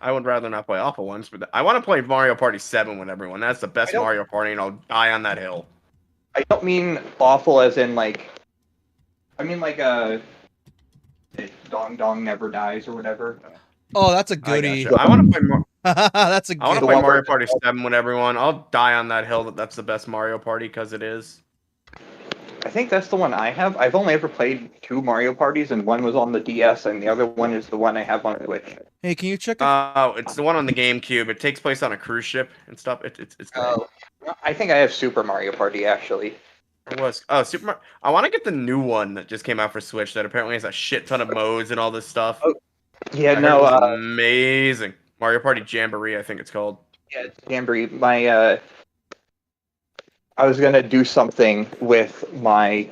I would rather not play awful ones, but I want to play Mario Party 7 with everyone. That's the I best don't. Mario Party, and I'll die on that hill. I don't mean awful as in like. I mean like Dong Dong Never Dies or whatever. Oh, that's a I goodie. gotcha. I want to play That's a I want to good. The play one Mario where Party 7 with everyone. I'll die on that hill that's the best Mario Party because it is. I think that's the one I have. I've only ever played 2 Mario Parties, and one was on the DS, and the other one is the one I have on Switch. Hey, can you check if Oh, it's the one on the GameCube. It takes place on a cruise ship and stuff. It's great. Oh, I think I have Super Mario Party actually. It was Super Mario. I want to get the new one that just came out for Switch that apparently has a shit ton of modes and all this stuff. Oh, yeah, I heard no, it was amazing. Mario Party Jamboree, I think it's called. yeah, it's Jamboree. I was gonna do something with my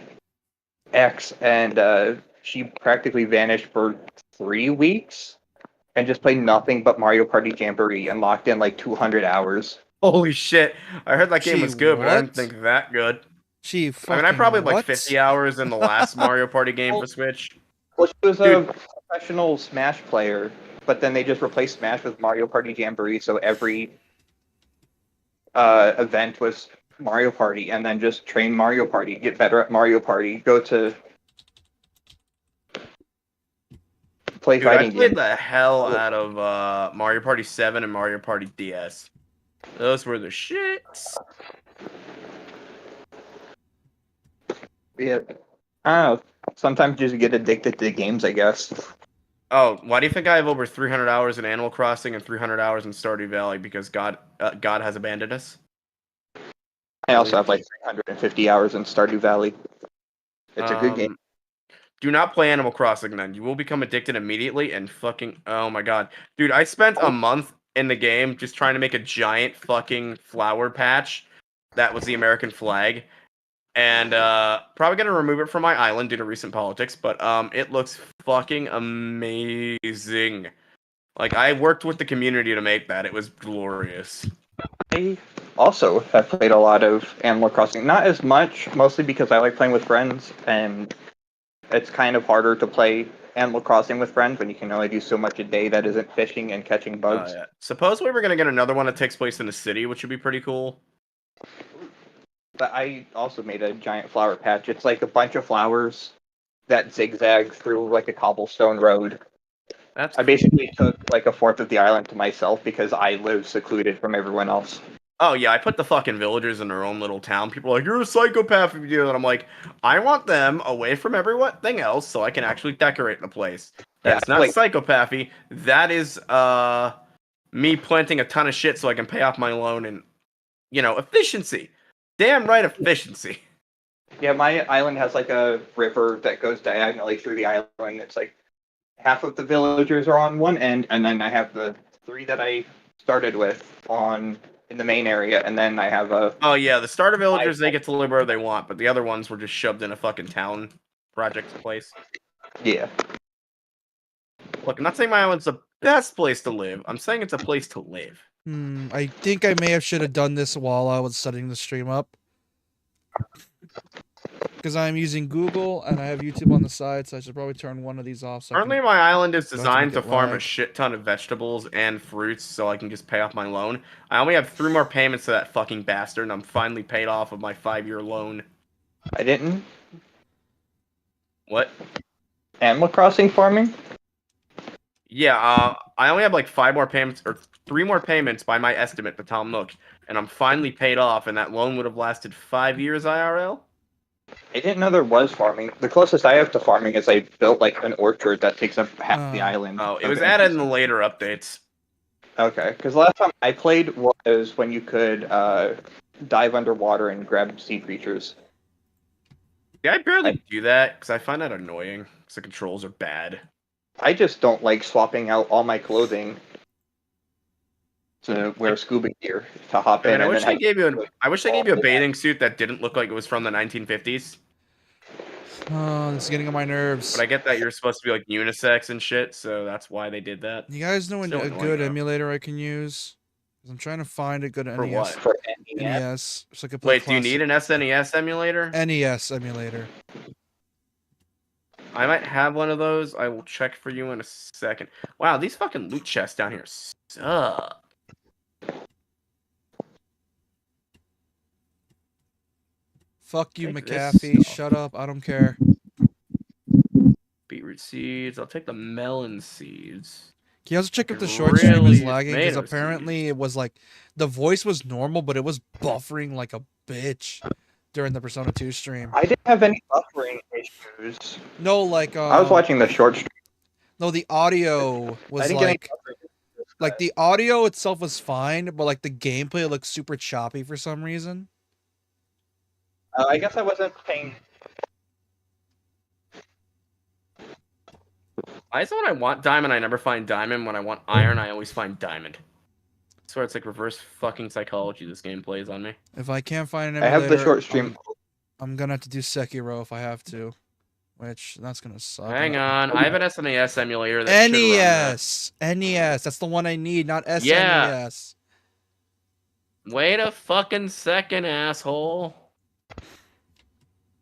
ex, and she practically vanished for 3 weeks, and just played nothing but Mario Party Jamboree, and locked in like 200 hours. Holy shit! I heard that game She was good, but I didn't what? think that good. she I mean, I probably fucking had like what? 50 hours in the last Mario Party game for Switch. Well, she was Dude. a professional Smash player, but then they just replaced Smash with Mario Party Jamboree, so every event was Mario Party, and then just train Mario Party, get better at Mario Party, go to play Dude, I fighting played games. the hell out of Mario Party 7 and Mario Party DS. Those were the shits. Yeah, I don't know. Sometimes you just get addicted to games, I guess. Oh, why do you think I have over 300 hours in Animal Crossing and 300 hours in Stardew Valley? Because God has abandoned us. I also have like 350 hours in Stardew Valley. It's a good game. Do not play Animal Crossing then. You will become addicted immediately and fucking oh my god. Dude, I spent a month in the game just trying to make a giant fucking flower patch that was the American flag. And probably gonna remove it from my island due to recent politics, but it looks fucking amazing. Like I worked with the community to make that. It was glorious. I also have played a lot of Animal Crossing. Not as much, mostly because I like playing with friends, and it's kind of harder to play Animal Crossing with friends when you can only do so much a day that isn't fishing and catching bugs. Yeah. Supposedly we're gonna get another one that takes place in a city, which would be pretty cool. But I also made a giant flower patch. It's like a bunch of flowers that zigzag through like a cobblestone road. That's I basically took like a fourth of the island to myself because I live secluded from everyone else. Oh yeah, I put the fucking villagers in their own little town. People are like, "You're a psychopath if you do that." I'm like, I want them away from everything else so I can actually decorate the place. That's not like psychopathy. That is me planting a ton of shit so I can pay off my loan and efficiency. Damn right efficiency. yeah, my island has like a river that goes diagonally through the island. It's like half of the villagers are on one end, and then I have the 3 that I started with on in the main area, and then I have a Oh yeah, the starter villagers they get to live wherever they want, but the other ones were just shoved in a fucking town project place. yeah. Look, I'm not saying my island's the best place to live. I'm saying it's a place to live. I think I should have done this while I was setting the stream up. Because I'm using Google and I have YouTube on the side, so I should probably turn one of these off. So Currently, my island is don't have to designed make to it farm a lag. shit ton of vegetables and fruits so I can just pay off my loan. I only have 3 more payments to that fucking bastard, and I'm finally paid off of my 5-year loan. I didn't. What? Animal Crossing farming? Yeah, I only have like 5 more payments, or 3 more payments by my estimate to Tom Nook, and I'm finally paid off, and that loan would have lasted 5 years IRL? I didn't know there was farming. The closest I have to farming is I built like an orchard that takes up half the island. Oh, it was added in the later updates. Okay, because last time I played was when you could dive underwater and grab sea creatures. Yeah, I barely do that, because I find that annoying, because the controls are bad. I just don't like swapping out all my clothing to wear scuba gear to hop in. I And wish then they gave you a bathing suit that didn't look like it was from the 1950s. Oh, this is getting on my nerves. But I get that you're supposed to be like unisex and shit, so that's why they did that. You guys know a good emulator I can use? 'Cause I'm trying to find a good For NES. what? For NES. So I could play Wait, do you need an SNES emulator? NES emulator. I might have one of those. I will check for you in a second. Wow, these fucking loot chests down here suck. Fuck you, Take this McAfee. stuff. Shut up. I don't care. Beetroot seeds. I'll take the melon seeds. Can you also check if Could the short stream is really lagging? Because tomato apparently seeds. it was like the voice was normal, but it was buffering like a bitch during the Persona 2 stream. I didn't have any buffering issues. No, like I was watching the short stream. no, the audio I was didn't get any like buffering issues. the audio itself was fine, but like the gameplay looked super choppy for some reason. I guess I wasn't paying. Why is it when I want diamond, I never find diamond? When I want iron, I always find diamond. I swear it's like reverse fucking psychology this game plays on me. If I can't find an I emulator, have the short stream. I'm gonna have to do Sekiro if I have to, which that's gonna suck. Hang on, I have an SNES emulator that should run that. NES, that's the one I need, not SNES. Yeah. Wait a fucking second, asshole.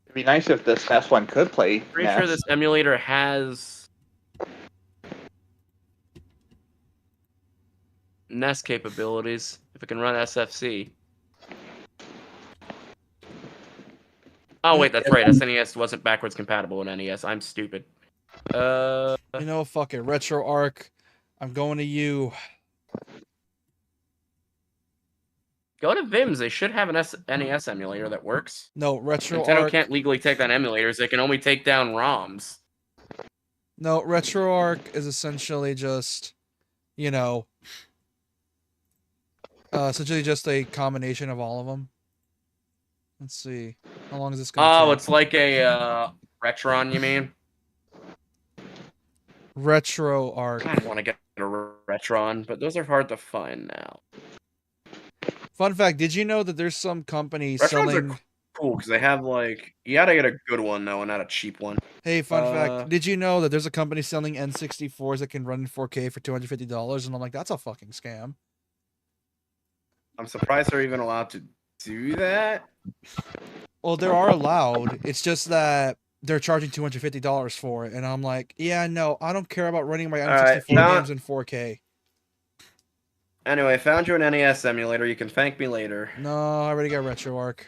It'd be nice if this last one could play. Pretty sure this emulator has NES capabilities. If it can run SFC. Oh wait, that's right. SNES wasn't backwards compatible with NES. I'm stupid. You know, fuck it. RetroArch. I'm going to you. Go to Vims. They should have an NES emulator that works. No, Nintendo RetroArch. can't legally take down emulators. They can only take down ROMs. No, RetroArch is essentially just, you know, essentially just a combination of all of them. Let's see. How long is this going to take? Oh, it's like a Retron, you mean? RetroArch. I want to get a Retron, but those are hard to find now. Fun fact, did you know that there's some company Retrons selling... are cool, because they have, like... You gotta get a good one, though, and not a cheap one. Hey, fun fact, did you know that there's a company selling N64s that can run in 4K for $250? And I'm like, that's a fucking scam. I'm surprised they're even allowed to do that. Well, they are allowed. It's just that they're charging $250 for it. And I'm like, yeah, no, I don't care about running my N64 games in 4K. Anyway, found you an NES emulator. You can thank me later. No, I already got RetroArch.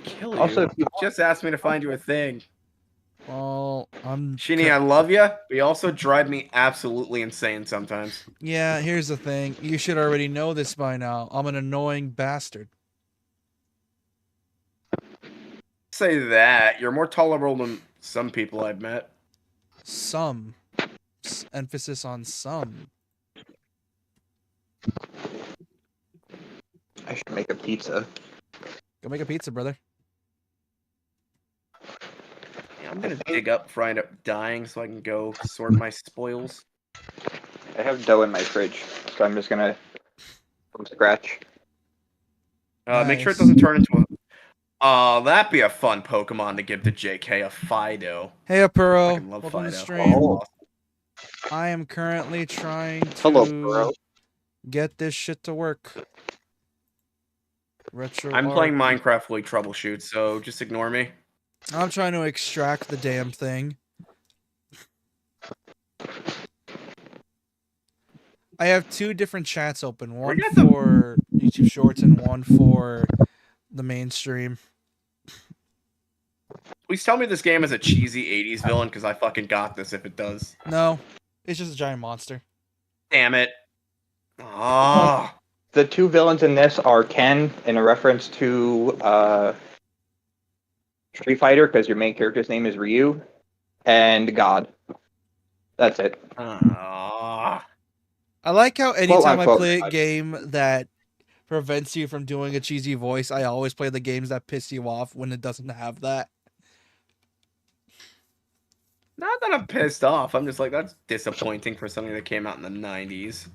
Kill you. Also, if you just asked me to find you a thing. Well, I'm... Shinny, I love you, but you also drive me absolutely insane sometimes. Yeah, here's the thing. You should already know this by now. I'm an annoying bastard. Say that. You're more tolerable than some people I've met. Some. Emphasis on some. I should make a pizza. Go make a pizza, brother. Yeah, I'm gonna dig up before I end up dying so I can go sort my spoils. I have dough in my fridge, so I'm just gonna from scratch. Make sure it Nice. doesn't turn into a... Oh, that'd be a fun Pokemon to give to JK, a Fido. Hey, Apuro. Fucking love Welcome to the Fido. stream. Oh. I am currently trying to Hello, bro. get this shit to work. RetroArch. I'm playing Minecraft fully troubleshoot, so just ignore me. I'm trying to extract the damn thing. I have two different chats open. One got the- for YouTube Shorts and one for the mainstream. Please tell me this game is a cheesy 80s villain, because I fucking got this if it does. No, it's just a giant monster. Damn it. Ah. The two villains in this are Ken, in a reference to Street Fighter, because your main character's name is Ryu, and God. That's it. Ah. I like how anytime I unquote, play a God. game that prevents you from doing a cheesy voice, I always play the games that piss you off when it doesn't have that. Not that I'm pissed off. I'm just like, that's disappointing for something that came out in the 90s.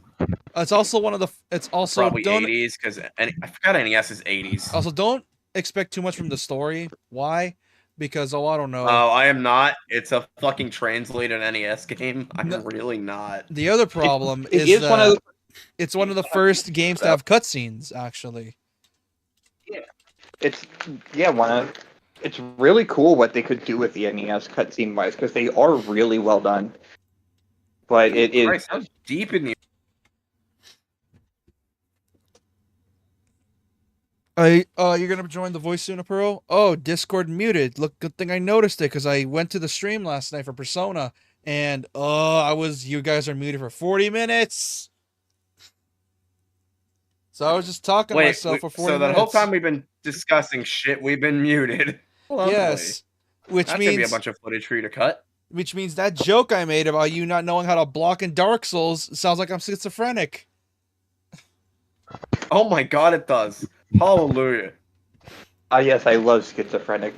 It's also one of the. It's also Probably don't 80s, because I forgot NES is 80s. also don't expect too much from the story. Why? Because I don't know. Oh, I am not. It's a fucking translated NES game. I'm No. really not. The other problem It is is one of that it's one of the first games to have cutscenes. Actually, it's one of it's really cool what they could do with the NES cutscene wise because they are really well done. But it is Christ, how deep in the You're gonna join the voice soon, Pearl? Oh, Discord muted. Look, good thing I noticed it because I went to the stream last night for Persona, and you guys are muted for 40 minutes. So I was just talking to myself for 40 so minutes. the whole time we've been discussing shit, we've been muted. Lovely. Yes, That's gonna be a bunch of footage for you to cut. which means that joke I made about you not knowing how to block in Dark Souls sounds like I'm schizophrenic. Oh my god, it does. Hallelujah. yes, I love schizophrenic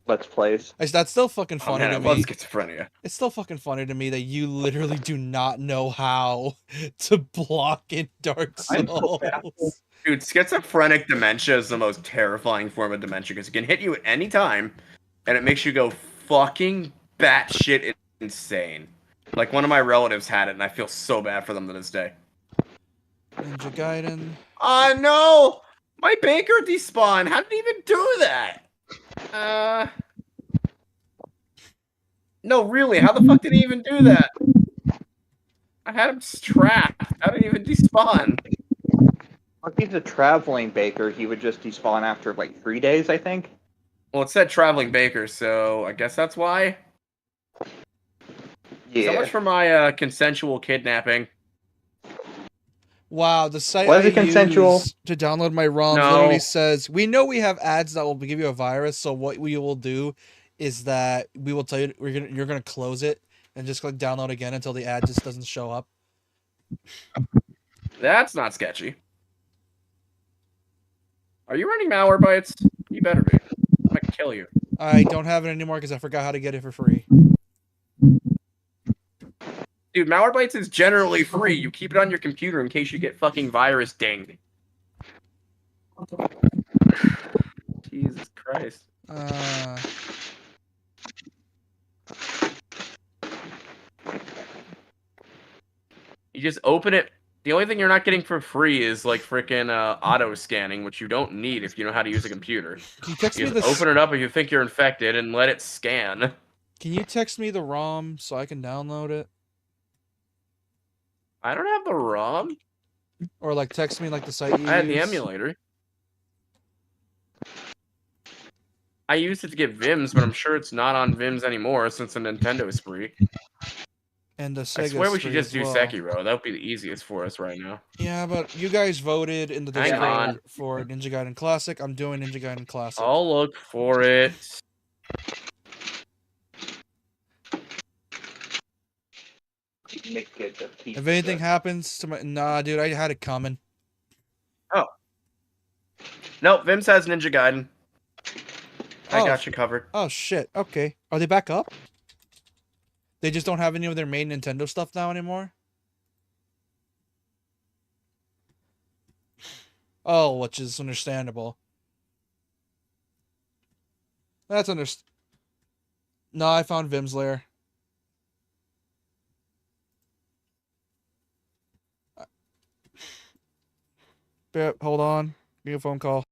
Let's Plays. That's still fucking Oh funny man, to I me. love schizophrenia. It's still fucking funny to me that you literally do not know how to block in Dark I'm so baffled. Souls. Dude, schizophrenic dementia is the most terrifying form of dementia because it can hit you at any time, and it makes you go fucking batshit insane. Like one of my relatives had it, and I feel so bad for them to this day. Ninja Gaiden. No! My baker despawned. How did he even do that? No, really. How the fuck did he even do that? I had him trapped. How did he even despawn? If he's a traveling baker, he would just despawn after like 3 days, I think. Well, it said traveling baker, so I guess that's why. Yeah. So much for my consensual kidnapping. Wow, the site Was I it consensual? use to download my ROMs No. literally says, we know we have ads that will give you a virus, so what we will do is that we will tell you you're gonna close it and just click download again until the ad just doesn't show up. That's not sketchy. Are you running Malwarebytes? You better be. I'm gonna kill you. I don't have it anymore because I forgot how to get it for free. Dude, Malwarebytes is generally free. You keep it on your computer in case you get fucking virus dinged. Jesus Christ. You just open it. The only thing you're not getting for free is like freaking auto scanning, which you don't need if you know how to use a computer. Can you text You me just this? open it up if you think you're infected and let it scan. Can you text me the ROM so I can download it? I don't have the ROM. Or like text me like the site you I had the use? emulator. I used it to get Vims, but I'm sure it's not on Vims anymore since the Nintendo is free. And the I Sega swear we should free just as do well. Sekiro. That would be the easiest for us right now. Yeah, but you guys voted in the Hang Discord on. for Ninja Gaiden Classic. I'm doing Ninja Gaiden Classic. I'll look for it. If anything happens to my... Nah, dude, I had it coming. Oh. Nope, Vims has Ninja Gaiden. I got you covered. Oh, shit. Okay. Are they back up? They just don't have any of their main Nintendo stuff now anymore? Oh, which is understandable. That's No, I found Vim's lair. Yep, hold on. Give me a phone call.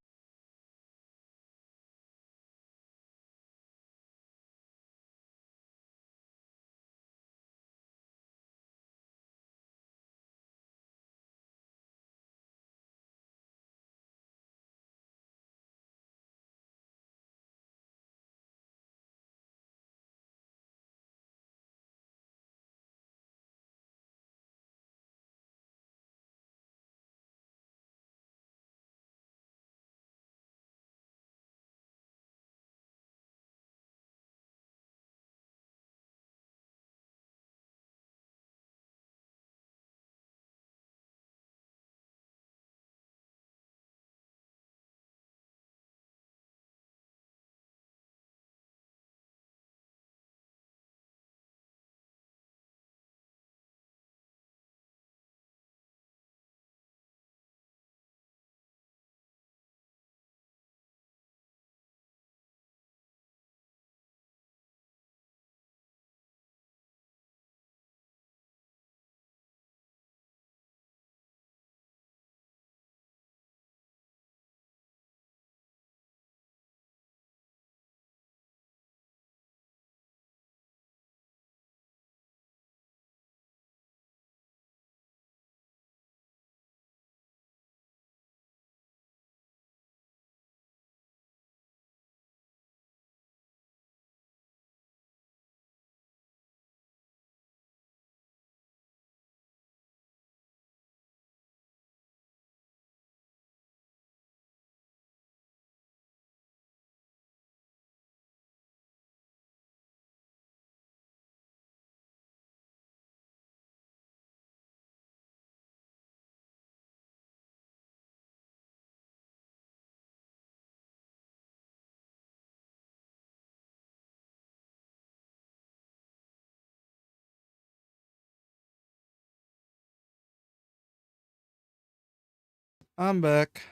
I'm back.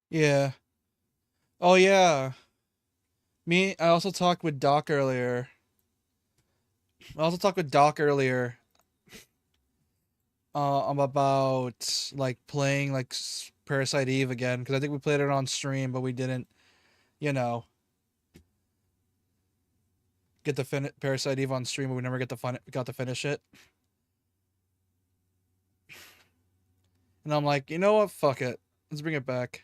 Yeah. Oh yeah. I also talked with Doc earlier. About like playing like Parasite Eve again because I think we played it on stream, but we didn't, you know, get the Parasite Eve on stream, but we never got to finish it. And I'm like, you know what? Fuck it. Let's bring it back.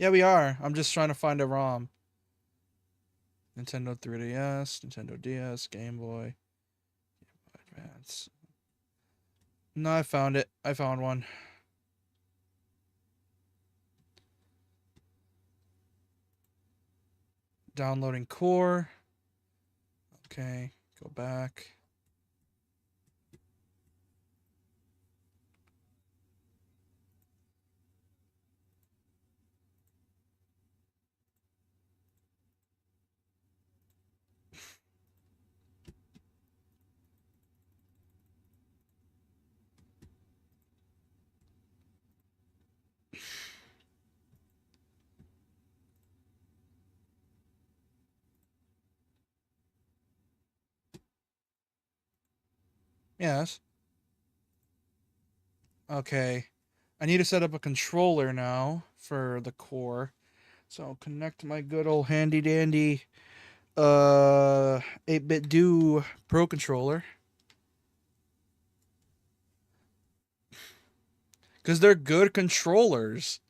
Yeah, we are. I'm just trying to find a ROM. Nintendo 3DS, Nintendo DS, Game Boy, Advance. No, I found it. I found one. Downloading core. Okay, go back. Yes. Okay. I need to set up a controller now for the core. So I'll connect my good old handy dandy 8-bit do pro controller. Cuz they're good controllers.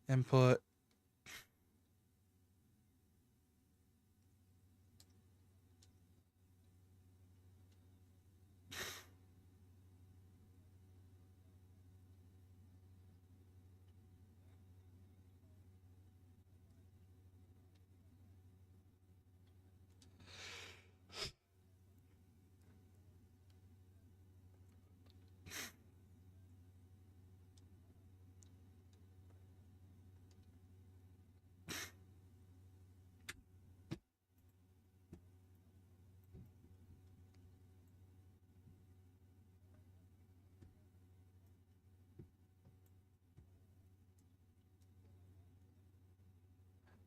Input.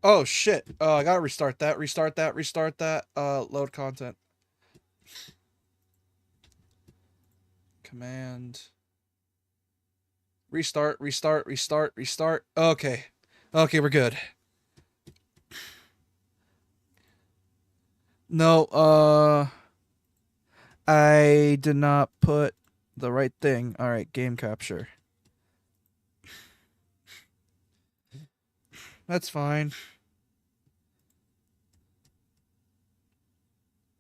Oh shit. I got to restart that. Load content. Command restart. Okay. Okay, we're good. No, I did not put the right thing. All right, game capture. That's fine.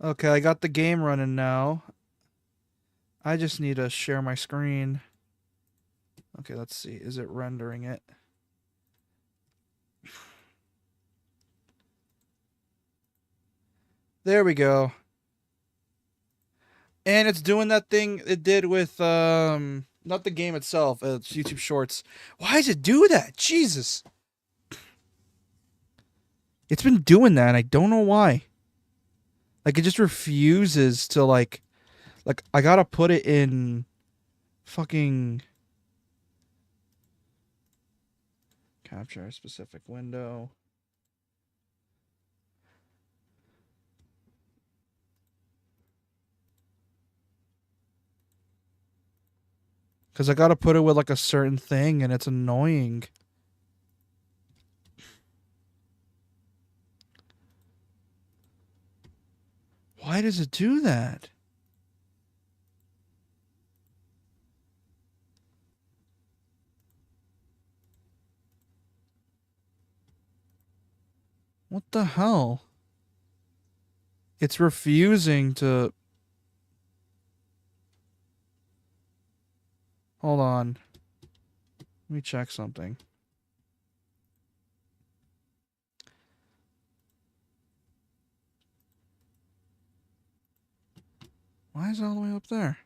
Okay, I got the game running now. I just need to share my screen. Okay, let's see. Is it rendering it? There we go. And it's doing that thing it did with not the game itself, it's YouTube Shorts. Why does it do that? Jesus. It's been doing that and I don't know why. Like it just refuses to like I got to put it in fucking capture a specific window. Because I got to put it with like a certain thing and it's annoying. Why does it do that? What the hell? It's refusing to... Hold on. Let me check something. Why is it all the way up there?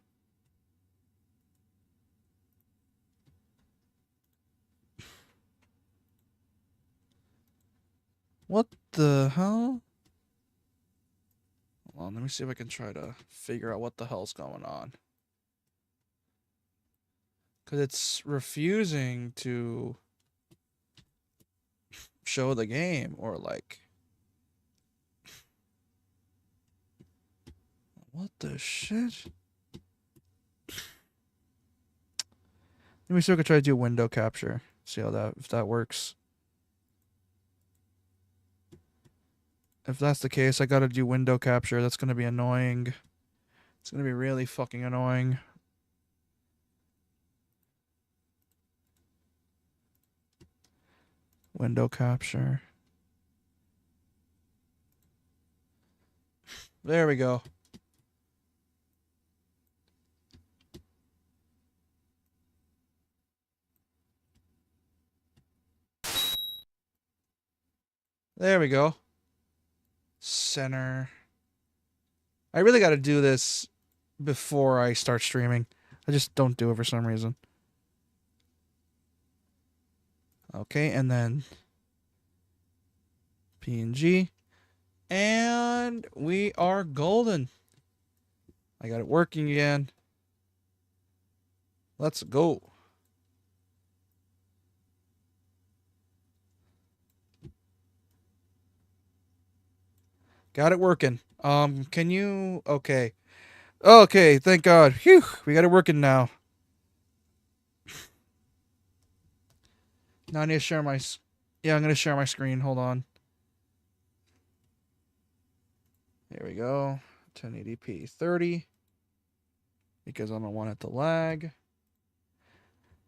What the hell? Hold on, let me see if I can try to figure out what the hell's going on. Because it's refusing to show the game, or like... What the shit? Let me see if I can try to do window capture. See how that, if that works. If that's the case, I gotta do window capture. That's gonna be annoying. It's gonna be really fucking annoying. Window capture. There we go. There we go. Center. I really got to do this before I start streaming. I just don't do it for some reason. Okay, and then PNG. And we are golden. I got it working again. Let's go. Got it working. Can you... Okay. Okay, thank God. Phew, we got it working now. Now I need to share my... Yeah, I'm going to share my screen. Hold on. There we go. 1080p 30. Because I don't want it to lag.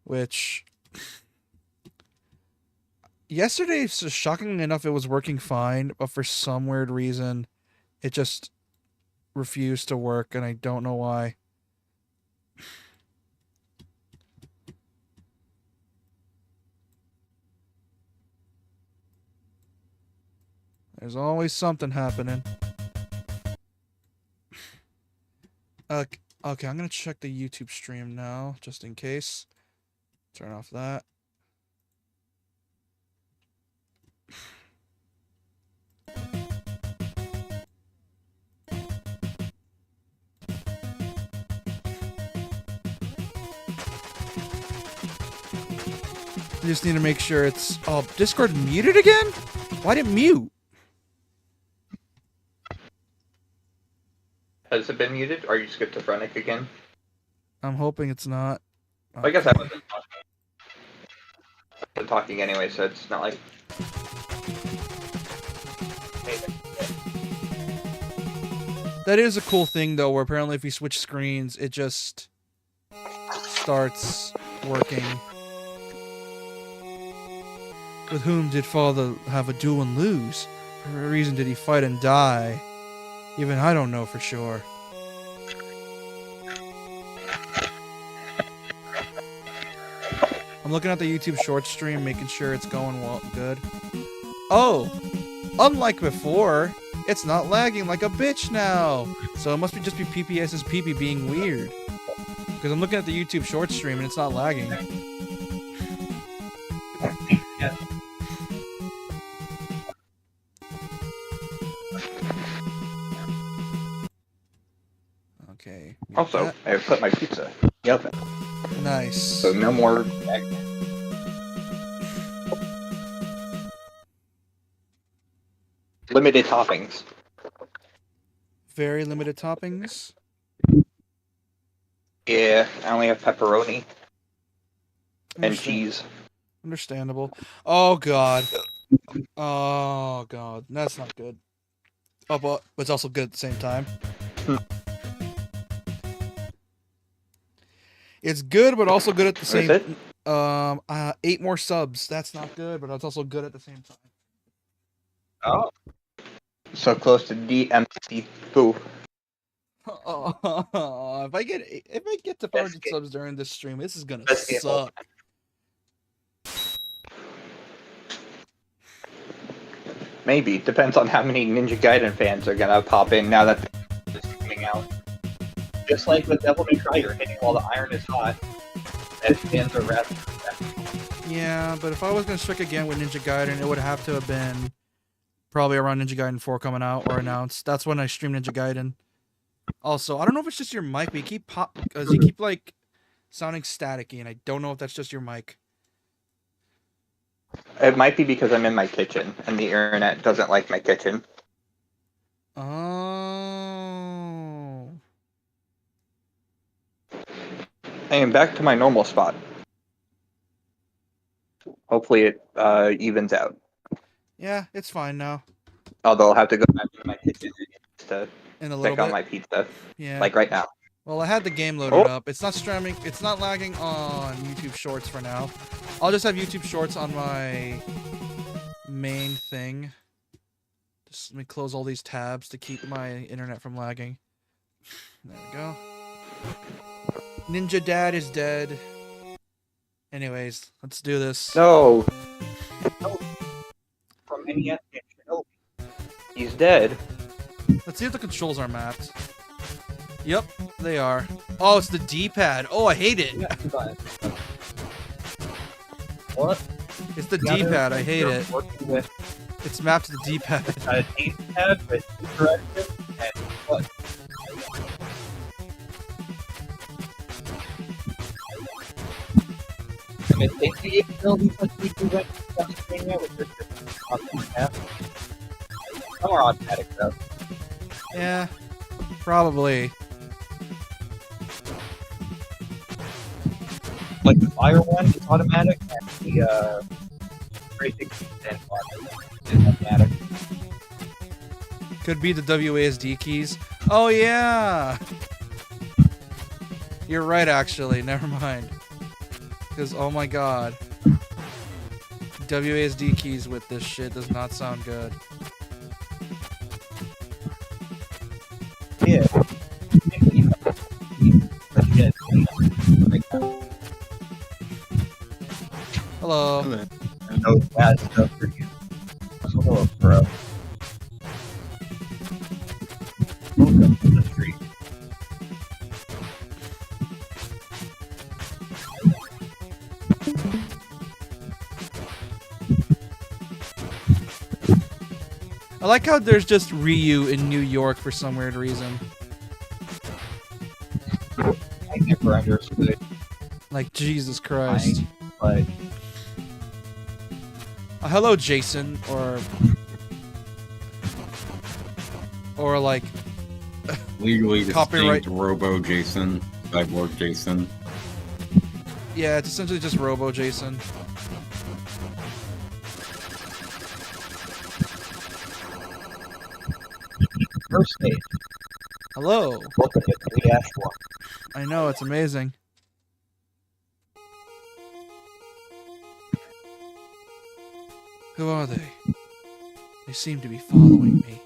Which... Yesterday, so shockingly enough, it was working fine, but for some weird reason, it just refused to work, and I don't know why. There's always something happening. Okay, I'm gonna check the YouTube stream now, just in case. Turn off that. I just need to make sure it's... Oh, Discord muted again? Why did it mute? Has it been muted? Are you schizophrenic again? I'm hoping it's not. Well, I guess I wasn't talking anyway, so it's not like... That is a cool thing, though, where apparently if you switch screens, it just starts working. With whom did father have a duel and lose? For what reason did he fight and die? Even I don't know for sure. I'm looking at the YouTube short stream, making sure it's going well, good. Oh! Unlike before, it's not lagging like a bitch now! So it must be just be PPS's PP being weird. Because I'm looking at the YouTube short stream and it's not lagging. Okay. Also, I put my pizza in the oven. Nice. So no more... Limited toppings. Very limited toppings. Yeah, I only have pepperoni and cheese. Understandable. Oh god. Oh god. That's not good. Oh, but it's also good at the same time. It's good, but also good at the What is same. it? 8 more subs. That's not good, but it's also good at the same time. Oh. So close to DMC. Boo. If I get to 400 game. subs during this stream, this is gonna Best game of all suck. Maybe. Depends on how many Ninja Gaiden fans are gonna pop in now that it's coming out. Just like with Devil May Cry, you're hitting while the iron is hot. And fans are rather. Yeah, but if I was gonna strike again with Ninja Gaiden, it would have to have been probably around Ninja Gaiden 4 coming out or announced. That's when I streamed Ninja Gaiden. Also, I don't know if it's just your mic, but you keep like sounding staticky, and I don't know if that's just your mic. It might be because I'm in my kitchen and the internet doesn't like my kitchen. Oh. I am back to my normal spot. Hopefully it evens out. Yeah, it's fine now. Although I'll have to go back to my kitchen to In a little check on bit. my pizza. Yeah. Like right now. Well, I had the game loaded up. It's not streaming. It's not lagging on YouTube Shorts for now. I'll just have YouTube Shorts on my main thing. Just let me close all these tabs to keep my internet from lagging. There we go. Ninja Dad is dead. Anyways, let's do this. No. From NES game. No. He's dead. Let's see if the controls are mapped. Yep, they are. Oh, it's the D-pad. Oh, I hate it. What? It's the D-pad. I hate it. Working with It's mapped to the D-pad. a D-pad with direction and what? I mean, think the abilities like we do right on the screen now with your some are automatic though. Yeah, probably. Like the fire one is automatic and the 360 is automatic. Could be the WASD keys. Oh, yeah! You're right, actually. Never mind. Because, oh my god. WASD keys with this shit does not sound good. Yeah. Hello. No bad stuff for you. Hello, bro. Welcome to the street. I like how there's just Ryu in New York for some weird reason. I never understood Like, Jesus Christ. but Hello, Jason, or like Legally Copyright- distinct Robo Jason, Cyborg Jason. yeah, it's essentially just Robo Jason. first name. Hello. Welcome to the Ashwa. I know, it's amazing. Who are they? They seem to be following me.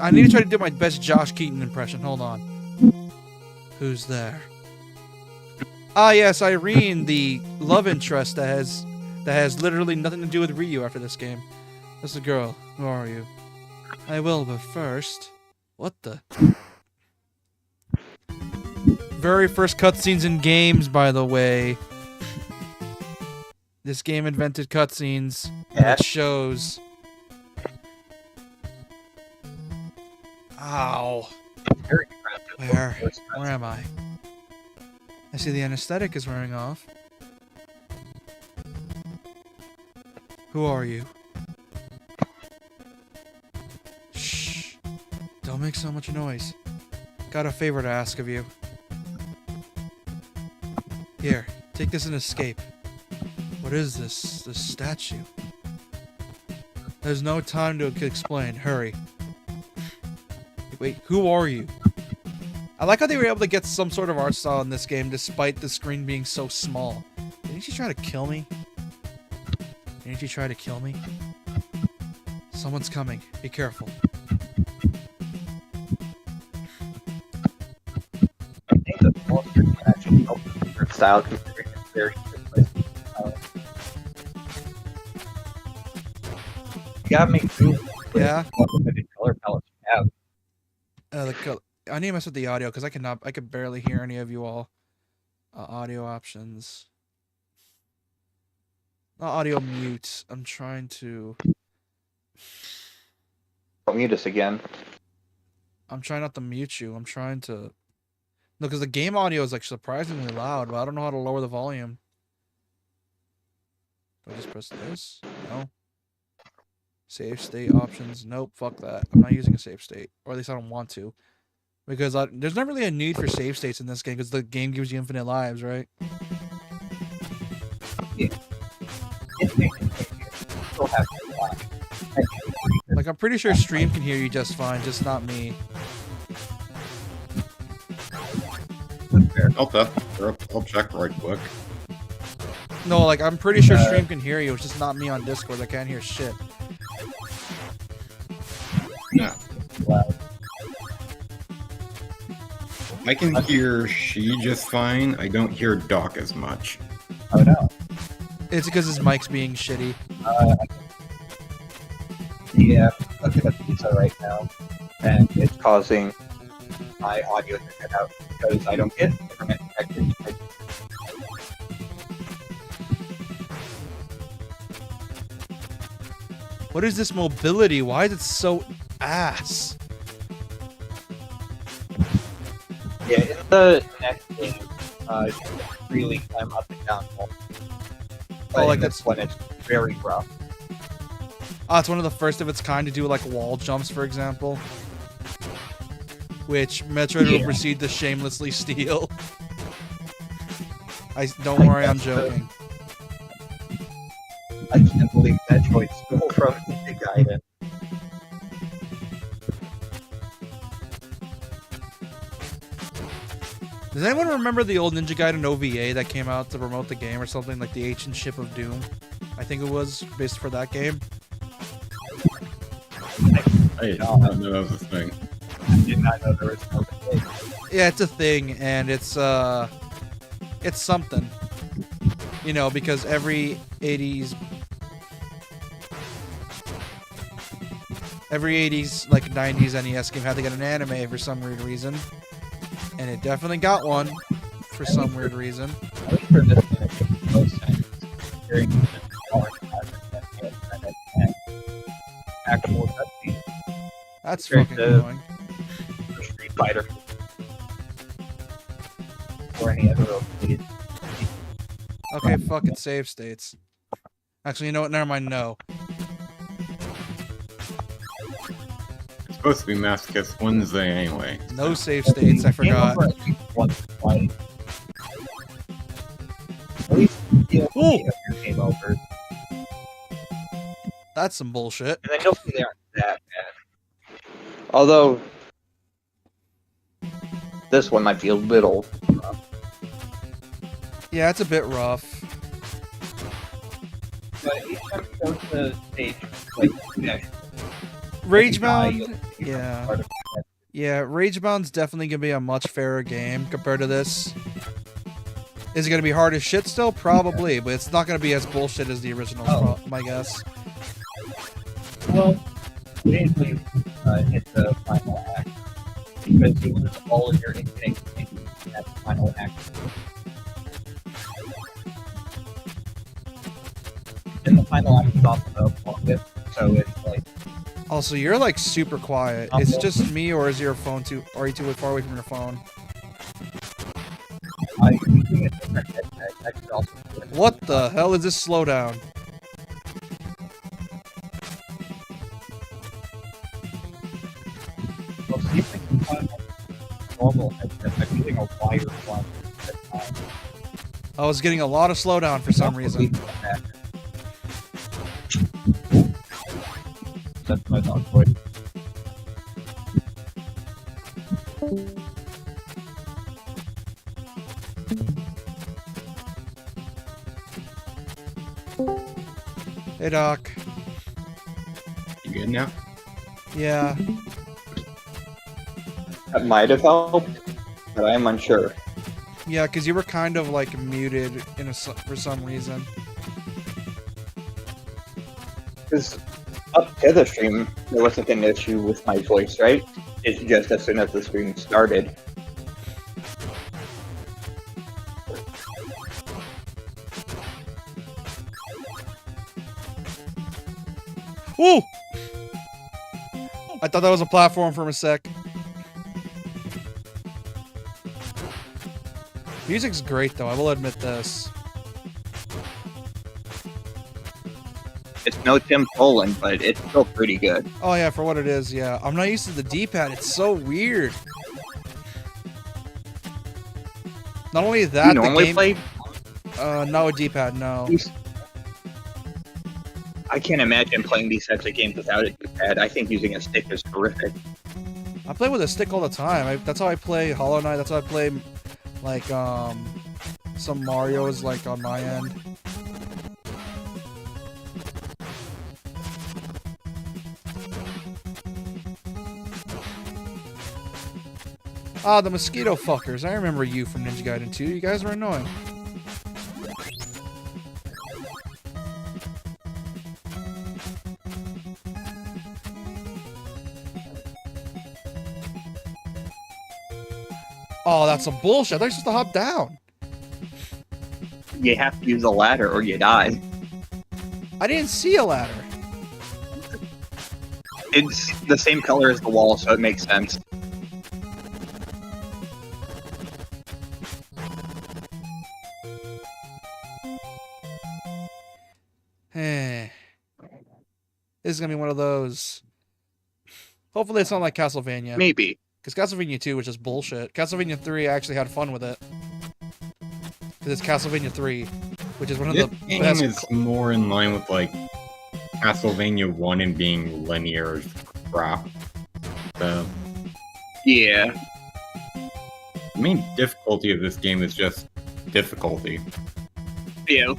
I need to try to do my best Josh Keaton impression. Hold on. Who's there? Ah, yes, Irene, the love interest that has literally nothing to do with Ryu after this game. This is a girl. Who are you? I will, but first... What the... Very first cutscenes in games, by the way. This game invented cutscenes. Yeah. It shows. Ow. Very impressive. Where am I? I see the anesthetic is wearing off. Who are you? Shh. Don't make so much noise. Got a favor to ask of you. Here, take this and escape. What is this statue? There's no time to explain. Hurry. Wait, who are you? I like how they were able to get some sort of art style in this game despite the screen being so small. Didn't you try to kill me? Didn't you try to kill me? Someone's coming. Be careful. I think the poster can actually help with style considering it's very different. You gotta make room with Yeah. what limited color palettes you have. I need to mess with the audio because I could barely hear any of you all. Audio options. Audio mute. I'm trying to. Don't mute us again. I'm trying not to mute you. I'm trying to. No, because the game audio is like surprisingly loud, but I don't know how to lower the volume. Do I just press this? No. Save state options. Nope. Fuck that. I'm not using a save state, or at least I don't want to. Because there's not really a need for save states in this game because the game gives you infinite lives, right? Yeah. Still have Like, I'm pretty sure stream can hear you just fine, just not me. I'll check right quick. No, like, I'm pretty sure stream can hear you, it's just not me on Discord. I can't hear shit. No. I can hear she just fine. I don't hear Doc as much. Oh no. It's because his mic's being shitty. Yeah, I'm looking at pizza right now, and it's causing my audio to cut out because I don't get internet connection. What is this mobility? Why is it so ass? Yeah, in the next game, really climb up and down. But like in this one, it's very rough. It's one of the first of its kind to do like wall jumps, for example. Which Metroid will proceed to shamelessly steal. Don't worry, I'm joking. I can't believe Metroid stole from Gaiden. Does anyone remember the old Ninja Gaiden OVA that came out to promote the game or something, like the Ancient Ship of Doom? I think it was based for that game. I did not know that was a thing. I did not know there was no thing. Yeah, it's a thing, and it's something. You know, because every 80s, like 90s NES game had to get an anime for some weird reason. And it definitely got one for some weird reason. At least for this game, it makes no sense. Hearing actual cutscenes. That's Compared fucking to- annoying. For Street Fighter. Or any other OP. Okay, fucking save states. Actually, you know what? Never mind, no. It's supposed to be Masochist Wednesday anyway. No save states, I forgot. Game over at least once or twice. At least you'll see your game over. That's some bullshit. And then you'll see they aren't that bad. Although, this one might be a little rough. Yeah, it's a bit rough. But each time you go to the stage, like, Ragebound, yeah. Yeah, Ragebound's definitely gonna be a much fairer game compared to this. Is it gonna be hard as shit still? Probably, but it's not gonna be as bullshit as the original, my guess. Well, basically, hit the final act. Because you lose all of your infinite at the final act. And the final act is also the longest, so it's like... Also, you're like super quiet. Is it just me, or is your phone too? Are you too far away from your phone? I'm using a different headset. I could also do it. What the hell is this slowdown? Well, see if I can find a normal headset. I'm using a wired one at the time. I was getting a lot of slowdown for some reason. That's my dog voice. Hey, Doc. You good now? Yeah. That might have helped, but I am unsure. Yeah, because you were kind of like muted for some reason. Because up to the stream, there wasn't an issue with my voice, right? It's just as soon as the stream started. Woo! I thought that was a platform for a sec. Music's great though, I will admit this. It's no Tim Poland, but it's still pretty good. Oh yeah, for what it is, yeah. I'm not used to the D-pad, it's so weird. Not only that, You normally play? not with D-pad, no. I can't imagine playing these types of games without a D-pad. I think using a stick is horrific. I play with a stick all the time. That's how I play Hollow Knight, that's how I play, like, some Marios, like, on my end. Ah, the mosquito fuckers. I remember you from Ninja Gaiden 2. You guys were annoying. Oh, that's some bullshit. I thought you were supposed to hop down. You have to use a ladder or you die. I didn't see a ladder. It's the same color as the wall, so it makes sense. Eh. This is gonna be one of those. Hopefully it's not like Castlevania. Maybe. Because Castlevania 2 was just bullshit. Castlevania 3, I actually had fun with it. Because it's Castlevania 3, which is one of This the game best. is more in line with like Castlevania 1 and being linear crap. So Yeah. the main difficulty of this game is just difficulty. Yeah.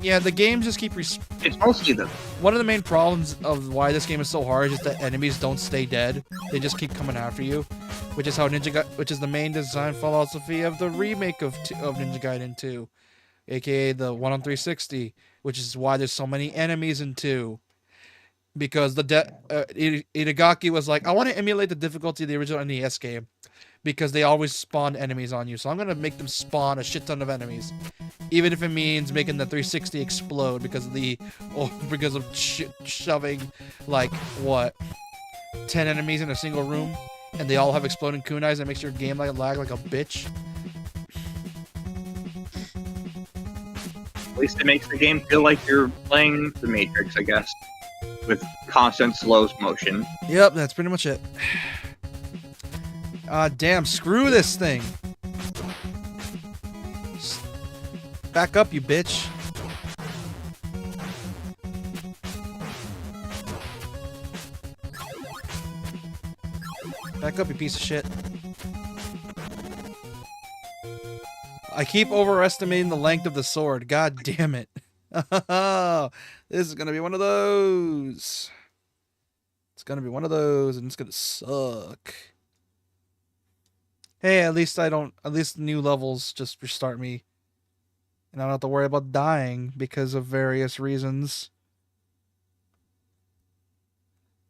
Yeah, the games just keep. It's mostly the. One of the main problems of why this game is so hard is just that enemies don't stay dead. They just keep coming after you, which is how which is the main design philosophy of the remake of Ninja Gaiden 2, aka the one on 360, which is why there's so many enemies in 2. Because Itagaki was like, I want to emulate the difficulty of the original NES game, because they always spawn enemies on you, so I'm gonna make them spawn a shit ton of enemies, even if it means making the 360 explode because of shoving like what 10 enemies in a single room, and they all have exploding kunais that makes your game lag like a bitch. At least it makes the game feel like you're playing the Matrix, I guess, with constant slow motion. Yep, that's pretty much it. Damn, screw this thing. Back up, you bitch. Back up, you piece of shit. I keep overestimating the length of the sword. God damn it. This is gonna be one of those. It's gonna be one of those, and it's gonna suck. Hey, at least new levels just restart me. And I don't have to worry about dying because of various reasons.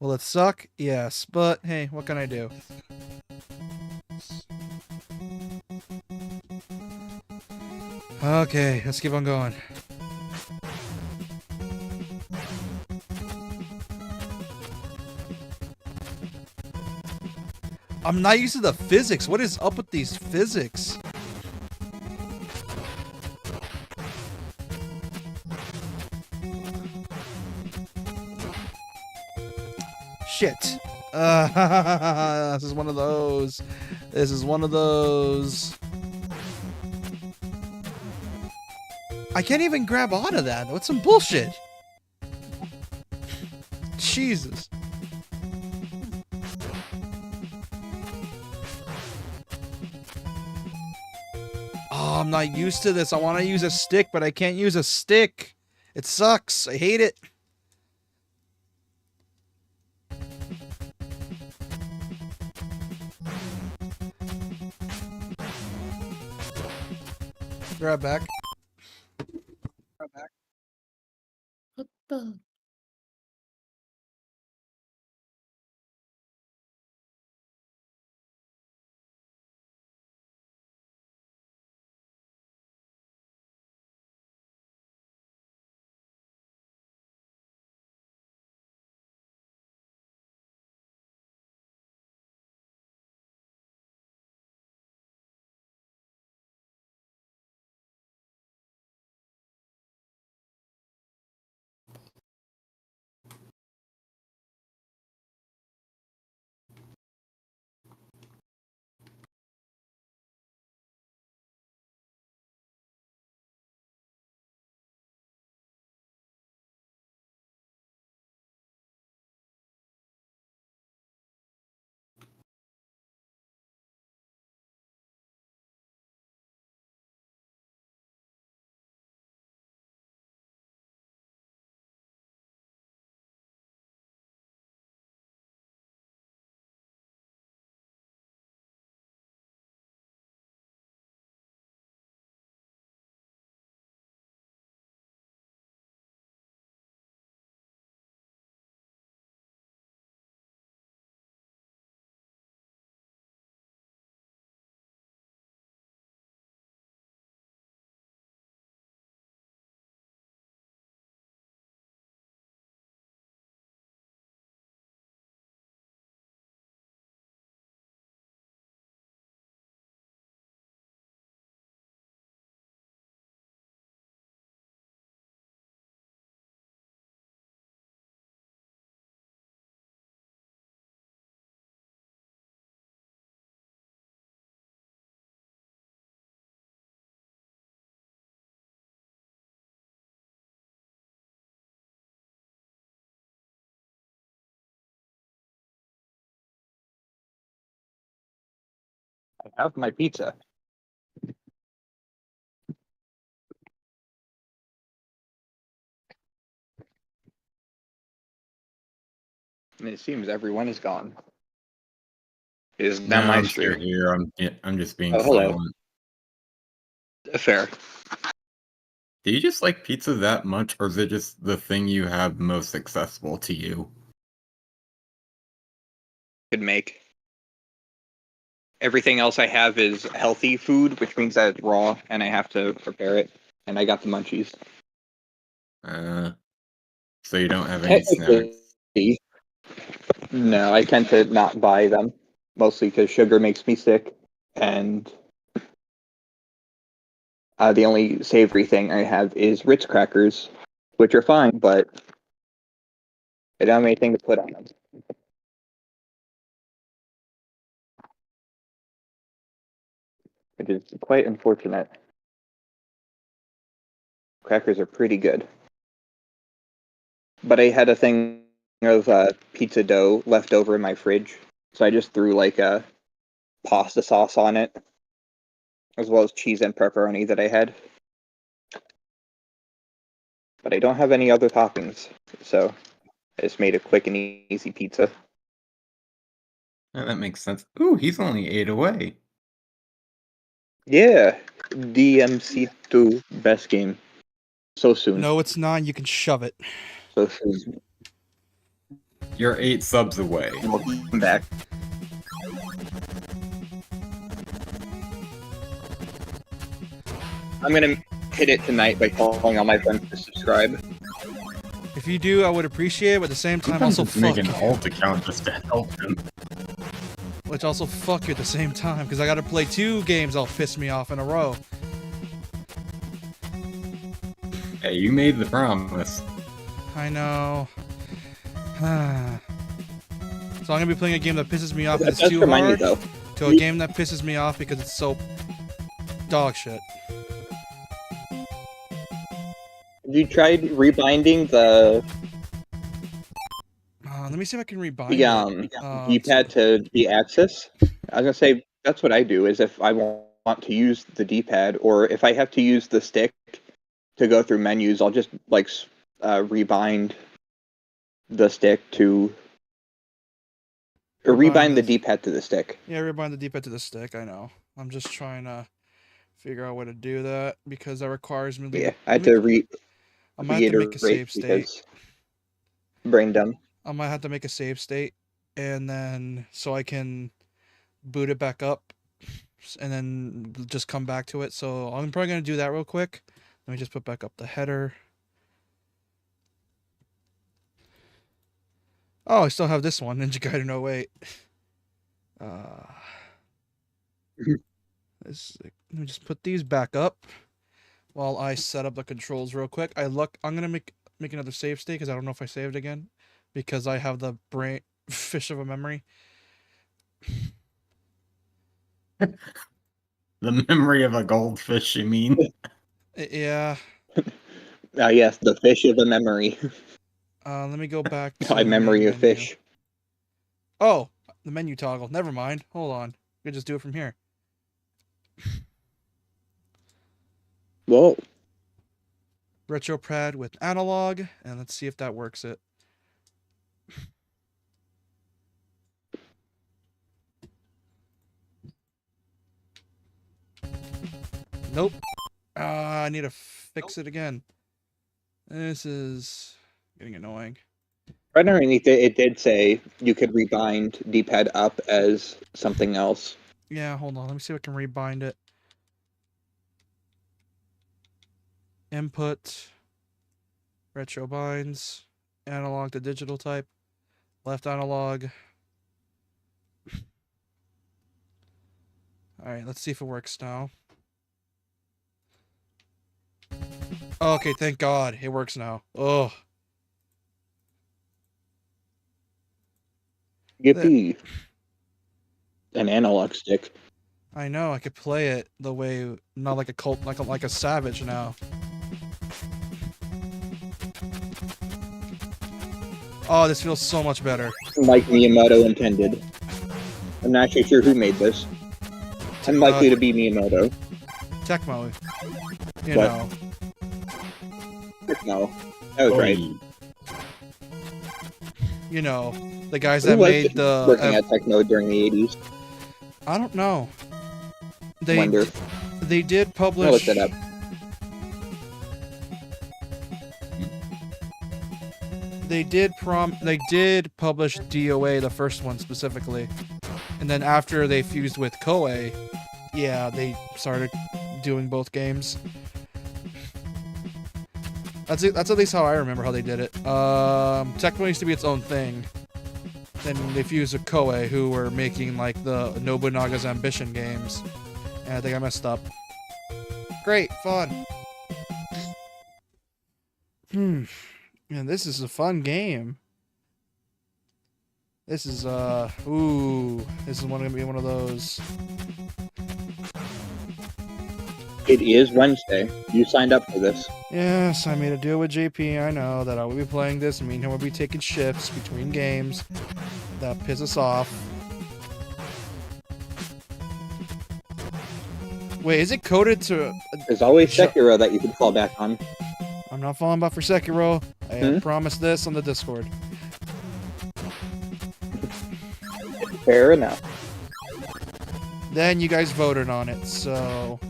Will it suck? Yes, but hey, what can I do? Okay, let's keep on going. I'm not used to the physics. What is up with these physics? Shit. This is one of those. This is one of those. I can't even grab onto that. What's some bullshit? Jesus. Oh, I'm not used to this. I want to use a stick, but I can't use a stick. It sucks. I hate it. Grab back. What the? I have my pizza. And it seems everyone is gone. It is now No, my I'm still stream. here. I'm just being Oh, hello. silent. Fair. Do you just like pizza that much, or is it just the thing you have most accessible to you? Could make. Everything else I have is healthy food, which means that it's raw and I have to prepare it. And I got the munchies. So you don't have any snacks. Technically, no, I tend to not buy them. Mostly because sugar makes me sick. And the only savory thing I have is Ritz crackers, which are fine, but I don't have anything to put on them. Which is quite unfortunate. Crackers are pretty good. But I had a thing of pizza dough left over in my fridge, so I just threw like a pasta sauce on it, as well as cheese and pepperoni that I had. But I don't have any other toppings, so I just made a quick and easy pizza. Yeah, that makes sense. Ooh, he's only 8 away. Yeah, DMC2 best game. So soon. No, it's not. You can shove it. So soon. You're 8 subs away. And we'll come back. I'm gonna hit it tonight by calling all my friends to subscribe. If you do, I would appreciate it, but at the same time, Sometimes also it's make fuck an you. alt account just to help him. Which also fuck you at the same time, because I gotta play 2 games that'll piss me off in a row. Hey, you made the promise. I know. So I'm gonna be playing a game that pisses me off because it's That's too remind me hard, though. to a game that pisses me off because it's so dog shit. You tried rebinding the Let me see if I can rebind the it. D-pad to the axis. I was gonna say that's what I do. Is if I want want to use the D-pad, or if I have to use the stick to go through menus, I'll just like rebind the stick to, or rebind the D-pad to the stick. Yeah, rebind the D-pad to the stick. I know. I'm just trying to figure out how to do that because that requires me. Yeah, I had to I might have to make a save state. Because brain dumb. I might have to make a save state, and then so I can boot it back up, and then just come back to it. So I'm probably gonna do that real quick. Let me just put back up the header. Oh, I still have this one, Ninja Gaiden 08. Let me just put these back up while I set up the controls real quick. I'm gonna make another save state because I don't know if I saved again because I have the brain fish of a memory. The memory of a goldfish, you mean? Yeah. Yes, the fish of a memory. Let me go back to My the memory main of menu. fish. Oh, the menu toggle. Never mind. Hold on. I can just do it from here. Whoa. Retropad with analog, and let's see if that works it. Nope. I need to fix it again. This is getting annoying. Right underneath it did say you could rebind D-pad up as something else. Yeah, hold on. Let me see if I can rebind it. Input. Retro binds. Analog to digital type. Left analog. Alright, let's see if it works now. Okay, thank God. It works now. Oh. Yippee. An analog stick. I know, I could play it the way, not like a cult, like a savage now. Oh, this feels so much better. Like Miyamoto intended. I'm not actually sure who made this. Unlikely to be Miyamoto. Tecmo. You What? know. No. That was right. You know, the guys Who that was made the... working at Tecmo during the 80s? I don't know. Wonder. They did I'll publish... look that up. They did publish DOA, the first one specifically. And then after they fused with Koei, yeah, they started doing both games. That's at least how I remember how they did it. Tecmo used to be its own thing. Then they fused with Koei, who were making like the Nobunaga's Ambition games. And I think I messed up. Great, fun. Man, this is a fun game. This is this is gonna be one of those. It is Wednesday. You signed up for this. Yes, I made a deal with JP. I know that I will be playing this and me and him will be taking shifts between games. That piss us off. Wait, is it coded to... There's always Sekiro that you can fall back on. I'm not falling back for Sekiro. I have promised this on the Discord. Fair enough. Then you guys voted on it, so...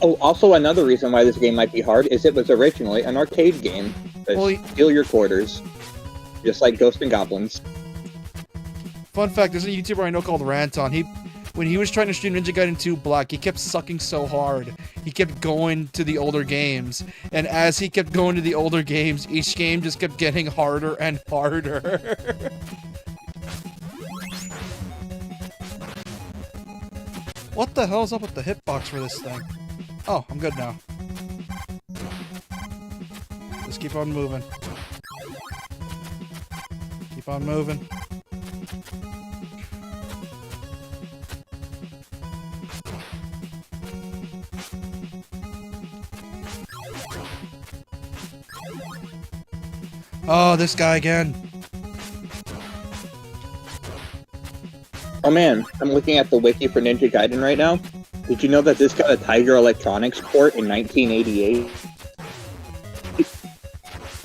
Oh, also another reason why this game might be hard is it was originally an arcade game. To steal your quarters. Just like Ghosts and Goblins. Fun fact, there's a YouTuber I know called Ranton. When he was trying to stream Ninja Gaiden 2 Black, he kept sucking so hard. He kept going to the older games. And as he kept going to the older games, each game just kept getting harder and harder. What the hell's up with the hitbox for this thing? Oh, I'm good now. Just keep on moving. Keep on moving. Oh, this guy again. Oh man, I'm looking at the wiki for Ninja Gaiden right now. Did you know that this got a Tiger Electronics port in 1988?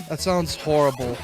That sounds horrible.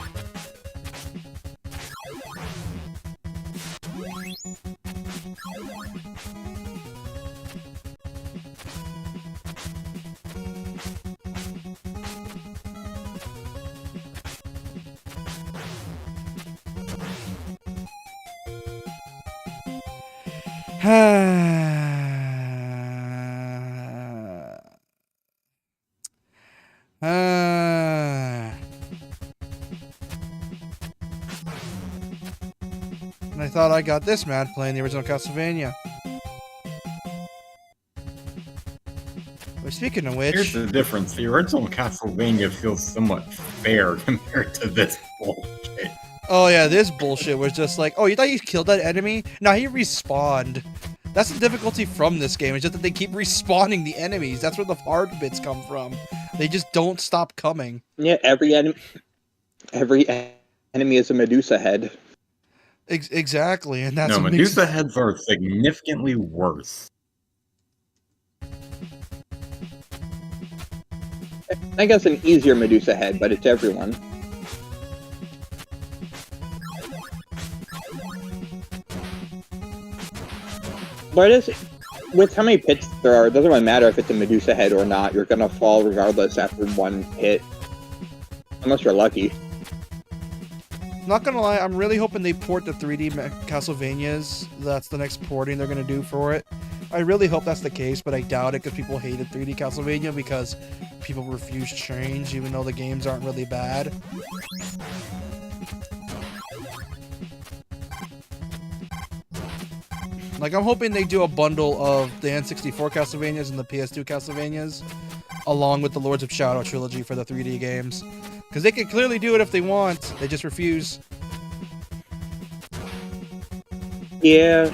And I thought I got this mad playing the original Castlevania. But speaking of Here's which, the difference. The original Castlevania feels somewhat fair compared to this bullshit. oh yeah, this bullshit was just like, oh, you thought you killed that enemy? No, he respawned. That's the difficulty from this game. It's just that they keep respawning the enemies. That's where the hard bits come from. They just don't stop coming. Yeah, every enemy is a Medusa head. Exactly, and that's No, what Medusa makes... heads are significantly worse. I guess an easier Medusa head, but it's everyone. But with how many pits there are, it doesn't really matter if it's a Medusa head or not. You're gonna fall regardless after one hit. Unless you're lucky. Not gonna lie, I'm really hoping they port the 3D Castlevanias. That's the next porting they're gonna do for it. I really hope that's the case, but I doubt it because people hated 3D Castlevania because people refuse change, even though the games aren't really bad. Like, I'm hoping they do a bundle of the N64 Castlevanias and the PS2 Castlevanias, along with the Lords of Shadow trilogy for the 3D games. Because they can clearly do it if they want, they just refuse. Yeah.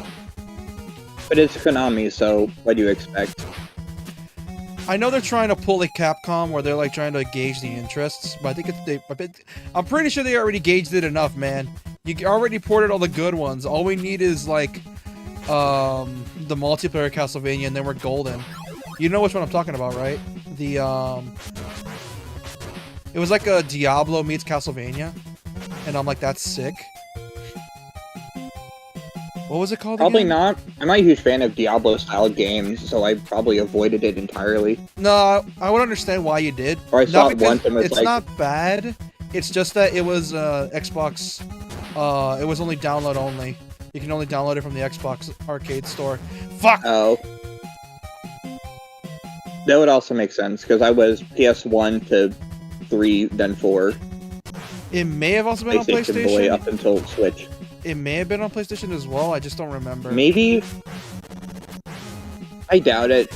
But it's Konami, so what do you expect? I know they're trying to pull a Capcom where they're like trying to gauge the interests, but I think I'm pretty sure they already gauged it enough, man. You already ported all the good ones. All we need is like the multiplayer Castlevania, and then we're golden. You know which one I'm talking about, right? The it was like a Diablo meets Castlevania, and I'm like, that's sick. What was it called Probably again? not. I'm not a huge fan of Diablo-style games, so I probably avoided it entirely. No, I would understand why you did. Or I saw Not it because once and was it's like... not bad. It's just that it was Xbox. It was only download only. You can only download it from the Xbox arcade store. Fuck. Oh. That would also make sense, because I was PS1 to 3, then 4. It may have also been on PlayStation boy PlayStation. up until Switch. It may have been on PlayStation as well. I just don't remember. Maybe? I doubt it.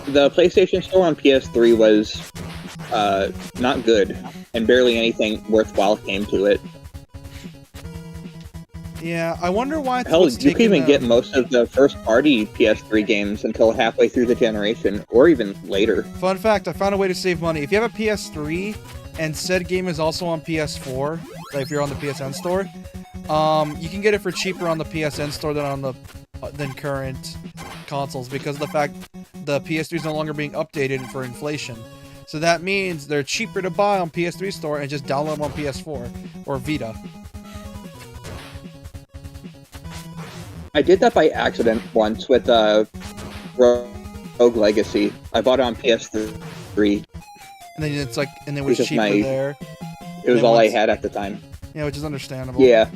The PlayStation store on PS3 was not good, and barely anything worthwhile came to it. Yeah, I wonder why it's Hell, what's you can taking even get most of the first-party PS3 games until halfway through the generation, or even later. Fun fact, I found a way to save money. If you have a PS3 and said game is also on PS4, like if you're on the PSN store, you can get it for cheaper on the PSN store than on the than current consoles because of the fact the PS3 is no longer being updated for inflation. So that means they're cheaper to buy on PS3 store and just download them on PS4 or Vita. I did that by accident once with Rogue Legacy. I bought it on PS3. And then it's like, and it was Because cheaper there. It was then all I once- had at the time. Yeah, which is understandable. Yeah.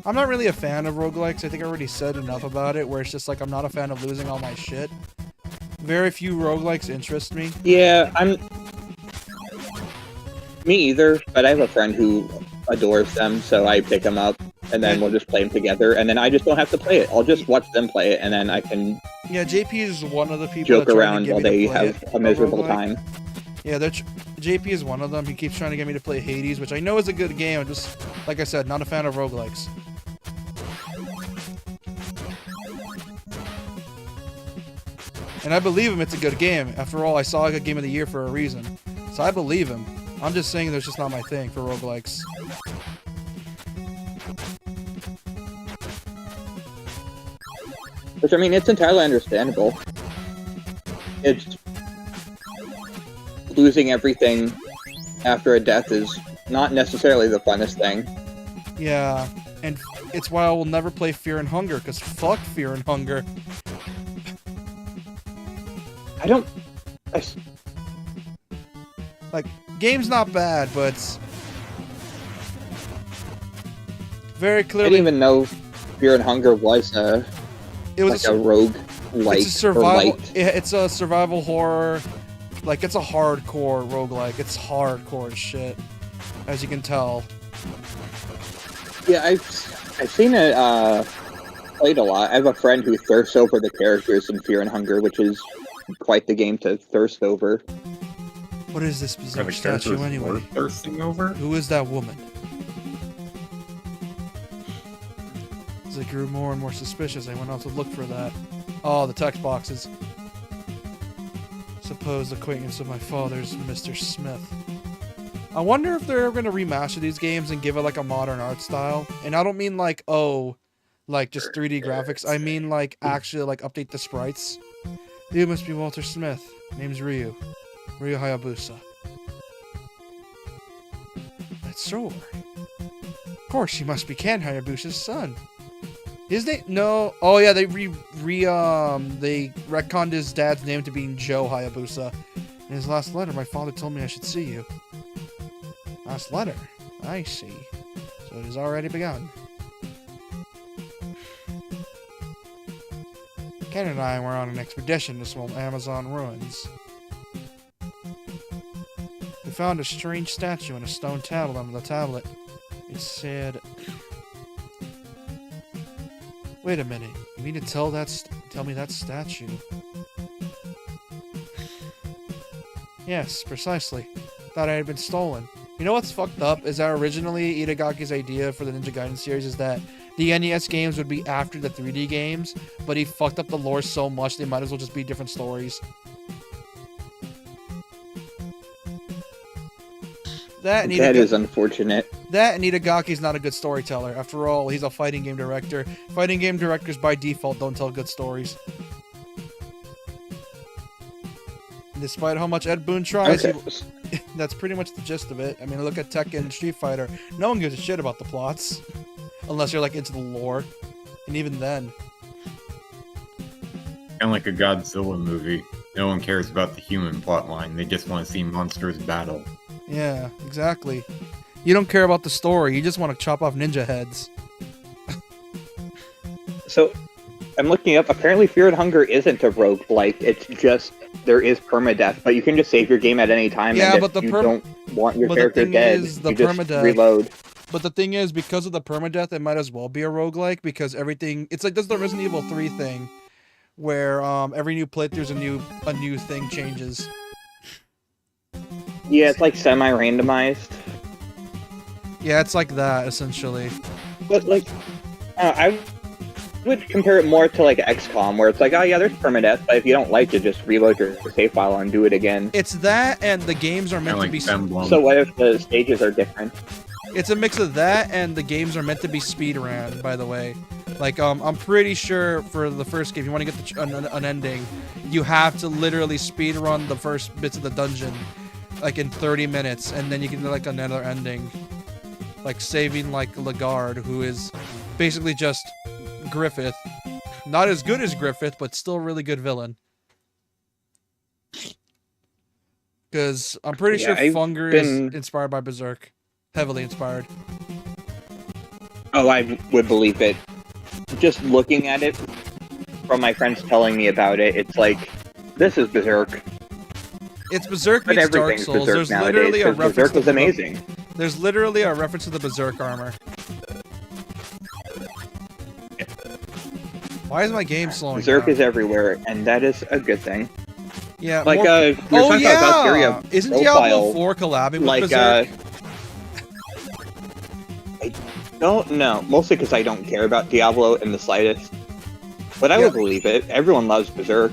I'm not really a fan of roguelikes. I think I already said enough about it, where it's just like I'm not a fan of losing all my shit. Very few roguelikes interest me. Yeah, Me either, but I have a friend who adores them, so I pick them up, and then we'll just play them together, and then I just don't have to play it. I'll just watch them play it, and then I can Yeah, JP is one of the people joke that tried to around get while me to they play have it, a miserable roguelike. time. Yeah, JP is one of them. He keeps trying to get me to play Hades, which I know is a good game. I'm just, like I said, not a fan of roguelikes. And I believe him, it's a good game. After all, I saw a Game of the Year for a reason. So I believe him. I'm just saying there's just not my thing for roguelikes. Which, I mean, it's entirely understandable. It's... Losing everything after a death is not necessarily the funnest thing. Yeah, and it's why I will never play Fear and Hunger, because fuck Fear and Hunger. I don't... Like, game's not bad, but it's very I clearly... didn't even know Fear and Hunger was a... It was like a rogue light it's a survival. or light. It's a survival horror. Like, it's a hardcore roguelike. It's hardcore as shit, as you can tell. Yeah, I've seen it played a lot. I have a friend who thirsts over the characters in Fear and Hunger, which is quite the game to thirst over. What is this Are bizarre the statue characters anyway? worth thirsting over? Who is that woman? As I grew more and more suspicious, I went out to look for that. Oh, the text boxes. Supposed acquaintance of my father's, Mr. Smith. I wonder if they're going to remaster these games and give it like a modern art style. And I don't mean like, oh, like just 3D graphics. I mean like actually like update the sprites. You must be Walter Smith. Name's Ryu. Ryu Hayabusa. That's so. Of course, he must be Ken Hayabusa's son. His name? No. Oh yeah, they they retconned his dad's name to being Joe Hayabusa. In his last letter, my father told me I should see you. Last letter? I see. So it has already begun. Ken and I were on an expedition to some Amazon ruins. We found a strange statue and a stone tablet under the tablet. It said... Wait a minute. You mean to tell me that statue? Yes, precisely. Thought I had been stolen. You know what's fucked up is that originally Itagaki's idea for the Ninja Gaiden series is that the NES games would be after the 3D games, but he fucked up the lore so much they might as well just be different stories. That is unfortunate. That and Itagaki's not a good storyteller. After all, he's a fighting game director. Fighting game directors by default don't tell good stories. Despite how much Ed Boon tries, that's pretty much the gist of it. I mean, look at Tekken and Street Fighter. No one gives a shit about the plots. Unless you're like into the lore. And even then. Kind of like a Godzilla movie. No one cares about the human plotline. They just want to see monsters battle. Yeah, exactly. You don't care about the story. You just want to chop off ninja heads. So, I'm looking up. Apparently, Fear and Hunger isn't a roguelike. It's just there is permadeath, but you can just save your game at any time. Yeah, and but if you don't want your character dead, you just reload. But the thing is, because of the permadeath, it might as well be a roguelike because everything. It's like does the Resident Evil 3 thing, where every new playthrough's a new thing changes. Yeah, it's like semi-randomized. Yeah, it's like that essentially. But like, I would compare it more to like XCOM, where it's like, oh yeah, there's permadeath, but if you don't like it, just reload your save file and do it again. It's that, and the games are meant to be. So what if the stages are different? It's a mix of that, and the games are meant to be speedrun. By the way, like I'm pretty sure for the first game, if you want to get an ending, you have to literally speedrun the first bits of the dungeon, like in 30 minutes, and then you can do like another ending, like saving like Lagarde, who is basically just Griffith, not as good as Griffith, but still a really good villain. Because I'm pretty sure Funger is inspired by Berserk. Heavily inspired. Oh, I would believe it. Just looking at it, from my friends telling me about it, it's like, this is Berserk. It's Berserk meets Dark Souls. There's literally a reference. Berserk was amazing. There's literally a reference to the Berserk armor. Why is my game slowing Berserk down? is everywhere, and that is a good thing. Yeah, like oh yeah, isn't Diablo 4 collabing with Berserk? I don't know, mostly because I don't care about Diablo in the slightest. But I would believe it. Everyone loves Berserk.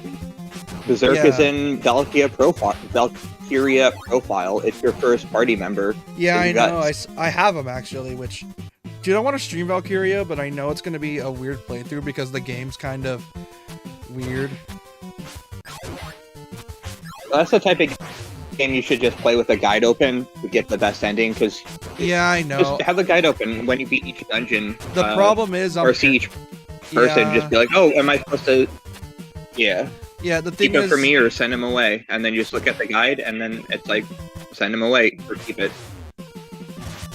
Berserk is in Valkyria Profile. It's your first party member. Yeah, I know. I have them actually, which... Dude, I want to stream Valkyria, but I know it's going to be a weird playthrough because the game's kind of weird. That's the type of game you should just play with a guide open to get the best ending, because Yeah, I know. just have the guide open when you beat each dungeon. The problem is, or see each person, just be like, oh, am I supposed to? Yeah. Yeah, the thing Keep it is, for me or send him away, and then you just look at the guide, and then it's like, send him away or keep it.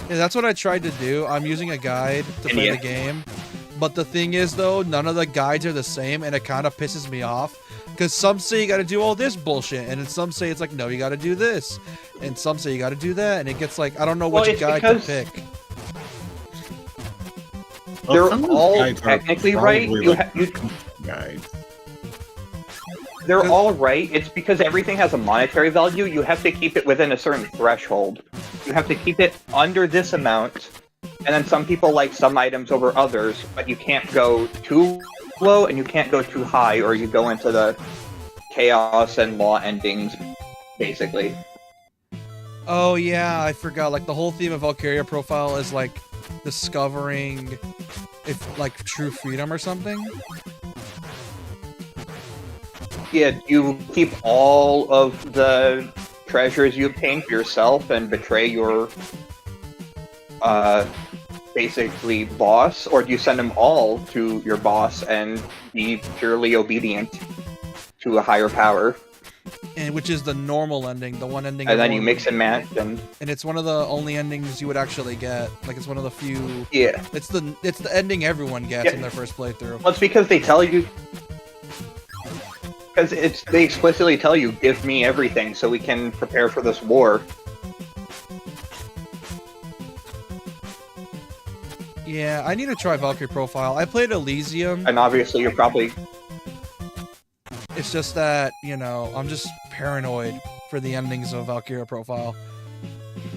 yeah, that's what I tried to do. I'm using a guide to play the game, but the thing is, though, none of the guides are the same, and it kind of pisses me off. Because some say you got to do all this bullshit, and then some say it's like, no, you got to do this, and some say you got to do that, and it gets like, I don't know which guide to pick. They're some of those all guides are technically right. probably, like, guides. They're all right. It's because everything has a monetary value. You have to keep it within a certain threshold. You have to keep it under this amount, and then some people like some items over others, but you can't go too low and you can't go too high, or you go into the chaos and law endings, basically. Oh yeah, I forgot. Like the whole theme of Valkyria Profile is like discovering if like true freedom or something. Yeah, you keep all of the treasures you obtain for yourself and betray your basically boss, or do you send them all to your boss and be purely obedient to a higher power? And which is the normal ending, the one ending. And then you mix and match, and it's one of the only endings you would actually get. Like it's one of the few. Yeah, it's the ending everyone gets in their first playthrough. Well, it's because they tell you. Because they explicitly tell you, give me everything so we can prepare for this war. Yeah, I need to try Valkyrie Profile. I played Elysium. And obviously you're probably... It's just that, you know, I'm just paranoid for the endings of Valkyria Profile.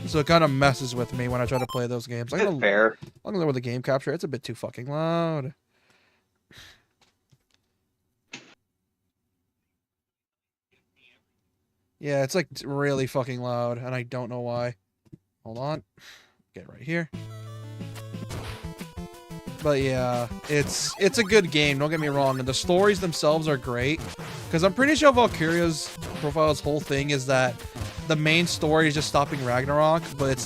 So it kind of messes with me when I try to play those games. It's fair. I'm gonna lower the game capture. It's a bit too fucking loud. Yeah, it's like really fucking loud, and I don't know why. Hold on. Get right here. But yeah, it's a good game, don't get me wrong, and the stories themselves are great. Because I'm pretty sure Valkyria's Profile's whole thing is that the main story is just stopping Ragnarok, but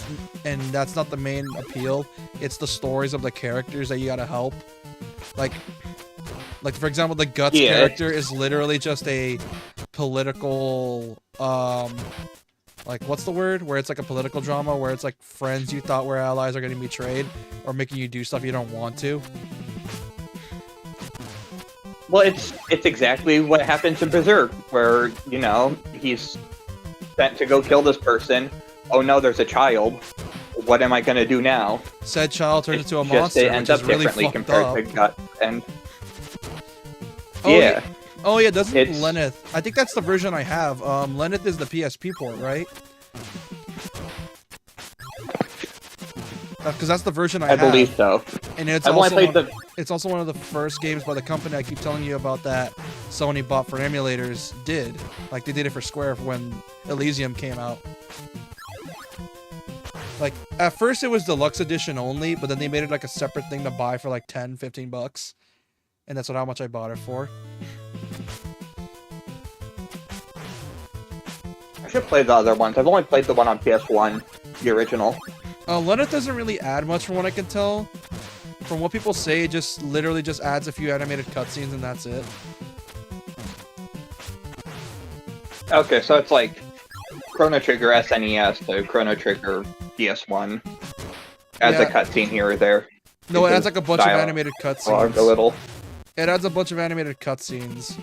that's not the main appeal. It's the stories of the characters that you gotta help. Like for example, the Guts character is literally just a political, like, what's the word? Where it's like a political drama, where it's like friends you thought were allies are getting betrayed, or making you do stuff you don't want to. Well, it's exactly what happens in Berserk, where, you know, he's sent to go kill this person. Oh no, there's a child. What am I gonna do now? Said child turns into a monster, it ends up really differently compared to Guts, and... Oh, yeah. Oh yeah, doesn't Lenneth? I think that's the version I have. Lenneth is the PSP port, right? Because that's the version I have. I believe so. And it's it's also one of the first games by the company I keep telling you about that Sony bought for emulators did. Like they did it for Square when Elysium came out. Like at first it was deluxe edition only, but then they made it like a separate thing to buy for like 10, 15 bucks. And that's how much I bought it for. I should play the other ones. I've only played the one on PS1, the original. Lenneth doesn't really add much from what I can tell. From what people say, it just literally just adds a few animated cutscenes and that's it. Okay, so it's like Chrono Trigger SNES to Chrono Trigger PS1. Adds a cutscene here or there. No, it adds like a bunch of animated cutscenes. A little. It adds a bunch of animated cutscenes.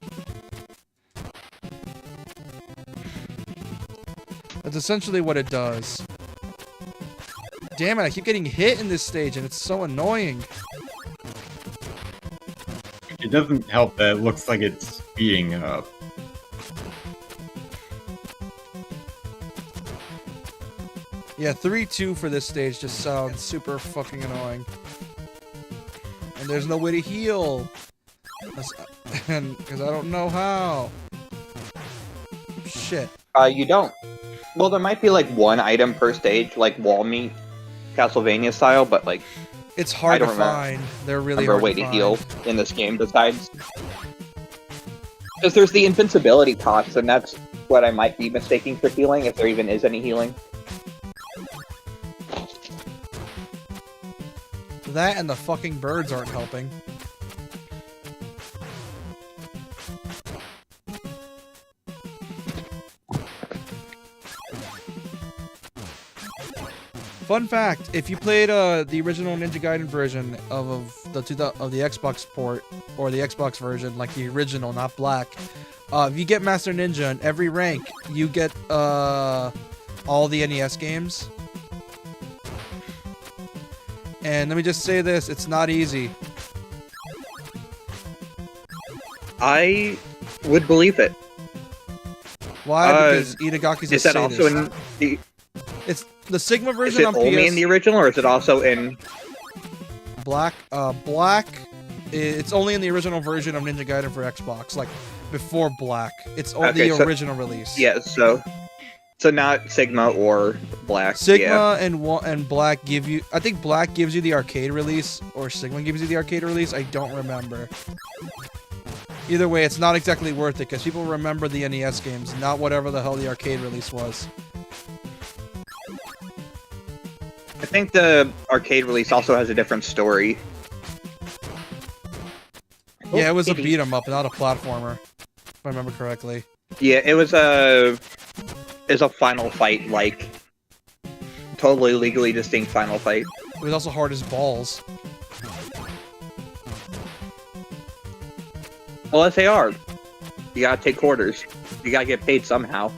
That's essentially what it does. Damn it, I keep getting hit in this stage and it's so annoying. It doesn't help that it looks like it's speeding up. Yeah, 3-2 for this stage just sounds super fucking annoying. And there's no way to heal. Because I don't know how. Shit. You don't. Well, there might be like one item per stage, like wall meat, Castlevania style, but like... It's hard to find. They're really hard to find. way to heal in this game besides... Because there's the invincibility cost, and that's what I might be mistaking for healing, if there even is any healing. That and the fucking birds aren't helping. Fun fact: if you played the original Ninja Gaiden version of the Xbox port or the Xbox version, like the original, not Black, if you get Master Ninja in every rank, you get all the NES games. And let me just say this: it's not easy. I would believe it. Why? Because Itagaki's a Is that sadist. also in the? It's the Sigma Is version it on only PS in the original, or is it also in? Black. Black. It's only in the original version of Ninja Gaiden for Xbox, like before Black. It's only Okay, the so- original release. Yeah, so not Sigma or Black. Sigma yeah. and Black give you. I think Black gives you the arcade release, or Sigma gives you the arcade release. I don't remember. Either way, it's not exactly worth it because people remember the NES games, not whatever the hell the arcade release was. I think the arcade release also has a different story. Yeah, it was a kitty. beat 'em up, not a platformer, if I remember correctly. Yeah, it was a final fight, like totally legally distinct final fight. It was also hard as balls. Well, as they are, you gotta take quarters. You gotta get paid somehow.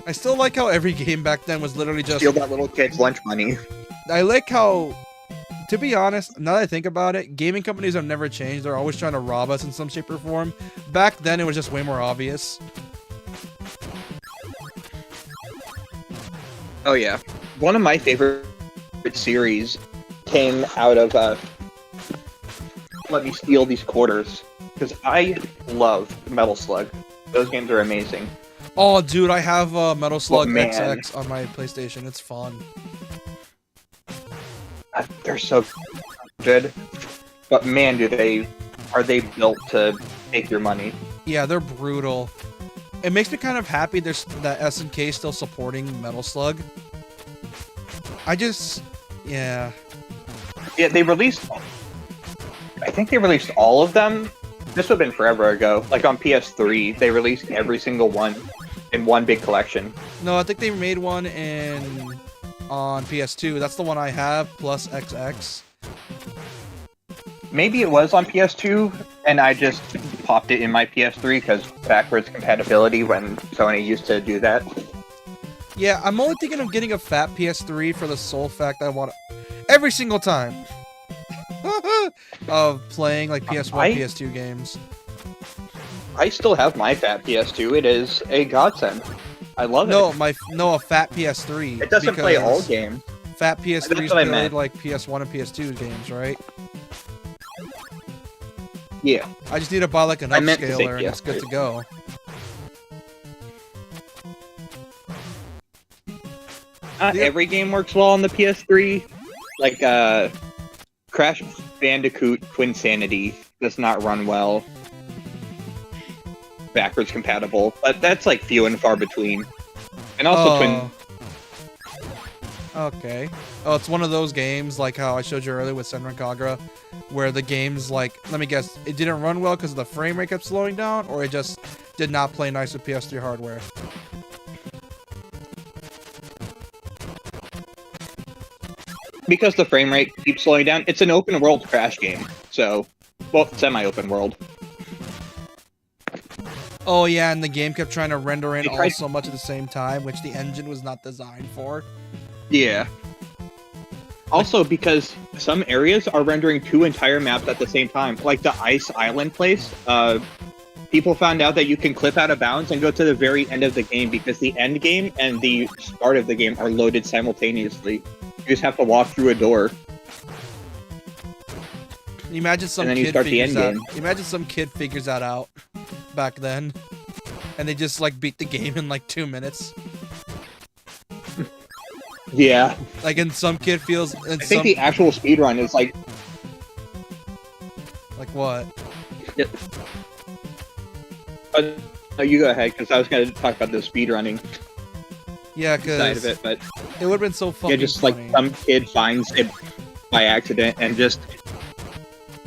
I still like how every game back then was literally just. Steal that little kid's lunch money. I like how, to be honest, now that I think about it, gaming companies have never changed. They're always trying to rob us in some shape or form. Back then, it was just way more obvious. Oh yeah, one of my favorite series came out of let me steal these quarters, because I love Metal Slug. Those games are amazing. Oh, dude, I have Metal Slug man. XX on my PlayStation. It's fun. They're so good, but man, are they built to take your money? Yeah, they're brutal. It makes me kind of happy there's that SNK is still supporting Metal Slug. Yeah. Yeah, they released. I think they released all of them. This would have been forever ago. Like on PS3, they released every single one in one big collection. No, I think they made one on PS2. That's the one I have, plus XX. Maybe it was on PS2, and I just popped it in my PS3 because backwards compatibility when Sony used to do that. Yeah, I'm only thinking of getting a fat PS3 for the sole fact I want to, every single time of playing like PS1, PS2 games. I still have my fat PS2. It is a godsend. I love it. A fat PS3. It doesn't play all because games. Fat PS3's That's what I played meant. like PS1 and PS2 games, right? Yeah. I just need to buy like an I meant to say upscaler and it's good to go. Not Yeah. every game works well on the PS3. Like, Crash Bandicoot Twinsanity does not run well. Backwards compatible, but that's like few and far between. And also Twin. Okay. Oh, it's one of those games like how I showed you earlier with Senran Kagura, where the game's like, let me guess, it didn't run well because the frame rate kept slowing down, or it just did not play nice with PS3 hardware. Because the frame rate keeps slowing down, it's an open world Crash game. So, well, semi-open world. Oh yeah, and the game kept trying to render in They all tried- so much at the same time, which the engine was not designed for. Yeah. Also, because some areas are rendering 2 entire maps at the same time, like the Ice Island place. People found out that you can clip out of bounds and go to the very end of the game because the end game and the start of the game are loaded simultaneously. You just have to walk through a door. Imagine some And then you kid start the figures end that. Imagine some kid figures that out back then, and they just like beat the game in like 2 minutes. Yeah. Like, and some kid feels. And I think the actual speedrun is like like what? No, you go ahead, because I was going to talk about the speedrunning Yeah, side of because it, but it would have been so fucking yeah, just funny. like some kid finds it by accident and just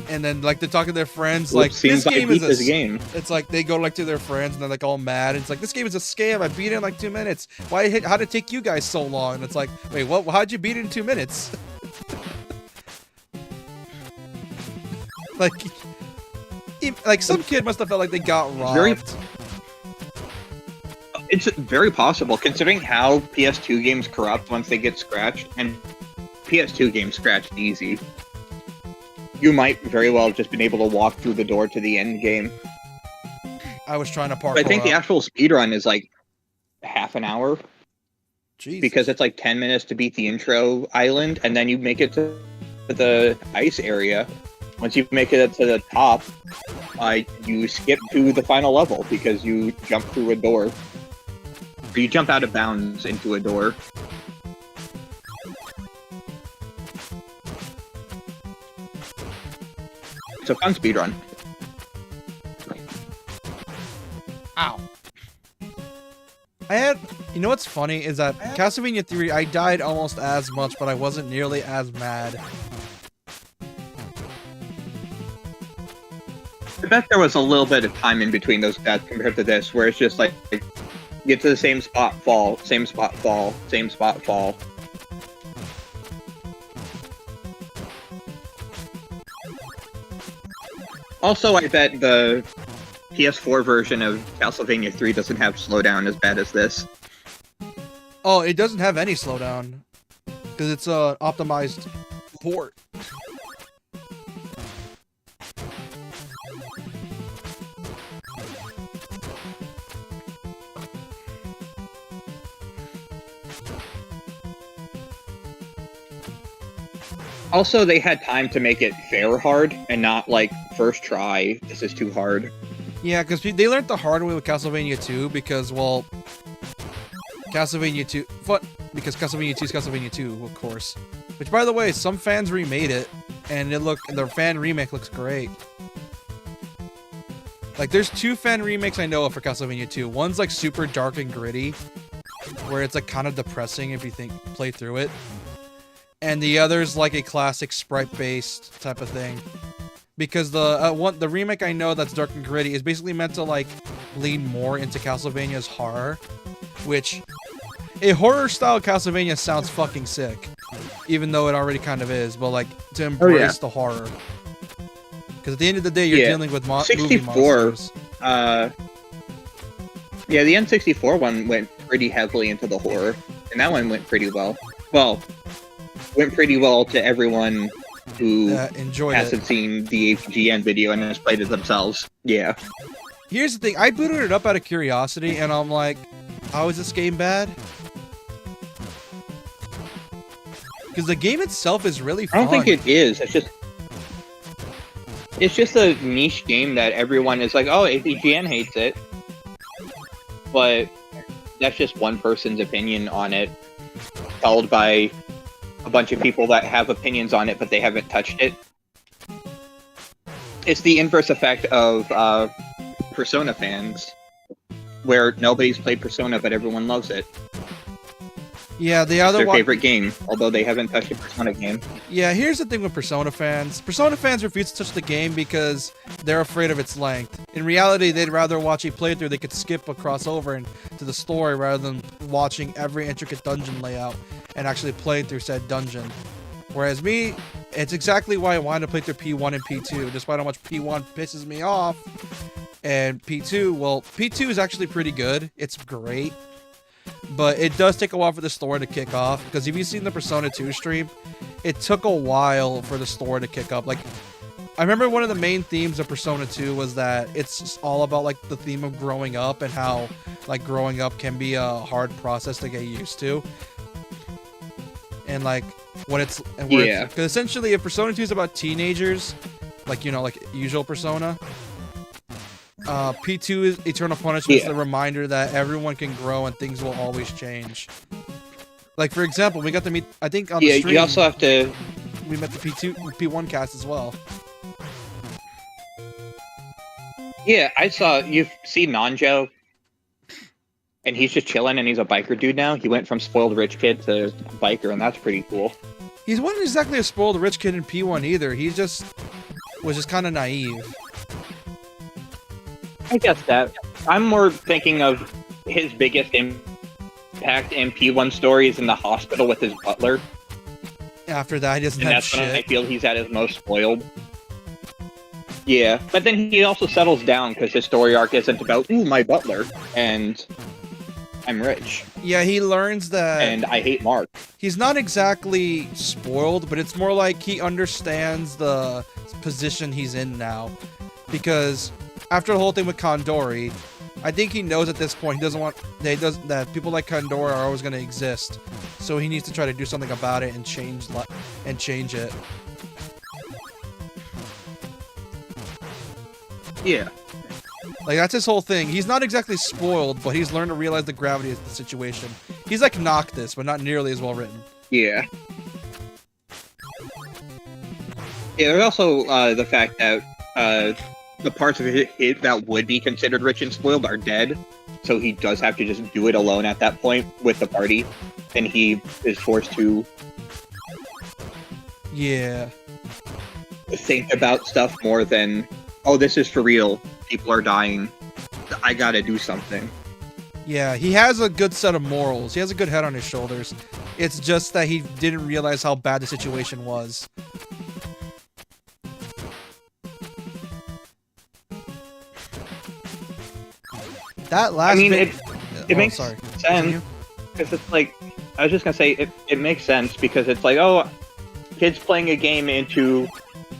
And then like they're talking to their friends, like seems this game is a. this game. It's like they go like to their friends and they're like all mad. It's like this game is a scam. I beat it in like 2 minutes. How did it take you guys so long? And it's like, wait, what? How'd you beat it in 2 minutes? like some kid must have felt like they got robbed. It's very possible, considering how PS2 games corrupt once they get scratched, and PS2 games scratched easy. You might very well have just been able to walk through the door to the end game. I was trying to parkour. But I think the up. actual speedrun is like half an hour, Jesus. because it's like 10 minutes to beat the intro island, and then you make it to the ice area. Once you make it to the top, you skip to the final level because you jump through a door. Or you jump out of bounds into a door. It's a fun speedrun. Ow. You know what's funny is that Castlevania 3, I died almost as much, but I wasn't nearly as mad. I bet there was a little bit of time in between those deaths compared to this, where it's just like, get to the same spot, fall, same spot, fall, same spot, fall. Also, I bet the PS4 version of Castlevania 3 doesn't have slowdown as bad as this. Oh, it doesn't have any slowdown. Because it's an optimized port. Also, they had time to make it fair hard, and not like, first try, this is too hard. Yeah, because they learned the hard way with Castlevania 2, because, well... Castlevania 2... Because Castlevania 2 is Castlevania 2, of course. Which, by the way, some fans remade it, and the fan remake looks great. Like, there's 2 fan remakes I know of for Castlevania 2. One's, like, super dark and gritty, where it's, like, kind of depressing if you play through it. And the other's, like, a classic sprite-based type of thing. Because the remake I know that's dark and gritty is basically meant to, like, lean more into Castlevania's horror. Which, a horror-style Castlevania sounds fucking sick. Even though it already kind of is, but, like, to embrace the horror. Because at the end of the day, you're dealing with movie 64, monsters. Yeah, the N64 one went pretty heavily into the horror. And that one went pretty well. Well, went pretty well to everyone who hasn't seen the APGN video and has played it themselves. Yeah. Here's the thing, I booted it up out of curiosity, and I'm like, how is this game bad? Because the game itself is really fun. I don't think it is. It's just a niche game that everyone is like, oh, APGN hates it. But that's just one person's opinion on it, held by a bunch of people that have opinions on it, but they haven't touched it. It's the inverse effect of Persona fans, where nobody's played Persona, but everyone loves it. Yeah, the other their favorite game, although they haven't touched a Persona game. Yeah, here's the thing with Persona fans. Persona fans refuse to touch the game because they're afraid of its length. In reality, they'd rather watch a playthrough they could skip a crossover into the story rather than watching every intricate dungeon layout and actually playing through said dungeon. Whereas me, it's exactly why I wanted to play through P1 and P2, despite how much P1 pisses me off. And P2, well, P2 is actually pretty good. It's great. But it does take a while for the story to kick off, because if you've seen the Persona 2 stream, it took a while for the story to kick up. Like, I remember one of the main themes of Persona 2 was that it's all about, like, the theme of growing up and how, like, growing up can be a hard process to get used to. And, like, because essentially, if Persona 2 is about teenagers, like, you know, like usual Persona, P2 is Eternal Punishment is the reminder that everyone can grow and things will always change. Like, for example, we got to meet, I think on the stream, you also have to... we met the P1 cast as well. Yeah, I saw you see Nanjo, and he's just chilling, and he's a biker dude now. He went from spoiled rich kid to biker, and that's pretty cool. He wasn't exactly a spoiled rich kid in P1 either. He just was just kind of naive. I guess that. I'm more thinking of his biggest impact in P1 stories in the hospital with his butler, After that, he doesn't and have that's when I shit. feel he's at his most spoiled. Yeah, but then he also settles down because his story arc isn't about, ooh, my butler, and I'm rich, Yeah, he learns that and I hate Mark. he's not exactly spoiled, but it's more like he understands the position he's in now. Because after the whole thing with Kandori, I think he knows at this point he doesn't want that people like Kandori are always going to exist. So he needs to try to do something about it and change it. Yeah. Like, that's his whole thing. He's not exactly spoiled, but he's learned to realize the gravity of the situation. He's like Noctis, but not nearly as well written. Yeah. Yeah, there's also the fact that the parts of it that would be considered rich and spoiled are dead, so he does have to just do it alone at that point with the party, and he is forced to Yeah. think about stuff more than, oh, this is for real, people are dying, I gotta do something. Yeah, he has a good set of morals. He has a good head on his shoulders. It's just that he didn't realize how bad the situation was. That last I mean, bit... it makes sorry. sense, Continue. because it's like, I was just gonna say, it makes sense, because it's like, oh, kids playing a game into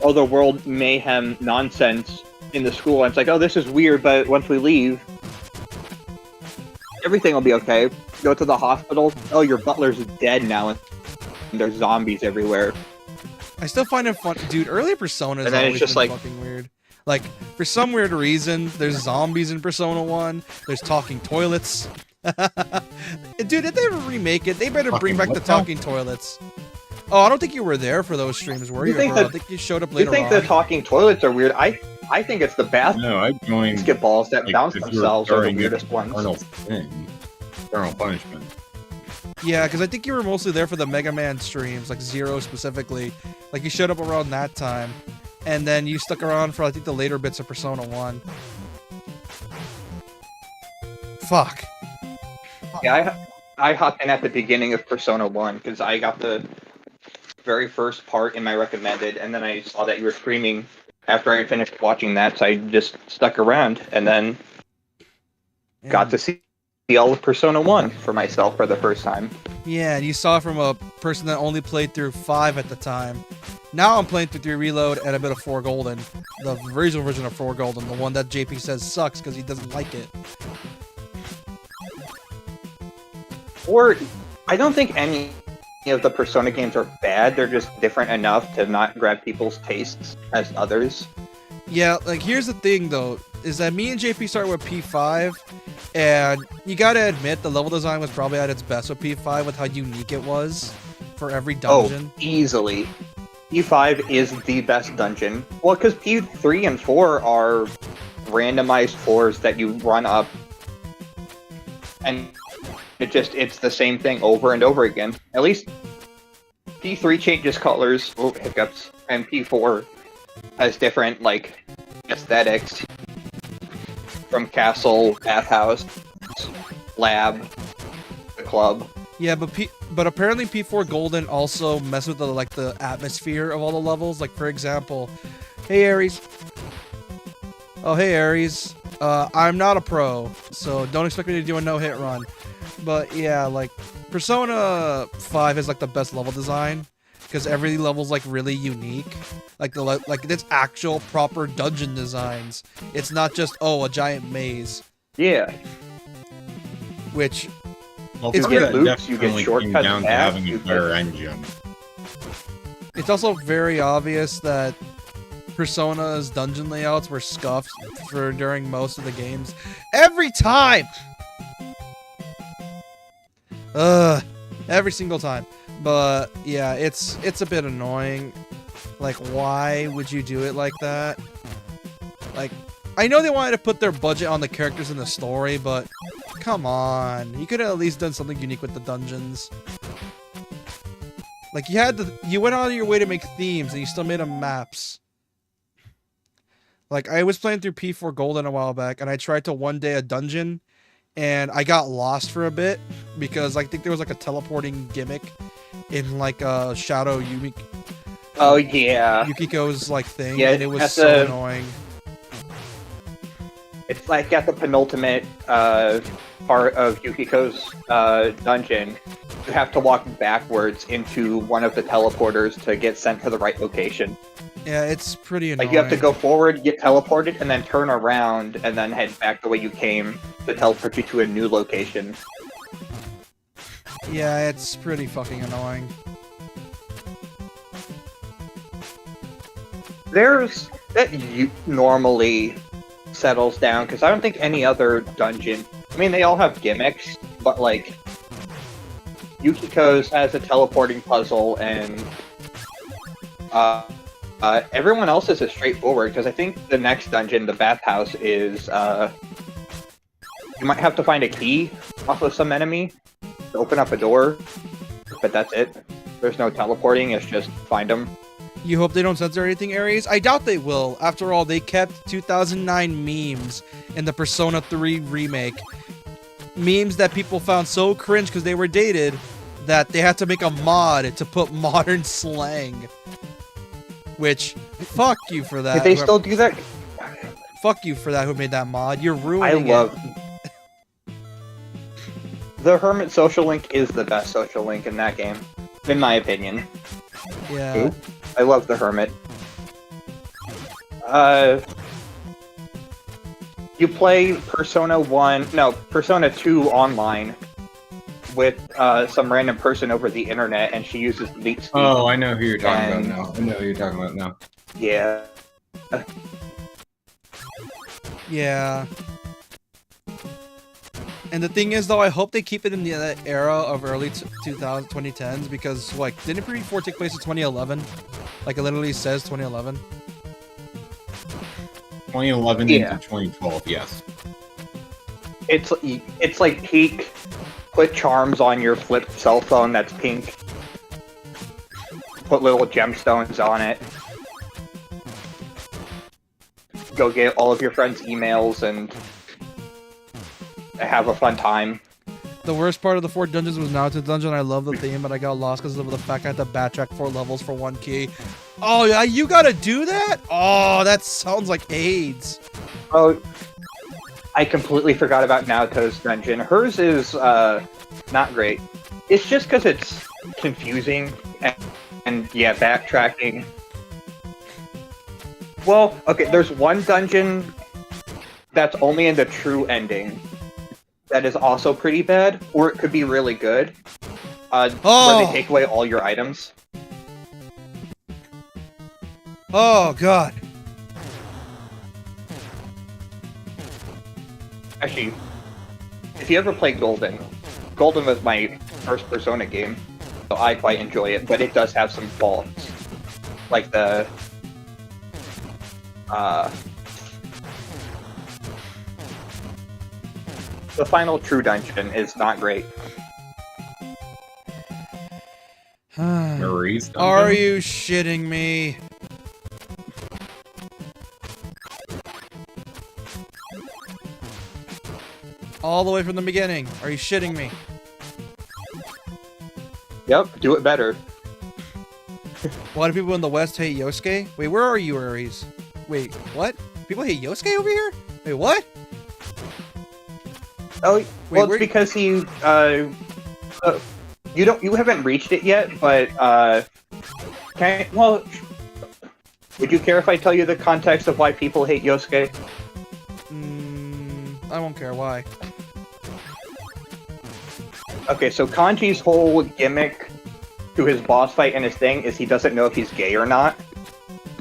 other world mayhem nonsense in the school, and it's like, oh, this is weird, but once we leave, everything will be okay. Go to the hospital, oh, your butler's dead now, and there's zombies everywhere. I still find it fun. Dude, early Persona is And then it's always just been like- fucking weird. Like, for some weird reason, there's zombies in Persona 1. There's talking toilets. Dude, if they ever remake it, they better bring Fucking back the what now? talking toilets. Oh, I don't think you were there for those streams, were You you? think bro? that- I think you showed up You later think on. the talking toilets are weird? I think it's the No, I joined basketballs that like, bounce if you were themselves are the throwing it weirdest ones. Eternal punishment. Yeah, because I think you were mostly there for the Mega Man streams, like Zero specifically. Like, you showed up around that time. And then you stuck around for, I think, the later bits of Persona 1. Fuck. Yeah, I hopped in at the beginning of Persona 1 because I got the very first part in my recommended, and then I saw that you were streaming after I finished watching that, so I just stuck around and then got to see all of Persona 1 for myself for the first time. Yeah, and you saw it from a person that only played through 5 at the time. Now I'm playing through 3 Reload and a bit of 4 Golden. The original version of 4 Golden, the one that JP says sucks because he doesn't like it. Or, I don't think any of the Persona games are bad, they're just different enough to not grab people's tastes as others. Yeah, like, here's the thing, though, is that me and JP started with P5, and you gotta admit the level design was probably at its best with P5 with how unique it was for every dungeon. Oh, easily. P5 is the best dungeon. Well, because P3 and 4 are randomized floors that you run up, and it's the same thing over and over again. At least P3 changes colors, oh, hiccups, and P4 has different, like, aesthetics from castle, bathhouse, lab, the club. Yeah, but apparently P4 Golden also messes with the atmosphere of all the levels. Like, for example, hey Ares. Oh, hey Ares. I'm not a pro, so don't expect me to do a no-hit run. But yeah, like, Persona 5 is like the best level design because every level's like really unique. Like it's actual proper dungeon designs. It's not just, oh, a giant maze, Yeah. which Well, It's for good that loops, you get definitely came shortcuts down to back, having a you better get- engine. it's also very obvious that Persona's dungeon layouts were scuffed for during most of the games. Every time! Every single time. But yeah, it's a bit annoying. Like, why would you do it like that? Like, I know they wanted to put their budget on the characters in the story, but come on. You could have at least done something unique with the dungeons. Like, you went out of your way to make themes, and you still made them maps. Like, I was playing through P4 Golden a while back, and I tried to one day a dungeon, and I got lost for a bit, because I think there was, like, a teleporting gimmick in, like, Shadow Oh, yeah. Yukiko's, like, thing, Yeah, and it was so annoying. It's like at the penultimate part of Yukiko's dungeon, you have to walk backwards into one of the teleporters to get sent to the right location. Yeah, it's pretty annoying. Like, you have to go forward, get teleported, and then turn around, and then head back the way you came to teleport you to a new location. Yeah, it's pretty fucking annoying. There's... that normally settles down, because I don't think any other dungeon... I mean, they all have gimmicks, but, like, Yukiko's has a teleporting puzzle, and everyone else's is straightforward, because I think the next dungeon, the bathhouse, is, you might have to find a key off of some enemy to open up a door, but that's it. There's no teleporting, it's just find them. You hope they don't censor anything, Aries? I doubt they will. After all, they kept 2009 memes in the Persona 3 remake. Memes that people found so cringe because they were dated that they had to make a mod to put modern slang. Which, fuck you for that. Did they still do that? Fuck you for that, who made that mod. You're ruining it. The Hermit social link is the best social link in that game, in my opinion. Yeah. I love the Hermit. You play Persona 2 online with some random person over the internet, and she uses leap speed. Oh, I know who you're talking about now. I know who you're talking about now. Yeah. Yeah. And the thing is, though, I hope they keep it in the era of early 2010s, because, like, didn't Pre-4 take place in 2011? Like, it literally says 2011. 2011 into 2012, yes. It's like peak. Put charms on your flip cell phone that's pink. Put little gemstones on it. Go get all of your friends' emails and have a fun time. The worst part of the 4 dungeons was now to the dungeon. I love the theme, but I got lost because of the fact I had to backtrack 4 levels for 1 key. Oh, yeah, you gotta do that? Oh, that sounds like AIDS. Oh, I completely forgot about Naoto's dungeon. Hers is not great. It's just because it's confusing and yeah, backtracking. Well, okay, there's one dungeon that's only in the true ending that is also pretty bad, or it could be really good, where they take away all your items. Oh, God. Actually, if you ever play Golden, Golden was my first Persona game, so I quite enjoy it, but it does have some faults. Like the final true dungeon is not great. Marie's dungeon? Are you shitting me? All the way from the beginning. Are you shitting me? Yep, do it better. Why do people in the West hate Yosuke? Wait, where are you, Aries? Wait, what? People hate Yosuke over here? Wait, what? Oh, well, it's because you haven't reached it yet, but would you care if I tell you the context of why people hate Yosuke? I won't care why. Okay, so Kanji's whole gimmick to his boss fight and his thing is he doesn't know if he's gay or not.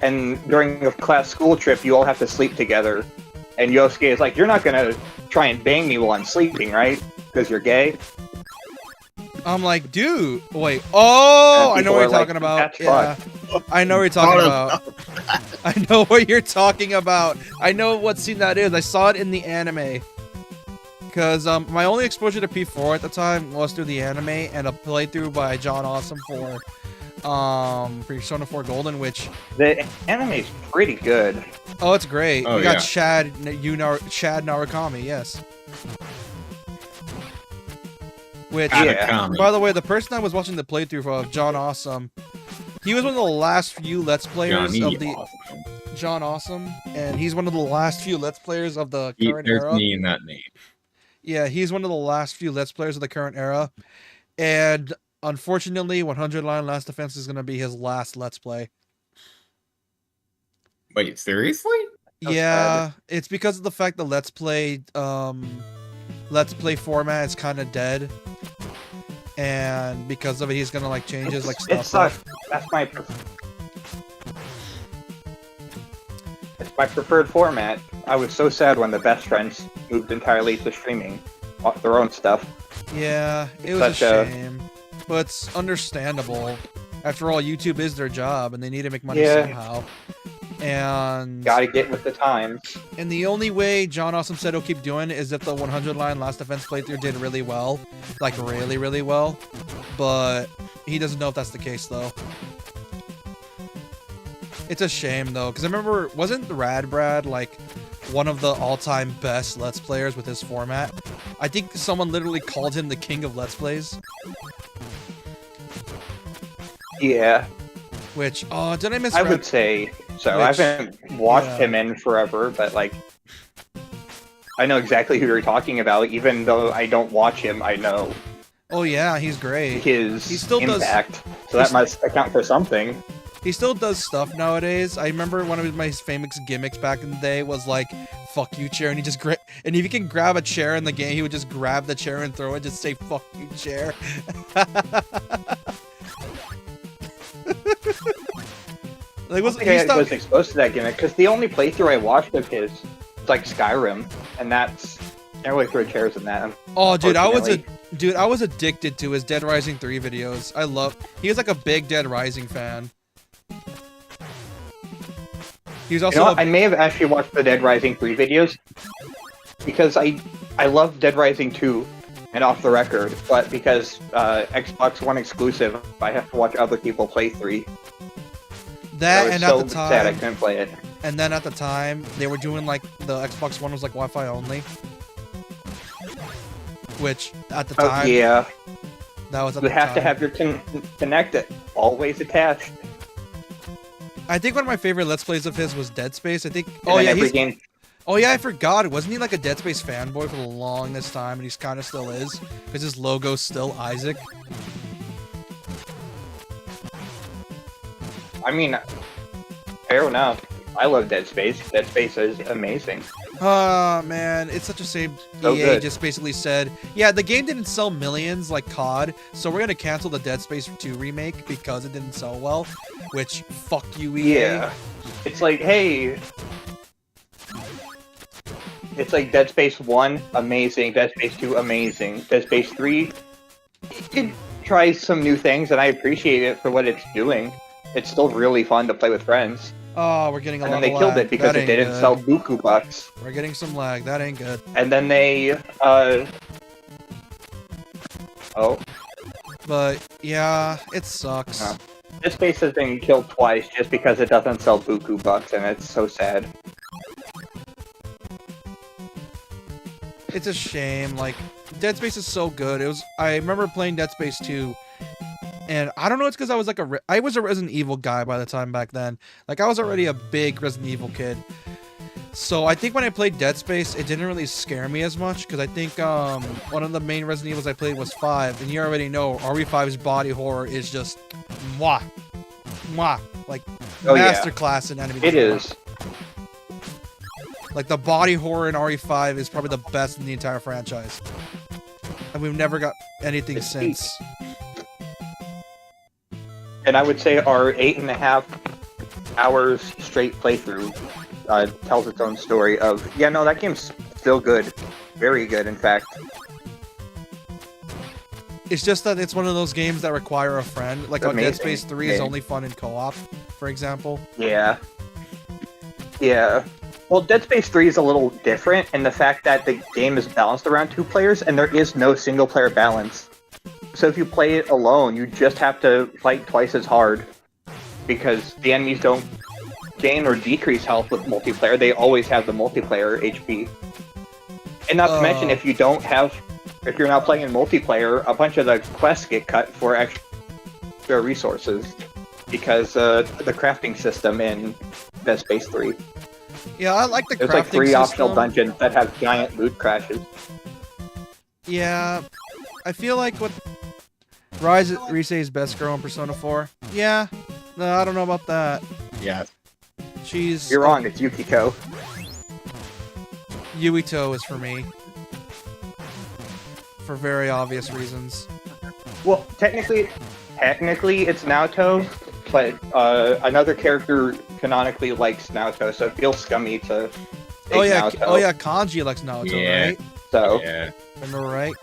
And during a class school trip, you all have to sleep together. And Yosuke is like, you're not gonna try and bang me while I'm sleeping, right? Because you're gay? I'm like, dude, wait. Oh, I know what you're talking about. That's fun. I know what you're talking about. I know what you're talking about. I know what scene that is. I saw it in the anime. Because my only exposure to P4 at the time was through the anime and a playthrough by John Awesome for Persona 4 Golden, which... The anime's pretty good. Oh, it's great. Oh, we got yeah. Chad Narukami, yes. Which, Narukami. by the way, the person I was watching the playthrough of, John Awesome, he was one of the last few Let's Players Johnny of the... Awesome. John Awesome, and he's one of the last few Let's Players of the current There's era. me in that name. Yeah, he's one of the last few Let's Players of the current era. And unfortunately, 100 Line Last Defense is going to be his last Let's Play. Wait, seriously? That's Yeah, it's because of the fact the Let's Play format is kind of dead. And because of it, he's going to like change his like stuff. It sucks. That's my It's my preferred format. I was so sad when the best friends moved entirely to streaming their own stuff. Yeah, it was Such a a- shame. But it's understandable. After all, YouTube is their job and they need to make money Yeah. somehow. And Gotta get with the times. the only way John Awesome said he'll keep doing it is if the 100 line Last Defense playthrough did really well. Like really, really well. But he doesn't know if that's the case though. It's a shame though, because I remember, wasn't Rad Brad like one of the all-time best Let's Players with his format? I think someone literally called him the king of Let's Plays. Yeah, Which, oh, did I miss I Rad- would say so. I Which- haven't watched yeah. him in forever, but like, I know exactly who you're talking about. Even though I don't watch him, I know Oh yeah, he's great. his He still does- impact. So that must account for something. He still does stuff nowadays. I remember one of my famous gimmicks back in the day was like, "Fuck you, chair," and he just and if you can grab a chair in the game, he would just grab the chair and throw it, just say "fuck you, chair." Like, I think I was exposed to that gimmick because the only playthrough I watched of his was like Skyrim, and that's can't really throw chairs in that. Oh, dude, I unfortunately. was addicted to his Dead Rising 3 videos. He was like a big Dead Rising fan. He was also You know what? I may have actually watched the Dead Rising 3 videos because I love Dead Rising 2 and Off the Record, but because Xbox One exclusive, I have to watch other people play 3. that, I was and so at the sad I time, couldn't play it. and then at the time, they were doing like the Xbox One was like Wi-Fi only. Which at the Oh time, yeah, that was at you the have time. to have your Kinect always attached. I think one of my favorite Let's Plays of his was Dead Space. I think. And Oh then yeah, every game. Oh yeah, I forgot. Wasn't he like a Dead Space fanboy for the longest time, and he's kind of still is, because his logo's still Isaac. I mean, fair enough. I love Dead Space. Dead Space is amazing. Ah man, it's such a shame. So EA good. just basically said, yeah, the game didn't sell millions like COD, so we're gonna cancel the Dead Space 2 remake because it didn't sell well. Which, fuck you, EA. Yeah. It's like, hey. It's like Dead Space 1, amazing. Dead Space 2, amazing. Dead Space 3, it tries some new things, and I appreciate it for what it's doing. It's still really fun to play with friends. Oh, we're getting a And lot then they of killed lag. it because That it ain't didn't good. sell buku bucks. We're getting some lag. That ain't good. And then they, Oh, But yeah, it sucks. Huh. Dead Space has been killed twice just because it doesn't sell buku bucks, and it's so sad. It's a shame. Like, Dead Space is so good. I remember playing Dead Space 2, and I don't know, it's because I was like I was a Resident Evil guy by the time back then. Like, I was already a big Resident Evil kid. So I think when I played Dead Space, it didn't really scare me as much, because I think one of the main Resident Evils I played was 5, and you already know RE5's body horror is just mwah, mwah, like Oh, yeah. masterclass in enemy It design. is. Like, the body horror in RE5 is probably the best in the entire franchise. And we've never got anything It's since. And I would say our 8.5 hours straight playthrough tells its own story of, yeah, no, that game's still good. Very good, in fact. It's just that it's one of those games that require a friend. Like, how Dead Amazing. Space 3 is Yeah. only fun in co-op, for example. Yeah. Yeah. Well, Dead Space 3 is a little different in the fact that the game is balanced around 2 players and there is no single player balance. So if you play it alone, you just have to fight twice as hard because the enemies don't gain or decrease health with multiplayer. They always have the multiplayer HP. And not to mention, if you're not playing in multiplayer, a bunch of the quests get cut for extra resources because the crafting system in Dead Space 3. Yeah, I like the crafting There's like 3 system. optional dungeons that have giant loot crashes. Yeah, I feel like what Rise is best girl in Persona 4. Yeah, no, I don't know about that. Yeah. She's You're wrong, it's Yukiko. Yuito is for me, for very obvious reasons. Well, technically it's Naoto, but another character canonically likes Naoto, so it feels scummy to take Naoto. Kanji likes Naoto, Yeah. right? So Yeah. Remember right?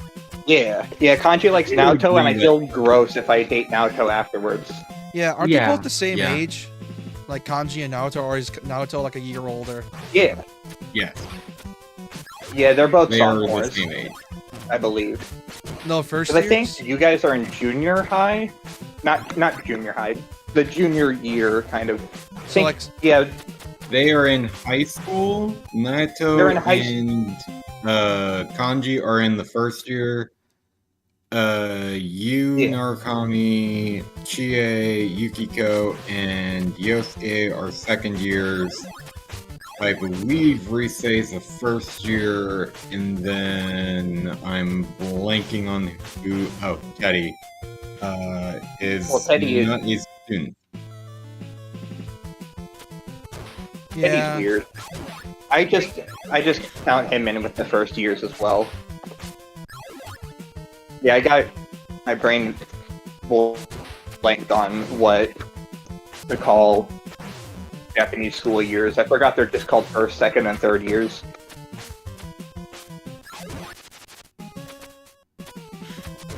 yeah, Kanji likes Naoto, and I feel gross if I date Naoto afterwards. Yeah, aren't they Yeah, both the same yeah. age? Like Kanji and Naoto, or is Naoto like a year older? Yeah, Yes. yeah, they're both They are the sophomores, same age. I believe. No, first Because I years? think you guys are in junior high, not junior high, the junior year kind of. So Think, like, yeah, They are in high school. Naito They're in high and Kanji are in the first year. Yu, Yeah. Narukami, Chie, Yukiko, and Yosuke are second years. I believe Rise is the first year, and then I'm blanking on who. Oh, Teddy is Well, Teddy is- not a student. yeah. Eddie's weird. I just count him in with the first years as well. Yeah, I got my brain blanked on what to call Japanese school years. I forgot they're just called first, second, and third years.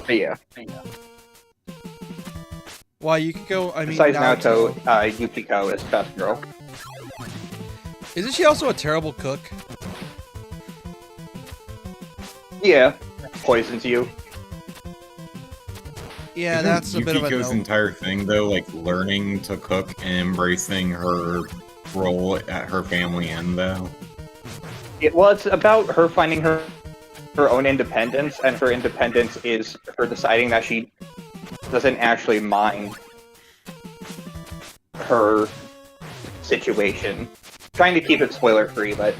But yeah. Why Yukiko? I mean, Besides Naoto, Yukiko is best girl. Isn't she also a terrible cook? Yeah, poisons you. Yeah, Isn't that's a bit of a Yukiko's no. entire thing, though, like learning to cook and embracing her role at her family end, though. Well, it's about her finding her own independence, and her independence is her deciding that she doesn't actually mind her situation. Trying to keep it spoiler free, but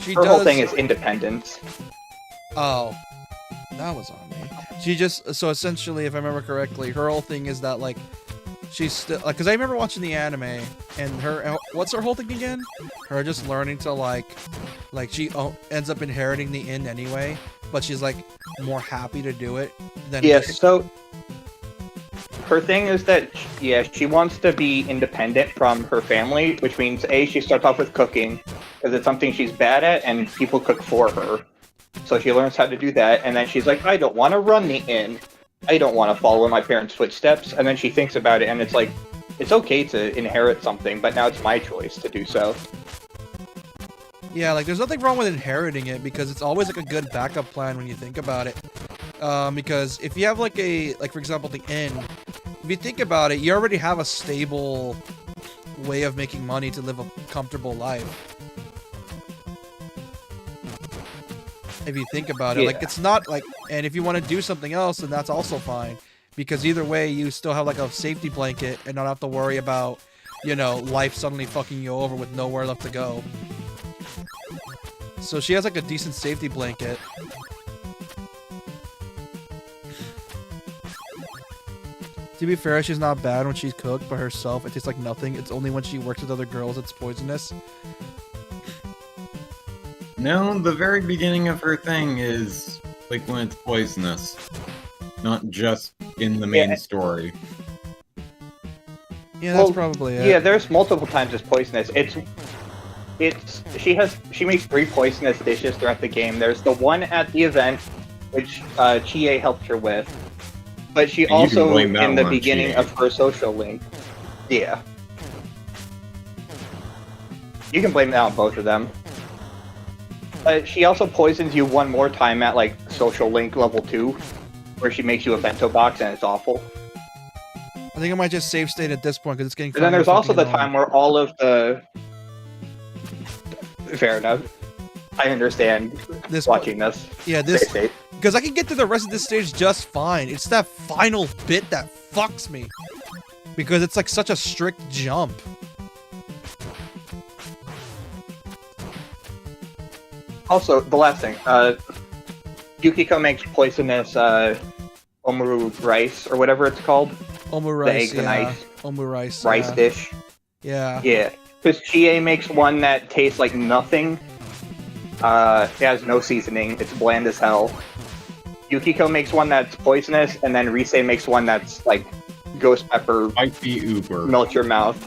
She her does. whole thing is independence. Oh, that was on me. She just so essentially, if I remember correctly, her whole thing is that like she's still like, because I remember watching the anime and her what's her whole thing again? Her just learning to like she ends up inheriting the inn anyway, but she's like more happy to do it than Yeah, just- so her thing is that she wants to be independent from her family, which means she starts off with cooking because it's something she's bad at, and people cook for her. So she learns how to do that, and then she's like, I don't want to run the inn. I don't want to follow in my parents' footsteps. And then she thinks about it, and it's like, it's okay to inherit something, but now it's my choice to do so. Yeah, like there's nothing wrong with inheriting it because it's always like a good backup plan when you think about it. Because if you have like for example the inn, if you think about it, you already have a stable way of making money to live a comfortable life. If you think about it, like Yeah. it's not like, and if you want to do something else, then that's also fine. Because either way, you still have like a safety blanket and not have to worry about, life suddenly fucking you over with nowhere left to go. So she has like a decent safety blanket. To be fair, she's not bad when she's cooked by herself. It tastes like nothing. It's only when she works with other girls it's poisonous. No, the very beginning of her thing is like when it's poisonous, not just in the main Yeah. story. Yeah, that's Well, probably it. Yeah, there's multiple times it's poisonous. She makes 3 poisonous dishes throughout the game. There's the one at the event, which Chie helped her with, but she And you can also blame that in the one on beginning Chie. of her social link. Yeah. You can blame that on both of them. She also poisons you one more time at like Social Link level 2, where she makes you a bento box and it's awful. I think I might just save state at this point because it's getting. And then there's also the annoying. time where all of the. Fair enough. I understand This watching this. Yeah, Save this state. because I can get through the rest of this stage just fine. It's that final bit that fucks me because it's like such a strict jump. Also, the last thing. Yukiko makes poisonous omuru rice or whatever it's called. Omu The rice, eggs and yeah. ice. Omu rice, Rice yeah. dish. Yeah. Yeah. Because Chie makes one that tastes like nothing. It has no seasoning. It's bland as hell. Yukiko makes one that's poisonous, and then Rise makes one that's like ghost pepper, Might be Uber. melt your mouth.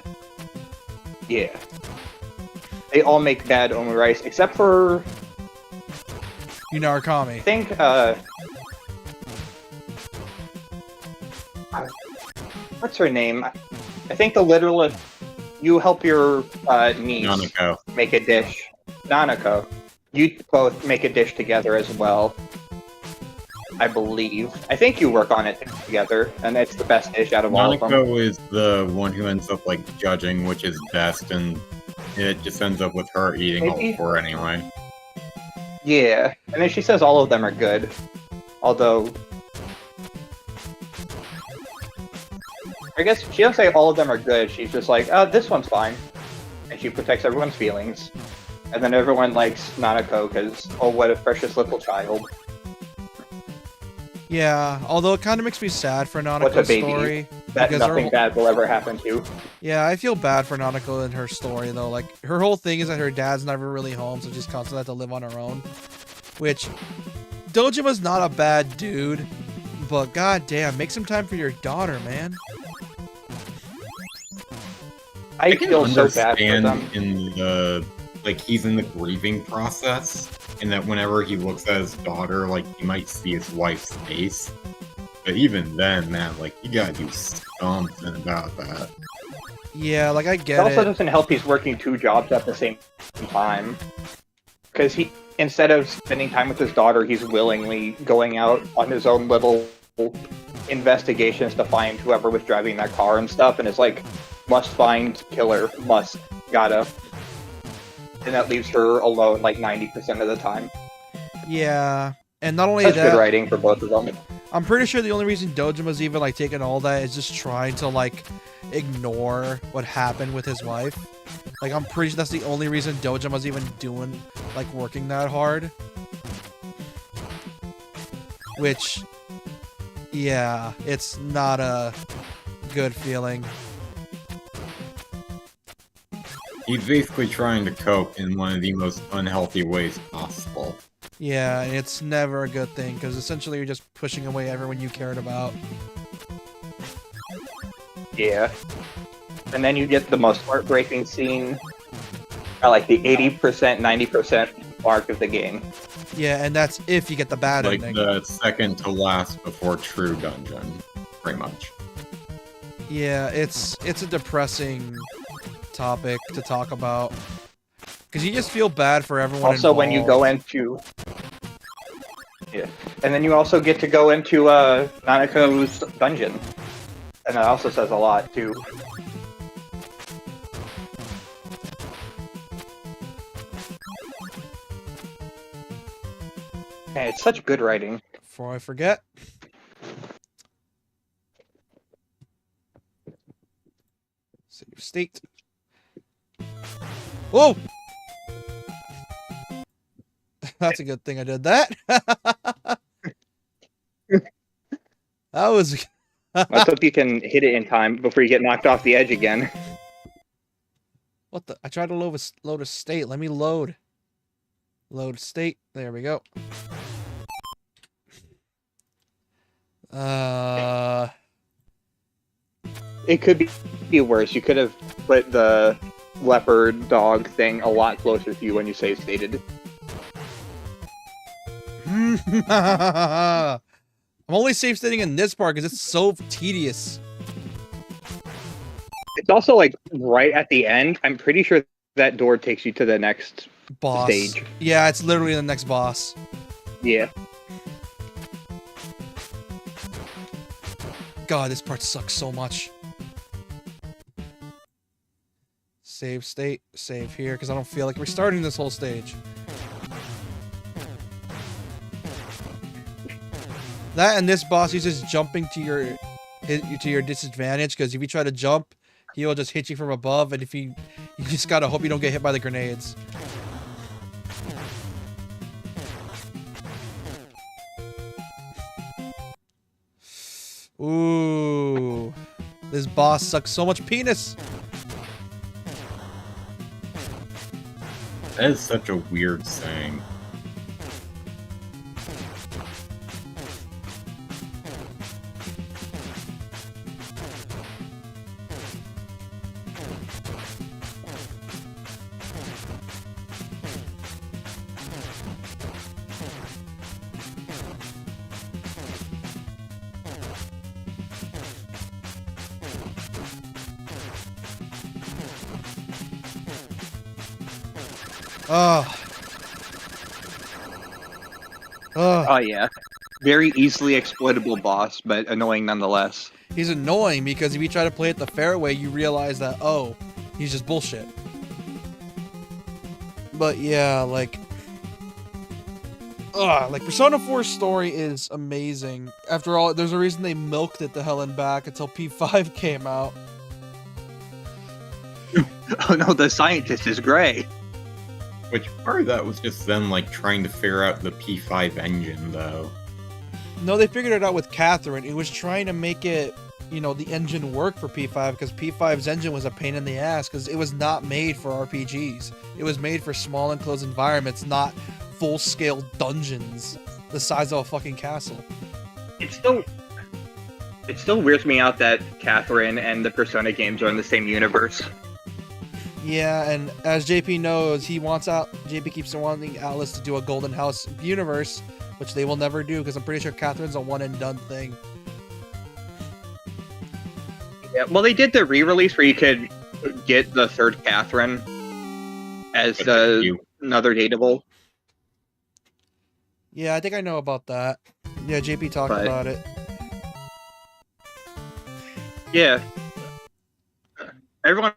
Yeah. They all make bad omu rice, except for, I Unarakami. think, what's her name? I think the literal, you help your niece Nanako. make a dish. Nanako. You both make a dish together as well. I believe. I think you work on it together, and it's the best dish out of all of them. Nanako is the one who ends up like judging which is best, and it just ends up with her eating Maybe. all four anyway. Yeah, and then she says all of them are good. Although, I guess she doesn't say all of them are good. She's just like, oh, this one's fine. And she protects everyone's feelings. And then everyone likes Nanako because, oh, what a precious little child. Yeah, although it kind of makes me sad for What's a Nanako's baby? story. That Because nothing her- bad will ever happen to. Yeah, I feel bad for Nanako and her story though. Like her whole thing is that her dad's never really home, so she's constantly have to live on her own. Which Dojima's not a bad dude, but goddamn, make some time for your daughter, man. I can feel so bad for understand them. in the like he's in the grieving process, and that whenever he looks at his daughter, like he might see his wife's face. But even then, man, like you gotta do something about that. Yeah, like I It get also it. doesn't help he's working 2 jobs at the same time. Because he, instead of spending time with his daughter, he's willingly going out on his own little investigations to find whoever was driving that car and stuff, and it's like, must find killer, must, gotta. And that leaves her alone like 90% of the time. Yeah, and not only That's good that, writing for both of them. I'm pretty sure the only reason Dojima's even like taking all that is just trying to like ignore what happened with his wife. Like I'm pretty sure that's the only reason Dojima's even doing like working that hard. Which, yeah, it's not a good feeling. He's basically trying to cope in one of the most unhealthy ways possible. Yeah, and it's never a good thing because essentially you're just pushing away everyone you cared about. Yeah. And then you get the most heartbreaking scene at like the 80%, 90% mark of the game. Yeah, and that's if you get the bad Like ending. the second to last before True Dungeon, pretty much. Yeah, it's a depressing topic to talk about because you just feel bad for everyone. Also, when you go involved. into... Yeah. And then you also get to go into Nanako's dungeon. And that also says a lot, too. Man, it's such good writing. Before I forget. Save state. Whoa! That's a good thing I did that. That was. Let's hope you can hit it in time before you get knocked off the edge again. What the? I tried to load a state. Let me load. Load state. There we go. It could be worse. You could have put the leopard dog thing a lot closer to you when you save stated. I'm only safe stating in this part because it's so tedious. It's also like right at the end. I'm pretty sure that door takes you to the next boss. stage. Yeah, it's literally the next boss. Yeah. God, this part sucks so much. Save state, save here, because I don't feel like restarting this whole stage. That and this boss uses jumping to your disadvantage, because if you try to jump, he will just hit you from above, and if you just gotta hope you don't get hit by the grenades. Ooh, this boss sucks so much penis. That is such a weird saying. Oh. Oh. Oh yeah. Very easily exploitable boss, but annoying nonetheless. He's annoying because if you try to play it the fair way, you realize that, oh, he's just bullshit. But yeah, like Persona 4's story is amazing. After all, there's a reason they milked it the hell and back until P5 came out. Oh no, the scientist is gray. Which part of that was just them, like, trying to figure out the P5 engine, though? No, they figured it out with Catherine. It was trying to make it, you know, the engine work for P5, because P5's engine was a pain in the ass, because it was not made for RPGs. It was made for small enclosed environments, not full-scale dungeons the size of a fucking castle. It still weirds me out that Catherine and the Persona games are in the same universe. Yeah, and as JP knows, JP keeps wanting Atlas to do a Golden House universe, which they will never do, because I'm pretty sure Catherine's a one-and-done thing. Yeah, well, they did the re-release where you could get the third Catherine as another dateable. Yeah, I think I know about that. Yeah, JP talked about it. Yeah. Everyone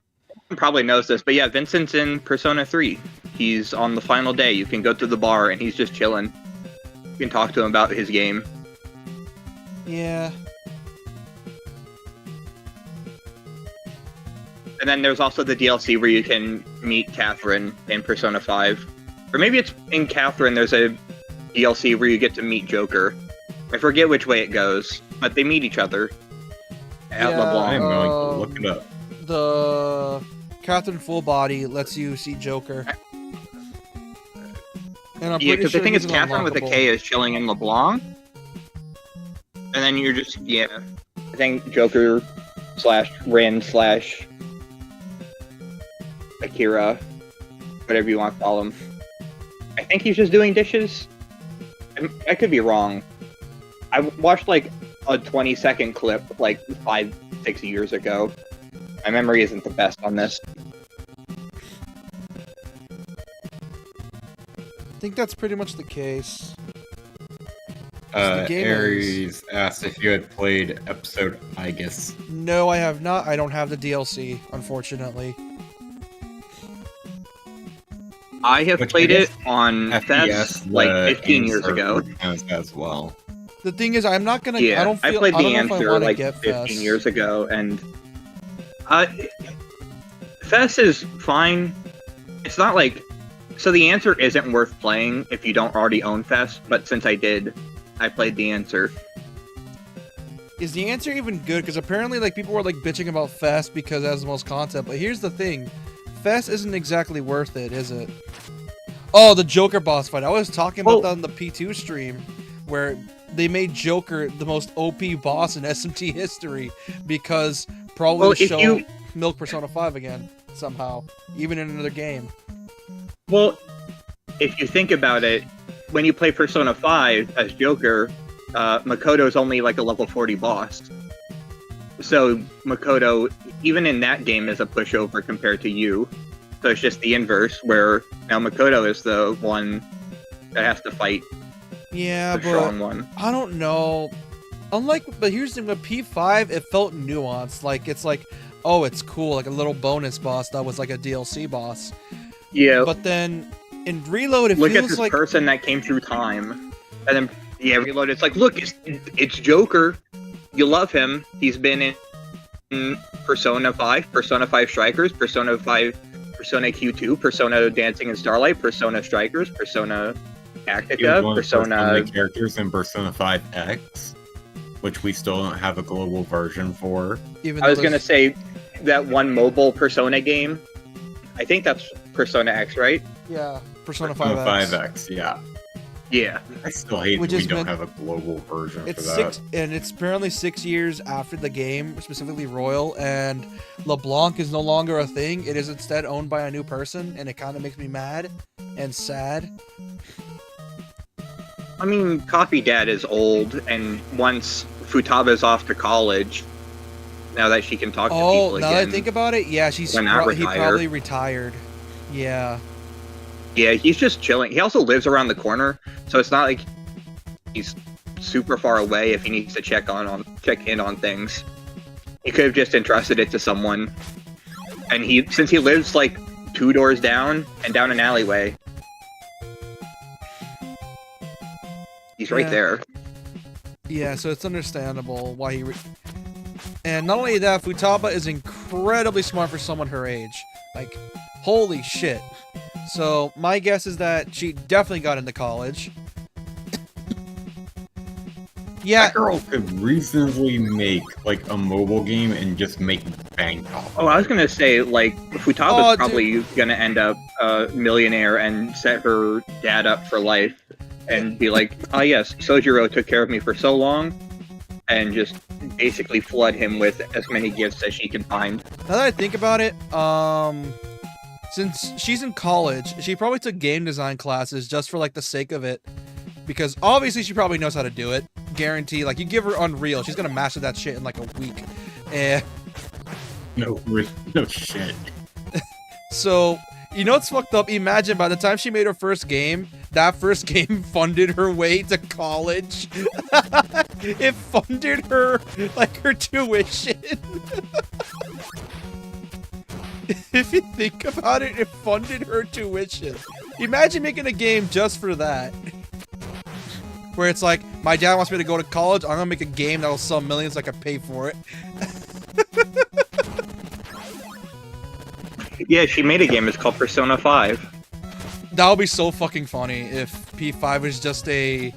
probably knows this, but yeah, Vincent's in Persona 3. He's on the final day. You can go to the bar and he's just chilling. You can talk to him about his game. Yeah. And then there's also the DLC where you can meet Catherine in Persona 5. Or maybe it's in Catherine, there's a DLC where you get to meet Joker. I forget which way it goes, but they meet each other at Yeah, LeBlanc. I'm going to look it up. The Catherine Full Body lets you see Joker. And I'm Yeah, pretty because sure I think he's it's Catherine with a unlockable. K is chilling in LeBlanc. And then you're just, yeah. I think Joker / Rin / Akira, whatever you want to call him. I think he's just doing dishes. I could be wrong. I watched like a 20-second clip like 5-6 years ago. My memory isn't the best on this. I think that's pretty much the case. the game Aries asked if you had played episode Igus. No, I have not. I don't have the DLC, unfortunately. I have Which played I it guess on Fest like 15 years ago. As well. The thing is, I'm not gonna. Yeah, I don't feel. I played I don't the know if I answer wanna like get 15 Fest. years ago, and Fest is fine. It's not like so. The answer isn't worth playing if you don't already own Fest, but since I did, I played the answer. Is the answer even good? Because apparently, like, people were like bitching about Fest because it has the most content. But here's the thing, Fest isn't exactly worth it, is it? Oh, the Joker boss fight. I was talking about that on the P2 stream, where they made Joker the most OP boss in SMT history because probably to show milk Persona 5 again somehow, even in another game. Well, if you think about it, when you play Persona 5 as Joker, Makoto's only like a level 40 boss. So Makoto, even in that game, is a pushover compared to you. So it's just the inverse, where now Makoto is the one that has to fight Yeah, the but strong one. I don't know. But here's the thing with P5, it felt nuanced. Like, it's like, oh, it's cool, like a little bonus boss that was like a DLC boss. Yeah, But then in Reload, it look at feels this like, person that came through time, and then Reload. It's like, look, it's Joker. You love him. He's been in Persona 5, Persona 5 Strikers, Persona 5, Persona Q2, Persona Dancing in Starlight, Persona Strikers, Persona Tactica, Persona characters in Persona 5X, which we still don't have a global version for. even I though was gonna there's- say that one mobile Persona game. I think that's Persona X, right? yeah, Persona Persona 5X. 5X, yeah. Yeah. I still hate Which that we is don't meant- have a global version for It's that. 6, and it's apparently 6 years after the game, specifically Royal, and LeBlanc is no longer a thing. It is instead owned by a new person, and it kind of makes me mad and sad. I mean, Coffee Dad is old, and once Futaba's off to college, now that she can talk to Oh, people now that I again. think about it, yeah, he Why not retire? probably retired. Yeah. Yeah, he's just chilling. He also lives around the corner, so it's not like he's super far away if he needs to check in on things. He could have just entrusted it to someone. And since he lives like 2 doors down and down an alleyway, he's right Yeah. there. Yeah, so it's understandable why he... And not only that, Futaba is incredibly smart for someone her age. Like, holy shit. So, my guess is that she definitely got into college. Yeah, That girl could reasonably make like a mobile game and just make bank off. Oh, I was gonna say, like, Futaba's Oh, dude. probably gonna end up a millionaire and set her dad up for life and be like, ah, yes, Sojiro took care of me for so long, and just basically flood him with as many gifts as she can find. now that I think about it, since she's in college, she probably took game design classes just for, like, the sake of it. Because obviously she probably knows how to do it. Guarantee, like, you give her Unreal, she's gonna master that shit in, like, a week. And No shit. so, you know what's fucked up? Imagine by the time she made her first game, that first game funded her way to college. It funded her, like, her tuition. If you think about it, it funded her tuition. Imagine making a game just for that. Where it's like, my dad wants me to go to college, I'm gonna make a game that'll sell millions so I can pay for it. Yeah, she made a game. It's called Persona 5. That would be so fucking funny if P5 was just the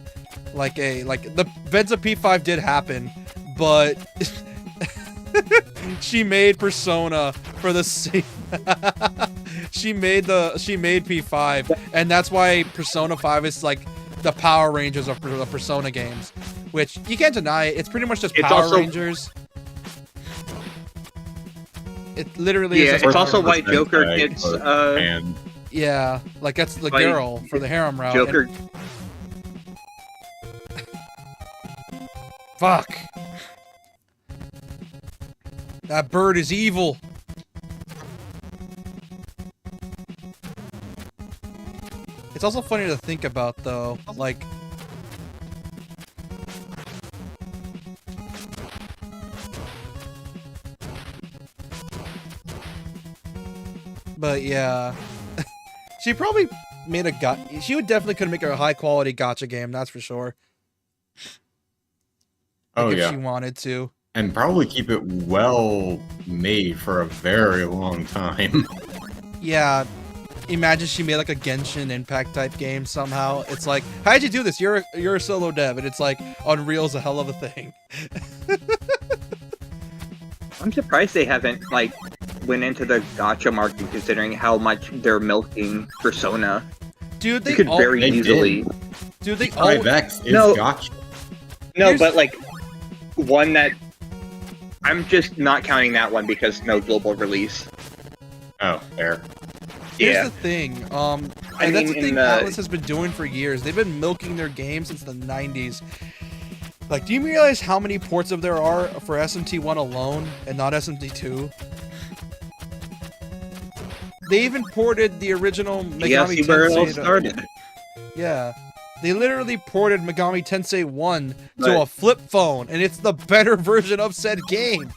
events of P5 did happen, but she made Persona for the same. she made P5, and that's why Persona 5 is like the Power Rangers of the Persona games, which you can't deny. It's pretty much just It's Power also- Rangers. It literally Yeah, is. it's Just also why 100% Joker right, gets but- and yeah, like that's the like, girl for the harem route. and- Joker. Fuck. That bird is evil. It's also funny to think about, though. Like, but yeah, she probably made a she would definitely could make a high quality gacha game. That's for sure. Like, oh if yeah, she wanted to. and probably keep it well made for a very long time. Yeah, imagine she made like a Genshin Impact type game somehow. It's like, how'd you do this? You're a solo dev, and it's like Unreal's a hell of a thing. I'm surprised they haven't like went into the gacha market, considering how much they're milking Persona. Dude, They they could all, very They easily. dude, they all, 5X is No. gotcha. No, Here's- but like one that I'm just not counting that one because no global release. Oh, there. here's Yeah, the thing. I And that's mean, the in thing the- Atlas has been doing for years. They've been milking their game since the 90s. Like, do you realize how many ports of there are for SMT1 alone and not SMT2? They even ported the original Yeah, Megami see where it all Tensei. started. Yeah. They literally ported Megami Tensei 1 to Right. a flip phone, and it's the better version of said game.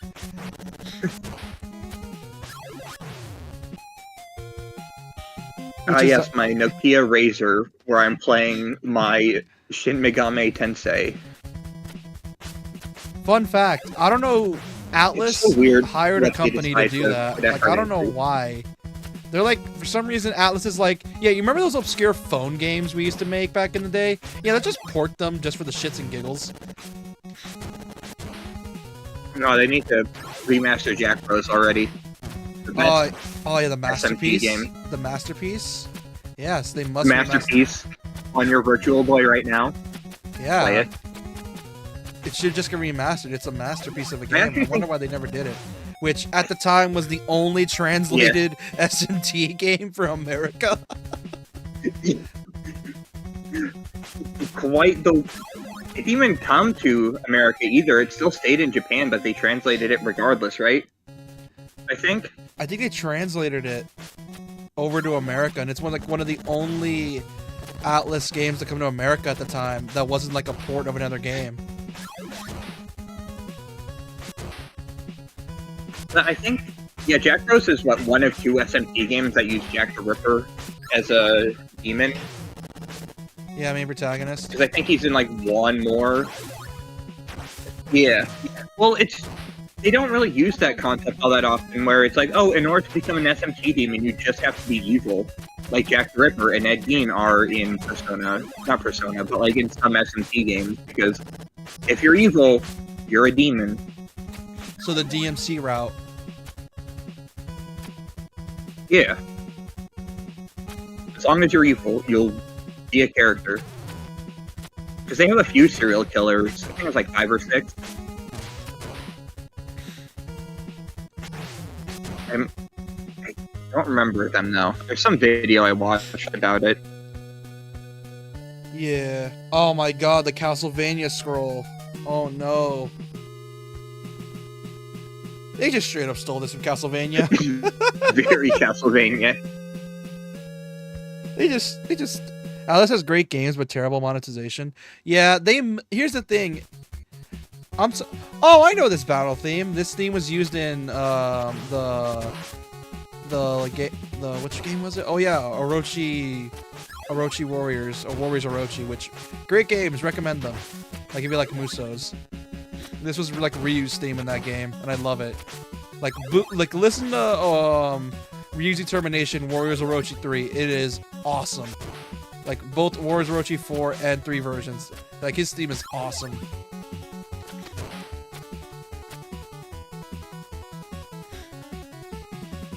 Which is Yes, my Nokia Razr, where I'm playing my Shin Megami Tensei. Fun fact, I don't know, Atlas It's so weird hired a what they company to decide do to that. put Like, effort I don't know into. why. They're like, for some reason, Atlas is like, yeah, you remember those obscure phone games we used to make back in the day? Yeah, let's just port them just for the shits and giggles. No, they need to remaster Jack Bros already. Oh yeah, the SMT masterpiece. game. The masterpiece. Yes, they must. Masterpiece on your Virtual Boy right now. Yeah. Play it. It should just get remastered. It's a masterpiece of a I game. actually I wonder why they never did it. Which at the time was the only translated SMT game for America. Quite the. It didn't even come to America either. It still stayed in Japan, but they translated it regardless, right? I think. I think they translated it over to America, and it's one of the only Atlas games to come to America at the time that wasn't like a port of another game. But I think, yeah, Jack Bros is one of two SMT games that use Jack the Ripper as a demon. Yeah, main protagonist. Because I think he's in like one more. Yeah. Well, they don't really use that concept all that often, where it's like, oh, in order to become an SMT demon, you just have to be evil, like Jack the Ripper and Ed Gein are in not Persona, but like in some SMT games. Because if you're evil, you're a demon. So the DMC route. Yeah. As long as you're evil, you'll be a character. Because they have a few serial killers. I think it's like 5 or 6. I don't remember them though. There's some video I watched about it. Yeah. Oh my god, the Castlevania scroll. Oh no. They just straight up stole this from Castlevania. Very Castlevania. They just Alice has great games but terrible monetization. Yeah, here's the thing. Oh, I know this battle theme. This theme was used in which game was it? Oh yeah, Orochi Warriors, or Warriors Orochi, which great games, recommend them. Like if you like Musos. This was like Ryu's theme in that game, and I love it. Like listen to Ryu's Termination, Warriors Orochi 3. It is awesome. Like both Warriors Orochi 4 and 3 versions. Like his theme is awesome.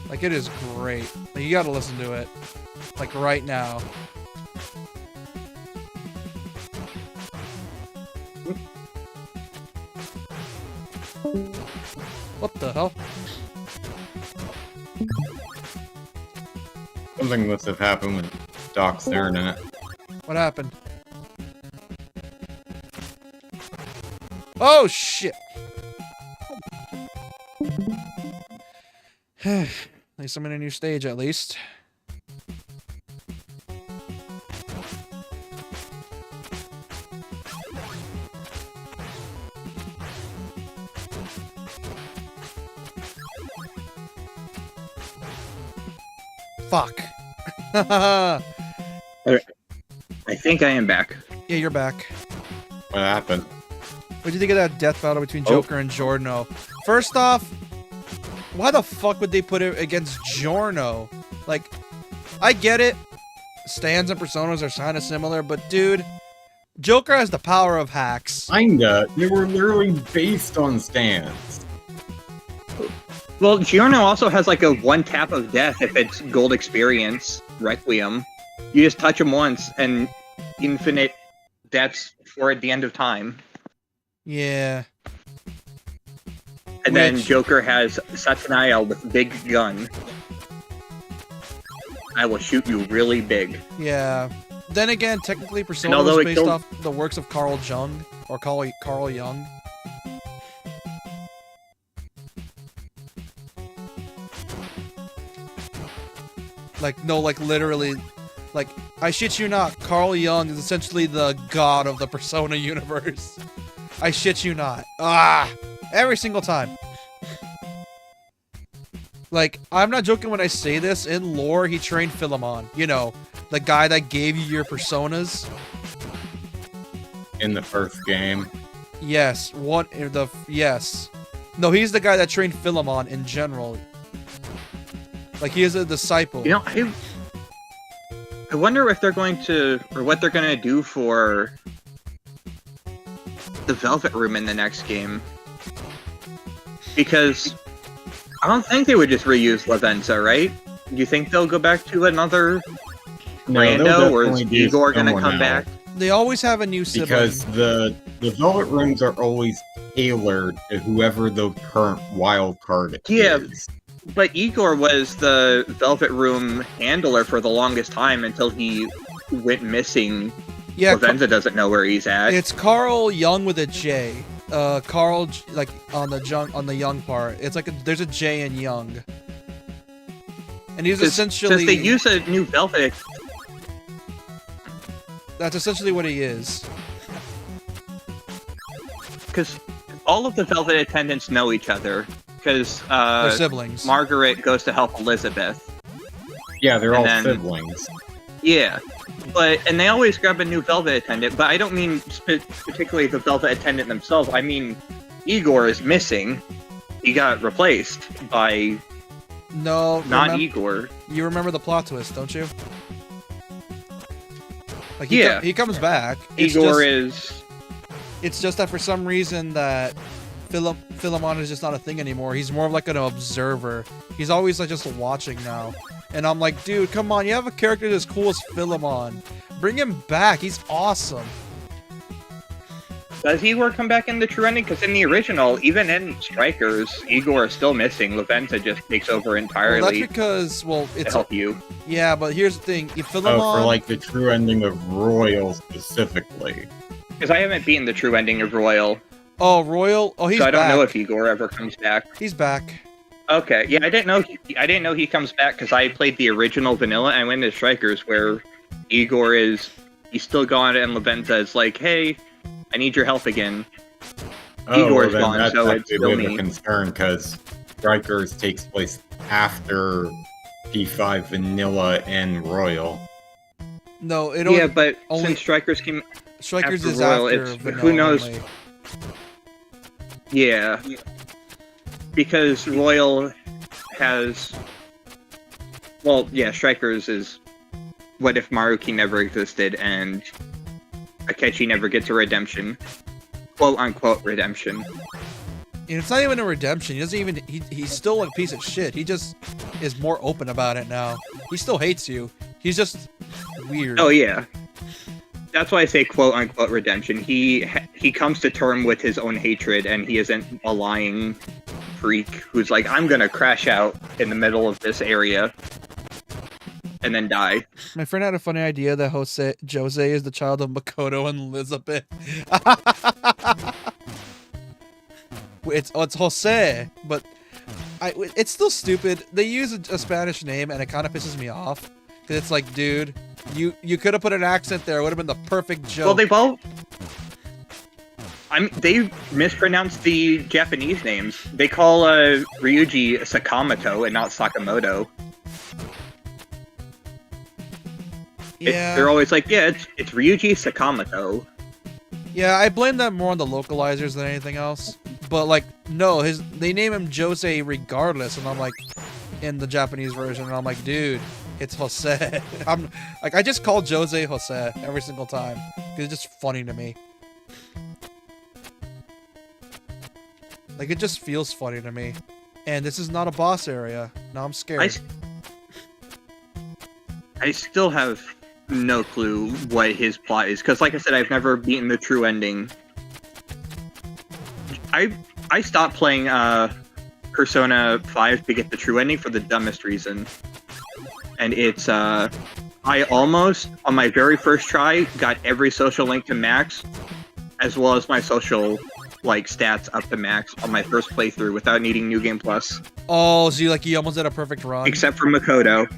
Like it is great. Like, you gotta listen to it. Like right now. What the hell? Something must have happened with Doc's internet. What happened? Oh shit! At least I'm in a new stage, at least. Fuck. I think I am back. Yeah, you're back. What happened? What do you think of that death battle between Joker and Giorno? First off, why the fuck would they put it against Giorno? Like, I get it. Stands and personas are kind of similar, but dude, Joker has the power of hacks. Kinda. They were literally based on stands. Well, Giorno also has like a one tap of death if it's gold experience, Requiem. You just touch him once and infinite deaths for at the end of time. Yeah. And then Joker has Sataniel with big gun. I will shoot you really big. Yeah. Then again, technically Persona although was it based killed- off the works of Carl Jung, or Carl Jung. Like, no, like, literally, like, I shit you not, Carl Jung is essentially the god of the Persona universe. I shit you not. Every single time. Like, I'm not joking when I say this, in lore, he trained Philemon. You know, the guy that gave you your personas. In the first game. Yes, yes. No, he's the guy that trained Philemon in general. Like, he is a disciple. You know, I wonder if they're going to, or what they're going to do for the Velvet Room in the next game. Because I don't think they would just reuse Lavenza, right? Do you think they'll go back to another rando, or is Igor going to come back? They always have a new sibling. Because the Velvet Rooms are always tailored to whoever the current wild card is. But Igor was the Velvet Room handler for the longest time until he went missing. Yeah, Lavenza doesn't know where he's at. it's Carl Jung with a J. Carl, like, on the Young part. It's like, there's a J in Young. And he's essentially... Since they use a new Velvet... That's essentially what he is. Because all of the Velvet attendants know each other. Because They're siblings. Margaret goes to help Elizabeth. Yeah, they're all then- siblings. Yeah. And they always grab a new Velvet attendant, but I don't mean particularly the Velvet attendant themselves. I mean, Igor is missing. He got replaced by No, Igor. You remember the plot twist, don't you? Like, Yeah. he comes back. It's just that for some reason that Philemon is just not a thing anymore. He's more of like an observer. He's always like just watching now. And I'm like, dude, come on, you have a character as cool as Philemon. Bring him back. He's awesome. Does Igor come back in the true ending? Because in the original, even in Strikers, Igor is still missing. Lavenza just takes over entirely. Well, that's because, to help you. Yeah, but here's the thing. If Philemon... Oh, for like the true ending of Royal specifically. Because I haven't beaten the true ending of Royal. Oh, Royal? Oh, he's back. So I don't know if Igor ever comes back. He's back. Okay, yeah, I didn't know he comes back because I played the original vanilla and I went to Strikers where Igor he's still gone and Lavenza is like, hey, I need your help again. Igor's then gone, that's so it's actually still a bit of me. a concern because Strikers takes place after P5 Vanilla and Royal. No, it Yeah, but only- since Strikers came Strikers after is Royal, after it's- Vanilla who knows? only. Yeah. Because Royal has... Well, yeah, Strikers is... What if Maruki never existed and Akechi never gets a redemption? Quote-unquote redemption. And it's not even a redemption. He doesn't even... He's still a piece of shit. He just is more open about it now. He still hates you. He's just weird. Oh, yeah. That's why I say quote-unquote redemption. He comes to term with his own hatred, and he isn't a lying freak who's like, I'm gonna crash out in the middle of this area and then die. My friend had a funny idea that Jose is the child of Makoto and Elizabeth. It's Jose, but it's still stupid. They use a Spanish name, and it kind of pisses me off. Because it's like, dude, you could have put an accent there. It would have been the perfect joke. Well, they both... they mispronounced the Japanese names. They call Ryuji Sakamoto and not Sakamoto. Yeah. They're always like, yeah, it's Ryuji Sakamoto. Yeah, I blame them more on the localizers than anything else. But like, no, they name him Jose regardless, and I'm like, in the Japanese version, and I'm like, dude, it's Jose. I'm like, I just call Jose Jose every single time because it's just funny to me. Like, it just feels funny to me. And this is not a boss area. Now I'm scared. I still have no clue what his plot is, because like I said, I've never beaten the true ending. I stopped playing Persona 5 to get the true ending for the dumbest reason. And it's, I almost, on my very first try, got every social link to max, as well as my social, like, stats up to max on my first playthrough without needing New Game Plus. Oh, so you almost did a perfect run? Except for Makoto.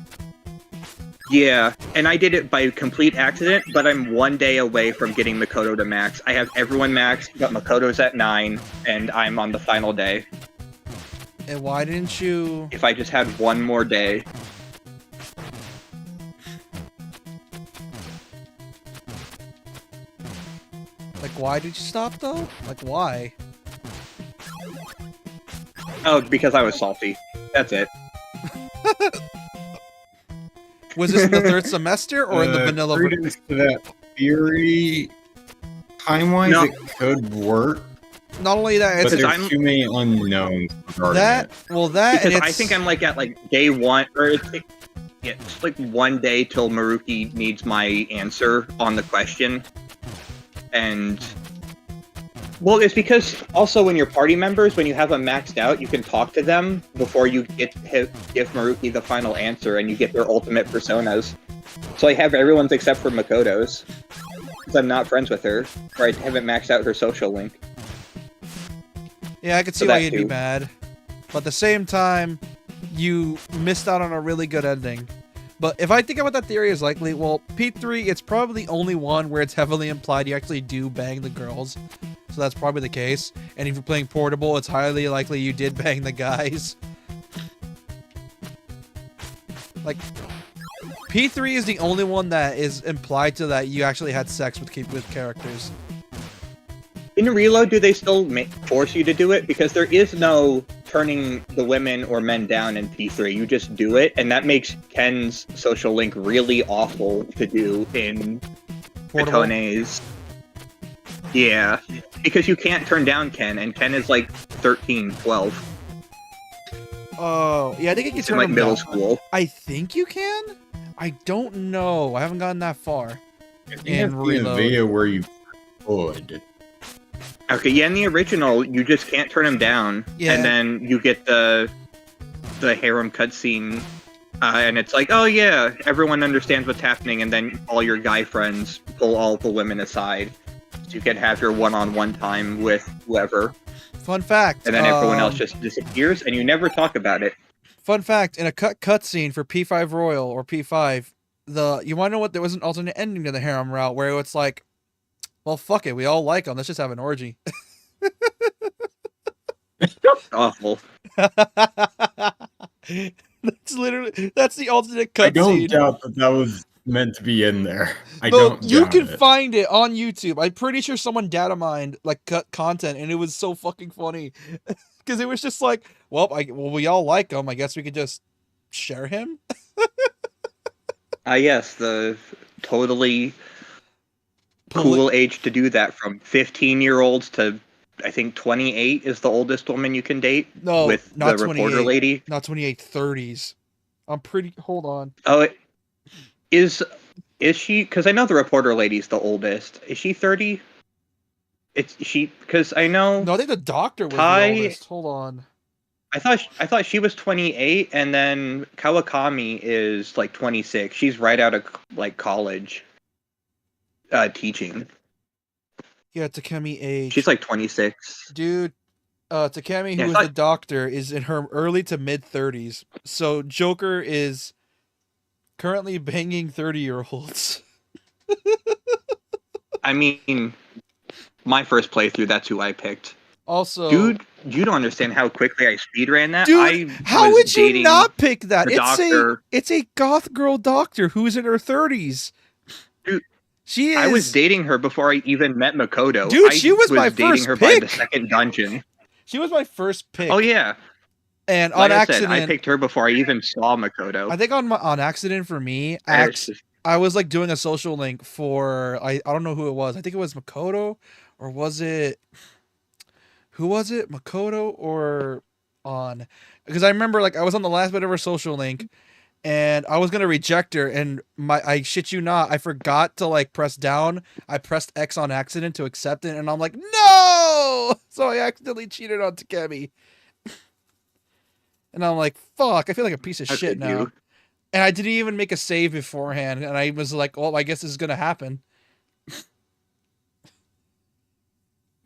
Yeah, and I did it by complete accident, but I'm 1 day away from getting Makoto to max. I have everyone maxed, but Makoto's at 9, and I'm on the final day. And why didn't you? If I just had one more day. Like, why did you stop though? Like, why? Oh, because I was salty. That's it. Was this in the third semester or in the vanilla? Credence to that theory, time-wise, No. it could work, Not only that, but it's there's I'm- too many unknowns regarding that. it. Well, that Because and I it's, think I'm like at like day 1, or it's like 1 day till Maruki needs my answer on the question. And well, it's because also when you're party members, when you have them maxed out, you can talk to them before you give Maruki the final answer, and you get their ultimate personas. So I have everyone's except for Makoto's, because I'm not friends with her, or I haven't maxed out her social link. yeah, I could see So why that you'd be too. mad, but at the same time, you missed out on a really good ending. But if I think about that theory as likely, well, P3, it's probably the only one where it's heavily implied you actually do bang the girls. So that's probably the case. And if you're playing portable, it's highly likely you did bang the guys. Like, P3 is the only one that is implied to that you actually had sex with characters. In Reload, do they still force you to do it? Because there is no turning the women or men down in P3. You just do it, and that makes Ken's social link really awful to do in Portable. Itone's. Yeah, because you can't turn down Ken, and Ken is like 13, 12. Oh, yeah, I think you can It's in turn like them middle down. school. I think you can? I don't know. I haven't gotten that far. I think And I've seen a Reload. video where you could. Okay, yeah, in the original, you just can't turn him down, Yeah. and then you get the harem cutscene, and it's like, oh yeah, everyone understands what's happening, and then all your guy friends pull all the women aside, so you can have your one-on-one time with whoever, Fun fact. and then everyone else just disappears, and you never talk about it. Fun fact, in a cutscene for P5 Royal or P5, you want to know what, there was an alternate ending to the harem route where it's like, well, fuck it, we all like them, let's just have an orgy. Awful. That's the alternate I don't cutscene. doubt that was meant to be in there. I No, don't you doubt can it. find it on YouTube. I'm pretty sure someone data mined like cut content, and it was so fucking funny because it was just like, well, we all like him. I guess we could just share him. Yes, the totally cool age to do that, from 15-year-olds to, I think 28 is the oldest woman you can date No, with the not reporter 28. lady. Not 28, 30s. I'm pretty. Hold on. Oh, is she? Because I know the reporter lady's the oldest. Is she 30? It's she, because I know. No, I think the doctor was Tai- the oldest. Hold on. I thought she was 28, and then Kawakami is like 26. She's right out of like college, teaching. Yeah, Takemi age. She's like 26. Dude, Takemi, Yeah, I who is thought- the doctor, is in her early to mid 30s. So Joker is currently banging 30-year-olds. I mean, my first playthrough, that's who I picked. Also, Dude, you don't understand how quickly I speedran that. Dude, I how was would you dating not pick that? the It's doctor. a goth girl doctor who's in her 30s. Dude, She is. I was dating her before I even met Makoto. Dude, I she was my dating first her by the pick. second dungeon. She was my first pick. Oh yeah, And like on I accident, said, I picked her before I even saw Makoto. I think on accident for me, And it's just- I was like doing a social link for I don't know who it was. I think it was Makoto, or was it who was it? Makoto or On? Because I remember like I was on the last bit of her social link, and I was gonna reject her, and I shit you not, I forgot to like press down. I pressed X on accident to accept it, and I'm like, no! So I accidentally cheated on Takemi. And I'm like, fuck, I feel like a piece of How shit could now. you? And I didn't even make a save beforehand, and I was like, well, I guess this is gonna happen.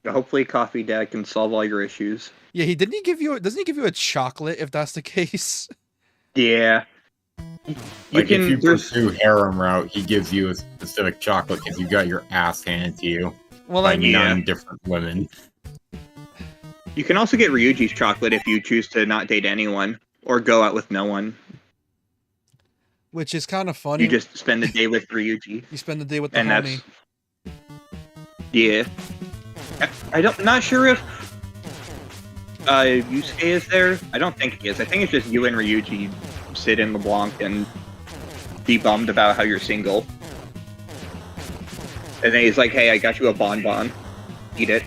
Hopefully, Coffee Dad can solve all your issues. Yeah, doesn't he give you a chocolate if that's the case? Yeah. Like, can. if you There's pursue harem route, he gives you a specific chocolate because you got your ass handed to you Well, by I mean, 9 different women. You can also get Ryuji's chocolate if you choose to not date anyone or go out with no one. which is kind of funny. You just spend the day with Ryuji, You spend the day with the and homie. yeah. Not sure if Yusuke is there. I don't think he is. I think it's just you and Ryuji sit in LeBlanc and be bummed about how you're single. And then he's like, "Hey, I got you a bonbon. Eat it."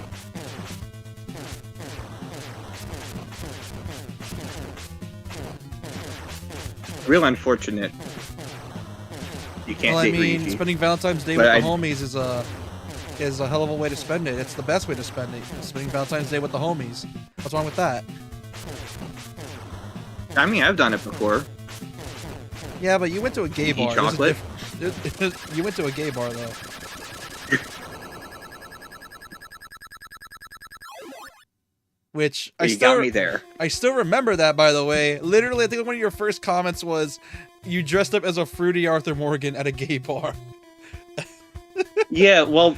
Real unfortunate. You can't Well, I date mean, Ryuji. spending Valentine's Day But with the homies is a hell of a way to spend it. It's the best way to spend it. Spending Valentine's Day with the homies. What's wrong with that? I mean, I've done it before. Yeah, but you went to a gay You eat bar. There's a chocolate? you went to a gay bar though. Which But you got me there. I still remember that, by the way. Literally, I think one of your first comments was you dressed up as a fruity Arthur Morgan at a gay bar. Yeah, well,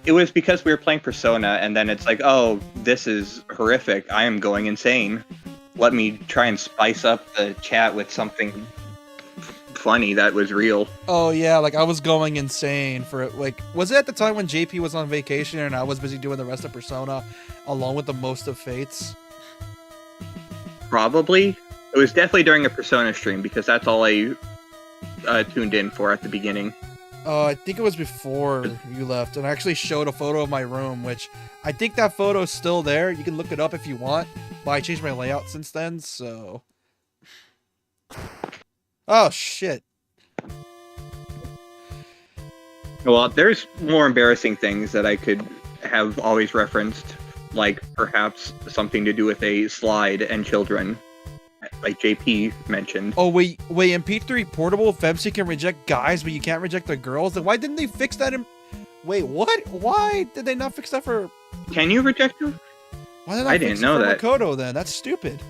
it was because we were playing Persona, and then it's like, oh, this is horrific. I am going insane. Let me try and spice up the chat with something funny that was real. Oh yeah, like I was going insane for it. Like, was it at the time when JP was on vacation and I was busy doing the rest of Persona, along with the most of Fates? Probably. It was definitely during a Persona stream, because that's all I tuned in for at the beginning. I think it was before you left, and I actually showed a photo of my room, which I think that photo's still there. You can look it up if you want, but I changed my layout since then, so... Oh, shit. Well, there's more embarrassing things that I could have always referenced, like perhaps something to do with a slide and children, like JP mentioned. Oh, wait, in P3 Portable, Femc can reject guys, but you can't reject the girls? Then why didn't they fix that in... Wait, what? Why did they not fix that for... Can you reject them? Why did they not I fix didn't it know for that. Makoto, then? That's stupid.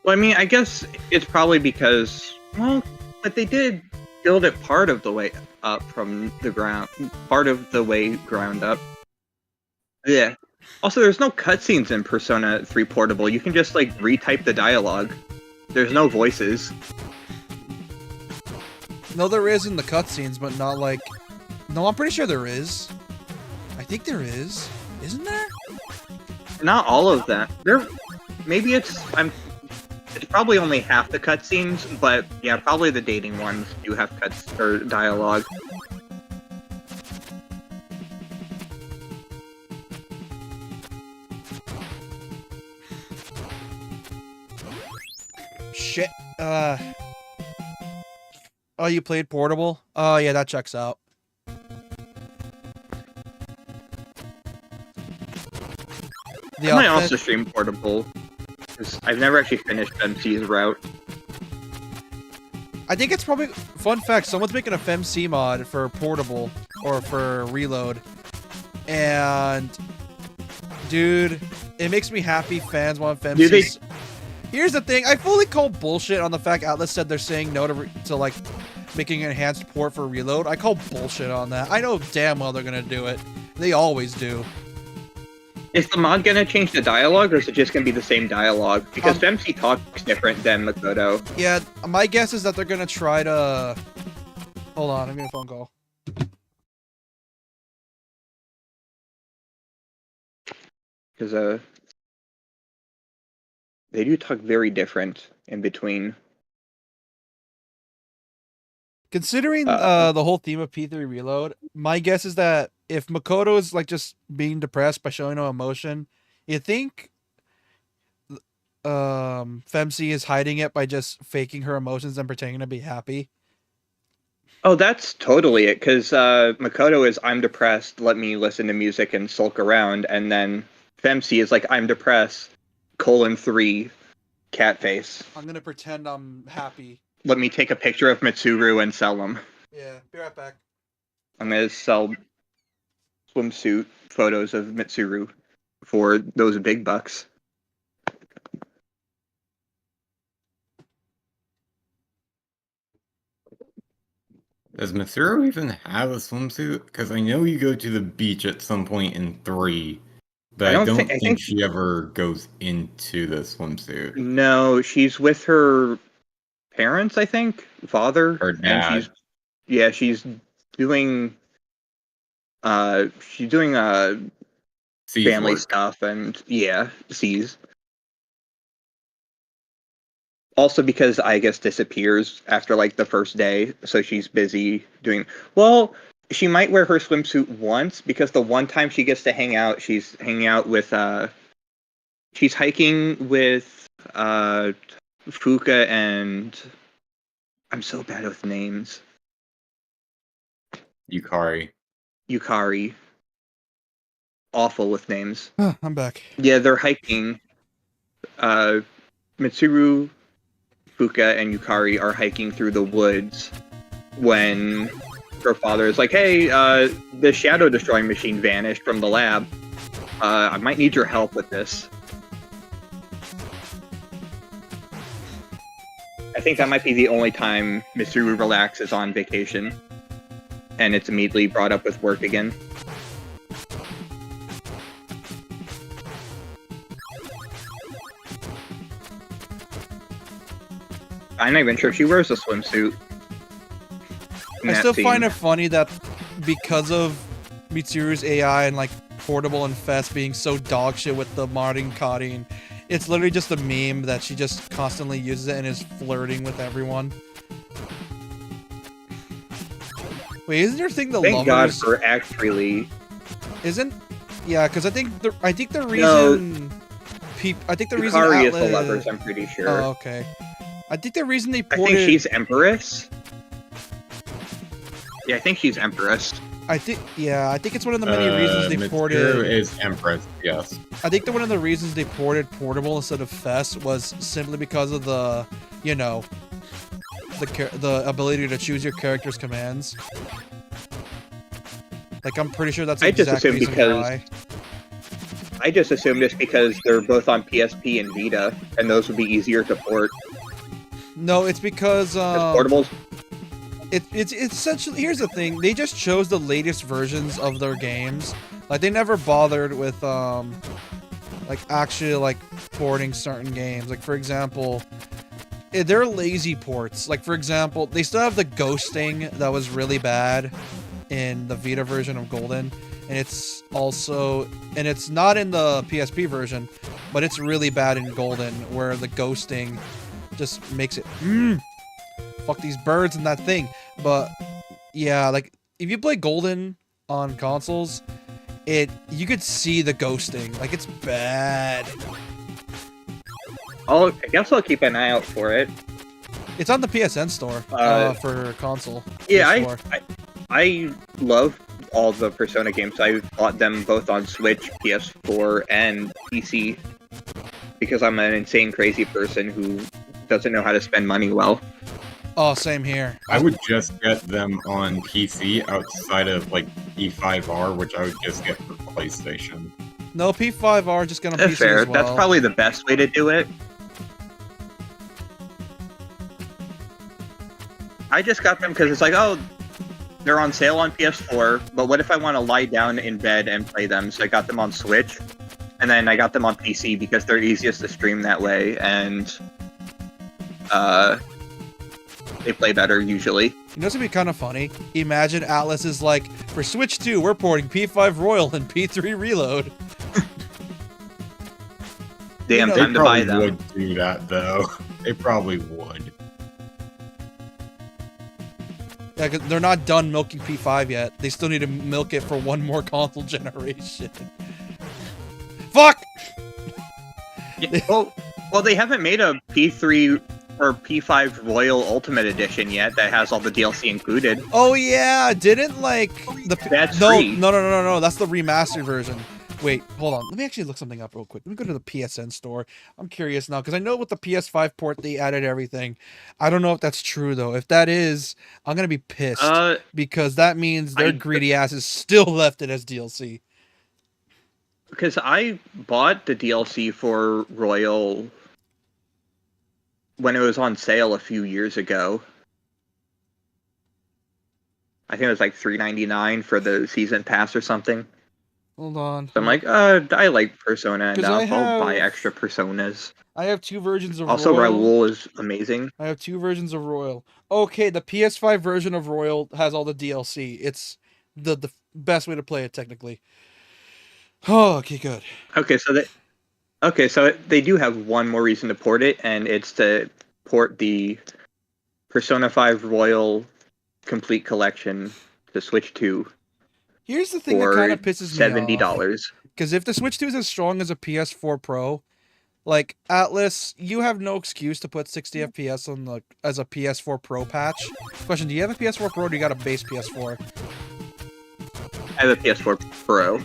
Well, I mean, I guess it's probably because, well, but they did build it part of the way up from the ground, ground up. Yeah. Also, there's no cutscenes in Persona 3 Portable. You can just, like, retype the dialogue. There's no voices. No, there is in the cutscenes, but not like... No, I'm pretty sure there is. I think there is. Isn't there? Not all of that. Maybe it's probably only half the cutscenes, but yeah, probably the dating ones do have cuts or dialogue. Shit. Oh, you played Portable? Oh, yeah, that checks out. I might also stream Portable, because I've never actually finished MC's route. I think it's probably... Fun fact, someone's making a FemC mod for Portable, or for Reload. And... Dude, it makes me happy fans want FemC. Here's the thing, I fully call bullshit on the fact Atlas said they're saying no to like, making an enhanced port for Reload. I call bullshit on that. I know damn well they're gonna do it. They always do. Is the mod gonna change the dialogue, or is it just gonna be the same dialogue? Because FemC talks different than Makoto. Yeah, my guess is that they're gonna try to... Hold on, I'm getting a phone call. Because, they do talk very different in between. Considering the whole theme of P3 Reload, my guess is that if Makoto is like just being depressed by showing no emotion, you think Femc is hiding it by just faking her emotions and pretending to be happy? Oh, that's totally it, because Makoto is, I'm depressed, let me listen to music and sulk around, and then Femc is like, I'm depressed, :3, cat face. I'm gonna pretend I'm happy. Let me take a picture of Mitsuru and sell them. Yeah, be right back. I'm gonna sell swimsuit photos of Mitsuru for those big bucks. Does Mitsuru even have a swimsuit? Because I know you go to the beach at some point in 3, but I don't I think think she ever goes into the swimsuit. no, she's with her parents, I think, father, Her and dad. she's doing Sees family work. stuff and sees. Also because I guess disappears after like the first day, so she's busy doing well, she might wear her swimsuit once because the one time she gets to hang out, she's hanging out with she's hiking with Fuka and I'm so bad with names. Yukari. Yukari. Awful with names. I'm back. Yeah, they're hiking. Mitsuru, Fuka, and Yukari are hiking through the woods when her father is like, "Hey, the shadow destroying machine vanished from the lab. I might need your help with this." I think that might be the only time Mitsuru relaxes on vacation, and it's immediately brought up with work again. I'm not even sure she wears a swimsuit. I still find it funny that because of Mitsuru's AI and like Portable and Fest being so dog shit with the modding coding, it's literally just a meme that she just constantly uses it and is flirting with everyone. Wait, isn't your thing the Thank God lovers? for actually. Isn't? Yeah, because I think the reason I think the reason Yukari Atlas... is the lovers, I'm pretty sure. Oh, okay. I think the reason they I ported... think she's Empress. Yeah, I think she's Empress. I think it's one of the many reasons they Mitsuru ported... is Empress, yes. I think that one of the reasons they ported Portable instead of Fest was simply because of the, you know, the ability to choose your character's commands. Like, I'm pretty sure that's the exact reason why. I just assumed it's because they're both on PSP and Vita, and those would be easier to port. No, it's because Portables. It's essentially, here's the thing, they just chose the latest versions of their games. Like, they never bothered with like actually like porting certain games. Like, for example, they're lazy ports. Like, for example, they still have the ghosting that was really bad in the Vita version of Golden, and it's not in the PSP version, but it's really bad in Golden, where the ghosting just makes it fuck these birds and that thing. But yeah, like, if you play Golden on consoles, you could see the ghosting. Like, it's bad. I guess I'll keep an eye out for it. It's on the PSN store for console. Yeah, I love all the Persona games. I bought them both on Switch, PS4, and PC because I'm an insane, crazy person who doesn't know how to spend money well. Oh, same here. I would just get them on PC outside of like P5R, which I would just get for PlayStation. No, P5R just gonna PC Fair. as well. That's probably the best way to do it. I just got them because it's like, oh, they're on sale on PS4, but what if I want to lie down in bed and play them? So I got them on Switch, and then I got them on PC because they're easiest to stream that way, and they play better usually. You know what's gonna be kind of funny? Imagine Atlas is like, for Switch 2, we're porting P5 Royal and P3 Reload. Damn, You know, time to buy They them. probably would do that, though. They probably would. Yeah, 'cause they're not done milking P5 yet. They still need to milk it for one more console generation. Fuck! Yeah, well, they haven't made a P3 or P5 Royal Ultimate Edition yet that has all the DLC included. Oh yeah, didn't like the That's no, free. no, that's the remastered version. Wait, hold on. Let me actually look something up real quick. Let me go to the PSN store. I'm curious now because I know with the PS5 port they added everything. I don't know if that's true though. If that is, I'm gonna be pissed because that means their greedy asses still left it as DLC. Because I bought the DLC for Royal when it was on sale a few years ago. I think it was like $3.99 for the season pass or something. Hold on. So I'm like, I like Persona 'Cause enough. I'll buy have- extra Personas. I have 2 versions of Also, Royal. Raoul is amazing. I have 2 versions of Royal. Okay, the PS5 version of Royal has all the DLC. It's the best way to play it technically. Oh, okay, good. So they do have one more reason to port it, and it's to port the Persona 5 Royal Complete Collection to Switch 2 Here's the thing that for kind of pisses me off. $70. Because if the Switch 2 is as strong as a PS4 Pro, like Atlas, you have no excuse to put 60 FPS on the as a PS4 Pro patch. Question: do you have a PS4 Pro or do you got a base PS4? I have a PS4 Pro.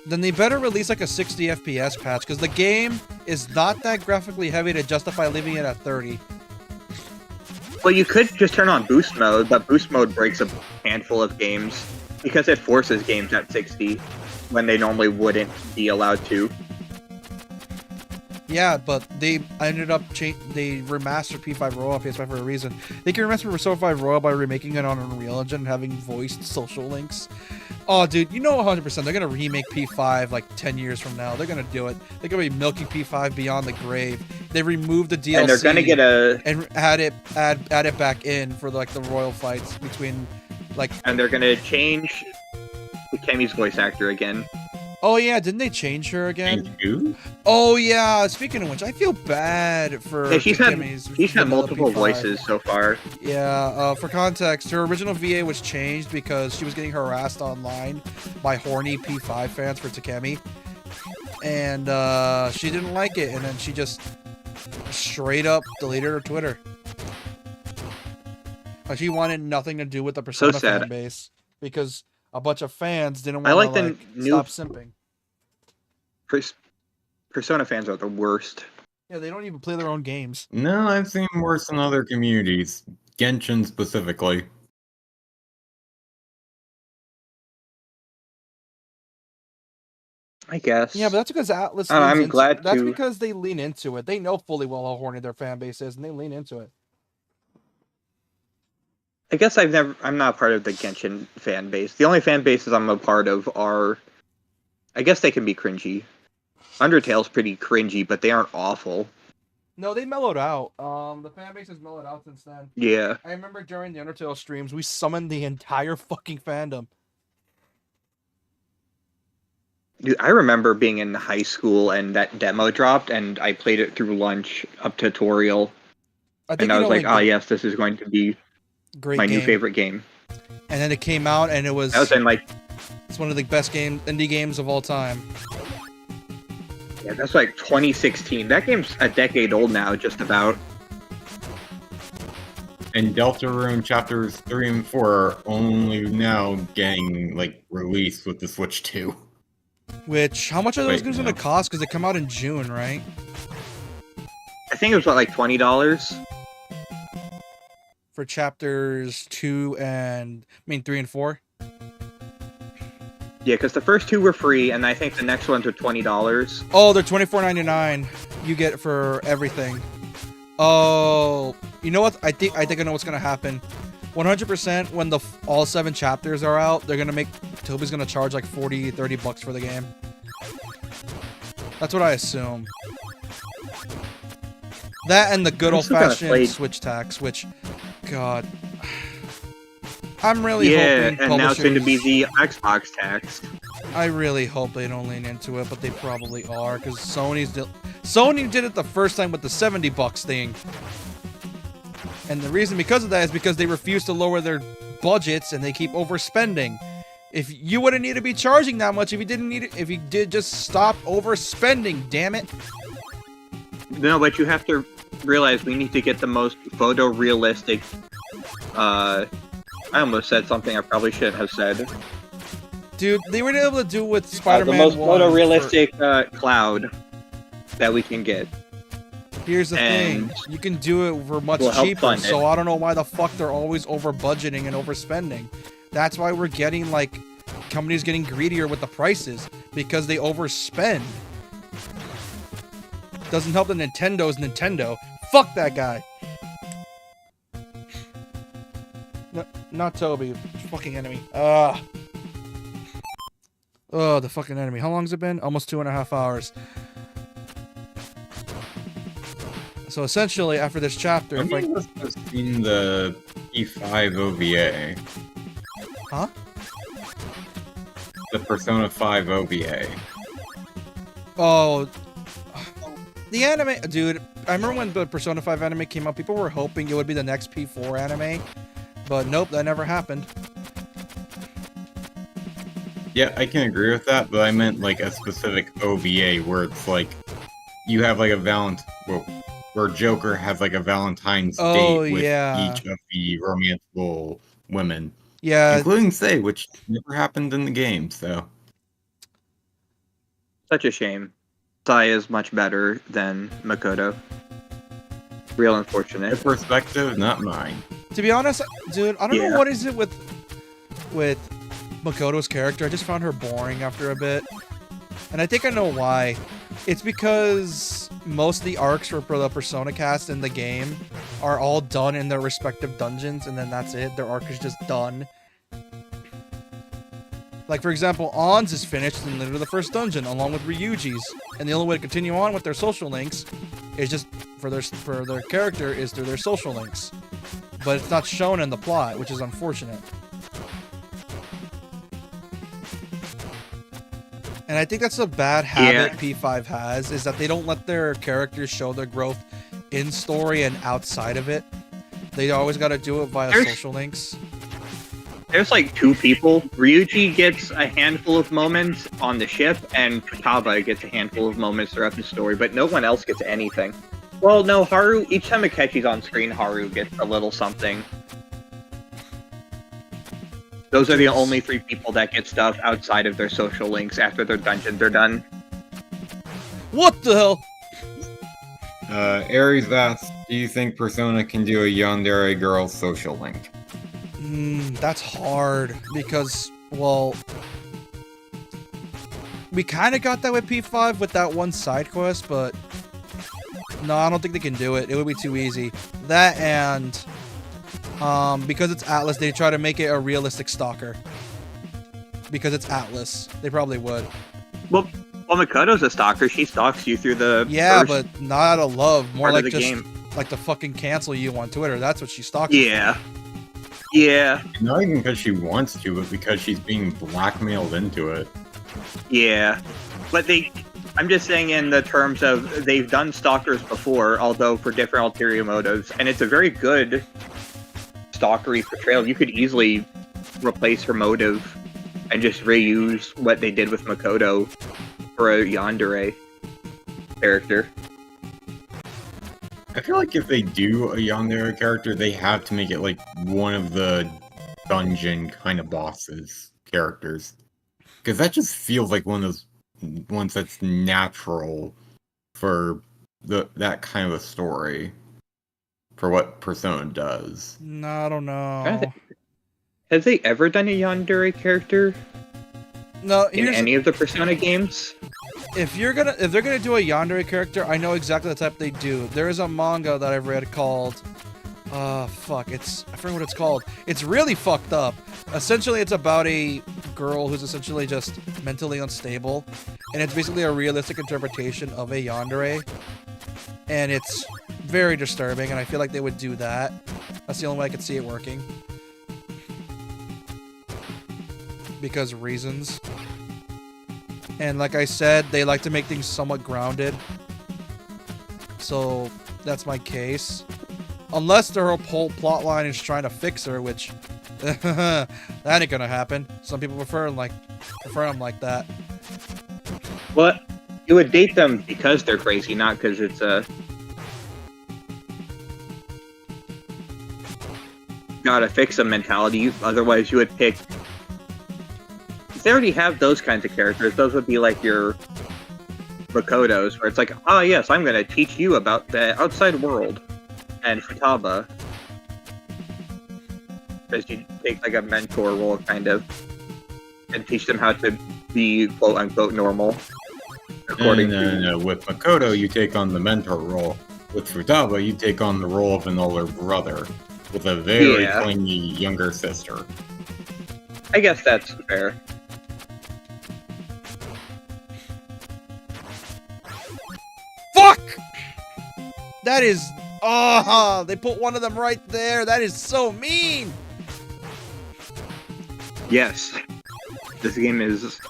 Then they better release like a 60 FPS patch because the game is not that graphically heavy to justify leaving it at 30. Well, you could just turn on boost mode, but boost mode breaks a handful of games because it forces games at 60 when they normally wouldn't be allowed to. Yeah, but they ended up they remastered P5 Royal on PS5 for a reason. They can remaster Persona 5 Royal by remaking it on Unreal Engine and having voiced social links. Oh, dude, you know 100% they're gonna remake P5 like 10 years from now. They're gonna do it. They're gonna be milking P5 beyond the grave. They removed the DLC And they're gonna get and add it back in for like the royal fights between like. And they're gonna change Kemi's voice actor again. Oh yeah, didn't they change her again? Thank you. Oh yeah. Speaking of which, I feel bad for. Yeah, she's had vanilla multiple P5. voices so far. Yeah, for context, her original VA was changed because she was getting harassed online by horny P5 fans for Takemi. And she didn't like it, and then she just straight up deleted her Twitter. She wanted nothing to do with the Persona sad. fan base because a bunch of fans didn't I want like to the new- stop simping. Persona fans are the worst. Yeah, they don't even play their own games. No, I've seen worse in other communities. Genshin specifically. I guess. Yeah, but that's because Atlas. I'm leans into- glad That's to- because they lean into it. They know fully well how horny their fan base is, and they lean into it. I guess I'm not part of the Genshin fan base. The only fan bases I'm a part of are, I guess they can be cringy. Undertale's pretty cringy, but they aren't awful. No, they mellowed out. The fan base has mellowed out since then. Yeah. I remember during the Undertale streams, we summoned the entire fucking fandom. Dude, I remember being in high school and that demo dropped, and I played it through lunch, up tutorial, and I was like, oh yes, this is going to be great my game. new favorite game. And then it came out, and it was. That was in like, It's one of the best indie games of all time. yeah, that's like 2016. That game's a decade old now, just about. And Deltarune chapters 3 and 4 are only now getting like released with the Switch 2. Which, how much are those Wait, games no. going to cost? Because they come out in June, right? I think it was like $20. For chapters 3 and 4. Yeah, because the first two were free, and I think the next ones are $20. Oh, they're $24.99. You get it for everything. Oh, you know what? I think I know what's gonna happen. 100% when all 7 chapters are out, they're gonna make Toby's gonna charge like $30 for the game. That's what I assume. That and the good I'm still gonna old-fashioned play- Switch tax, which, God, I'm really Yeah, hoping and now it's going to be publishers- the Xbox tax. I really hope they don't lean into it, but they probably are, because Sony did it the first time with the $70 thing. And the reason because of that is because they refuse to lower their budgets and they keep overspending. If you wouldn't need to be charging that much if you did just stop overspending, damn it. No, but you have to realize we need to get the most photorealistic. I almost said something I probably shouldn't have said. Dude, they were able to do it with The Spider-Man most 1 photorealistic cloud that we can get. Here's the thing, and you can do it for much we'll help cheaper, fund so it. I don't know why the fuck they're always over budgeting and overspending. That's why we're getting, like, companies getting greedier with the prices, because they overspend. Doesn't help that Nintendo's Nintendo. Fuck that guy. No, not Toby. Fucking enemy. Oh, the fucking enemy. How long has it been? Almost 2.5 hours. So essentially, after this chapter, if I... must have seen the P5 OVA. Huh? The Persona 5 OVA. Oh, the anime, dude. I remember when the Persona 5 anime came out, people were hoping it would be the next P4 anime, but nope, that never happened. Yeah, I can agree with that, but I meant like a specific OVA where it's like you have like a where Joker has like a Valentine's date with each of the romantical women. Yeah. Including Sei, which never happened in the game, so. Such a shame. Sai is much better than Makoto. Real unfortunate. Your perspective, not mine. To be honest, dude, I don't know what is it with Makoto's character. I just found her boring after a bit. And I think I know why. It's because most of the arcs for the Persona cast in the game are all done in their respective dungeons, and then that's it. Their arc is just done. Like, for example, Ann's is finished in literally the first dungeon, along with Ryuji's. And the only way to continue on with their social links is just, for their character, is through their social links. But it's not shown in the plot, which is unfortunate. And I think that's a bad habit P5 has, is that they don't let their characters show their growth in story and outside of it. They always got to do it via social links. There's like two people. Ryuji gets a handful of moments on the ship, and Futaba gets a handful of moments throughout the story, but no one else gets anything. Well, no, Haru, each time Akechi's on screen, Haru gets a little something. Those are the only three people that get stuff outside of their social links after their dungeons are done. What the hell? Aries asks, do you think Persona can do a yandere girl social link? That's hard, because, well... we kind of got that with P5 with that one side quest, but... no, I don't think they can do it. It would be too easy. That and... because it's Atlas, they try to make it a realistic stalker. Because it's Atlas. They probably would. Well, Makoto's a stalker. She stalks you through the but not out of love. More like just game. Like to fucking cancel you on Twitter. That's what she stalks you for. Yeah. Not even because she wants to, but because she's being blackmailed into it. Yeah. But I'm just saying in the terms of they've done stalkers before, although for different ulterior motives, and it's a very good stalkery portrayal. You could easily replace her motive and just reuse what they did with Makoto for a yandere character. I feel like if they do a yandere character, they have to make it like one of the dungeon kind of bosses characters. Because that just feels like one of those ones that's natural for that kind of a story. For what Persona does. No, I don't know. Has they ever done a yandere character? No, in any of the Persona games? If they're gonna do a yandere character, I know exactly the type they do. There is a manga that I've read called I forget what it's called. It's really fucked up. Essentially, it's about a girl who's essentially just mentally unstable, and it's basically a realistic interpretation of a yandere. And it's very disturbing, and I feel like they would do that. That's the only way I could see it working. Because reasons. And like I said, they like to make things somewhat grounded. So, that's my case. Unless their whole plot line is trying to fix her, which... that ain't gonna happen. Some people prefer them like that. Well, you would date them because they're crazy, not because it's a... gotta fix them mentality. Otherwise, you would pick... if they already have those kinds of characters, those would be like your Makotos, where it's like, oh yes, I'm gonna teach you about the outside world. And Futaba, because you take like a mentor role, kind of, and teach them how to be quote unquote normal. According to with Makoto, you take on the mentor role. With Futaba, you take on the role of an older brother. with a very Yeah. clingy younger sister. I guess that's fair. Fuck! That is... Oh, they put one of them right there. That is so mean. Yes. This game is...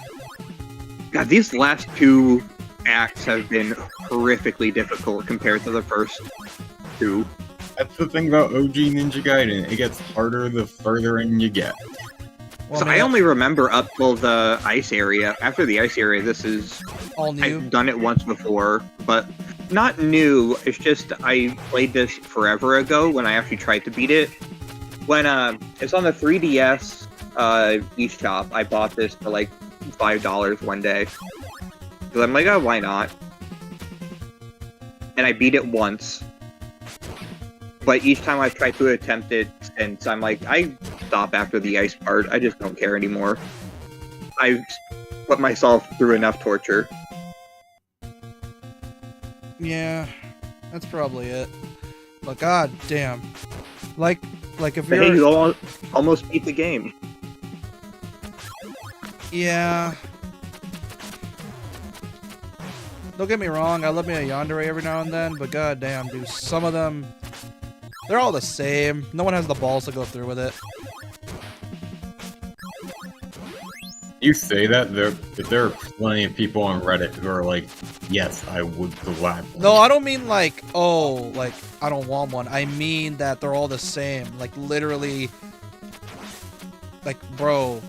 God, these last two acts have been horrifically difficult compared to the first two. That's the thing about OG Ninja Gaiden. It gets harder the further in you get. Well, So I mean, I only remember up till the ice area. After the ice area, this is... all new. I've done it once before, but not new. It's just I played this forever ago when I actually tried to beat it. When it's on the 3DS eShop, I bought this for like $5 one day. Because I'm like, oh, why not? And I beat it once. But each time I've tried to attempt it since, I'm like, I stop after the ice part. I just don't care anymore. I've put myself through enough torture. Yeah, that's probably it. But god damn. Like if But hey, you're... you almost beat the game. Yeah. Don't get me wrong, I love me a yandere every now and then, but god damn, dude, some of them... They're all the same. No one has the balls to go through with it. You say that, there are plenty of people on Reddit who are like, yes, I would gladly. No, I don't mean like, oh, like, I don't want one. I mean that they're all the same. Like, literally, like, bro,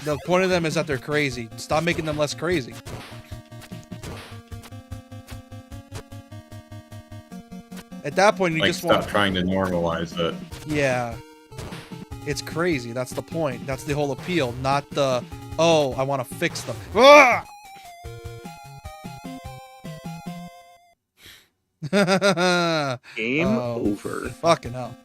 the point of them is that they're crazy. Stop making them less crazy. At that point, you Like, just stop want... trying to normalize it. Yeah. It's crazy. That's the point. That's the whole appeal, not the, oh, I want to fix them. Ah! Game Oh, over. Fucking hell.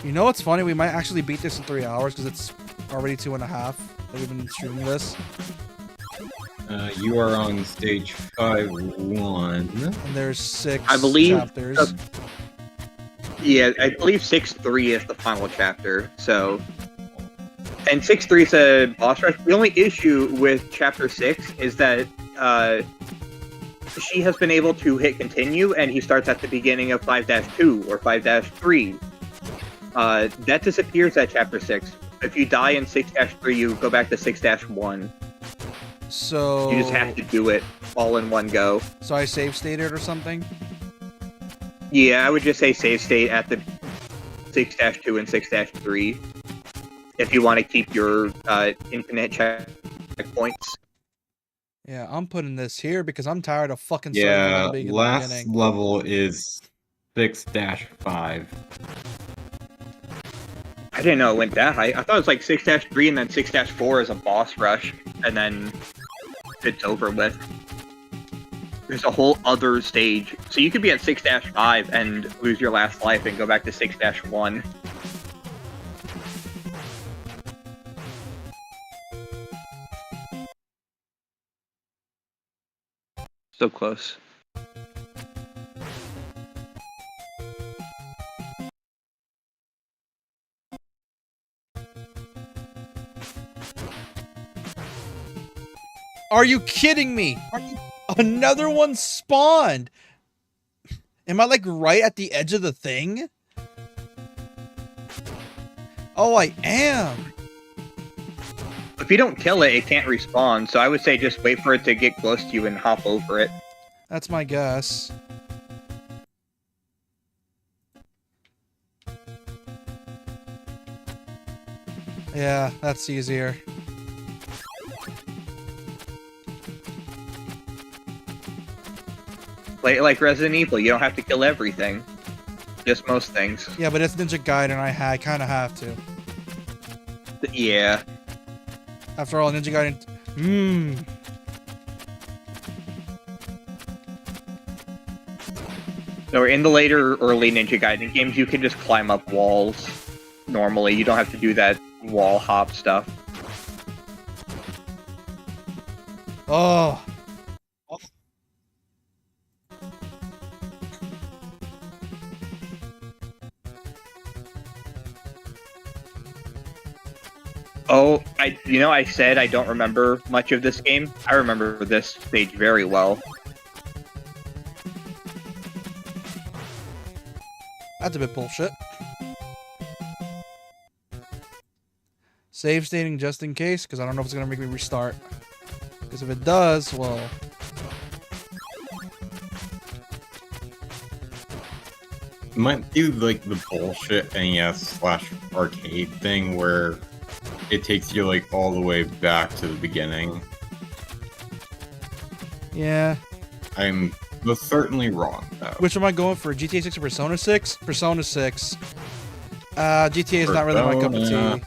You know what's funny? We might actually beat this in 3 hours because it's already 2.5 that we've been streaming this. You are on stage 5-1. And there's 6 I believe- chapters. Yeah, I believe 6-3 is the final chapter, so... And 6-3 is a boss rush. The only issue with chapter 6 is that, she has been able to hit continue, and he starts at the beginning of 5-2 or 5-3. That disappears at chapter 6. If you die in 6-3, you go back to 6-1. So... You just have to do it all in one go. So I save stated or something? Yeah, I would just say save state at the 6-2 and 6-3 if you want to keep your infinite checkpoints. Yeah, I'm putting this here because I'm tired of fucking starting from Yeah, the beginning. last level is 6-5. I didn't know it went that high. I thought it was like 6-3 and then 6-4 is a boss rush, and then it's over with. There's a whole other stage. So you could be at 6-5 and lose your last life and go back to 6-1. So close. Are you kidding me? Another one spawned. Am I like right at the edge of the thing? Oh, I am. If you don't kill it, it can't respawn, so I would say just wait for it to get close to you and hop over it. That's my guess. Yeah, that's easier. Like Resident Evil, you don't have to kill everything. Just most things. Yeah, but it's Ninja Gaiden. I kind of have to. Yeah. After all, Ninja Gaiden. So in the later early Ninja Gaiden games, you can just climb up walls normally. You don't have to do that wall hop stuff. Oh. Oh, I said I don't remember much of this game. I remember this stage very well. That's a bit bullshit. Save stating just in case, because I don't know if it's gonna make me restart. Because if it does, well. It might do like the bullshit NES/arcade thing where it takes you like all the way back to the beginning. Yeah. I'm most certainly wrong though. Which am I going for? GTA 6 or Persona 6? Persona 6. GTA is not really my cup of Persona. tea.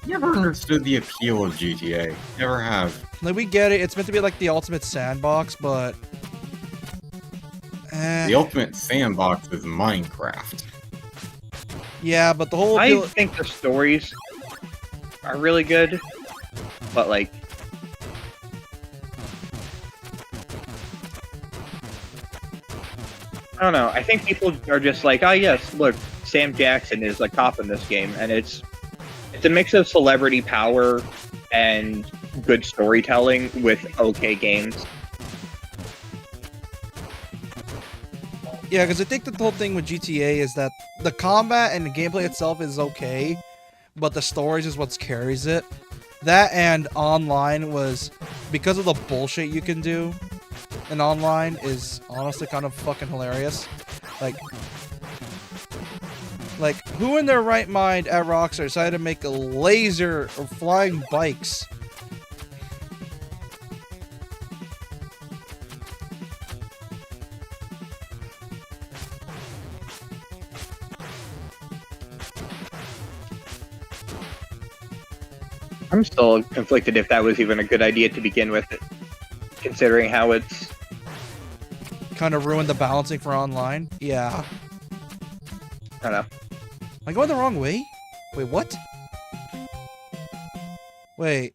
Never understood the appeal of GTA. Never have. Like, we get it. It's meant to be like the ultimate sandbox, but... The ultimate sandbox is Minecraft. Yeah, but the whole I appeal... think the stories are really good, but like, I don't know. I think people are just like, oh yes, look, Sam Jackson is a cop in this game, and it's a mix of celebrity power and good storytelling with okay games. Yeah, because I think the whole thing with GTA is that the combat and the gameplay itself is okay, but the stories is what carries it. That and online was, because of the bullshit you can do in online, is honestly kind of fucking hilarious. Like, who in their right mind at Rockstar decided to make a laser or flying bikes? I'm still conflicted if that was even a good idea to begin with, considering how it's... Kind of ruined the balancing for online? Yeah. I don't know. Am I going the wrong way? Wait, what? Wait.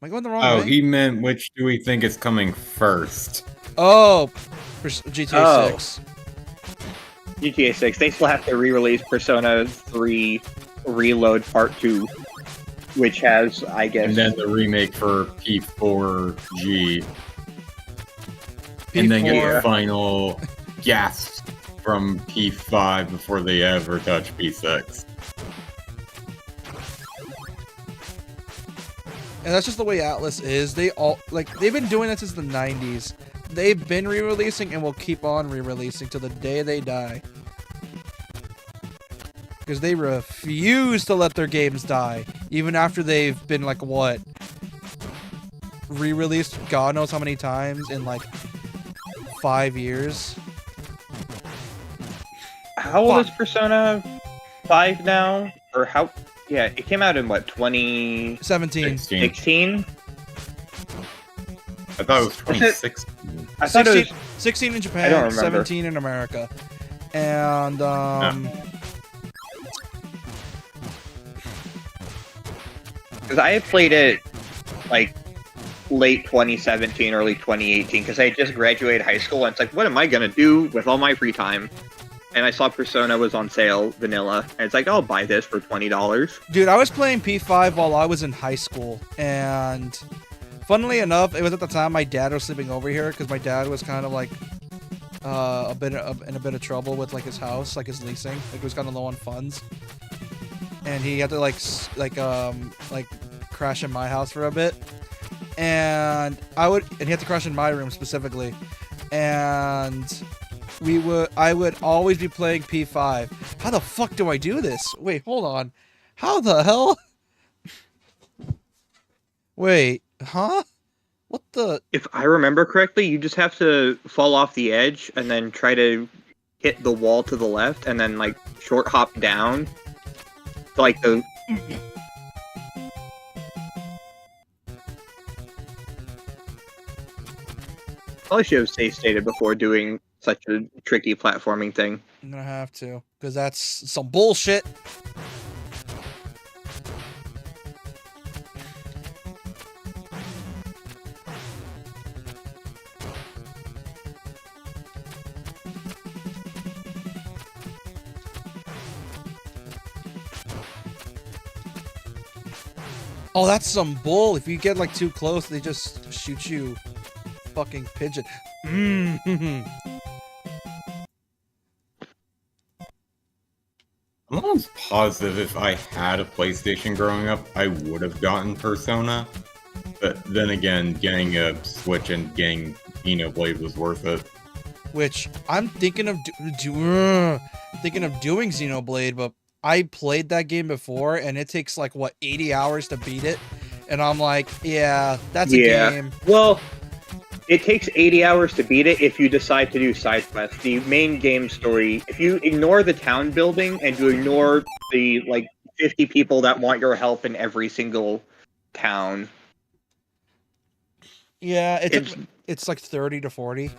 Am I going the wrong Oh, way? he meant which do we think is coming first? Oh! GTA Oh. 6. GTA 6, they still have to re-release Persona 3 Reload Part 2, which has, I guess... And then the remake for P4G. And then get P4. the final gasp from P5 before they ever touch P6. And that's just the way Atlas is. They've been doing that since the 90s. They've been re-releasing and will keep on re-releasing till the day they die. Because they refuse to let their games die. Even after they've been, like, what? Re-released God knows how many times in, like, 5 years. How old is Persona 5 now? Or how... Yeah, it came out in, what, 2016? 17. I thought it was 2016. I thought it was... 16 in I don't Japan, remember. 17 in America. And, Because I had played it, like, late 2017, early 2018, because I had just graduated high school, and it's like, what am I going to do with all my free time? And I saw Persona was on sale, vanilla, and it's like, I'll buy this for $20. Dude, I was playing P5 while I was in high school, and funnily enough, it was at the time my dad was sleeping over here, because my dad was kind of like in a bit of trouble with like his house, like his leasing, like he was kind of low on funds, and he had to like crash in my house for a bit, and he had to crash in my room specifically, and I would always be playing P5. How the fuck do I do this? Wait, hold on. How the hell? Wait, huh? What the? If I remember correctly, you just have to fall off the edge and then try to hit the wall to the left and then, like, short hop down. So, like, the... Probably should have safe stated before doing such a tricky platforming thing. I'm gonna have to, because that's some bullshit. Oh, that's some bull. If you get like too close, they just shoot you. Fucking pigeon. Mm. I'm almost positive if I had a PlayStation growing up, I would have gotten Persona. But then again, getting a Switch and getting Xenoblade was worth it. Which I'm thinking of thinking of doing Xenoblade, but I played that game before, and it takes like what 80 hours to beat it, and I'm like, yeah, that's a game. Well, it takes 80 hours to beat it if you decide to do side quests. The main game story, if you ignore the town building and you ignore the like 50 people that want your help in every single town. Yeah, it's like 30 to 40.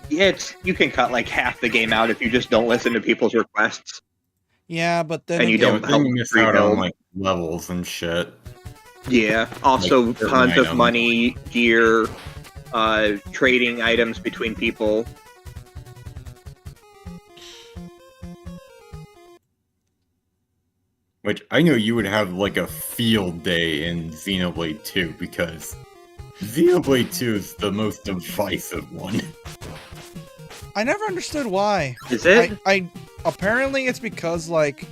You can cut like half the game out if you just don't listen to people's requests. Yeah, but then And you again, don't But then you miss out on rebuild. like levels and shit. Yeah. Also, Like, certain tons of items. money, gear, trading items between people. Which I know you would have like a field day in Xenoblade 2 because Xenoblade 2 is the most divisive one. I never understood why. Is it? I apparently it's because like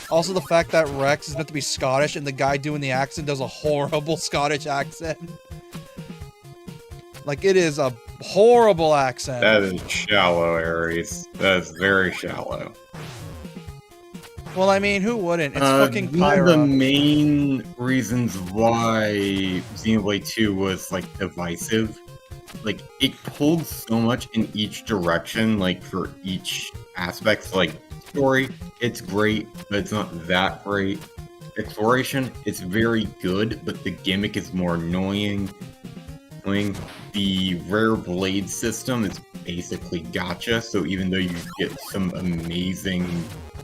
also the fact that Rex is meant to be Scottish and the guy doing the accent does a horrible Scottish accent. Like it is a horrible accent. That is shallow, Ares. That is very shallow. Well, I mean, who wouldn't? It's fucking One of the Pyra. main reasons why Xenoblade 2 was like divisive, like it pulled so much in each direction, like for each aspect. So, like story, it's great, but it's not that great. Exploration, it's very good, but the gimmick is more annoying. The rare blade system is basically gacha, so even though you get some amazing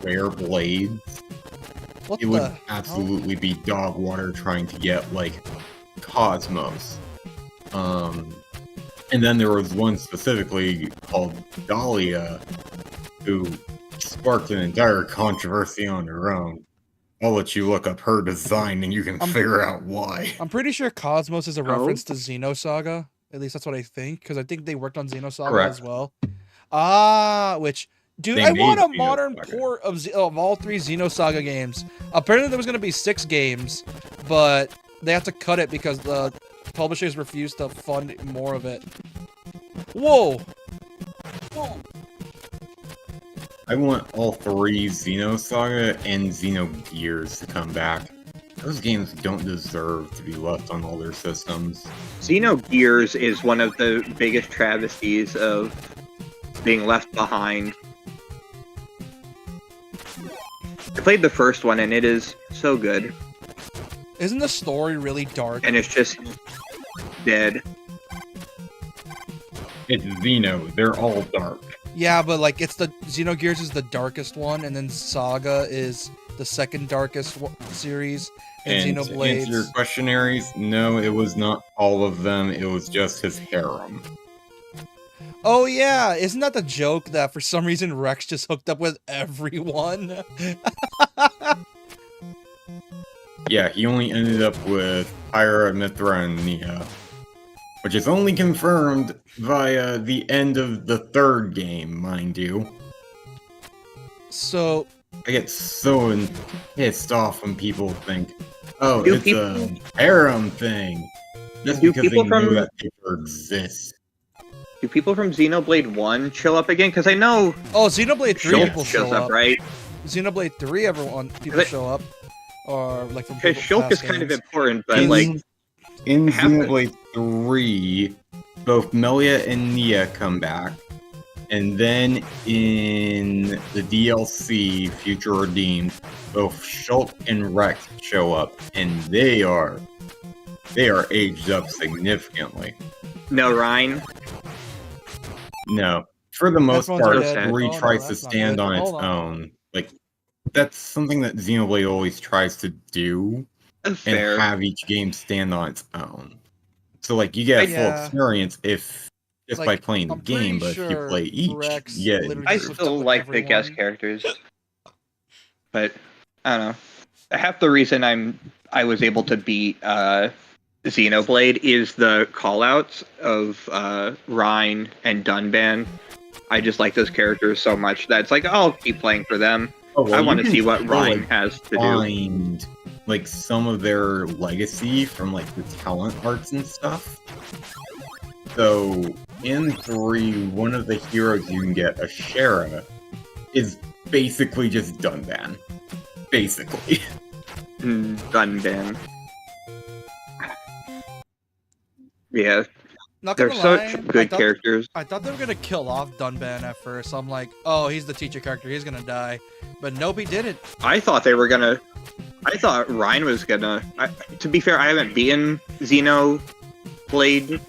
rare blades, What it the would hell? absolutely be dog water trying to get like Cosmos. And then there was one specifically called Dahlia, who sparked an entire controversy on her own. I'll let you look up her design and you can figure out why. I'm pretty sure Cosmos is a Oh. reference to Xenosaga. At least that's what I think, because I think they worked on Xenosaga Correct. as well. Ah, which dude, They I want a made modern Xenosaga. port of all 3 Xenosaga games. Apparently there was gonna be 6 games, but they have to cut it because the publishers refused to fund more of it. Whoa! I want all 3 Xenosaga and Xenogears to come back. Those games don't deserve to be left on older systems. Xenogears is one of the biggest travesties of being left behind. I played the first one and it is so good, Isn't the story really dark? and it's just dead. It's Xeno, they're all dark. Yeah, but like it's the Xenogears is the darkest one, and then Saga is the second darkest series, and And to answer your Xenoblade. question, Ares, no, it was not all of them, it was just his harem. Oh yeah, isn't that the joke that for some reason Rex just hooked up with everyone? Yeah, he only ended up with Pyra, Mithra, and Nia. Which is only confirmed via the end of the 3rd game, mind you. So I get so pissed off when people think, oh, Do it's people- a harem thing. Just Do because they people know from- that paper exists. Do people from Xenoblade 1 show up again? Because I know oh, Xenoblade 3 Shulk people shows show up, up. right? Xenoblade 3 everyone people But- show up. Or like from Because people Shulk is past kind of games. important, but In- like, In half the- Xenoblade 3, both Melia and Nia come back. And then in the DLC, Future Redeemed, both Shulk and Rex show up. And they are aged up significantly. no Rhine. No. For the most Headphones are part, dead. 3 Oh, no, tries to that's not stand good. on its Hold on. own. Like, that's something that Xenoblade always tries to do, and Fair. have each game stand on its own. So, like, you get full Yeah. experience if just by Like, playing the I'm game, pretty but if you sure play each, Rex you get literally I just hooked still up with like the guest everyone. characters, but I don't know. Half the reason I was able to beat Xenoblade is the callouts of Rhine and Dunban. I just like those characters so much that it's like, I'll keep playing for them. Oh, well, I you want to can see what still, Rhine like, has to do. find like some of their legacy from like the talent arts and stuff. So in 3, one of the heroes you can get, Ashera, is basically just Dunban. Basically. Dunban. Yeah, Not they're gonna such lie, good characters. I thought they were gonna kill off Dunban at first. I'm like, oh, he's the teacher character, he's gonna die. But nope, he didn't. I thought they were gonna. I thought Ryan was gonna. To be fair, I haven't beaten Xenoblade.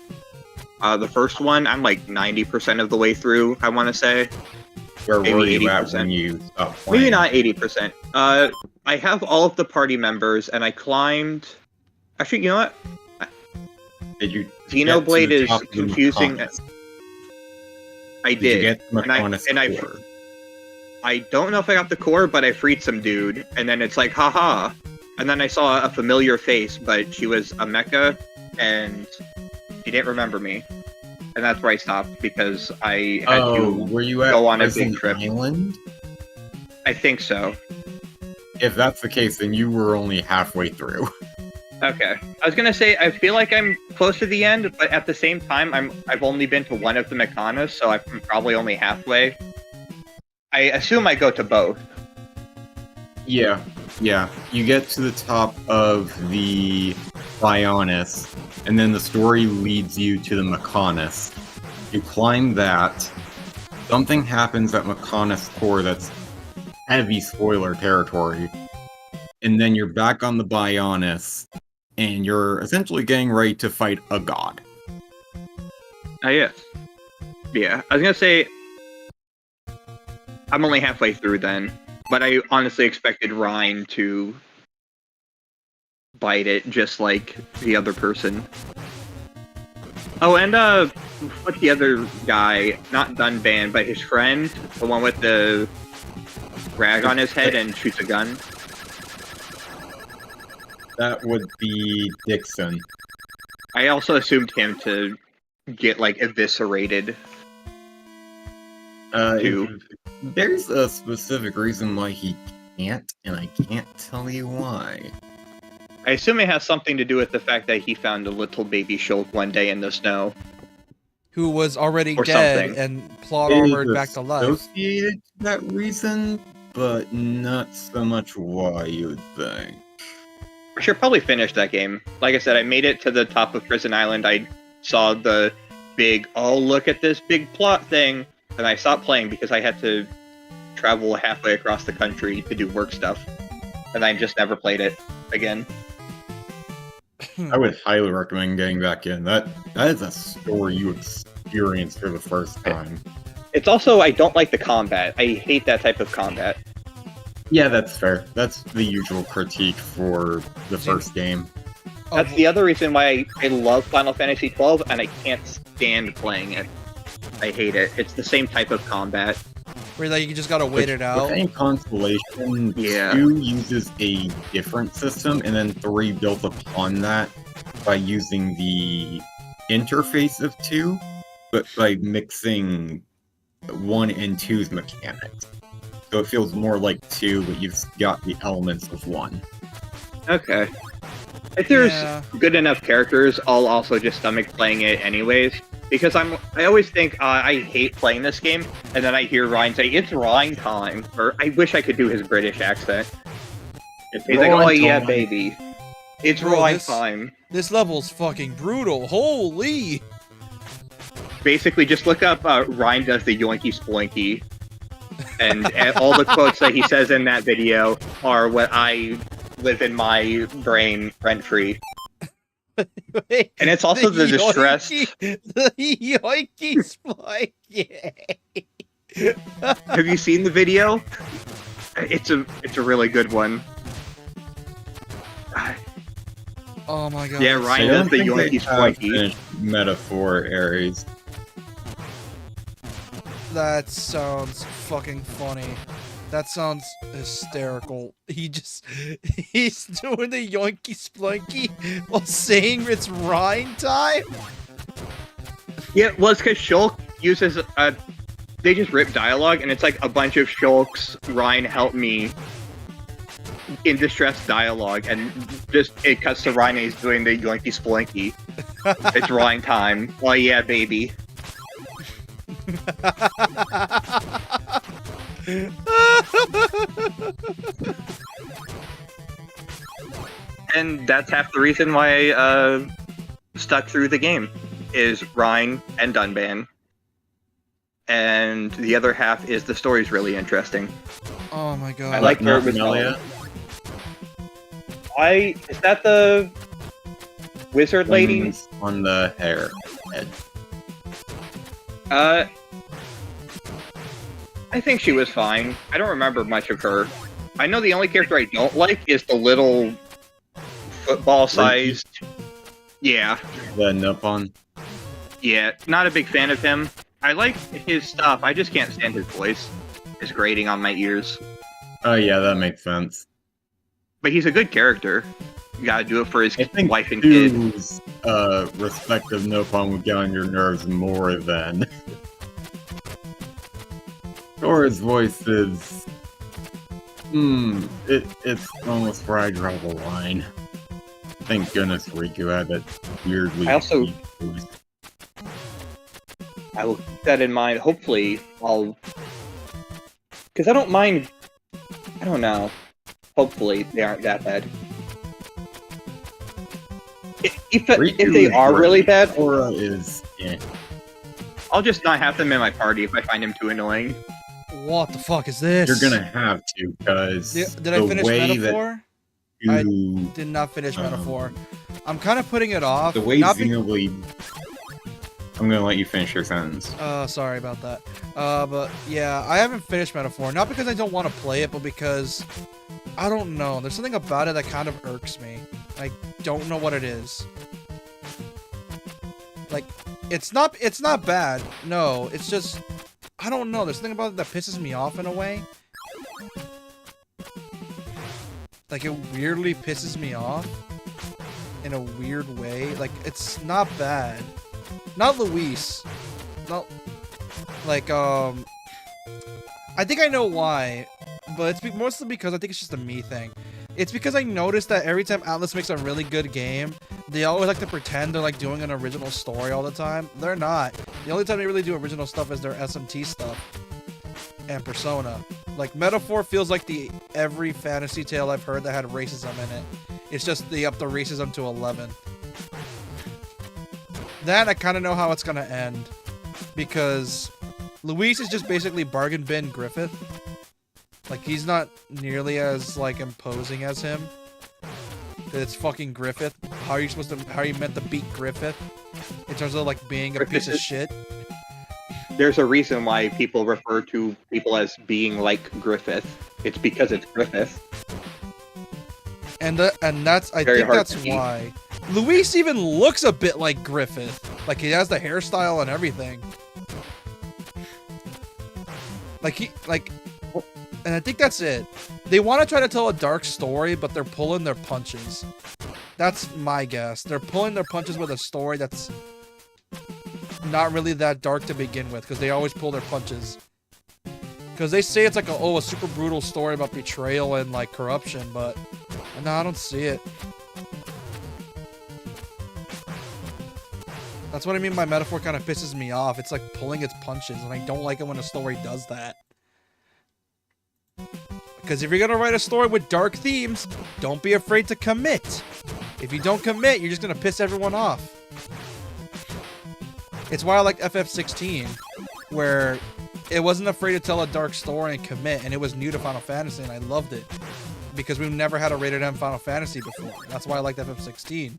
The first one, I'm like 90% of the way through. I want to say. Where Maybe were you 80%. at when you stopped playing? Maybe not 80%. I have all of the party members, and I climbed. Actually, you know what? Did you? Xenoblade is top of the confusing. Maconis? I Did you did. get the and I- Maconis and I- core? I don't know if I got the core, but I freed some dude, and then it's like, haha. And then I saw a familiar face, but she was a mecha, and she didn't remember me. And that's where I stopped, because I had to Were you at go on a Pleasant big trip. Island? I think so. If that's the case, then you were only halfway through. Okay. I was gonna say, I feel like I'm close to the end, but at the same time, I've only been to one of the Mechanas, so I'm probably only halfway. I assume I go to both. Yeah. You get to the top of the Bionis, and then the story leads you to the Mechanis. You climb that. Something happens at Mechanis core that's heavy spoiler territory. And then you're back on the Bionis, and you're essentially getting ready to fight a god. Yes. Yeah, I was gonna say, I'm only halfway through then, but I honestly expected Ryan to bite it just like the other person. Oh, and what's the other guy? Not Dunban, but his friend, the one with the rag on his head and shoots a gun. That would be Dixon. I also assumed him to get like eviscerated. Too. There's a specific reason why he can't, and I can't tell you why. I assume it has something to do with the fact that he found a little baby Shulk one day in the snow. Who was already Or dead something. and plot It is armored back to life. associated to that reason, but not so much why you'd think. I should probably finish that game. Like I said, I made it to the top of Prison Island. I saw the big, oh, look at this big plot thing. And I stopped playing because I had to travel halfway across the country to do work stuff. And I just never played it again. I would highly recommend getting back in. That is a story you experience for the first time. It's also, I don't like the combat. I hate that type of combat. Yeah, that's fair. That's the usual critique for the first game. That's the other reason why I love Final Fantasy XII, and I can't stand playing it. I hate it. It's the same type of combat. Where like you just gotta wait it out. With any constellation, Yeah. 2 uses a different system, and then 3 built upon that by using the interface of 2, but by mixing 1 and 2's mechanics. So it feels more like 2, but you've got the elements of 1. Okay. If there's Yeah. good enough characters, I'll also just stomach playing it anyways. Because I always think I hate playing this game, and then I hear Ryan say, "It's Ryan time," or I wish I could do his British accent. He's like, Ryan "Oh yeah, time." baby, it's Bro, Ryan this- time." This level's fucking brutal. Holy! Basically, just look up Ryan does the yoinky sploinky, and all the quotes that he says in that video are what I live in my brain rent free. And it's also the distress. The yoinky spike. Yeah. Have you seen the video? It's a really good one. Oh my god. Yeah, that's Ryan I so- does don't the think they yoinky have sploinky. finished metaphor Ares. That sounds fucking funny. That sounds hysterical. He's doing the yoinky splinky while saying it's rhyme time. Yeah, well, it's because Shulk uses they just rip dialogue, and it's like a bunch of Shulk's Ryan help me in distress dialogue, and just it cuts to Ryan and he's doing the yoinky splinky. It's Ryan time. Oh yeah, baby. And that's half the reason why I stuck through the game, is Ryan and Dunban. And the other half is the story's really interesting. Oh my god. I like her with Melia. Is that the wizard lady? Wings on the hair head. I think she was fine. I don't remember much of her. I know the only character I don't like is the little football-sized. Yeah, The Nippon. yeah. Not a big fan of him. I like his stuff. I just can't stand his voice. It's grating on my ears. Oh yeah, that makes sense. But he's a good character. You gotta do it for his I think wife and kid. whose respective Nippon would get on your nerves more than Dora's voice is it's almost where I draw the line. Thank goodness Riku had that weirdly I also- deep voice. I will keep that in mind. Hopefully, because I don't mind. I don't know. Hopefully, they aren't that bad. If Riku they is are great. really bad, Dora is I'll just not have them in my party if I find him too annoying. What the fuck is this? you're gonna have to, because Did I finish Metaphor? that I you, did not finish Um, Metaphor. I'm kind of putting it off. the way not be- Xenoblade. I'm gonna let you finish your sentence. sorry about that. But yeah, I haven't finished Metaphor. Not because I don't want to play it, but because I don't know. There's something about it that kind of irks me. I don't know what it is. Like, it's not bad. No, it's just I don't know. There's something about it that pisses me off in a way. Like, it weirdly pisses me off in a weird way. Like, it's not bad. Not Luis. Not like I think I know why, but it's mostly because I think it's just a me thing. It's because I noticed that every time Atlas makes a really good game, they always like to pretend they're like doing an original story all the time. They're not. The only time they really do original stuff is their SMT stuff and Persona. Like, Metaphor feels like every fantasy tale I've heard that had racism in it. It's just they upped the racism to 11. That I kind of know how it's gonna end, because Luis is just basically bargain bin Griffith. Like, he's not nearly as like imposing as him. 'Cause it's fucking Griffith. How are you meant to beat Griffith in terms of like being a piece of shit? There's a reason why people refer to people as being like Griffith. It's because it's Griffith. And that's I Very think hard that's to beat. why Luis even looks a bit like Griffith. Like, he has the hairstyle and everything. And I think that's it. They want to try to tell a dark story, but they're pulling their punches. That's my guess. They're pulling their punches with a story that's not really that dark to begin with, because they always pull their punches. Because they say it's like a super brutal story about betrayal and like corruption, but no, I don't see it. That's what I mean by Metaphor kind of pisses me off. It's like pulling its punches, and I don't like it when a story does that. Because if you're going to write a story with dark themes, don't be afraid to commit. If you don't commit, you're just going to piss everyone off. It's why I liked FF16, where it wasn't afraid to tell a dark story and commit, and it was new to Final Fantasy, and I loved it. Because we've never had a rated M Final Fantasy before. That's why I liked FF16.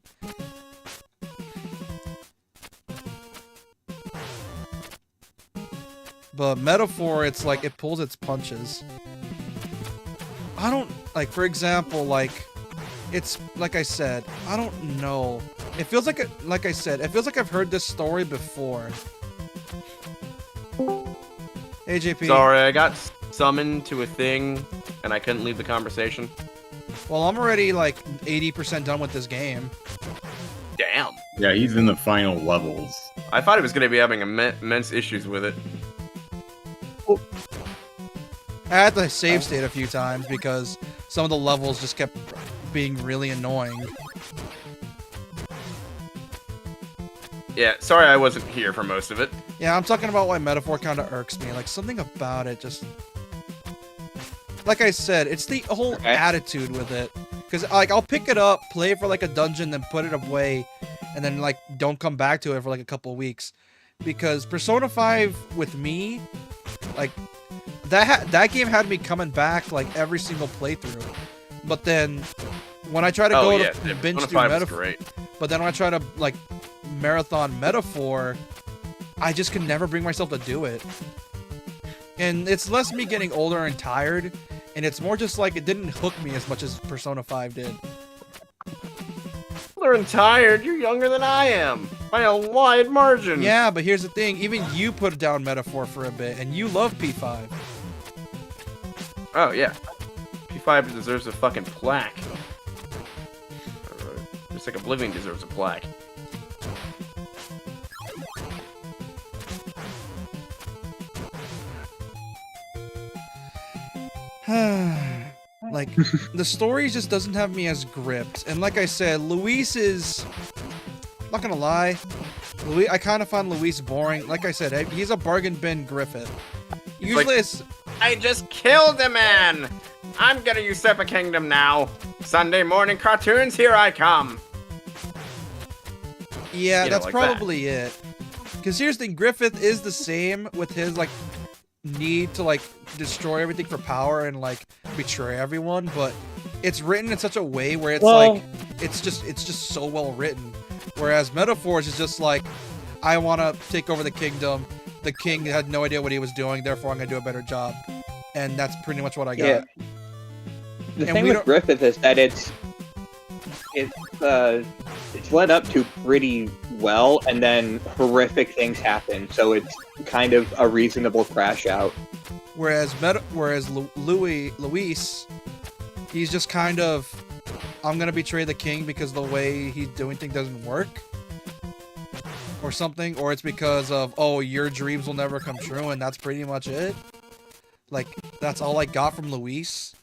But Metaphor, it's like, it pulls its punches. I don't, like, for example, like, it's, like I said, I don't know. It feels like, like I said, it feels like I've heard this story before. Hey, JP. Sorry, I got summoned to a thing, and I couldn't leave the conversation. Well, I'm already like 80% done with this game. Damn. Yeah, he's in the final levels. I thought he was going to be having immense issues with it. I had to save state a few times because some of the levels just kept being really annoying. Yeah, sorry I wasn't here for most of it. Yeah, I'm talking about why Metaphor kind of irks me. Like, something about it just... Like I said, it's the whole attitude with it. Because, like, I'll pick it up, play it for, like, a dungeon, then put it away, and then, like, don't come back to it for, like, a couple weeks. Because Persona 5, with me, like, that game had me coming back, like, every single playthrough. But then, when I try to go to binge through Metaphor... But then when I try to, like, marathon Metaphor, I just can never bring myself to do it. And it's less me getting older and tired, and it's more just like it didn't hook me as much as Persona 5 did. Older and tired? You're younger than I am, by a wide margin. Yeah, but here's the thing, even you put down Metaphor for a bit, and you love P5. Oh, yeah. P5 deserves a fucking plaque. Just like Oblivion deserves a plaque. Like, the story just doesn't have me as gripped. And like I said, Luis is... Not gonna lie. I kind of find Luis boring. Like I said, he's a bargain bin Griffith. Usually it's... I just killed a man! I'm gonna usurp a kingdom now. Sunday morning cartoons, here I come. Yeah, that's like probably it. Because here's the thing, Griffith is the same with his, like, need to, like, destroy everything for power and, like, betray everyone, but it's written in such a way where it's, like, it's just so well written. Whereas Metaphors is just like, I want to take over the kingdom, the king had no idea what he was doing, therefore I'm going to do a better job. And that's pretty much what I got. Yeah. The thing with Griffith is that it's led up to pretty well, and then horrific things happen, so it's kind of a reasonable crash out. Whereas Luis, he's just kind of, I'm gonna betray the king because the way he's doing things doesn't work, or something, or it's because of, oh, your dreams will never come true, and that's pretty much it. Like, that's all I got from Luis.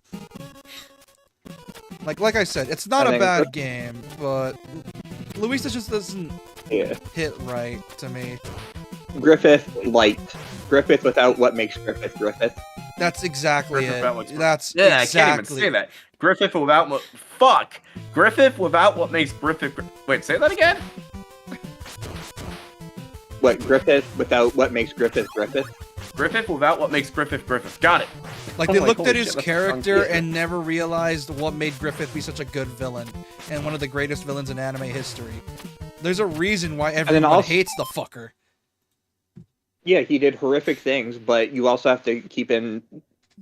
Like I said, it's not a bad game, but Luisa just doesn't hit right to me. Griffith light. Griffith without what makes Griffith Griffith. That's exactly it. That's I exactly. can't even say that. Griffith without what... Fuck! Griffith without what makes Griffith... Wait, say that again? What, Griffith without what makes Griffith Griffith? Griffith without what makes Griffith Griffith. Got it. Like, they looked at his character and never realized what made Griffith be such a good villain, and one of the greatest villains in anime history. There's a reason why everyone hates the fucker. Yeah, he did horrific things, but you also have to keep in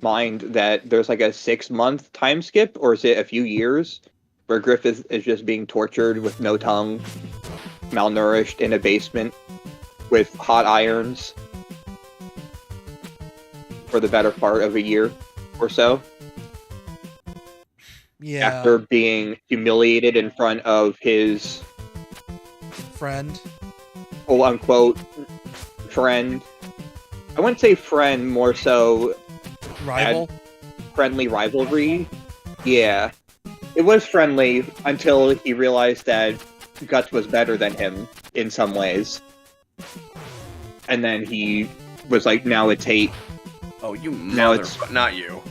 mind that there's like a 6-month time skip, or is it a few years, where Griffith is just being tortured with no tongue, malnourished in a basement with hot irons for the better part of a year or so. Yeah. After being humiliated in front of his friend, quote unquote friend. I wouldn't say friend, more so rival. Friendly rivalry. Yeah. It was friendly until he realized that Guts was better than him in some ways. And then he was like, now it's hate. Oh, you mother... Not you.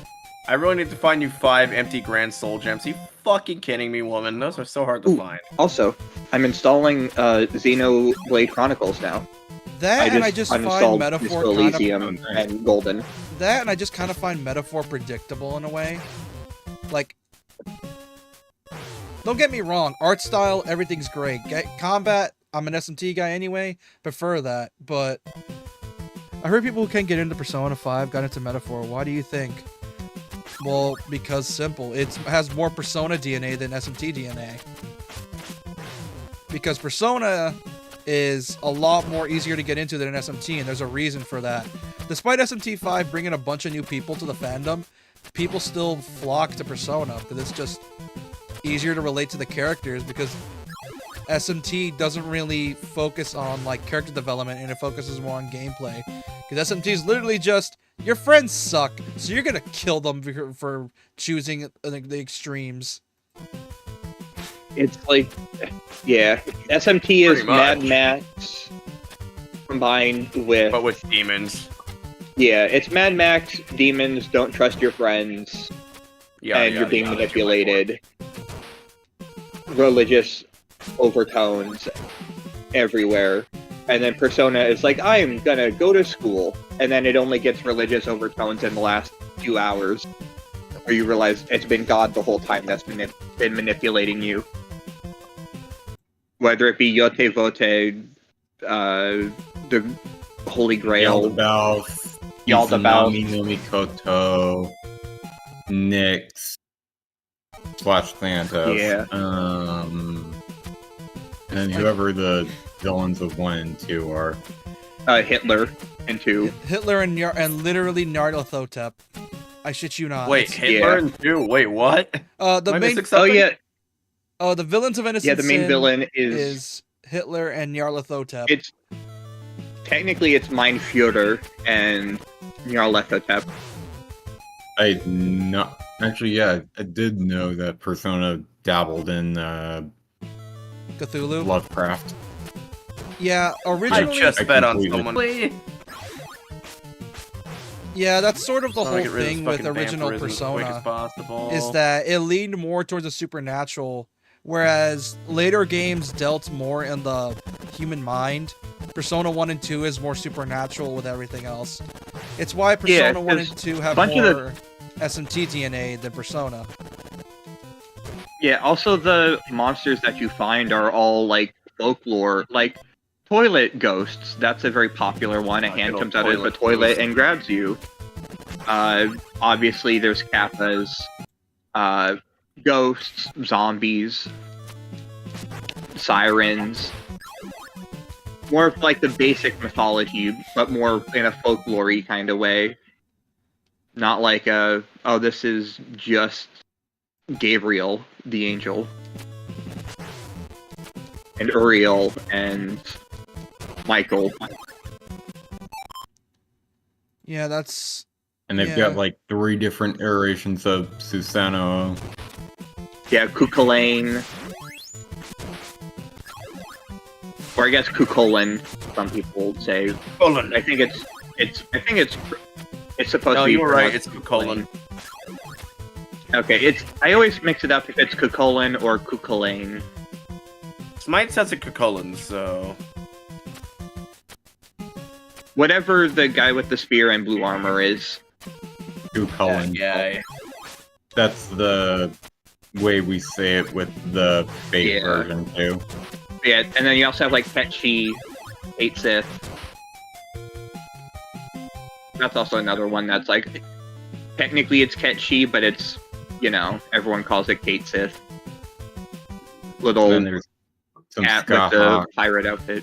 I really need to find you 5 empty Grand Soul Gems. Are you fucking kidding me, woman? Those are so hard to find. Also, I'm installing Xenoblade Chronicles now. I just find Metaphor Elysium and Golden. That, and I just kind of find Metaphor predictable in a way. Like, don't get me wrong, art style, everything's great. Combat, I'm an SMT guy anyway, prefer that, but I heard people who can't get into Persona 5 got into Metaphor. Why do you think? Well, because simple. It has more Persona DNA than SMT DNA. Because Persona is a lot more easier to get into than an SMT, and there's a reason for that. Despite SMT5 bringing a bunch of new people to the fandom, people still flock to Persona because it's just easier to relate to the characters, because SMT doesn't really focus on like character development and it focuses more on gameplay. Because SMT is literally just your friends suck, so you're gonna kill them for choosing the extremes. It's like, yeah, SMT is Pretty much. Mad Max combined with, But with demons. yeah, it's Mad Max, demons, don't trust your friends, and you're being manipulated. Religious overtones everywhere. And then Persona is like, I'm gonna go to school. And then it only gets religious overtones in the last few hours. Where you realize it's been God the whole time that's been manipulating you. Whether it be Yote Vote, the Holy Grail, Yaldabaoth, Yaldabaoth. Izanami no Mikoto, Nyx, / Thanatos. Yeah. And then whoever the villains of 1 and 2 are. Hitler, and 2. Hitler and literally Nyarlathotep. I shit you not. Wait, It's- Hitler and 2? Wait, what? the Am I main missing something? the villains of Innocent Yeah, the main Sin villain is is Hitler and Nyarlathotep. it's technically it's Mein Führer and Nyarlathotep. I did know that Persona dabbled in Cthulhu. Lovecraft. Yeah, I originally. just bet on completed. someone. Yeah, that's sort of the I wanna whole get rid of thing this with fucking original vampirism as quick as Persona. possible. Is that it leaned more towards the supernatural, whereas later games dealt more in the human mind. Persona 1 and 2 is more supernatural with everything else. It's why Persona 1 and 2 have bunch of more SMT DNA than Persona. Yeah, also the monsters that you find are all like folklore, like toilet ghosts. That's a very popular one. A hand good comes old out of the toilet toilet ghost. and grabs you. Obviously there's kappas, ghosts, zombies, sirens. More of like the basic mythology, but more in a folklore-y kind of way. Not like this is just Gabriel, the angel, and Uriel, and Michael. Yeah, that's And they've Yeah. got like 3 different iterations of Susanoo. Yeah, Cuchulainn. Or I guess Cuchulainn, some people say. Colon. I think it's supposed No, to be. you were right. pronounced It's colon. Okay, I always mix it up if it's Cuchulainn or Cuchulainn. Smite says it's colon, so Whatever the guy with the spear and blue armor is. Cuchulainn. yeah. That's the way we say it with the fake Yeah. version too. Yeah, and then you also have like Ketchi, 8 Sith. That's also another one that's like, technically it's Ketchi, but it's, everyone calls it Kate Sith. And Little then there's some cat with the Skahawk. pirate outfit.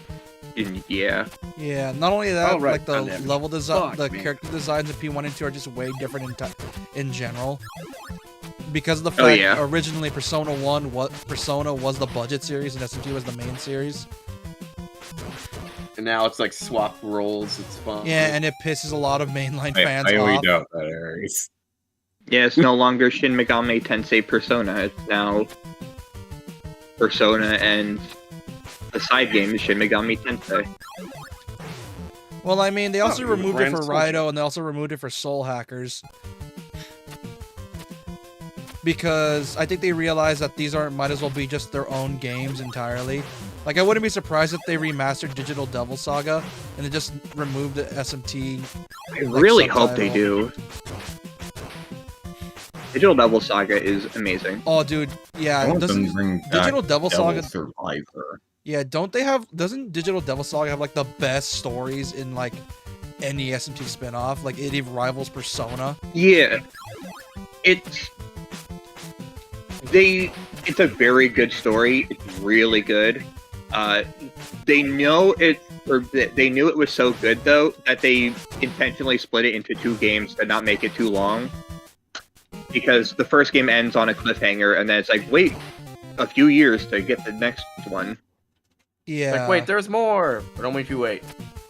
Yeah. Yeah, not only that, Oh, right, like the goddamn. level design, Fuck, the man. character designs of P1 and 2 are just way different in general. Because of the Oh, fact yeah. originally Persona was the budget series and SMT was the main series. And now it's like swap roles. It's fun. Yeah, and it pisses a lot of mainline fans I only off. doubt that, Aries. Yeah, it's no longer Shin Megami Tensei Persona. It's now Persona and the side game is Shin Megami Tensei. Well, I mean, they also you're removed it Grand for Soldier. Raito and they also removed it for Soul Hackers. Because I think they realized that these might as well be just their own games entirely. Like, I wouldn't be surprised if they remastered Digital Devil Saga and they just removed the SMT. I really hope they subtitle. do. Digital Devil Saga is amazing. Oh, dude, I yeah. want them Doesn't to bring back Digital Devil Saga? Survivor. Yeah, doesn't Digital Devil Saga have like the best stories in like any SMT spin-off? Like it even rivals Persona. Yeah. It's a very good story. It's really good. they know it, or they knew it was so good though that they intentionally split it into 2 games to not make it too long. Because the first game ends on a cliffhanger, and then it's like, wait a few years to get the next one. Yeah. Like, wait, there's more, but only if you wait.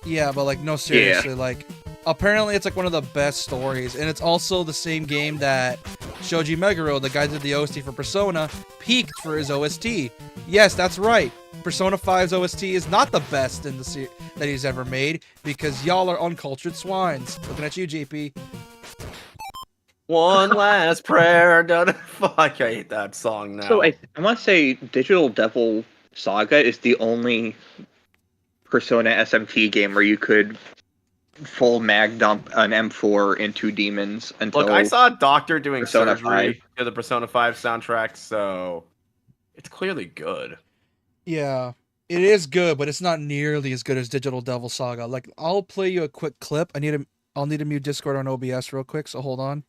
Yeah, but like, no, seriously, like, apparently it's like one of the best stories, and it's also the same game that Shoji Meguro, the guy that did the OST for Persona, peaked for his OST. Yes, that's right. Persona 5's OST is not the best in the that he's ever made, because y'all are uncultured swines. Looking at you, GP. One last prayer. Fuck, I hate that song now. So I want to say Digital Devil Saga is the only Persona SMT game where you could full mag dump an M4 into demons until... Look, I saw a doctor doing Persona surgery 5. to the Persona 5 soundtrack, so it's clearly good. Yeah, it is good, but it's not nearly as good as Digital Devil Saga. Like, I'll play you a quick clip. I'll need to mute Discord on OBS real quick, so hold on.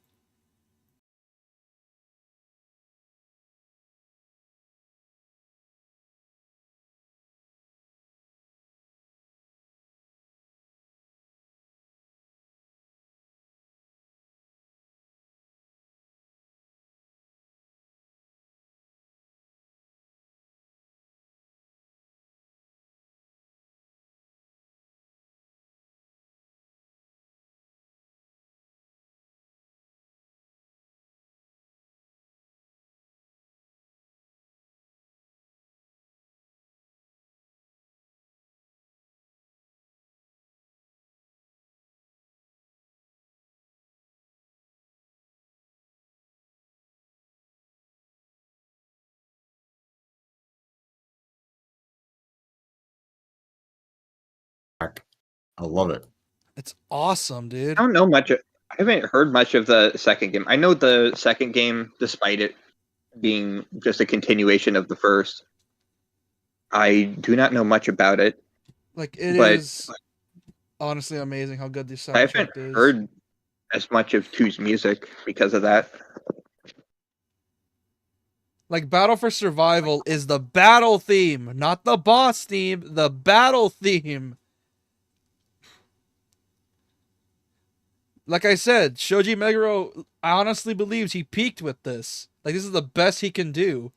I love it. It's awesome, dude. I don't know much. I haven't heard much of the second game. I know the second game, despite it being just a continuation of the first. I do not know much about it. Like, it But- is honestly amazing how good this I soundtrack haven't is. heard as much of 2's music because of that. Like, Battle for Survival is the battle theme, not the boss theme, the battle theme. Like I said, Shoji Meguro honestly believes he peaked with this. Like, this is the best he can do.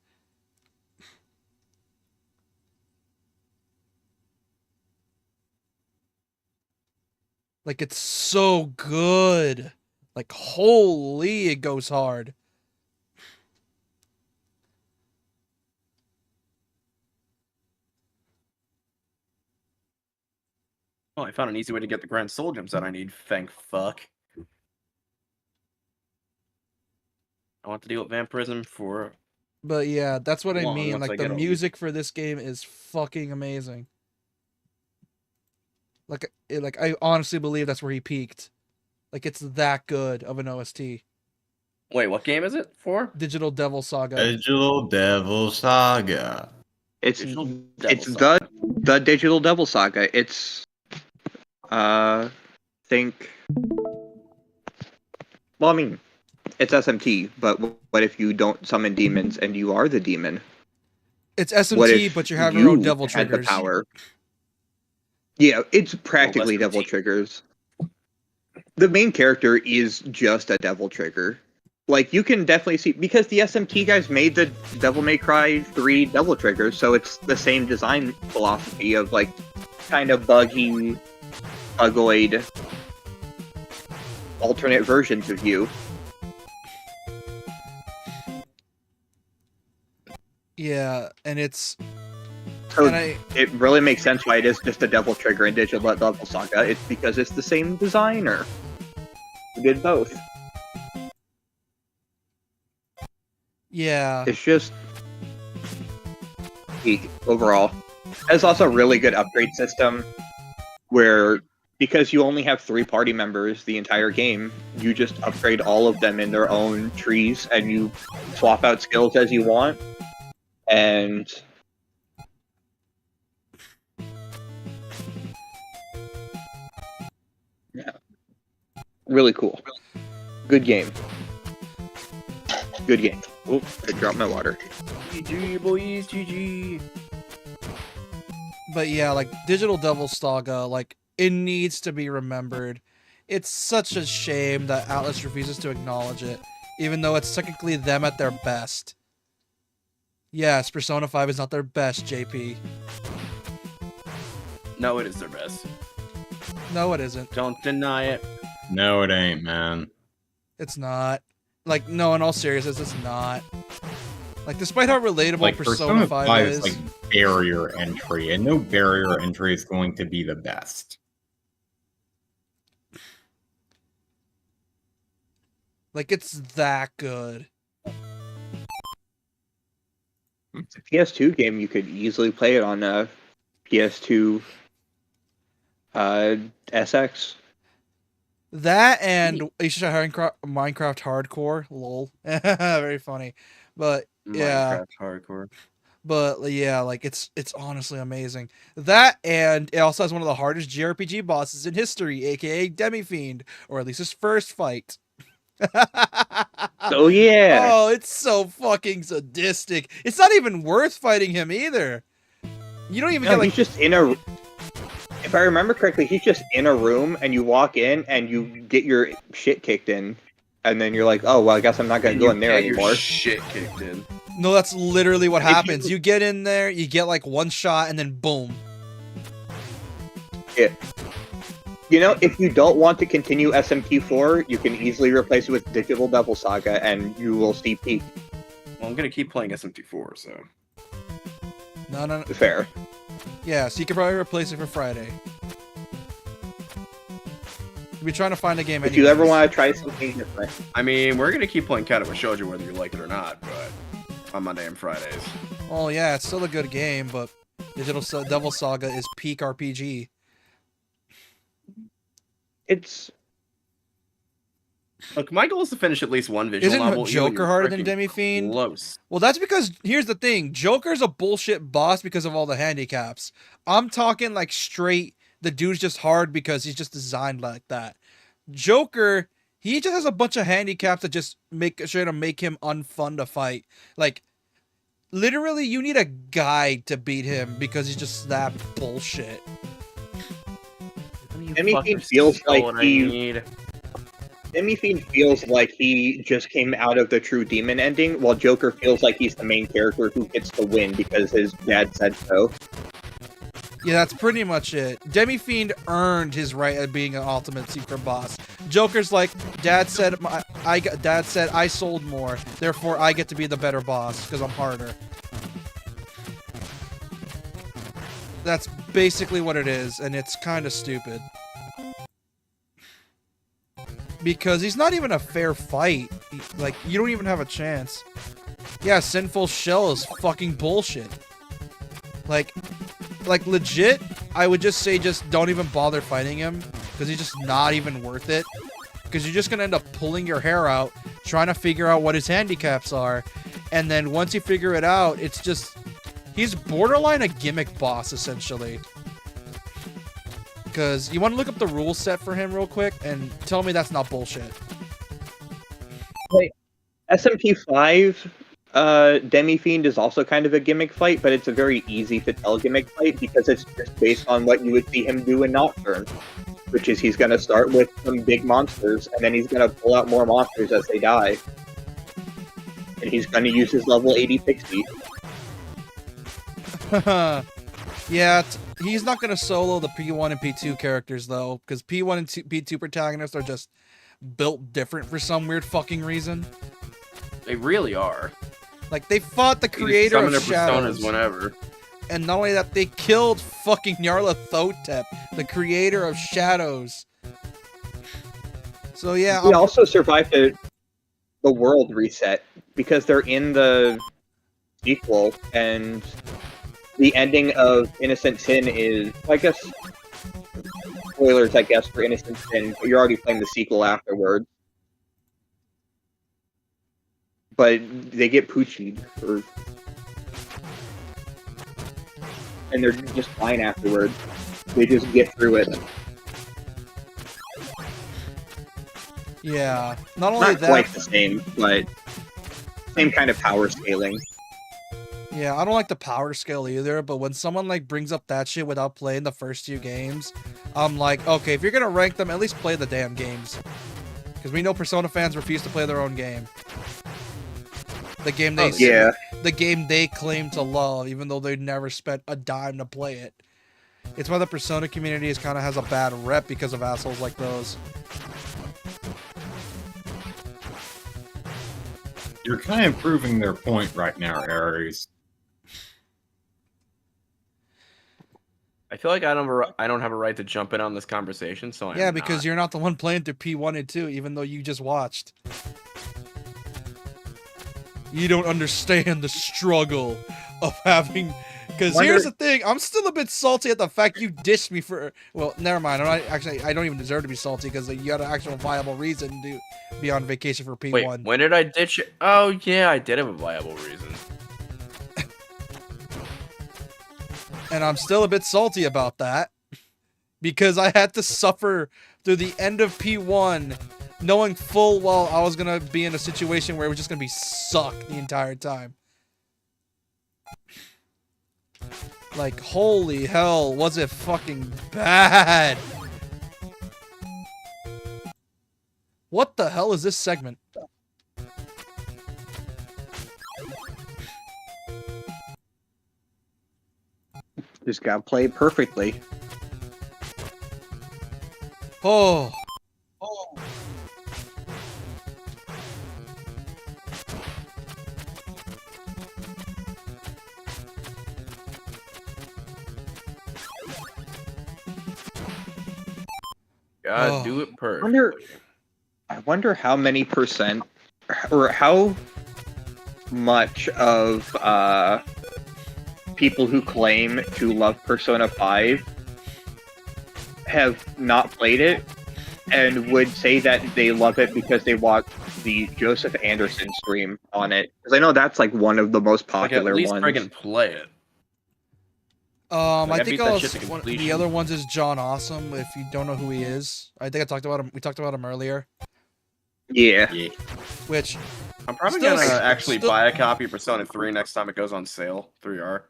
Like, it's so good. Like, holy, it goes hard. Oh, I found an easy way to get the Grand Soul Gems that I need. Thank fuck. I want to deal with vampirism for... But yeah, that's what I Long, mean. once I Like, get the a- music for this game is fucking amazing. Like, I honestly believe that's where he peaked. Like, it's that good of an OST. Wait, what game is it for? Digital Devil Saga. Digital Devil Saga. It's Digital Devil it's Saga. the Digital Devil Saga. It's think. Well, I mean, it's SMT, but what if you don't summon demons and you are the demon? It's What SMT, if but you have your own you devil had triggers. the power? Yeah, it's practically less devil critique. triggers. The main character is just a devil trigger. Like, you can definitely see, because the SMT guys made the Devil May Cry 3 devil triggers, so it's the same design philosophy of, like, kind of buggy, bugoid, alternate versions of you. Yeah, and it's... So And I... it really makes sense why it is just a devil trigger in Digital Devil Saga. It's because it's the same designer who did both. Yeah. It's just peak overall. There's also a really good upgrade system where, because you only have 3 party members the entire game, you just upgrade all of them in their own trees and you swap out skills as you want. And yeah, really cool. Good game. Good game. Oop, I dropped my water. GG, boys, GG. But yeah, like Digital Devil Saga, like it needs to be remembered. It's such a shame that Atlas refuses to acknowledge it, even though it's technically them at their best. Yes, Persona 5 is not their best, JP. No, it is their best. No, it isn't. Don't deny it. No, it ain't, man. It's not. Like, no, in all seriousness, it's not. Like, despite how relatable Like, Persona 5 is, like barrier entry, and no barrier entry is going to be the best. like, it's that good. It's a PS2 game. You could easily play it on a PS2 SX. That and Asia Minecraft Hardcore, lol. Very funny. But, yeah. Minecraft hardcore. But yeah, like it's honestly amazing. That and it also has one of the hardest JRPG bosses in history, aka Demi-Fiend, or at least his first fight. Oh yeah. Oh, it's so fucking sadistic. It's not even worth fighting him either. You don't even No, get like he's just in a. If I remember correctly, he's just in a room, and you walk in, and you get your shit kicked in, and then you're like, "Oh well, I guess I'm not gonna go in there Get your anymore." shit kicked in. no, that's literally what If you- happens. You get in there, you get like one shot, and then boom. You know, if you don't want to continue SMT4, you can easily replace it with Digital Devil Saga, and you will see peak. Well, I'm gonna keep playing SMT4, so. No. Fair. Yeah, so you could probably replace it for Friday. We'll be trying to find a game. If you ever anyways. want to try something different, I mean, we're gonna keep playing Katawa Shoujo whether you like it or not, but on Monday and Fridays. Well, yeah, it's still a good game, but Devil Saga is peak RPG. it's Look, my goal is to finish at least one visual Isn't novel. even Joker you're harder than freaking Demi-Fiend? Close. Well, that's because here's the thing: Joker's a bullshit boss because of all the handicaps. I'm talking like straight. The dude's just hard because he's just designed like that. Joker, he just has a bunch of handicaps that just make sure to make him unfun to fight. Like, literally, you need a guide to beat him because he's just that bullshit. Demi-Fiend feels like what I he- need. Demi-Fiend feels like he just came out of the True Demon ending, while Joker feels like he's the main character who gets to win because his dad said so. Yeah, that's pretty much it. Demi-Fiend earned his right at being an ultimate secret boss. Joker's like, Dad said I sold more, therefore I get to be the better boss because I'm harder. That's basically what it is, and it's kind of stupid. Because he's not even a fair fight. Like, you don't even have a chance. Yeah, Sinful Shell is fucking bullshit. Like legit, I would just say just don't even bother fighting him, because he's just not even worth it. Because you're just going to end up pulling your hair out, trying to figure out what his handicaps are, and then once you figure it out, it's just... He's borderline a gimmick boss, essentially. Because you want to look up the rule set for him real quick, and tell me that's not bullshit. SMT5, Demi-Fiend is also kind of a gimmick fight, but it's a very easy to tell gimmick fight because it's just based on what you would see him do in Nocturne, which is he's going to start with some big monsters, and then he's going to pull out more monsters as they die. And he's going to use his level 80 pixie. Yeah, he's not going to solo the P1 and P2 characters, though, because P1 and P2 protagonists are just built different for some weird fucking reason. They really are. Like, they fought the They just creator summon of their Shadows. personas whenever. And not only that, they killed fucking Nyarlathotep, the creator of Shadows. So yeah, We also survived the world reset because they're in the sequel, and the ending of Innocent Sin is, I guess, spoilers, I guess, for Innocent Sin, but you're already playing the sequel afterwards. But they get poochied, and they're just fine afterwards. They just get through it. yeah. Not only Not that, quite the same, but same kind of power scaling. Yeah, I don't like the power scale either, but when someone like brings up that shit without playing the first 2 games, I'm like, okay, if you're gonna rank them, at least play the damn games. Because we know Persona fans refuse to play their own game. The game they Yeah. the game they claim to love, even though they never spent a dime to play it. It's why the Persona community is kind of has a bad rep because of assholes like those. You're kind of proving their point right now, Aries. I feel like I don't have a right to jump in on this conversation, so I'm Yeah, because not. you're not the one playing through P1 and 2, even though you just watched. You don't understand the struggle of having. Because here's the thing, I'm still a bit salty at the fact you dissed me for. Well, never mind. I don't even deserve to be salty because you had an actual viable reason to be on vacation for P1. Wait, when did I ditch it? Oh yeah, I did have a viable reason. And I'm still a bit salty about that because I had to suffer through the end of P1 knowing full well I was going to be in a situation where it was just going to be suck the entire time. Like, holy hell, was it fucking bad? What the hell is this segment? Just gotta play perfectly. Oh. God, Oh. do it perfectly. I wonder how many percent, or how much of people who claim to love Persona 5 have not played it and would say that they love it because they watched the Joseph Anderson stream on it. Because I know that's like one of the most Like, popular at least ones. friggin' play it. Like, I I think beat that shit to the completion. other ones is John Awesome. If you don't know who he is, I think I talked about him. We talked about him earlier. Yeah. Yeah. Which I'm probably Still- gonna actually still- buy a copy of Persona 3 next time it goes on sale. 3R.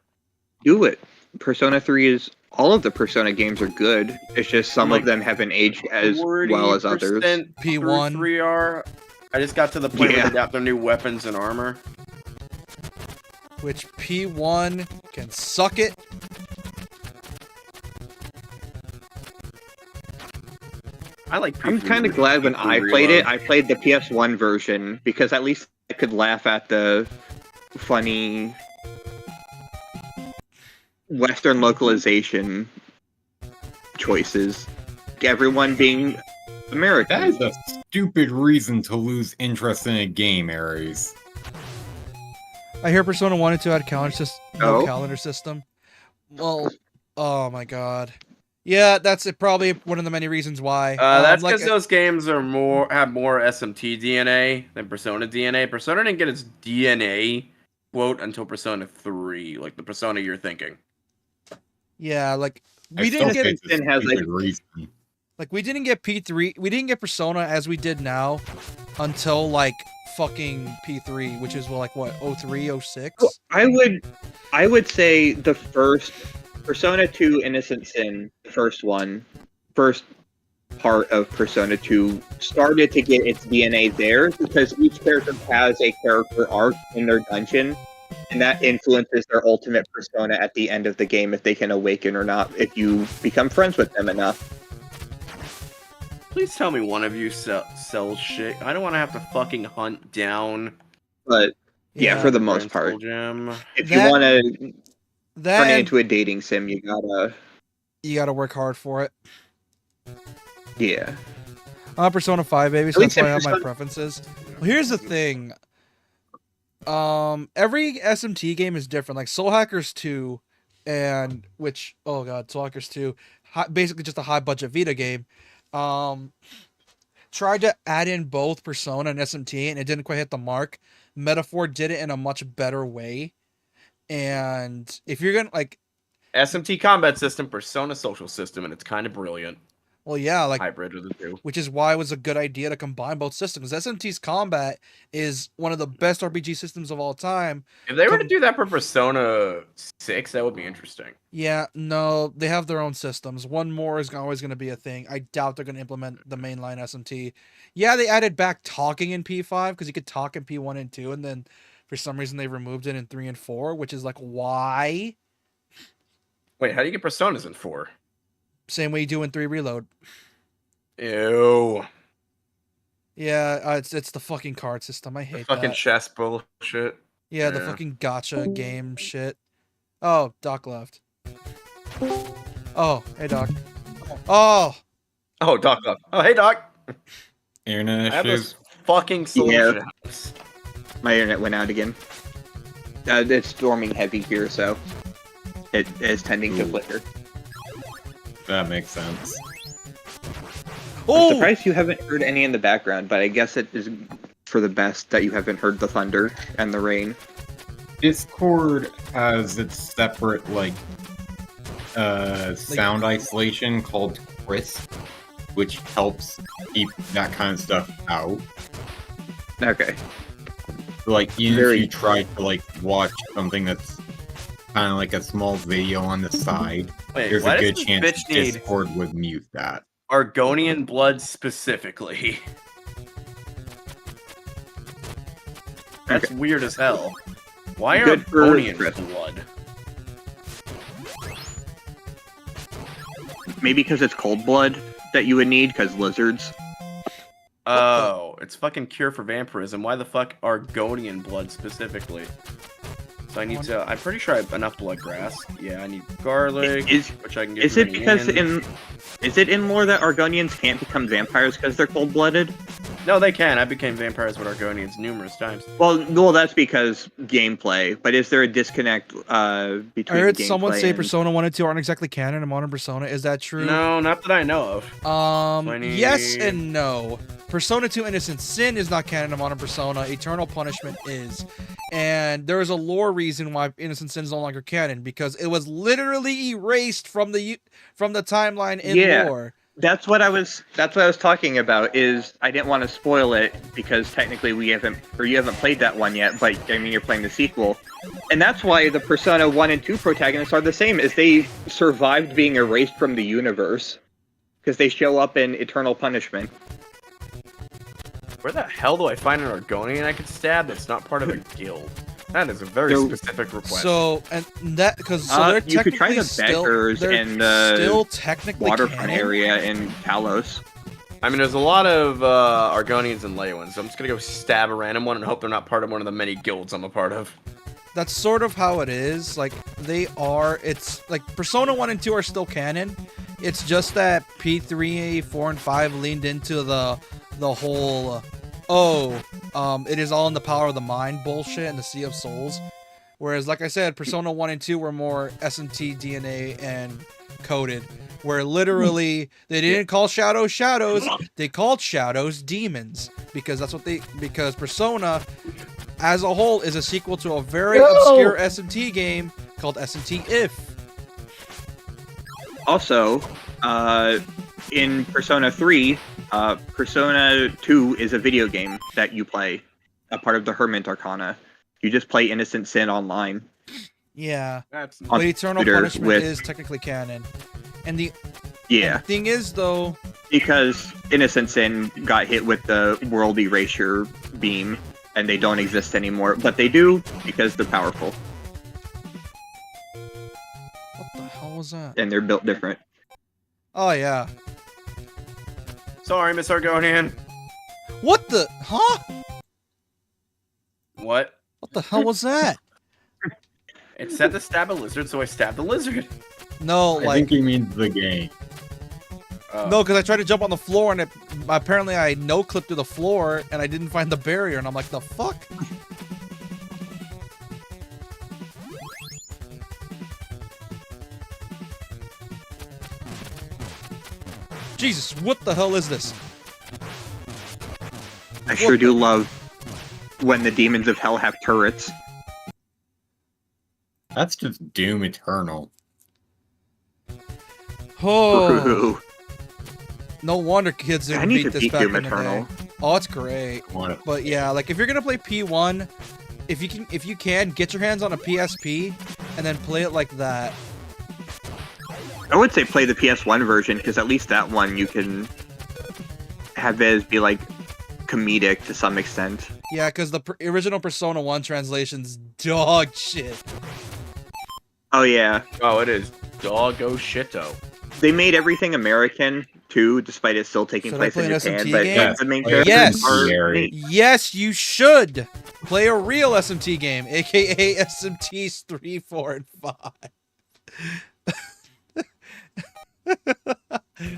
Do it. Persona 3 is all of the Persona games are good. It's just some Like, of them haven't aged as well as others. 40% P1. through 3R. I just got to the point Yeah. where they got their new weapons and armor. which P1 can suck it. I like. I'm P3 kind of glad when I Reload. played it, I played the PS1 version because at least I could laugh at the funny Western localization choices. Everyone being American. That is a stupid reason to lose interest in a game, Aries. I hear Persona 1 and 2 had no Oh. calendar system. Well, oh my god. Yeah, that's probably one of the many reasons why. That's like, because those games are have more SMT DNA than Persona DNA. Persona didn't get its DNA quote until Persona 3, like the Persona you're thinking. yeah, like I we still didn't get think it's a Sin has, like- stupid reason. we didn't get P3. We didn't get Persona as we did now until like fucking P3, which is what 03, 06? Well, I would say the first Persona 2 Innocent Sin, first part of Persona 2 started to get its DNA there because each character has a character arc in their dungeon, and that influences their ultimate persona at the end of the game if they can awaken or not, if you become friends with them enough. Please tell me one of you sells shit. I don't want to have to fucking hunt down. But yeah, for the most Principal part. Gem. If you That- want to That turn it and into a dating sim, you gotta work hard for it. yeah. I'm Persona 5, baby, so At that's least why I in have my Persona- preferences. Well, here's the thing. Every SMT game is different. Like Soul Hackers 2, Soul Hackers 2, basically just a high budget Vita game. Tried to add in both Persona and SMT, and it didn't quite hit the mark. Metaphor did it in a much better way. And if you're gonna SMT combat system, Persona social system, and it's kind of brilliant. Well, yeah, like hybrid of the two. which is why it was a good idea to combine both systems. SMT's combat is one of the best RPG systems of all time. If they were to Com- do that for Persona 6, that would be interesting. Yeah, no, they have their own systems. One more is always going to be a thing. I doubt they're going to implement the mainline SMT. Yeah, they added back talking in P5 because you could talk in P1 and 2, and then for some reason they removed it in 3 and 4, which is like, why? Wait, how do you get Personas in 4? Same way you do in 3 Reload. Ew. Yeah, it's the fucking card system. I The hate fucking that. chess bullshit. Yeah, the Yeah. fucking gotcha game shit. Oh, Doc left. Oh, hey Doc. Oh, Oh, Doc left. Oh, hey, Doc. Internet I have issues. this fucking solution. My internet went out again. It's storming heavy here, so it is tending to Ooh. flicker. That makes sense. I'm oh, surprised you haven't heard any in the background, but I guess it is for the best that you haven't heard the thunder and the rain. Discord has its separate sound isolation called Crisp, which helps keep that kind of stuff out. Okay. Like even Very- if you try to watch something that's kind of like a small video on the side, Wait, there's why a does good this chance bitch need Discord would mute that. Argonian blood specifically? That's weird as hell. Why are Good for Argonian Chris. blood? Maybe because it's cold blood that you would need, because lizards. Oh, it's fucking cure for vampirism. Why the fuck Argonian blood specifically? So I need to. I'm pretty sure I have enough blood grass. Yeah, I need garlic, which I can get. Is from it because in? Is it in lore that Argonians can't become vampires because they're cold-blooded? No, they can. I became vampires with Argonians numerous times. Well, that's because gameplay. But is there a disconnect between I heard gameplay someone say and... Persona 1 and 2 aren't exactly canon in modern Persona. Is that true? No, not that I know of. Yes and no. Persona 2 Innocent Sin is not canon in modern Persona. Eternal Punishment is. And there is a lore reason why Innocent Sin is no longer canon, because it was literally erased from the timeline in lore. That's what I was talking about. Is I didn't want to spoil it because technically you haven't played that one yet, but I mean you're playing the sequel. And that's why the Persona 1 and 2 protagonists are the same, is they survived being erased from the universe because they show up in Eternal Punishment. Where the hell do I find an Argonian I could stab that's not part of a guild? That is a very specific request. So, and that, because they're you could try technically the beggars they're in the still technically waterfront canon. area in Talos. I mean, there's a lot of Argonians and Leyans, so I'm just gonna go stab a random one and hope they're not part of one of the many guilds I'm a part of. That's sort of how it is. Like, they are, it's like Persona 1 and 2 are still canon. It's just that P3, 4, and 5 leaned into the whole, it is all in the power of the mind bullshit and the Sea of Souls. Whereas, like I said, Persona 1 and 2 were more SMT, DNA, and coded. Where literally, they didn't call shadows shadows, they called shadows demons. Because that's what because Persona, as a whole, is a sequel to a very obscure SMT game called SMT If. Also, in Persona 3, Persona 2 is a video game that you play, a part of the Hermit Arcana. You just play Innocent Sin online. Yeah. That's On But Eternal computer Punishment with- is technically canon. And the Yeah, thing is, though, because Innocent Sin got hit with the World Erasure beam, and they don't exist anymore. But they do, because they're powerful, what the hell was that? and they're built different. Oh, yeah. sorry, Miss Argonian. What the? Huh? What? What the hell was that? It said to stab a lizard, so I stabbed the lizard. No, I like, think he means the game. no, because I tried to jump on the floor and apparently I no-clipped through the floor and I didn't find the barrier and I'm like, the fuck? Jesus, what the hell is this? I sure do love when the demons of hell have turrets. That's just Doom Eternal. Oh, Ooh. No wonder kids I didn't need beat to this beat back Doom in the day. Eternal. Oh, it's great. But yeah, like if you're gonna play P1, if you can get your hands on a PSP and then play it like that. I would say play the PS1 version because at least that one you can have it be like comedic to some extent. Yeah, because the original Persona 1 translation's dog shit. Oh yeah, Oh, it is doggo shito. they made everything American too, despite it still taking Should I place play in an Japan. SMT But game? the main Yes. characters Yes. are Gary. Yes, you should play a real SMT game, aka SMTs 3, 4, and 5.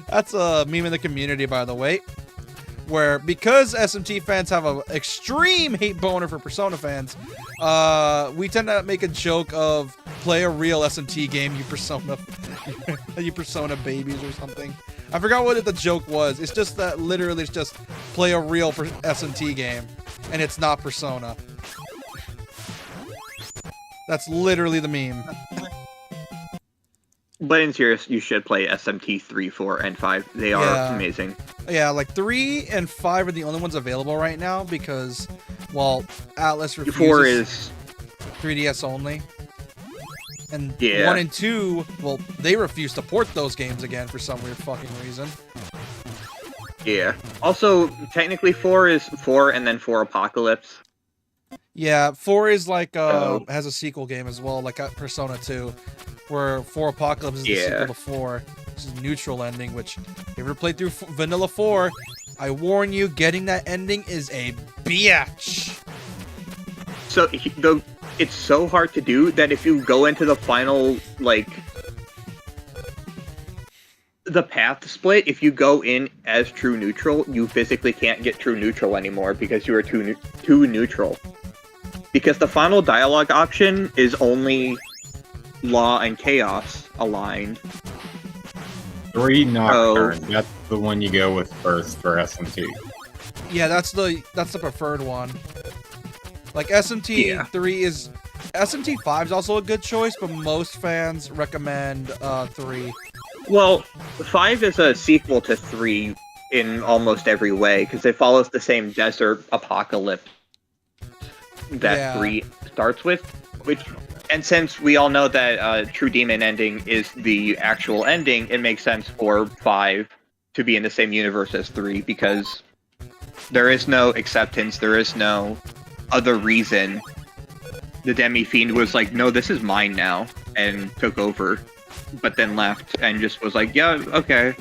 That's a meme in the community, by the way. Where because SMT fans have an extreme hate boner for Persona fans, we tend to make a joke of play a real SMT game, you Persona babies or something. I forgot what the joke was. It's just that literally it's just play a real SMT game, and it's not Persona. That's literally the meme. But in serious, you should play SMT 3, 4, and 5. They are Yeah. amazing. Yeah, like 3 and 5 are the only ones available right now because, well, Atlas refuses 4 is 3DS only. And Yeah. 1 and 2, well, they refuse to port those games again for some weird fucking reason. yeah. Also, technically 4 is 4 and then 4 Apocalypse. Yeah, 4 is like Oh. has a sequel game as well, like Persona 2, where 4 Apocalypse is the Yeah. sequel to 4. This is neutral ending, which if you ever played through Vanilla 4, I warn you, getting that ending is a bitch. So it's so hard to do that if you go into the final, like, the path split, if you go in as true neutral, you physically can't get true neutral anymore because you are too neutral. Because the final dialogue option is only law and chaos aligned. 3 Nocturne. That's the one you go with first for SMT. Yeah, that's the preferred one. Like SMT Yeah. 3 is SMT 5 is also a good choice, but most fans recommend 3. Well, 5 is a sequel to 3 in almost every way because it follows the same desert apocalypse that Yeah. 3 starts with, and since we all know that True Demon ending is the actual ending, it makes sense for 5 to be in the same universe as 3 because there is no acceptance, there is no other reason. The Demi-Fiend was like, no, this is mine now, and took over, but then left and just was like, yeah, okay,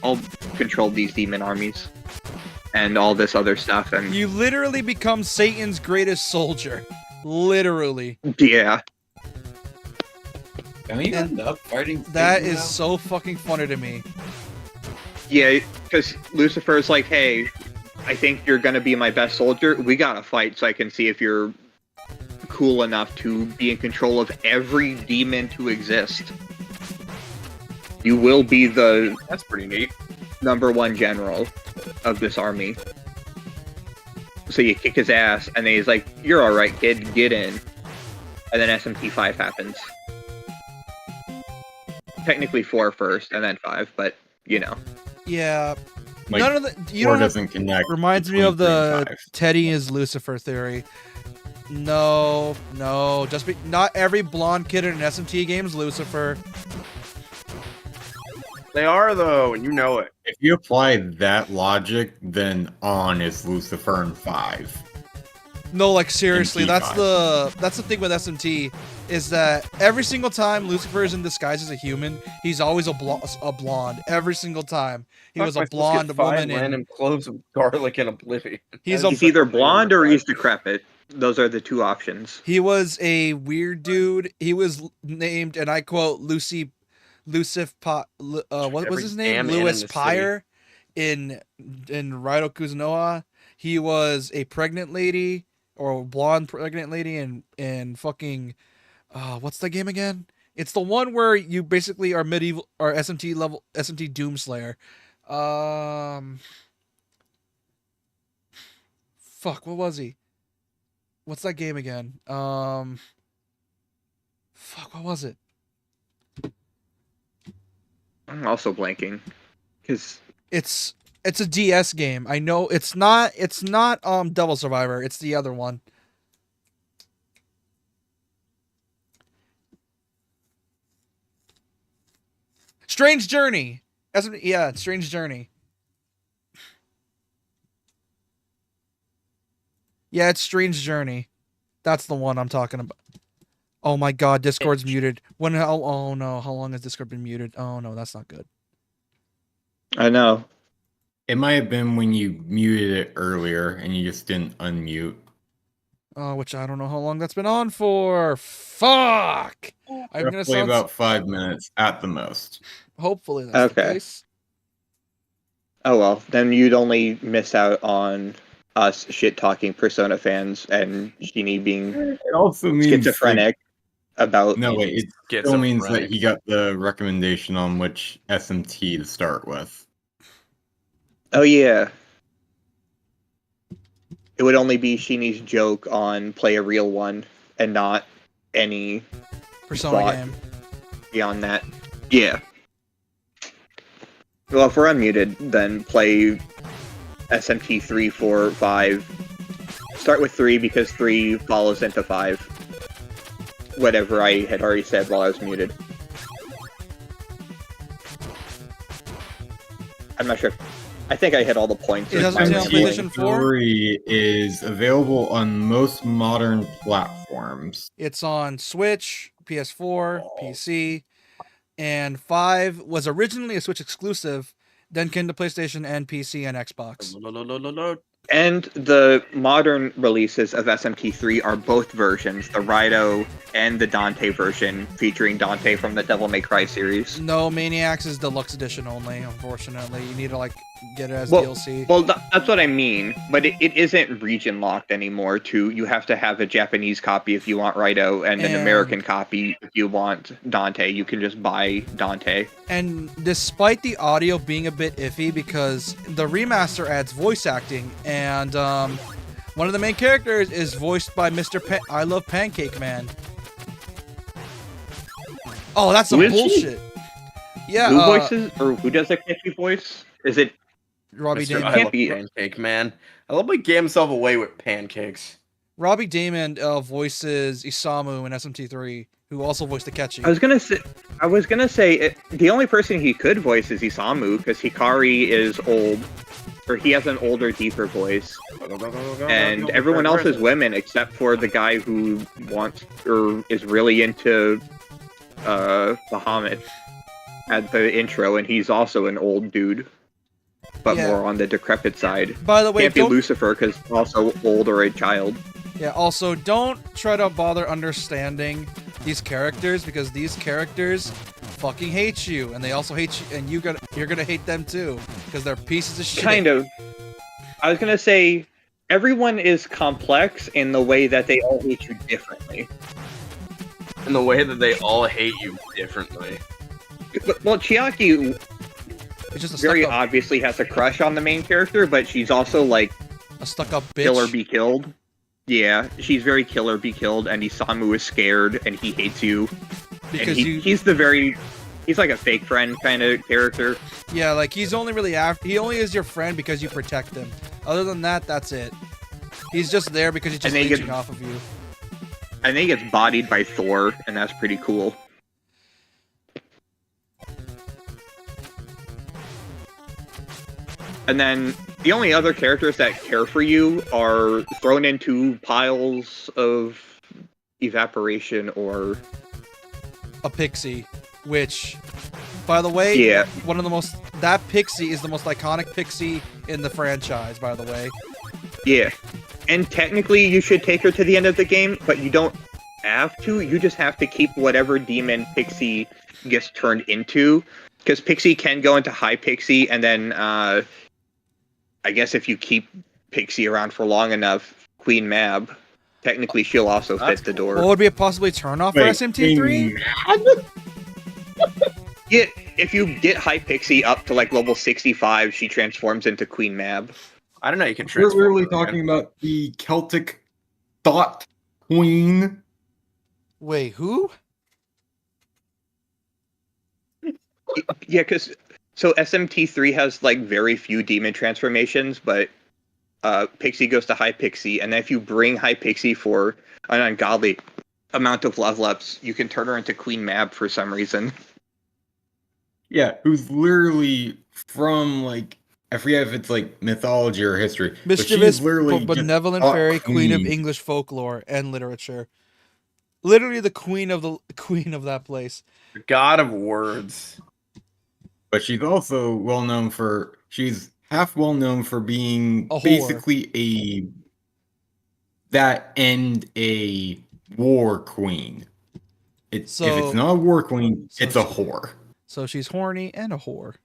I'll control these demon armies and all this other stuff, and You literally become Satan's greatest soldier. Literally. yeah. Don't you And end up fighting? That Satan is now? so fucking funny to me. Yeah, because Lucifer's like, hey, I think you're gonna be my best soldier. We gotta fight so I can see if you're cool enough to be in control of every demon to exist. You will be the That's pretty neat. #1 general of this army. So you kick his ass, and then he's like, you're alright, kid, get in. And then SMT5 happens. Technically 4 first, and then 5, but, you know. Yeah. Like, None of the you 4 don't have, doesn't connect. reminds me between of the 3 and 5. Teddy is Lucifer theory. No, not every blonde kid in an SMT game is Lucifer. They are though, and you know it. If you apply that logic, then On is Lucifer in 5. No, like seriously, that's P5. the thing with SMT is that every single time Lucifer is in disguise as a human, he's always a blonde. Every single time he was a blonde woman, and random cloves of garlic in Oblivion. He's He's either blonde or he's decrepit. Those are the two options. he was a weird dude. He was named, and I quote, what was Every his name? damn inn Louis in the Pyre in Raido Kuzunoha. He was a pregnant lady or a blonde pregnant lady in fucking what's the game again? It's the one where you basically are medieval or SMT level SMT Doomslayer. Fuck, what was he? What's that game again? Fuck, what was it? I'm also blanking. Because It's a DS game. I know it's not Devil Survivor. It's the other one. Strange Journey. Yeah, Strange Journey. Yeah, it's Strange Journey. That's the one I'm talking about. Oh my god, Discord's muted. Oh no, how long has Discord been muted? Oh no, that's not good. I know. It might have been when you muted it earlier and you just didn't unmute. Which I don't know how long that's been on for. Fuck! I'm gonna Roughly sound. about 5 minutes at the most. Hopefully that's the Okay. case. Oh well, then you'd only miss out on us shit talking Persona fans and Sheeny being It also means schizophrenic about. No, wait, it still means that Schizophrenic. he got the recommendation on which SMT to start with. Oh yeah. It would only be Sheeny's joke on play a real one and not any Persona thought game. beyond that. Yeah. Well, if we're unmuted, then play SMT 3, 4, 5. Start with 3 because 3 follows into 5. Whatever I had already said while I was muted. I'm not sure. I think I hit all the points. It doesn't say on PlayStation 4? 3 is available on most modern platforms. It's on Switch, PS4, PC, and 5 was originally a Switch exclusive, then came to PlayStation and PC and Xbox. And the modern releases of SMT3 are both versions, the Raito and the Dante version, featuring Dante from the Devil May Cry series. No, Maniacs is deluxe edition only, unfortunately. You need to get it as Well- DLC. Well, that's what I mean, but it isn't region locked anymore. You have to have a Japanese copy if you want Raito, and an And- American copy if you want Dante. You can just buy Dante. And despite the audio being a bit iffy, because the remaster adds voice acting, and one of the main characters is voiced by Mr. I Love Pancake Man. Oh, that's some Who is he? bullshit. Yeah, Who voices or who does a catchy voice? Is it? Robbie Mr. Damon. I Can't love be- Pancake Man. I love how he gave himself away with pancakes. Robbie Damon voices Isamu in SMT3, who also voiced Akechi. I was gonna say the only person he could voice is Isamu because Hikari is old, or he has an older, deeper voice, and everyone else is women except for the guy who wants or is really into Bahamut at the intro, and he's also an old dude, but Yeah. more on the decrepit side. By the way, Can't be don't, Lucifer because also old or a child. yeah, also don't try to bother understanding these characters, because these characters fucking hate you, and they also hate you, and you're gonna hate them too, because they're pieces of shit. Kind of. I was gonna say everyone is complex in the way that they all hate you differently. In the way that they all hate you differently. Well, Chiaki It's just a very stuck-up, obviously has a crush on the main character, but she's also like a stuck-up bitch. kill or be killed. Yeah, she's very kill or be killed, and Isamu is scared and he hates you. because and he's like a fake friend kind of character. yeah, like he's only really he only is your friend because you protect him. Other than that, that's it. He's just there because he's just And then he leeching gets- off of you. And then he gets bodied by Thor, and that's pretty cool. And then the only other characters that care for you are thrown into piles of evaporation or A pixie, which, by the way, yeah. that pixie is the most iconic pixie in the franchise, by the way. Yeah. And technically you should take her to the end of the game, but you don't have to. You just have to keep whatever demon Pixie gets turned into. Because Pixie can go into high Pixie, and then I guess if you keep Pixie around for long enough, Queen Mab, technically she'll also That's fit the What door. would be a possibly turn off for Wait, SMT3? Yeah, if you get high Pixie up to like level 65, she transforms into Queen Mab. I don't know. You can We're transform. really her, man. talking about the Celtic thought queen. Wait, who? Yeah, because So SMT3 has like very few demon transformations, but Pixie goes to High Pixie, and if you bring High Pixie for an ungodly amount of level ups, you can turn her into Queen Mab for some reason. Yeah, who's literally from like I forget if it's like mythology or history, but Mischievous, she's literally just benevolent a fairy, queen of queen. English folklore and literature. Literally the queen of that place. The god of words. But she's also well known for she's half well known for being A whore. basically a war queen. If it's So- not a war queen, so it's a she- whore. So she's horny and a whore.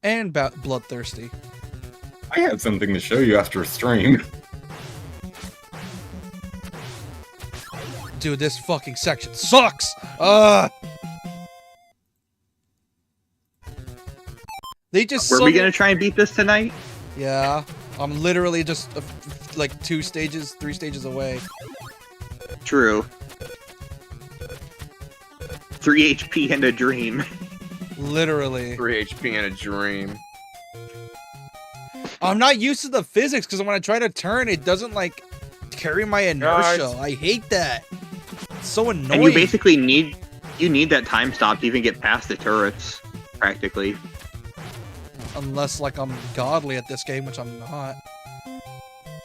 And bloodthirsty. I have something to show you after a stream. Dude, this fucking section sucks! They just Were we gonna try and beat this tonight? Yeah. I'm literally just like 3 stages away. True. 3 HP and a dream. Literally. 3 HP in a dream. I'm not used to the physics because when I try to turn, it doesn't like carry my inertia. Guys. I hate that. It's so annoying. And you basically need that time stop to even get past the turrets, practically. Unless like I'm godly at this game, which I'm not.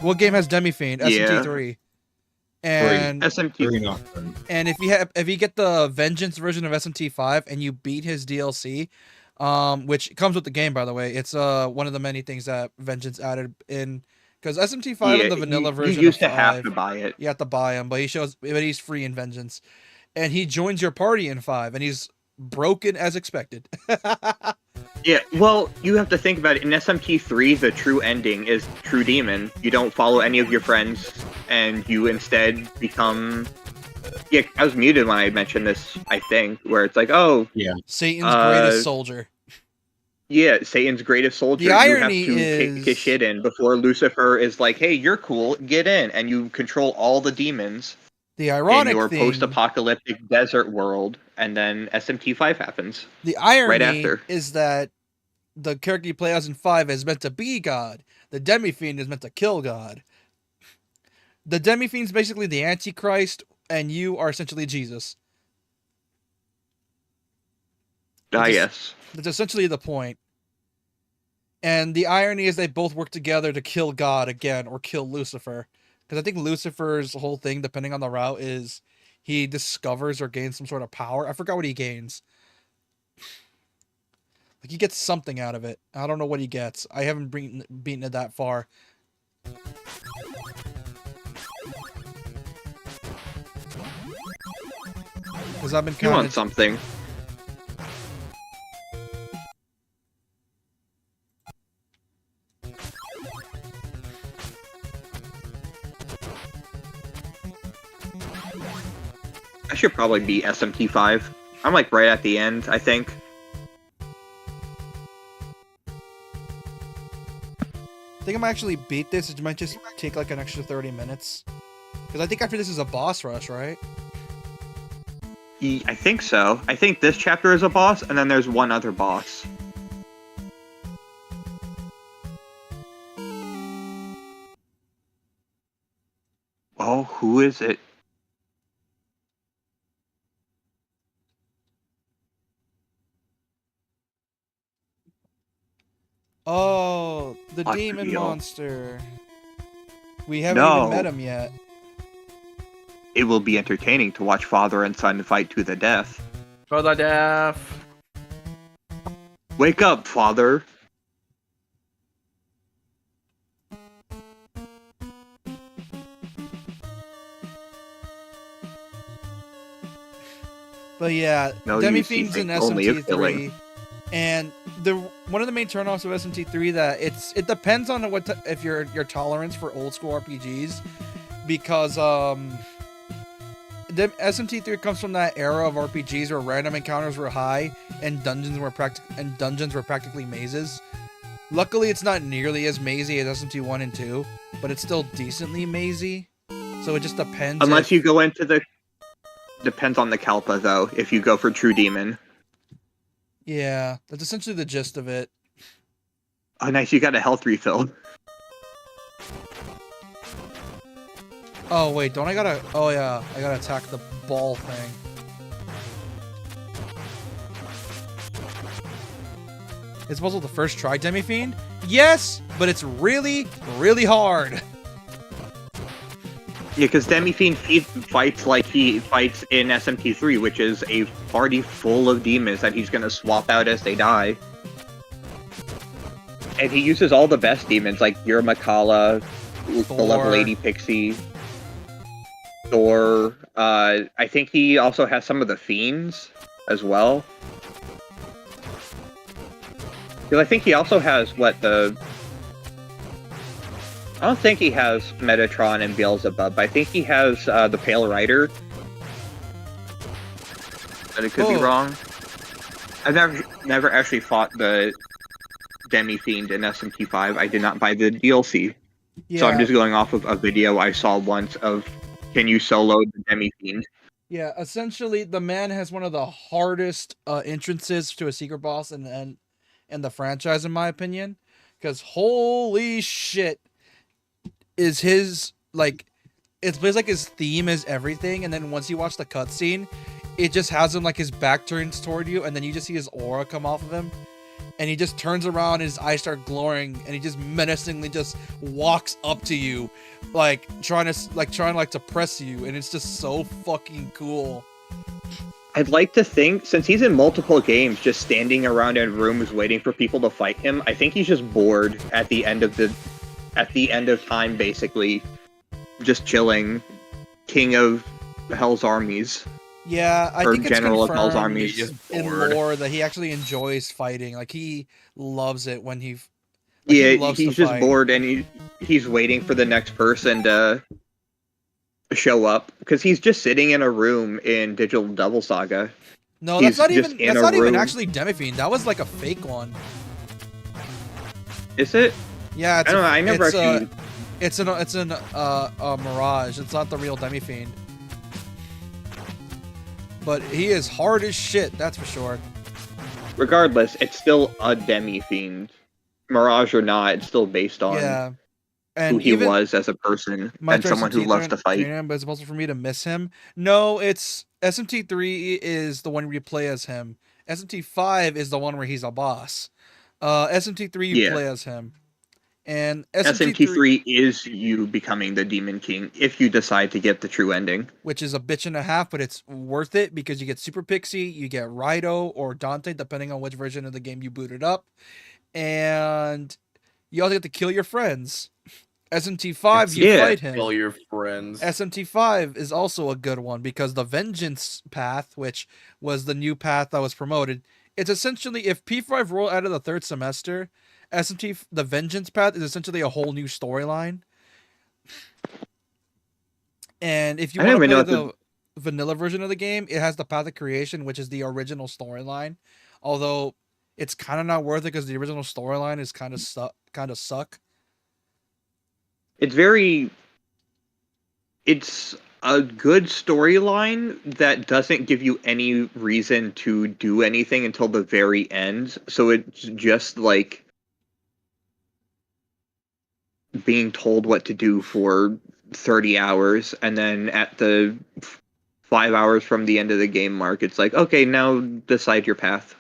What game has Demi-Fiend? Yeah. SMT3. And SMT. Very not fun. and if you get the Vengeance version of SMT5 and you beat his DLC, which comes with the game by the way, it's one of the many things that Vengeance added in because SMT5 and the vanilla version You used of to have 5, to buy it. you have to buy him, but he's free in Vengeance, and he joins your party in 5, and he's broken as expected. Yeah, well, you have to think about it. In SMT3, the true ending is True Demon. You don't follow any of your friends, and you instead become... Yeah, I was muted when I mentioned this, I think, where it's like, oh, Satan's greatest soldier. yeah, Satan's greatest soldier. The irony you have to is- kick his shit in before Lucifer is like, hey, you're cool, get in, and you control all the demons The in ironic your thing, post-apocalyptic desert world, and then SMT5 happens. the irony after. is that the character you play as in 5 is meant to be God. The Demi-Fiend is meant to kill God. The Demi-Fiend's basically the Antichrist, and you are essentially Jesus. Ah, Just- yes. That's essentially the point. And the irony is they both work together to kill God again, or kill Lucifer. Because I think Lucifer's whole thing, depending on the route, is he discovers or gains some sort of power. I forgot what he gains. Like, he gets something out of it. I don't know what he gets. I haven't beaten it that far. Because I've been You kind want of... something. I should probably beat SMT5. I'm like right at the end, I think. I think I might actually beat this. It might just take like an extra 30 minutes. Because I think after this is a boss rush, right? I think so. I think this chapter is a boss, and then there's one other boss. Oh, who is it? Oh, the Watch demon reveal. monster. We haven't No. even met him yet. It will be entertaining to watch father and son fight to the death. For the deaf. Wake up, father! But yeah, No Demi-Fiend's UC in thing, only if SMT3. killing. And one of the main turnoffs of SMT3 that it depends on if your tolerance for old school RPGs, because the SMT3 comes from that era of RPGs where random encounters were high and dungeons were practically mazes. Luckily, it's not nearly as mazy as SMT1 and 2, but it's still decently mazy. So it just depends. Unless you go into the... Depends on the Kalpa, though, if you go for True Demon. Yeah, that's essentially the gist of it. Oh, nice! You got a health refill. Oh wait, don't I gotta? Oh yeah, I gotta attack the ball thing. Is puzzle the first try, Demi-Fiend? Yes, but it's really, really hard. Yeah, because Demi-Fiend fights like he fights in SMT3, which is a party full of demons that he's gonna swap out as they die. And he uses all the best demons, like Yurmakala, the Love Lady Pixie, Thor. I think he also has some of the Fiends as well. Because I think he also has I don't think he has Metatron and Beelzebub, but I think he has the Pale Rider. But it could be wrong. I've never actually fought the Demi-Fiend in SMT5. I did not buy the DLC. Yeah. So I'm just going off of a video I saw once of, can you solo the Demi-Fiend? Yeah, essentially, the man has one of the hardest entrances to a secret boss in the franchise, in my opinion. Because holy shit, is his, like, it's like his theme is everything, and then once you watch the cutscene, it just has him, like, his back turns toward you, and then you just see his aura come off of him, and he just turns around, and his eyes start glowing, and he just menacingly just walks up to you, trying to press you, and it's just so fucking cool. I'd like to think, since he's in multiple games, just standing around in rooms waiting for people to fight him, I think he's just bored at the end of time, basically, just chilling, king of Hell's armies. Yeah, I think it's general of Hell's confirmed armies. in lore that he actually enjoys fighting. Like, he loves it when he. He's just bored, and he's waiting for the next person to show up, because he's just sitting in a room in Digital Devil Saga. No, that's not even actually Demi-Fiend. That was like a fake one. Is it? Yeah, I don't know. I never actually. It's a mirage. It's not the real Demi-Fiend. But he is hard as shit. That's for sure. Regardless, it's still a Demi-Fiend, mirage or not. It's still based on who he was as a person and someone who loves to fight. But it's possible for me to miss him. No, it's SMT3 is the one where you play as him. SMT5 is the one where he's a boss. SMT3 you play as him. And SMT3 is you becoming the Demon King if you decide to get the true ending. Which is a bitch and a half, but it's worth it because you get Super Pixie, you get Raido or Dante, depending on which version of the game you booted up. And you also get to kill your friends. SMT5, you fight him. Kill your friends. SMT5 is also a good one because the Vengeance path, which was the new path that was promoted, it's essentially, if P5 rolled out of the third semester, the Vengeance path is essentially a whole new storyline. And if you want to play the vanilla version of the game, it has the Path of Creation, which is the original storyline. Although it's kind of not worth it because the original storyline is kind of suck. It's a good storyline that doesn't give you any reason to do anything until the very end. So it's just like being told what to do for 30 hours, and then at the 5 hours from the end of the game mark, it's like, okay, now decide your path.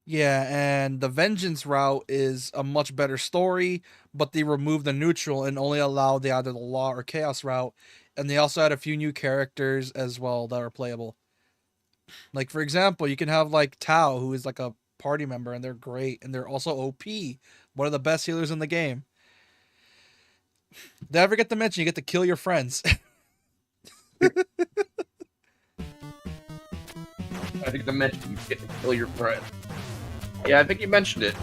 Yeah, and the Vengeance route is a much better story, but they removed the neutral and only allowed either the Law or Chaos route, and they also had a few new characters as well that are playable. Like, for example, you can have, like, Tao, who is, like, a party member, and they're great, and they're also OP, one of the best healers in the game. Did I ever get to mention you get to kill your friends? I think the mention you get to kill your friend. Yeah, I think you mentioned it.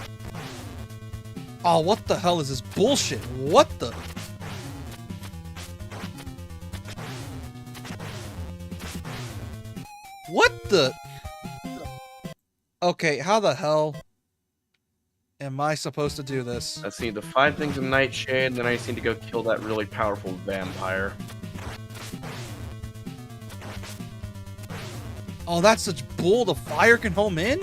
Oh, what the hell is this bullshit? What the? What the? Okay, how the hell am I supposed to do this? I see the 5 things in Nightshade, and then I just need to go kill that really powerful vampire. Oh, that's such bull. The fire can home in?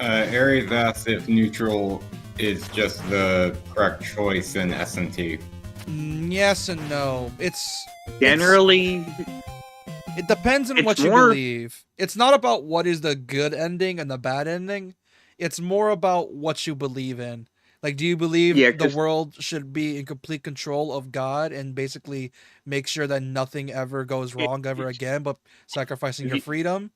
Aries asks if neutral is just the correct choice in SMT. Yes and no. It's Generally, it depends on it's what you more- believe. It's not about what is the good ending and the bad ending. It's more about what you believe in. Like, do you believe Yeah, the 'cause- world should be in complete control of God and basically make sure that nothing ever goes wrong ever again, but sacrificing your freedom?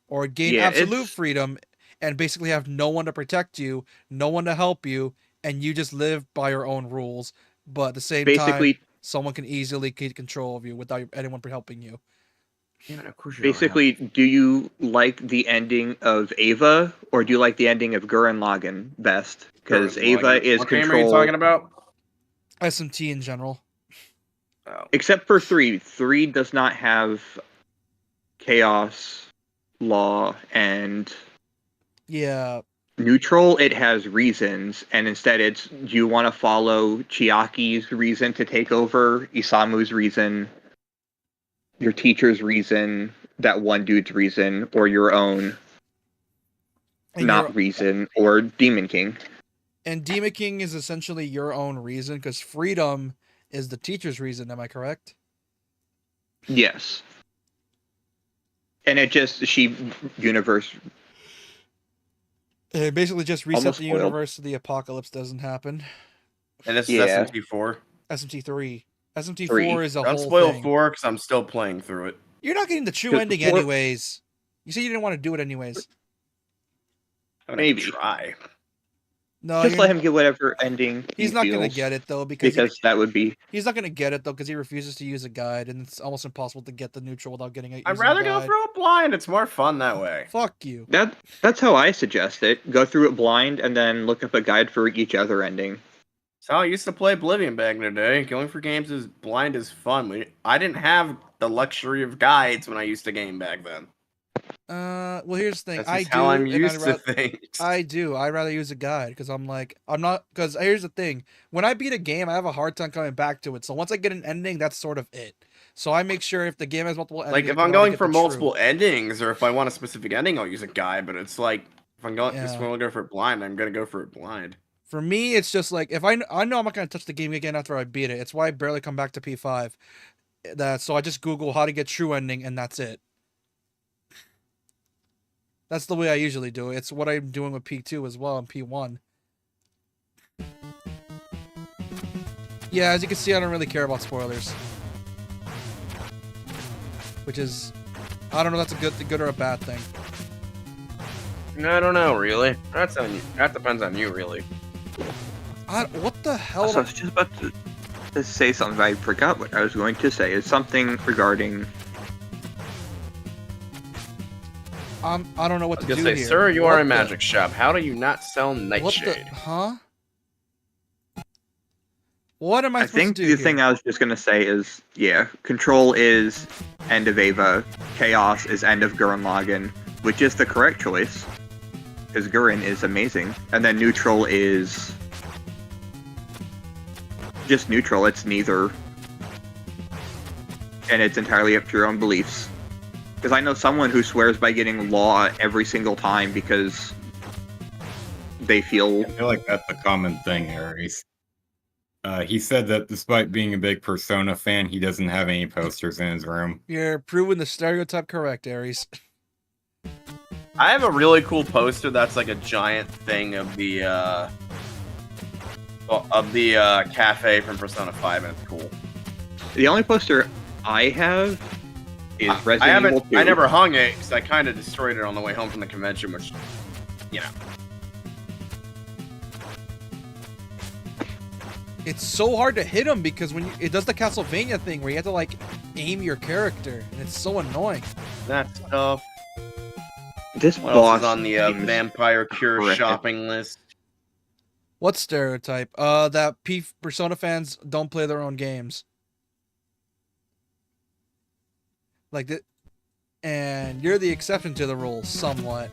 Or gain Yeah, absolute it's- freedom and basically have no one to protect you, no one to help you, and you just live by your own rules, but at the same time, basically, someone can easily keep control of you without anyone helping you. Yeah, of course you basically, do you like the ending of Ava or do you like the ending of Gurren Lagann best? Because Ava is What game are control. you talking about? SMT in general. Oh. Except for 3. 3 does not have chaos, law, and Yeah, neutral. It has reasons, and instead it's, do you want to follow Chiaki's reason to take over, Isamu's reason, your teacher's reason, that one dude's reason, or your own and not reason, or Demon King. and Demon King is essentially your own reason because freedom is the teacher's reason. Am I correct? Yes. And it just, universe. It basically just reset Almost the spoiled. universe so the apocalypse doesn't happen. And this Yeah. is SMT4. SMT3. SMT4 3. is a Don't whole spoil thing. 4 because I'm still playing through it. You're not getting the true Because ending 4 anyways. You said you didn't want to do it anyways. I'm gonna Maybe. try. No, Just let him get whatever ending he's he not gonna feels, get it though because that would be. he's not gonna get it though because he refuses to use a guide and it's almost impossible to get the neutral without getting it. I'd rather go through it blind. It's more fun that way. Fuck you. That's how I suggest it. Go through it blind and then look up a guide for each other ending. That's how I used to play Oblivion back in the day. Going for games as blind is fun. I didn't have the luxury of guides when I used to game back then. Well, here's the thing. That's I just do, how I'm and used to things. I do. I'd rather use a guide because I'm not. Because here's the thing. When I beat a game, I have a hard time coming back to it. So once I get an ending, that's sort of it. So I make sure if the game has multiple endings, Like if I I'm can only going get for the multiple true. endings, or if I want a specific ending, I'll use a guide. But it's like if I'm going just Yeah. want to go for it blind, I'm gonna go for it blind. For me, it's just like if I know I'm not gonna touch the game again after I beat it. It's why I barely come back to P5. So I just Google how to get true ending, and that's it. That's the way I usually do it. It's what I'm doing with P2 as well and P1. Yeah, as you can see, I don't really care about spoilers. Which is, I don't know if that's a good or a bad thing. I don't know, really. That's on you. That depends on you, really. What the hell? Also, I was just about to say something. I forgot what I was going to say. It's something regarding. I don't know what I was to do gonna say, here. sir, you What are a the- magic shop. How do you not sell What the? Nightshade? Huh? What am I I supposed think to do the here? thing I was just gonna say is, yeah, control is end of Ava, chaos is end of Gurren Lagann, which is the correct choice, because Gurren is amazing, and then neutral is just neutral. It's neither, and it's entirely up to your own beliefs. Because I know someone who swears by getting law every single time because they feel. I feel like that's a common thing, Aries. He said that despite being a big Persona fan, he doesn't have any posters in his room. You're proving the stereotype correct, Aries. I have a really cool poster that's like a giant thing of the cafe from Persona 5, and it's cool. The only poster I have is I Resident Evil 2. I never hung it because I kind of destroyed it on the way home from the convention, which, you know. It's so hard to hit him because when it does the Castlevania thing where you have to like aim your character, and it's so annoying. That stuff. This What boss else is on the seems Vampire Cure horrific. shopping list? What stereotype? That Persona fans don't play their own games. Like that, and you're the exception to the rule, somewhat.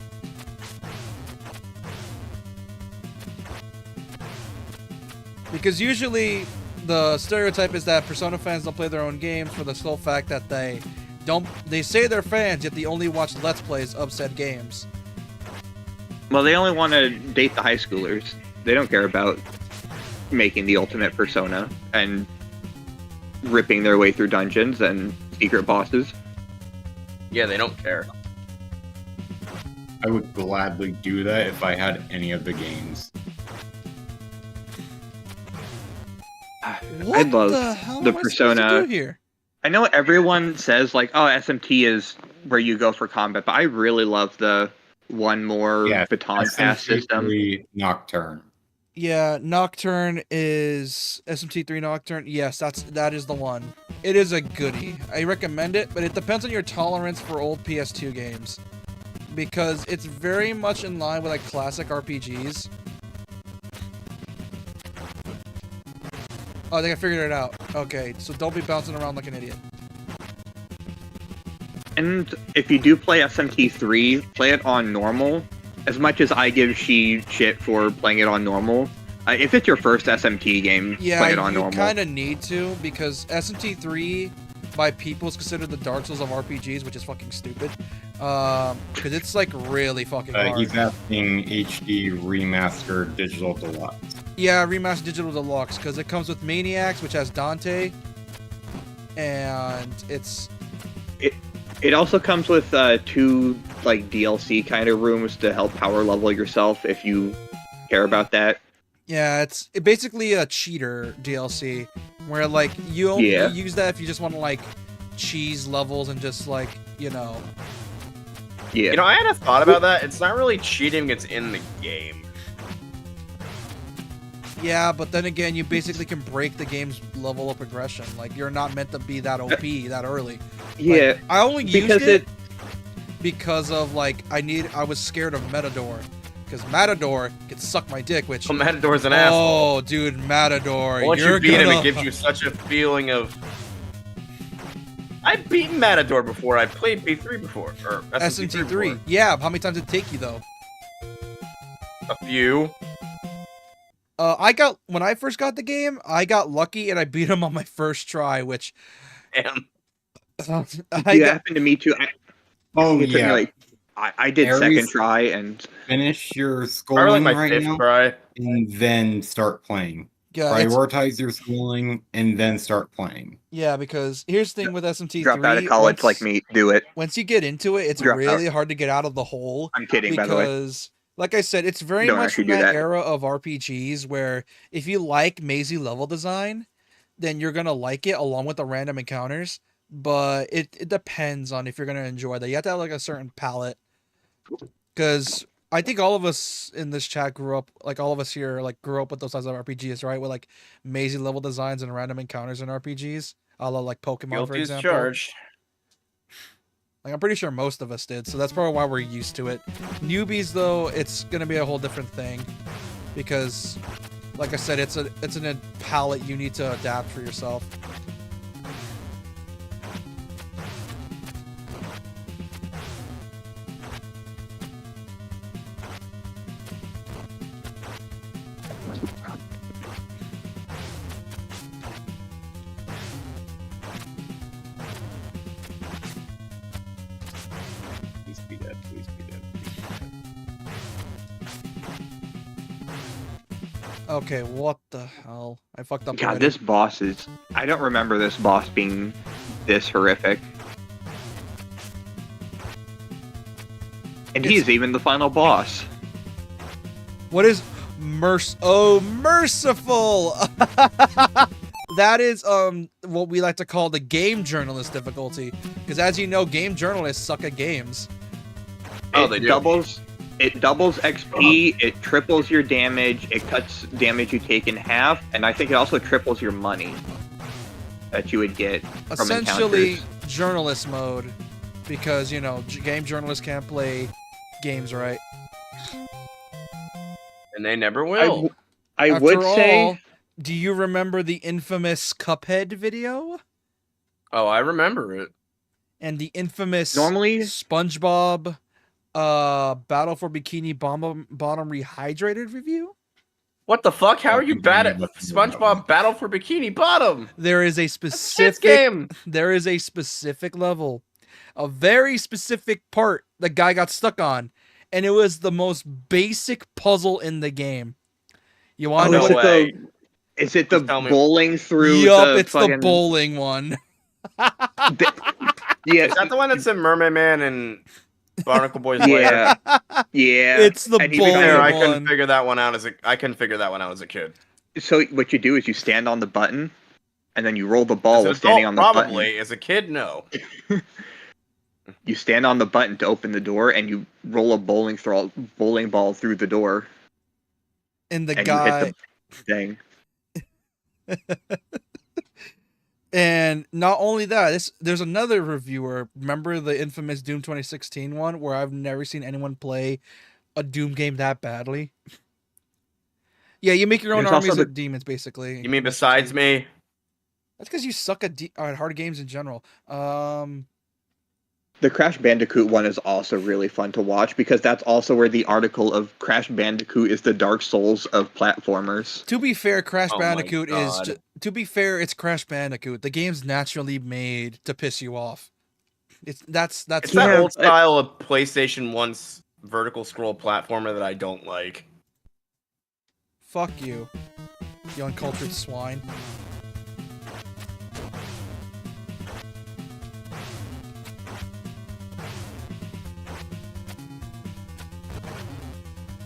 Because usually the stereotype is that Persona fans don't play their own games for the sole fact that they say they're fans, yet they only watch Let's Plays of said games. Well, they only want to date the high schoolers. They don't care about making the ultimate persona and ripping their way through dungeons and secret bosses. Yeah, they don't care. I would gladly do that if I had any of the games. What love the hell the am I supposed Persona- to do here? I know everyone says like, "Oh, SMT is where you go for combat," but I really love the one more Yeah, baton pass system. SMT3 Nocturne. Yeah, Nocturne is SMT3 Nocturne. Yes, that is the one. It is a goodie. I recommend it, but it depends on your tolerance for old PS2 games, because it's very much in line with like classic RPGs. Oh, I think I figured it out. Okay, so don't be bouncing around like an idiot. And if you do play SMT3, play it on normal. As much as I give shit for playing it on normal, if it's your first SMT game, Yeah, play it on you normal. kind of need to, because SMT3 by people is considered the Dark Souls of RPGs, which is fucking stupid. Because it's like really fucking hard. He's asking HD Remastered Digital Deluxe. Yeah, Remastered Digital Deluxe, because it comes with Maniacs, which has Dante, and it's... It also comes with 2 like DLC kind of rooms to help power level yourself if you care about that. Yeah, it's basically a cheater DLC, where like you only Yeah. use that if you just want to like cheese levels and just like, you know... Yeah. You know, I had a thought about that. It's not really cheating, it's in the game. Yeah, but then again, you basically can break the game's level of progression. Like, you're not meant to be that OP that early. Yeah. Like, I only used because it because of, like, I was scared of Matador. Because Matador can suck my dick, which... Oh, Matador's an asshole. Oh, dude, Matador, Once you're you beat him, gonna... it gives you such a feeling of... I've beaten Matador before. I played B3 before. Or SMT3 SMT3. before. Yeah, how many times did it take you, though? A few. When I first got the game, I got lucky and I beat him on my first try, which... Damn. Happened to me too. Oh, It took me, yeah. like, I did Aries- second try and Finish your Probably like schooling my right fifth now, try. and then start playing. Yeah, it's- Prioritize your schooling, and then start playing. yeah, because here's the thing with SMT3. drop out of college like me. Do it. Once you get into it, it's Drop out. really hard to get out of the hole. I'm kidding, by the way. Because, like I said, it's very Don't much actually from do that that. era of RPGs where if you like mazy level design, then you're gonna like it along with the random encounters. But it depends on if you're gonna enjoy that. You have to have like a certain palette. Because I think all of us in this chat grew up, like all of us here, like grew up with those types of RPGs, right? With like mazy level designs and random encounters in RPGs, a la like Pokemon, for Guilty as example. charged. Like, I'm pretty sure most of us did, so that's probably why we're used to it. Newbies, though, it's gonna be a whole different thing, because, like I said, it's a palette you need to adapt for yourself. Please be dead. Please be dead. Okay, what the hell? I fucked up. God, already. this boss is. I don't remember this boss being this horrific. And he is even the final boss. What is merciful? That is what we like to call the game journalist difficulty, because as you know, game journalists suck at games. Oh, It they do. It doubles XP, it triples your damage, it cuts damage you take in half, and I think it also triples your money that you would get from Essentially, encounters. journalist mode, because you know game journalists can't play games right. And they never will. I After would all, say do you remember the infamous Cuphead video Oh, I remember it. and the infamous Normally- SpongeBob Battle for Bikini Bottom rehydrated review? What the fuck? How are you Fucking bad at game, what's going on? SpongeBob Battle for Bikini Bottom? There is a Shit specific game. there is a specific level, a very specific part the guy got stuck on, and it was the most basic puzzle in the game. You want no to know what? way. Is it the Just tell me. bowling through Yup, the it's the fucking... bowling one. Yeah, Is that the one that's in Mermaid Man and Barnacle Boy's Yeah. Lair? yeah. It's the And he bowling becomes- There, I one. couldn't figure that one out as a kid. So what you do is you stand on the button, and then you roll the ball As an while standing on adult, the probably. button. As a kid, no. You stand on the button to open the door, and you roll a bowling ball through the door, And the and guy. you hit the thing. And not only that, there's another reviewer. Remember the infamous Doom 2016 one, where I've never seen anyone play a Doom game that badly. Yeah, you make your own There's also armies the- of demons, basically. You mean besides me? That's because you suck at hard games in general. The Crash Bandicoot one is also really fun to watch because that's also where the article of Crash Bandicoot is the Dark Souls of platformers. To be fair, Crash Oh my Bandicoot is. God. To be fair, it's Crash Bandicoot. The game's naturally made to piss you off. That's It's that Yeah, old style of PlayStation 1's vertical scroll platformer that I don't like. fuck you, you uncultured swine.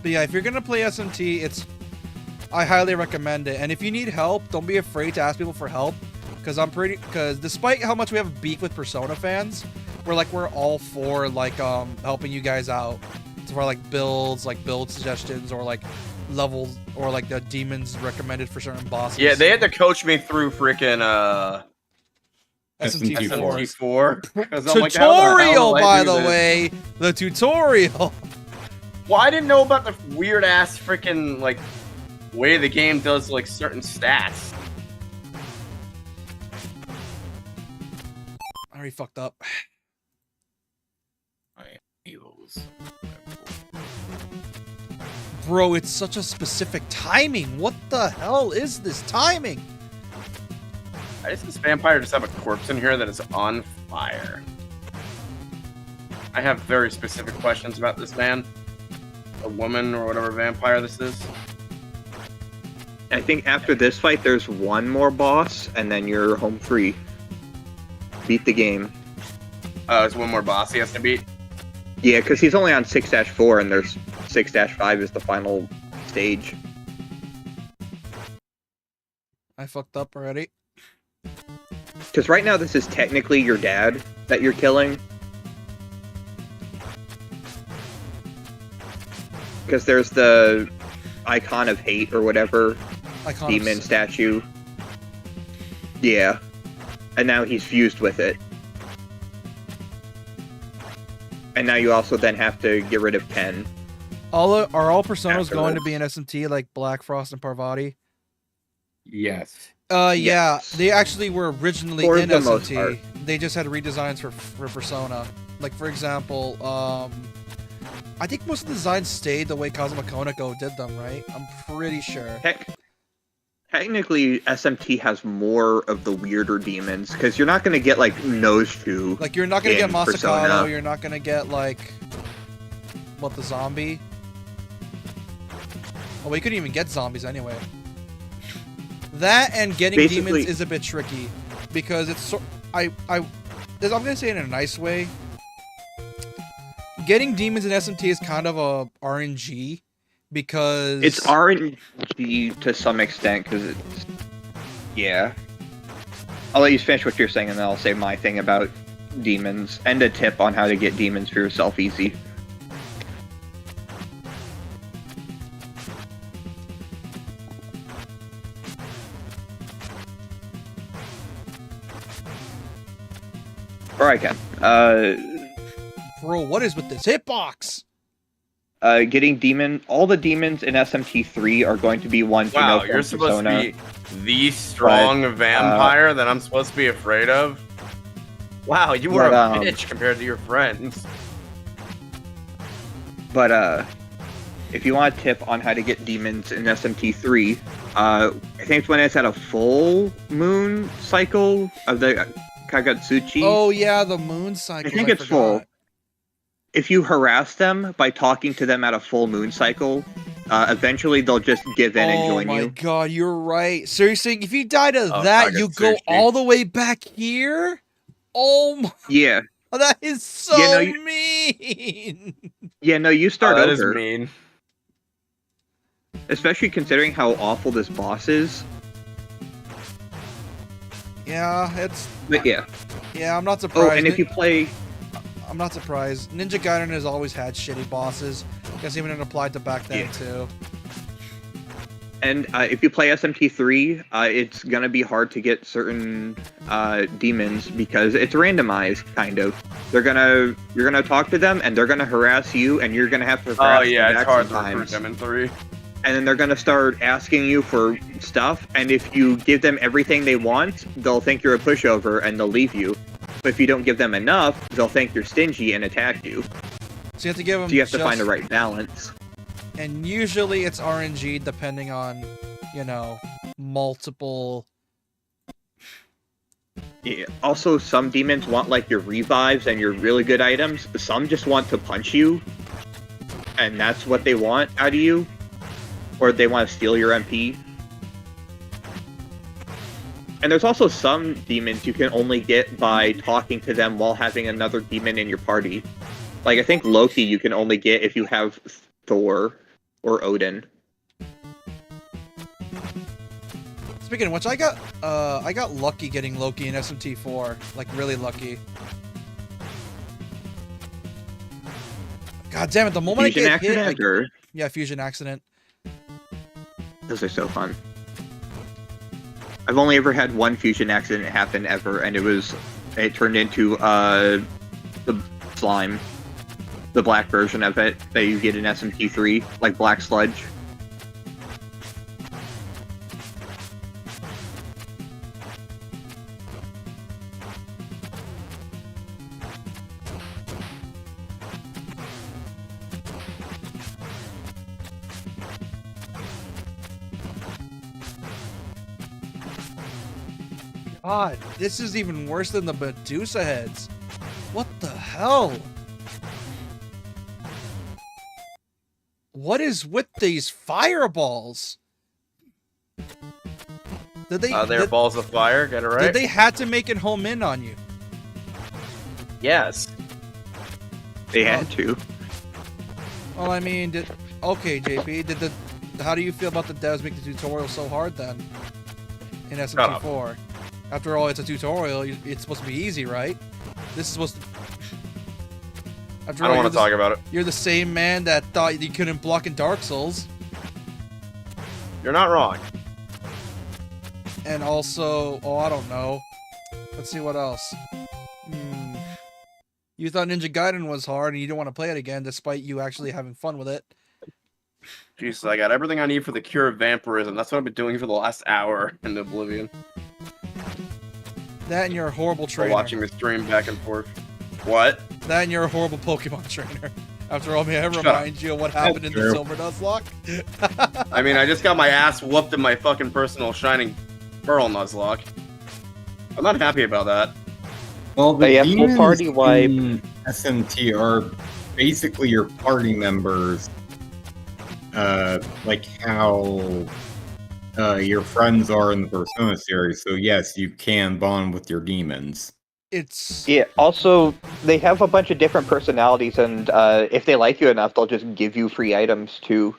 But yeah, if you're gonna play SMT, I highly recommend it. And if you need help, don't be afraid to ask people for help, because despite how much we have a beef with Persona fans, we're all for helping you guys out for builds, build suggestions, or levels, or the demons recommended for certain bosses. Yeah, they had to coach me through freaking SMT4. SMT4. 'Cause I'm like, how the Tutorial, hell do I by do the this? way, the tutorial. Well, I didn't know about the weird ass freaking way the game does certain stats. I already fucked up. Bro, it's such a specific timing. What the hell is this timing? Does this vampire just have a corpse in here that is on fire? I have very specific questions about this man. A woman or whatever vampire this is. I think after this fight, there's one more boss, and then you're home free. Beat the game. There's one more boss he has to beat. Yeah, because he's only on 6-4, and there's 6-5 is the final stage. I fucked up already. Because right now, this is technically your dad that you're killing. Because there's the icon of hate or whatever, demon statue. Yeah. And now he's fused with it. And now you also then have to get rid of Ken. Are all Personas going to Afterwards. be in SMT like Black Frost and Parvati? Yes. Yeah, Yes. they actually were originally For in the most SMT. part. They just had redesigns for Persona. Like for example, I think most of the designs stayed the way Kazuma Koneko did them, right? I'm pretty sure. Technically, SMT has more of the weirder demons, because you're not going to get, Noshu. Like you're not gonna get in Masakado, Persona. you're not gonna get the zombie. Oh, we couldn't even get zombies anyway. That and getting Basically- demons is a bit tricky because it's I'm gonna say it in a nice way. Getting demons in SMT is kind of a RNG because It's RNG to some extent, because it's... Yeah. I'll let you finish what you're saying, and then I'll say my thing about demons, and a tip on how to get demons for yourself easy. Or I can. bro, what is with this hitbox? Getting all the demons in SMT3 are going to be ones you know Wow, from you're supposed Persona. to be the strong vampire that I'm supposed to be afraid of? Wow, you were But, a bitch compared to your friends. But if you want a tip on how to get demons in SMT3, I think it's when it's at a full moon cycle of the Kagatsuchi. Oh yeah, the moon cycle. I think it's full. if you harass them by talking to them at a full moon cycle, eventually they'll just give in and join Oh my you. god, you're right. So you're saying if you die to Oh, that, you go Takatsuchi. all the way back here? Oh my, Yeah. that is so Yeah, no, mean. Yeah, no, you Oh, start that is over. mean. Especially considering how awful this boss is. Yeah, it's But yeah. yeah. I'm not surprised. Oh, and if you play... I'm not surprised. Ninja Gaiden has always had shitty bosses. I guess even it applied to back then too. And if you play SMT3, it's gonna be hard to get certain demons because it's randomized, kind of. You're gonna talk to them, and they're gonna harass you, and you're gonna have to harass Oh yeah, them it's back hard to recruit sometimes. them in 3. And then they're gonna start asking you for stuff, and if you give them everything they want, they'll think you're a pushover, and they'll leave you. But if you don't give them enough, they'll think you're stingy and attack you. So you have to give them. So you have to find the right balance. And usually it's RNG depending on, you know, multiple. Yeah. Also, some demons want like your revives and your really good items. Some just want to punch you, and that's what they want out of you. Or they want to steal your MP. And there's also some demons you can only get by talking to them while having another demon in your party. Like, I think Loki you can only get if you have Thor or Odin. Speaking of which, I got lucky getting Loki in SMT4, like really lucky. God damn it! The moment Fusion I get accident, hit, or yeah, fusion accident. those are so fun. I've only ever had one fusion accident happen ever, and it turned into the slime, the black version of it that you get in SMT3, like black sludge. God, this is even worse than the Medusa heads. What the hell? What is with these fireballs? Did they? They're balls of fire. Get it right. Did they had to make it home in on you? Yes. They had to. Well, I mean, okay, JP, how do you feel about the devs making the tutorial so hard then? In SMT4. After all, it's a tutorial. It's supposed to be easy, right? This is supposed to. After I don't want to talk about it. You're the same man that thought you couldn't block in Dark Souls. You're not wrong. And also, oh, I don't know. Let's see what else. You thought Ninja Gaiden was hard and you don't want to play it again despite you actually having fun with it. Jesus, I got everything I need for the cure of vampirism. That's what I've been doing for the last hour in Oblivion. That and you're a horrible While trainer. watching the stream back and forth. What? That and you're a horrible Pokemon trainer. After all, may I Shut remind you of what happened in the true. Silver Nuzlocke? I mean, I just got my ass whooped in my fucking personal Shining Pearl Nuzlocke. I'm not happy about that. Well, the They have full demons party wipe. in SMT are basically your party members. Like how your friends are in the Persona series. So yes, you can bond with your demons. It's Yeah, also, they have a bunch of different personalities, and if they like you enough, they'll just give you free items, too.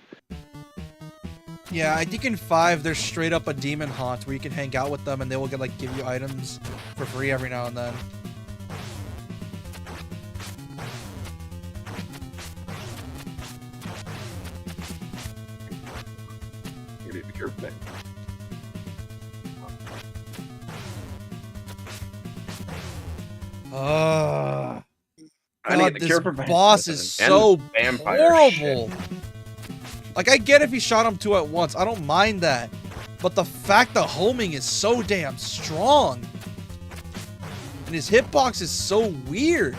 yeah. I think in 5 there's straight up a demon haunt where you can hang out with them and they will get like give you items for free every now and then. You need to cure me. Ah. I God, need the this cure for boss is and so vampire horrible. Like, I get if he shot him 2 at once. I don't mind that. But the fact the homing is so damn strong. And his hitbox is so weird.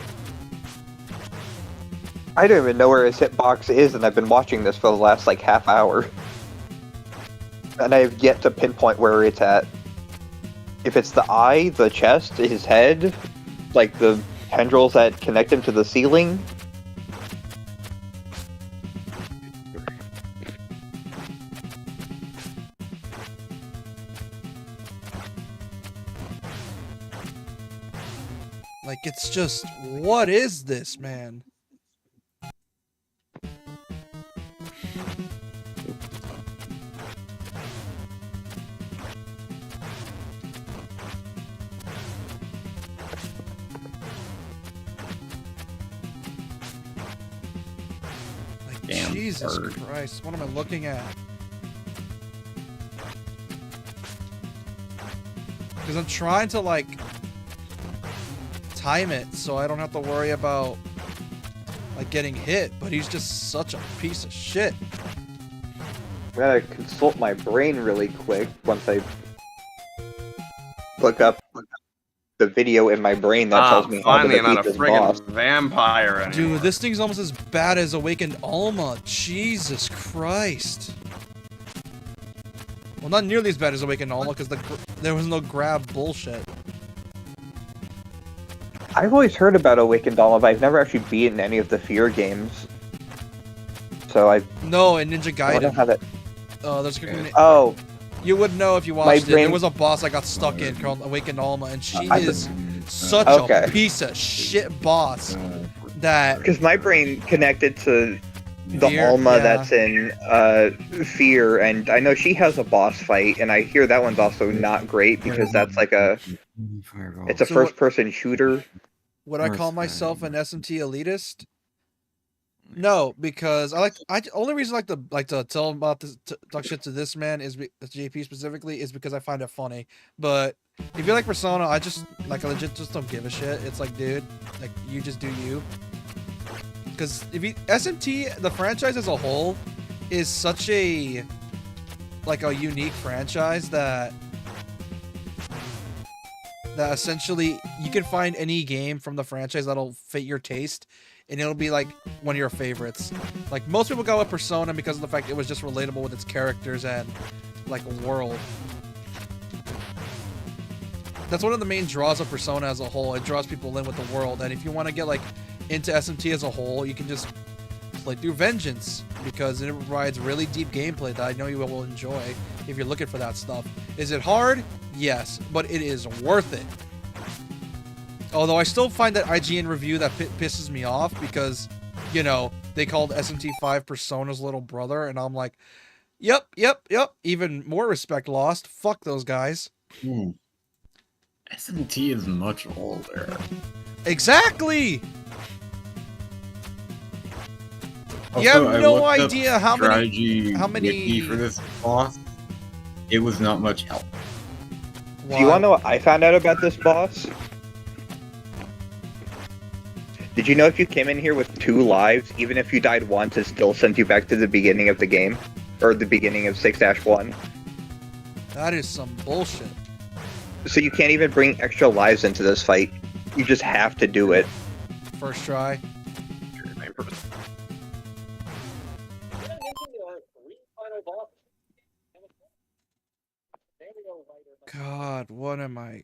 I don't even know where his hitbox is, and I've been watching this for the last, like, half hour. And I have yet to pinpoint where it's at. If it's the eye, the chest, his head, like the tendrils that connect him to the ceiling, just, what is this, man? Like, Damn Jesus bird. Christ, what am I looking at? Because I'm trying to, like, time it so I don't have to worry about, like, getting hit, but he's just such a piece of shit. I'm gonna consult my brain really quick once I look up the video in my brain that tells me how finally, to I'm not beat a this boss. friggin' vampire anymore. Dude, this thing's almost as bad as Awakened Alma. Jesus Christ. Well, not nearly as bad as Awakened Alma, because there was no grab bullshit. I've always heard about Awakened Alma, but I've never actually beaten any of the Fear games. So I No, and Ninja don't know Gaiden. how that. There's Oh, you would know if you watched it. brain- There was a boss I got stuck in called Awakened Alma, and she I- is such Okay. a piece of shit boss that because my brain connected to the Fear, Alma yeah. that's in Fear, and I know she has a boss fight, and I hear that one's also not great because that's like it's a So what- first-person shooter. would I call myself an SMT elitist? No, because only reason I like to tell about this, talk shit to this man is JP specifically is because I find it funny. But if you like Persona, I legit just don't give a shit. It's like, dude, like you just do you. Because if you SMT, the franchise as a whole, is such a unique franchise that essentially you can find any game from the franchise that'll fit your taste, and it'll be like one of your favorites. Like most people go with Persona because of the fact it was just relatable with its characters and like world. That's one of the main draws of Persona as a whole. It draws people in with the world, and if you want to get like into SMT as a whole, you can just play through Vengeance because it provides really deep gameplay that I know you will enjoy if you're looking for that stuff. Is it hard? Yes, but it is worth it. Although I still find that IGN review that pisses me off because, you know, they called SMT5 Persona's little brother, and I'm like, yep. Even more respect lost. Fuck those guys. SMT is much older. Exactly! You Also, have I no looked up idea how strategy many- wiki for this boss. It was not much help. Do you want to know what I found out about this boss? Did you know if you came in here with 2 lives, even if you died once, it still sent you back to the beginning of the game? Or the beginning of 6-1? That is some bullshit. So you can't even bring extra lives into this fight. You just have to do it. First try. God, what am I?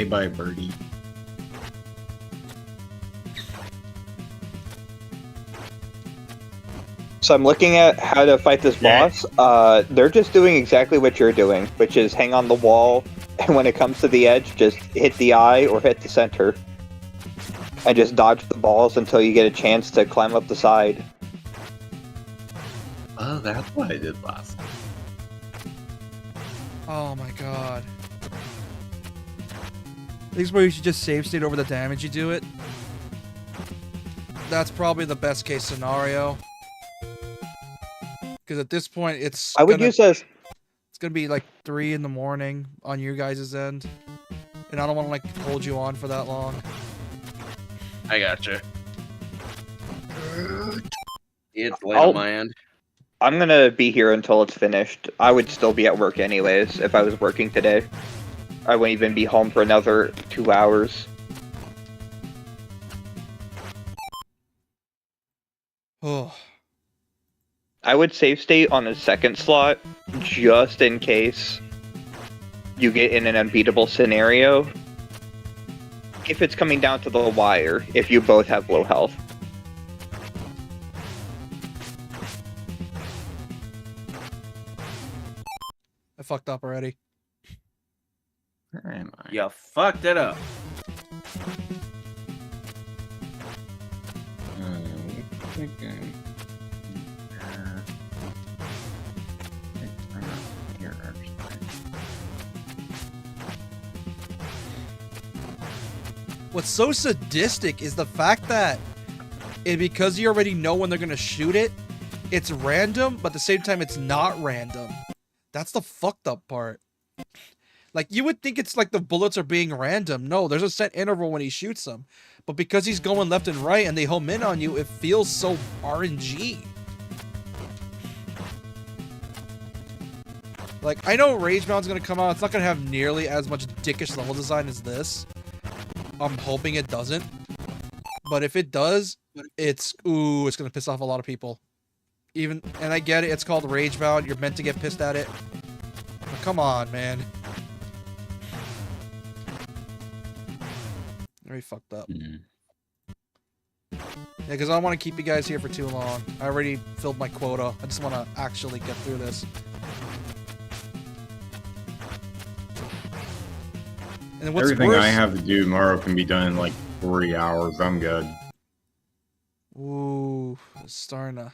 Bye, birdie. So I'm looking at how to fight this boss. They're just doing exactly what you're doing, which is hang on the wall, and when it comes to the edge, just hit the eye or hit the center. And just dodge the balls until you get a chance to climb up the side. Oh, that's what I did last time. Oh my god. This is where you should just save state over the damage you do it. That's probably the best case scenario. Because at this point, it's I would use as it's gonna be like 3 in the morning on your guys' end, and I don't want to like hold you on for that long. I gotcha. It's late on my end. I'm gonna be here until it's finished. I would still be at work anyways if I was working today. I wouldn't even be home for another 2 hours. Oh, I would save state on the second slot just in case you get in an unbeatable scenario. if it's coming down to the wire, if you both have low health. I fucked up already. Where am I? You fucked it up. I think I'm here, actually. What's so sadistic is the fact that because you already know when they're gonna shoot it, it's random, but at the same time it's not random. That's the fucked up part. Like, you would think it's like the bullets are being random. No, there's a set interval when he shoots them. But because he's going left and right and they home in on you, it feels so RNG. Like, I know Ragebound's gonna come out. It's not gonna have nearly as much dickish level design as this. I'm hoping it doesn't. But if it does, it's gonna piss off a lot of people. And I get it, it's called Ragebound. You're meant to get pissed at it. But come on, man. Very fucked up. Mm-hmm. Yeah, because I don't want to keep you guys here for too long. I already filled my quota. I just want to actually get through this. And what's Everything worse, I have to do tomorrow can be done in like 40 hours. I'm good. Ooh, it's starting to...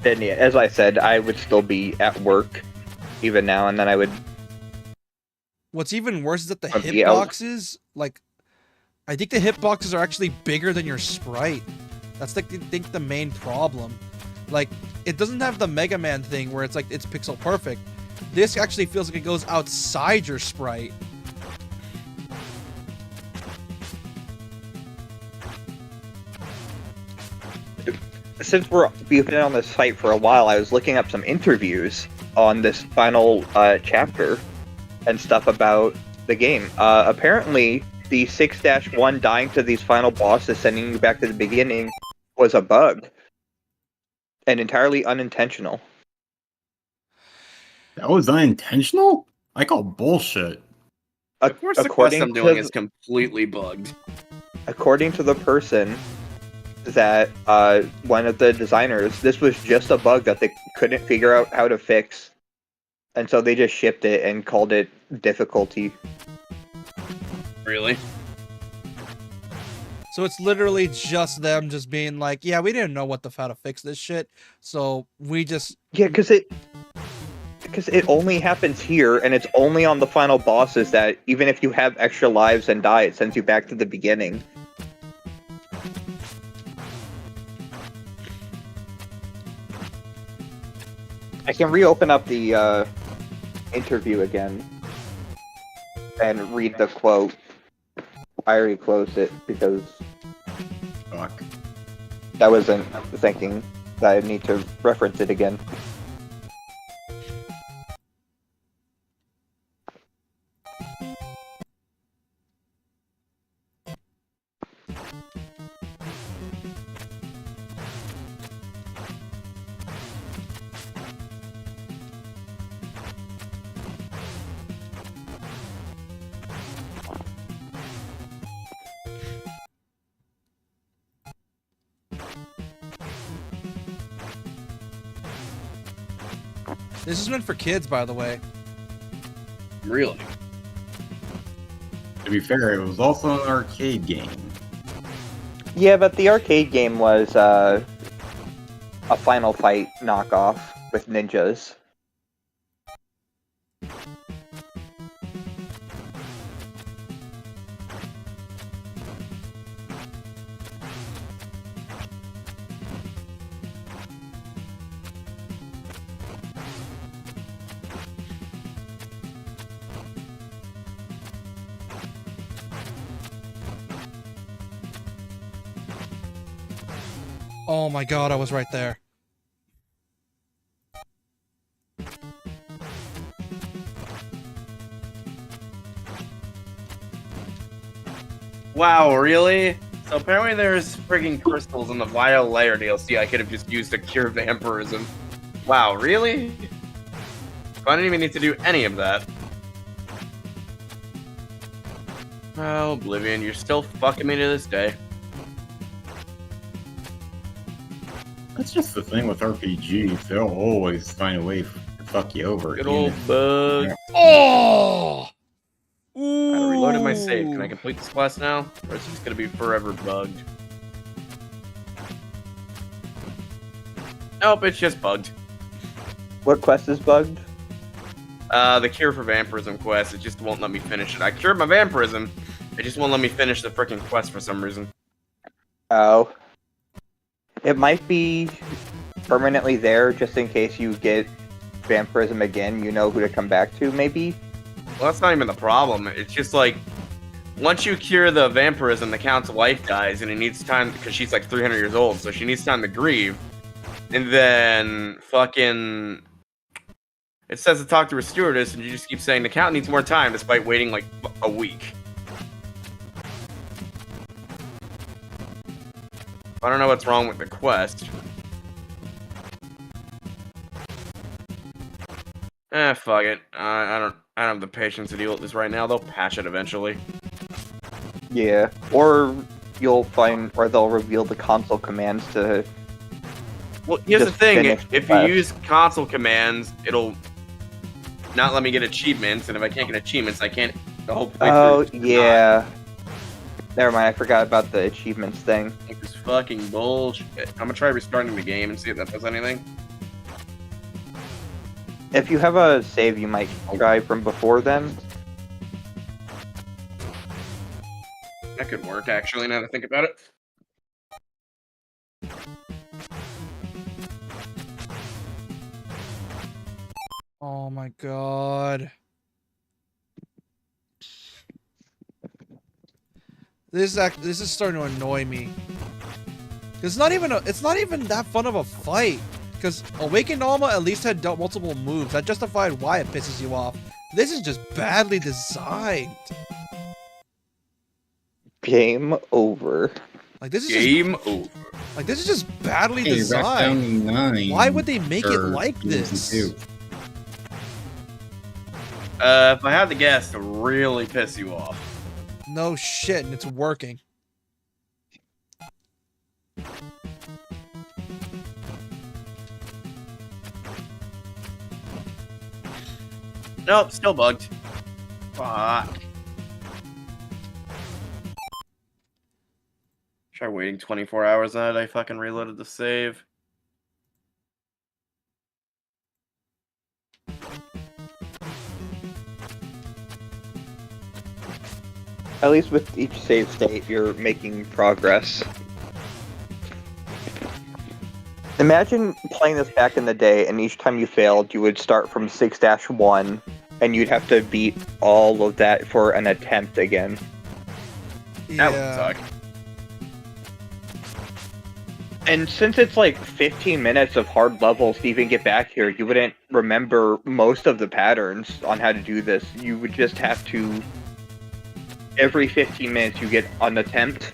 Then, yeah, as I said, I would still be at work even now, and then I would. What's even worse is that the Yeah. hitboxes, like, I think the hitboxes are actually bigger than your sprite. That's like, I think, the main problem. Like, it doesn't have the Mega Man thing where it's like, it's pixel perfect. This actually feels like it goes outside your sprite. Since we've been on this site for a while, I was looking up some interviews on this final chapter and stuff about the game. Apparently, the 6-1 dying to these final bosses, sending you back to the beginning, was a bug. And entirely unintentional. That was unintentional? I call bullshit. Of course, the quest I'm doing is completely bugged. According to the person that one of the designers, this was just a bug that they couldn't figure out how to fix, and so they just shipped it and called it difficulty. Really? So it's literally just them just being like, yeah, we didn't know how to fix this shit, so we just... Yeah, because it only happens here, and it's only on the final bosses that even if you have extra lives and die, it sends you back to the beginning. I can reopen up the interview again and read the quote. I already closed it because Fuck. I wasn't thinking that I need to reference it again. This is meant for kids, by the way. Really? To be fair, it was also an arcade game. Yeah, but the arcade game was a Final Fight knockoff with ninjas. Oh my god, I was right there. Wow, really? So apparently there's frigging crystals in the Vile Layer DLC I could have just used to cure vampirism. Wow, really? I didn't even need to do any of that. Oh, Oblivion, you're still fucking me to this day. That's just the thing with RPGs. They'll always find a way to fuck you over. Good even old if- bug. Yeah. Oh! I reloaded my save. Can I Ooh. complete this quest now? Or is this gonna be forever bugged? Nope, it's just bugged. What quest is bugged? The cure for vampirism quest, it just won't let me finish it. I cured my vampirism, it just won't let me finish the freaking quest for some reason. Oh. It might be permanently there just in case you get vampirism again, you know who to come back to, maybe? Well, that's not even the problem. It's just like, once you cure the vampirism, the Count's wife dies, and it needs time, because she's like 300 years old, so she needs time to grieve. And then, fucking... It says to talk to her stewardess, and you just keep saying the Count needs more time, despite waiting like a week. I don't know what's wrong with the quest. Fuck it. I don't have the patience to deal with this right now. They'll patch it eventually. Yeah. Or you'll find, or they'll reveal the console commands to... Well, here's the Just thing. finish the If you quest. use console commands, it'll not let me get achievements, and if I can't get achievements, I can't hopefully. Oh, yeah. Never mind, I forgot about the achievements thing. Like this fucking bullshit. I'm gonna try restarting the game and see if that does anything. If you have a save, you might try from before then. That could work, actually, now that I think about it. Oh my god. This is starting to annoy me. It's not even that fun of a fight. Because Awakened Alma at least had dealt multiple moves. That justified why it pisses you off. This is just badly designed. Game over. Like this is Game over. just like this is just badly Hey, designed. Rock Down 9. Why would they make it or like this? Season 2. If I had to guess, to really piss you off. No shit, and it's working. Nope, still bugged. Fuck. Try waiting 24 hours on it. I fucking reloaded the save. At least with each save state, you're making progress. Imagine playing this back in the day, and each time you failed, you would start from 6-1, and you'd have to beat all of that for an attempt again. That would suck. And since it's like 15 minutes of hard levels to even get back here, you wouldn't remember most of the patterns on how to do this. You would just have to... Every 15 minutes you get an attempt.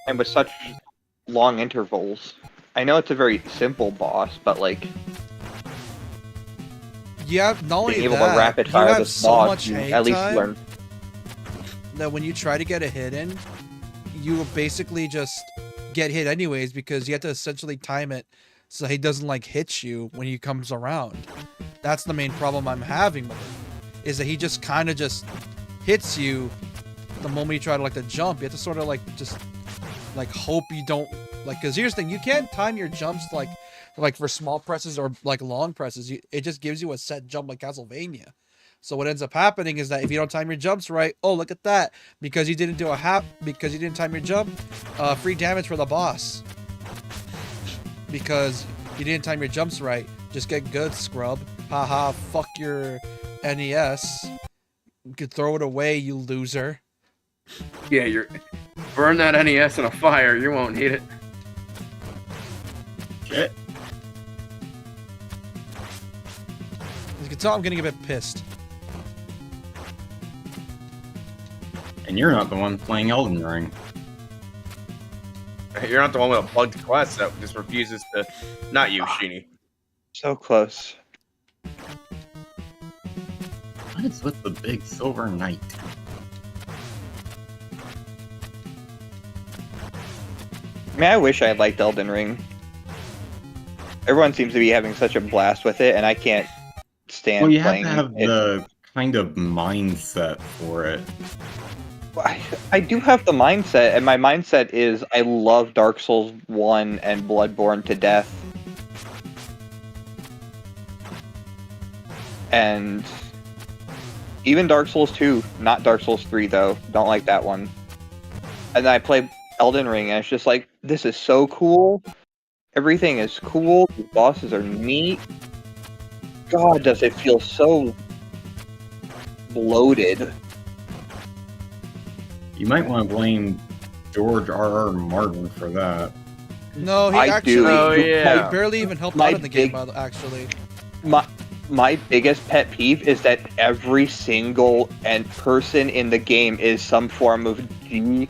And with such long intervals. I know it's a very simple boss, but like... Yeah, not only being able that, to rapid you fire have this so boss, much you hang at least time learn. that when you try to get a hit in, you will basically just get hit anyways because you have to essentially time it so he doesn't like hit you when he comes around. That's the main problem I'm having with it, is that he just kind of just hits you the moment you try to like to jump. You have to sort of like just like hope you don't like, because here's the thing, you can't time your jumps like for small presses or like long presses. It just gives you a set jump like Castlevania. So what ends up happening is that if you don't time your jumps right, oh look at that, because you didn't do a half, because you didn't time your jump, free damage for the boss. Because you didn't time your jumps right. Just get good, scrub. Haha, fuck your NES. You could throw it away, you loser. Yeah, you're... Burn that NES in a fire, you won't need it. Shit. As you can tell, I'm getting a bit pissed. And you're not the one playing Elden Ring. You're not the one with a bugged quest that just refuses to... Not you, Sheeny. So close. I What is with the big silver knight? I mean, I wish I liked Elden Ring. Everyone seems to be having such a blast with it, and I can't stand Well, you have playing to have it. the kind of mindset for it. I do have the mindset, and my mindset is I love Dark Souls 1 and Bloodborne to death. And even Dark Souls 2, not Dark Souls 3 though, don't like that one. And then I play Elden Ring, and it's just like, this is so cool. Everything is cool, the bosses are neat. God, does it feel so bloated. You might want to blame George R.R. Martin for that. No, he I actually do. Oh, yeah. he barely even helped My out in the game. big- Actually, My biggest pet peeve is that every single person in the game is some form of G,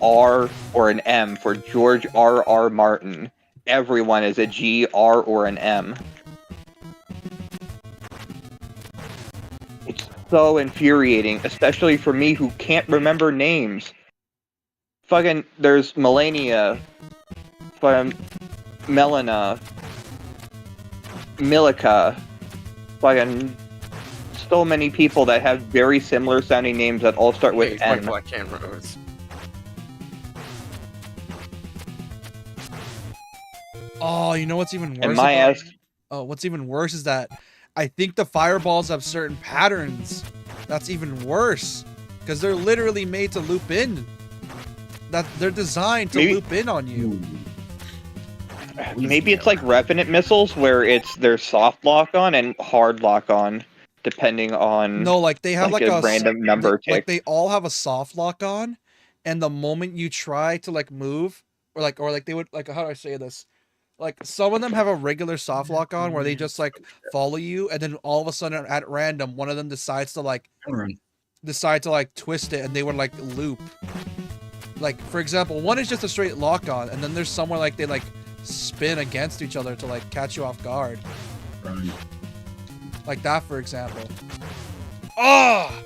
R, or an M for George R.R. Martin. Everyone is a G, R, or an M. It's so infuriating, especially for me who can't remember names. Fucking, there's Melania, fucking Melina, Milica, fucking so many people that have very similar sounding names that all start with Wait, N. Black cameras. oh, you know what's even worse? And my about- ass, Oh, what's even worse is that I think the fireballs have certain patterns. That's even worse because they're literally made to loop in. That they're designed to Maybe- loop in on you. maybe it's like Revenant missiles where there's soft lock on and hard lock on, depending on No, like they have like, a a random number Like tick. they all have a soft lock on, and the moment you try to like move, or like they would like how do I say this? Like some of them have a regular soft lock on where they just like follow you, and then all of a sudden at random one of them decides to like twist it, and they would like loop. Like for example, one is just a straight lock on, and then there's somewhere like they like spin against each other to like catch you off guard. Like that, for example. Oh!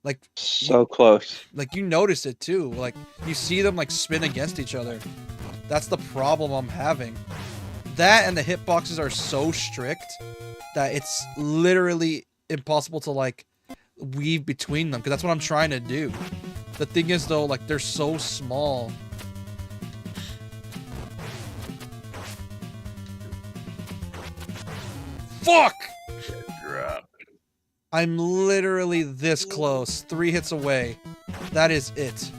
Like So close. like you notice it too. Like you see them like spin against each other. That's the problem I'm having. That and the hitboxes are so strict that it's literally impossible to like weave between them, because that's what I'm trying to do. The thing is though, like they're so small. Fuck! Drop. I'm literally this close. 3 hits away. That is it.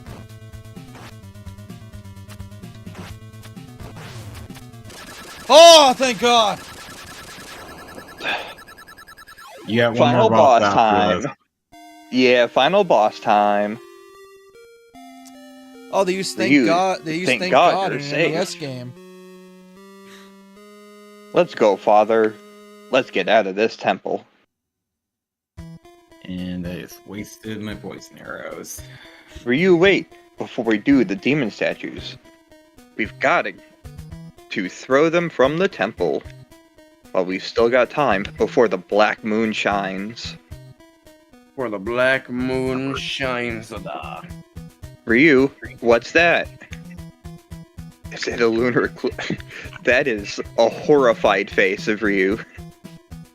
Oh, thank God! You got one Final more boss boss after time. this. Yeah, final boss time. Oh, they use thank You- God. They use thank thank God God you're in an safe. NES game. Let's go, Father. Let's get out of this temple. And I just wasted my poison arrows. Ryu, wait. Before we do the demon statues, we've got to throw them from the temple while we've still got time before the black moon shines. For the black moon shines Ryu, what's that? Is it a lunar eclipse? That is a horrified face of Ryu.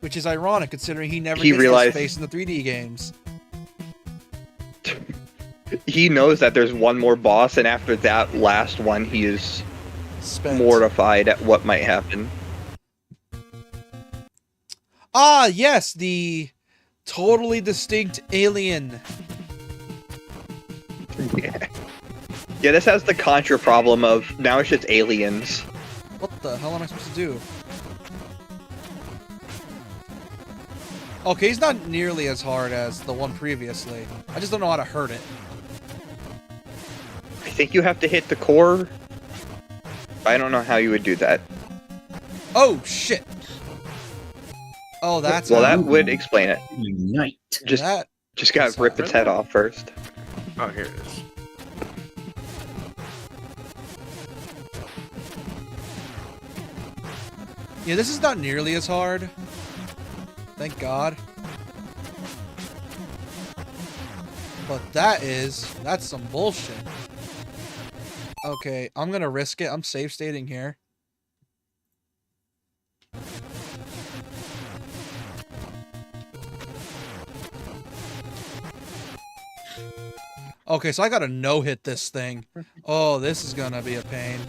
Which is ironic considering he never He gets realized- his face in the 3D games. He knows that there's one more boss, and after that last one, he is Spent. mortified at what might happen. Ah, yes, the totally distinct alien. Yeah, this has the Contra problem of now it's just aliens. What the hell am I supposed to do? Okay, he's not nearly as hard as the one previously. I just don't know how to hurt it. I think you have to hit the core. I don't know how you would do that. Oh, shit. Oh, that's Well, how- that would explain it. Night. Just that. just gotta rip its head off first. Oh, here it is. Yeah, this is not nearly as hard. Thank God. But that's some bullshit. Okay, I'm gonna risk it. I'm save stating here. Okay, so I gotta no-hit this thing. Oh, this is gonna be a pain.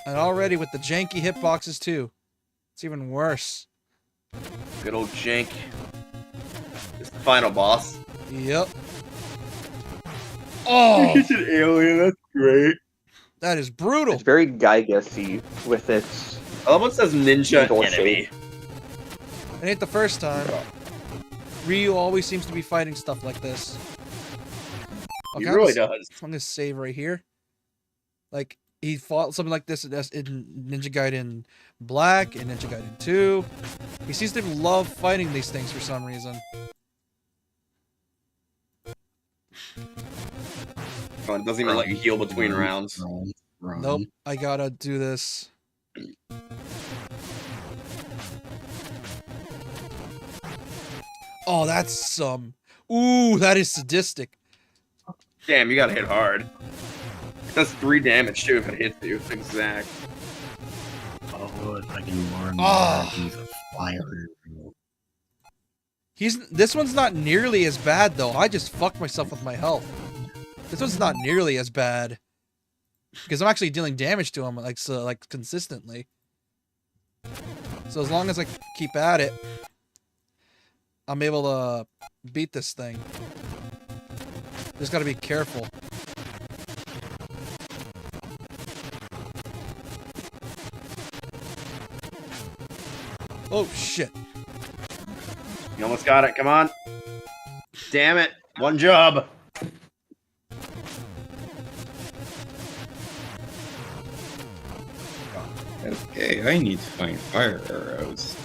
And already with the janky hitboxes too. It's even worse. Good old jank. It's the final boss. Yep. Oh, He's an alien. That's great. that is brutal. It's very Gygus-y with its. I love what it says ninja Eagle enemy. shape. It ain't the first time. Ryu always seems to be fighting stuff like this. He Okay, really does. I'm gonna save right here. Like, he fought something like this in Ninja Gaiden Black and Ninja Gaiden 2. He seems to love fighting these things for some reason. Oh, it doesn't even let you heal between rounds. Run. Nope, I gotta do this. Oh, that's some... Ooh, that is sadistic. Damn, you gotta hit hard. It does 3 damage too if it hits you. Exact. Oh, if I can learn Ah. he's a fire. This one's not nearly as bad though. I just fucked myself with my health. This one's not nearly as bad. Because I'm actually dealing damage to him like consistently. So as long as I keep at it, I'm able to beat this thing. Just gotta be careful. Oh shit. You almost got it. Come on. Damn it. One job. Okay, I need to find fire arrows.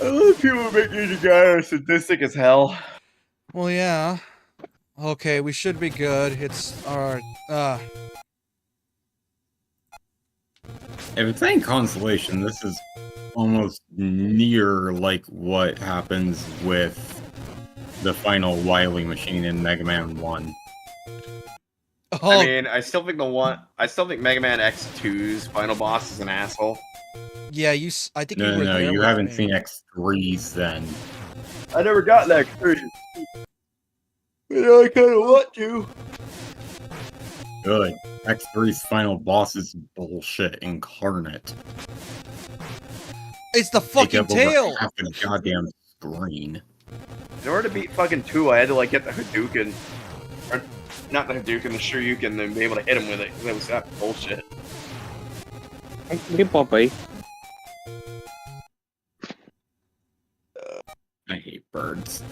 I love people make Ninja Gaiden sadistic as hell. Well, yeah. Okay, we should be good. It's our If it's any consolation, this is almost near like what happens with the final Wily machine in Mega Man 1. Oh, I mean, I still think Mega Man X2's final boss is an asshole. yeah, I think you No, were no, there you with haven't me. seen X3's then. I never got that X3. I kind of want to. Good. X3's final boss is bullshit incarnate. It's the Take fucking up over tail! half the goddamn screen. In order to beat fucking 2, I had to like get the Hadouken. Or, not the Hadouken, the Shoryuken, and be able to hit him with it. 'Cause it was that bullshit. Hey, Popeye. I hate birds.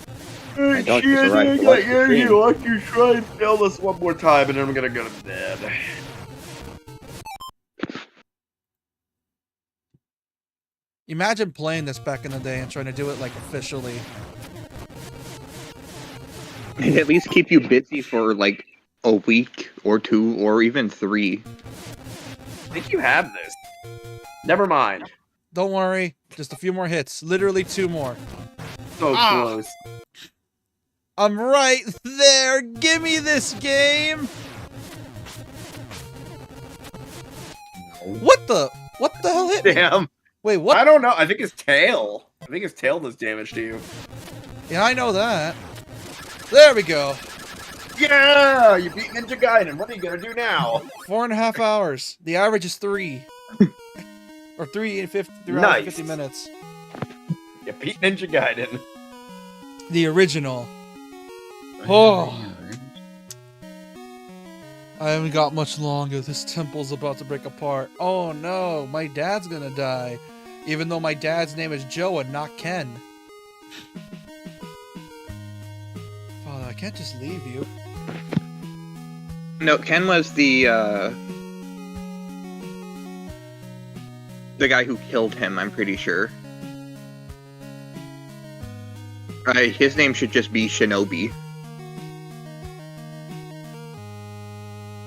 I don't use the right to watch the stream. Why don't you try and fail this one more time, and then I'm gonna go to bed. Imagine playing this back in the day and trying to do it like officially. It'd at least keep you busy for like a week or 2 or even 3. I think you have this. Never mind. Don't worry, just a few more hits. Literally 2 more. So close. I'm right there! Gimme this game! What the hell hit me? Damn. Wait, what? I don't know. I think his tail. I think his tail does damage to you. Yeah, I know that. There we go. Yeah! You beat Ninja Gaiden. What are you gonna do now? 4.5 hours. The average is 3. Or 3 and 50, 3 hours Nice. and 50 minutes. You beat Ninja Gaiden. The original. Oh. I haven't got much longer. This temple's about to break apart. Oh no, my dad's gonna die. Even though my dad's name is Joe and not Ken. Father, I can't just leave you. No, Ken was the guy who killed him, I'm pretty sure. His name should just be Shinobi.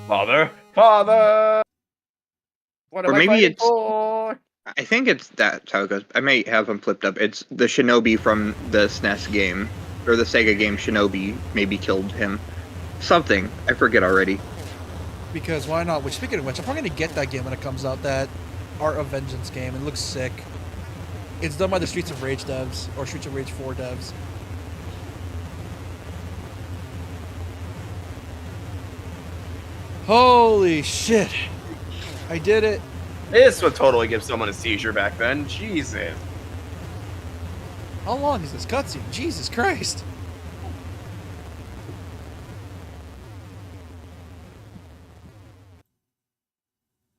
Father! Father! What Or am I maybe fighting it's- for? I think that's how it goes. I may have them flipped up. It's the Shinobi from the SNES game, or the Sega game Shinobi maybe killed him. Something. I forget already. Because why not? Which, speaking of which, I'm probably gonna get that game when it comes out. That Art of Vengeance game. It looks sick. It's done by the Streets of Rage devs or Streets of Rage 4 devs. Holy shit! I did it. This would totally give someone a seizure back then. Jesus. How long is this cutscene? Jesus Christ!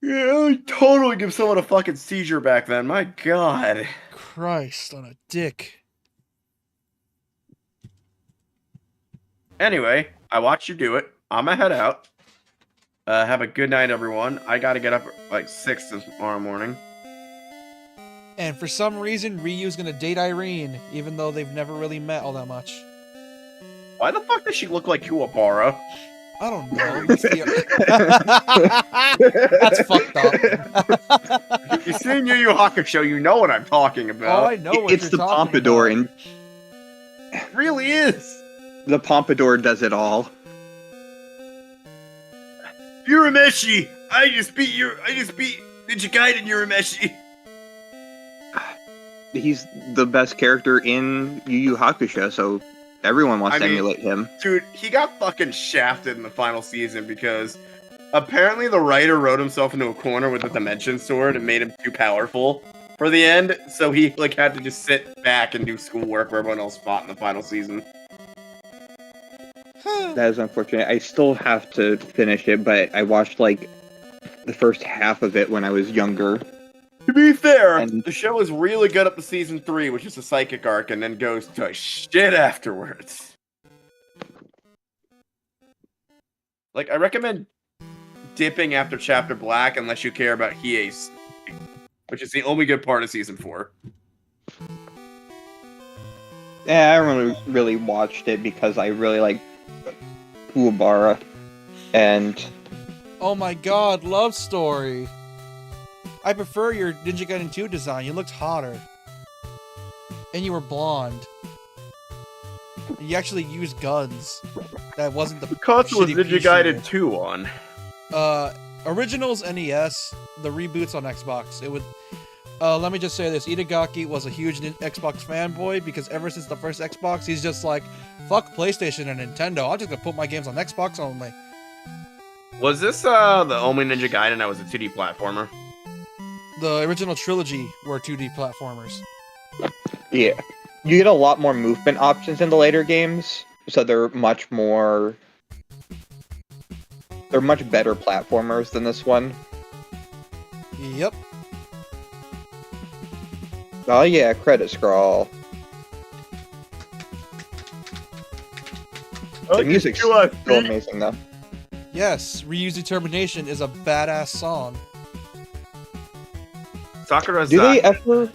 Yeah, it would totally give someone a fucking seizure back then. My God. Christ on a dick. Anyway, I watched you do it. I'm gonna head out. Have a good night, everyone. I gotta get up at like 6 tomorrow morning. And for some reason, Ryu's gonna date Irene, even though they've never really met all that much. Why the fuck does she look like Kuwabara? I don't know. That's fucked up. You seen Yu Yu Hakusho, you know what I'm talking about. Oh, I know what It's you're the talking Pompadour, about. and It really is. the Pompadour does it all. Urameshi! I just beat Ninja Gaiden Urameshi. He's the best character in Yu Yu Hakusho, so everyone wants to emulate him. Dude, he got fucking shafted in the final season because apparently the writer wrote himself into a corner with the Dimension Sword and made him too powerful for the end, so he like had to just sit back and do schoolwork where everyone else fought in the final season. That is unfortunate. I still have to finish it, but I watched like the first half of it when I was younger. To be fair, And- the show is really good up to season 3, which is the psychic arc, and then goes to shit afterwards. Like, I recommend dipping after Chapter Black unless you care about Hiei's, which is the only good part of season 4. Yeah, I haven't really watched it because I really like Kuwabara, and Oh my god, love story. I prefer your Ninja Gaiden 2 design. You looked hotter. And you were blonde. And you actually used guns. That wasn't the console was shitty Ninja pea Gaiden shooter. 2 on? Originals NES, the reboots on Xbox. It would. Let me just say this: Itagaki was a huge Xbox fanboy because ever since the first Xbox, he's just like, "Fuck PlayStation and Nintendo. I'm just gonna put my games on Xbox only." Was this the only Ninja Gaiden that was a 2D platformer? The original trilogy were 2D platformers. yeah, you get a lot more movement options in the later games, so they're much more. They're much better platformers than this one. Yep. Oh yeah, credit scroll. The music's still amazing though. Yes, Ryu's Determination is a badass song. Sakura's Do they ever?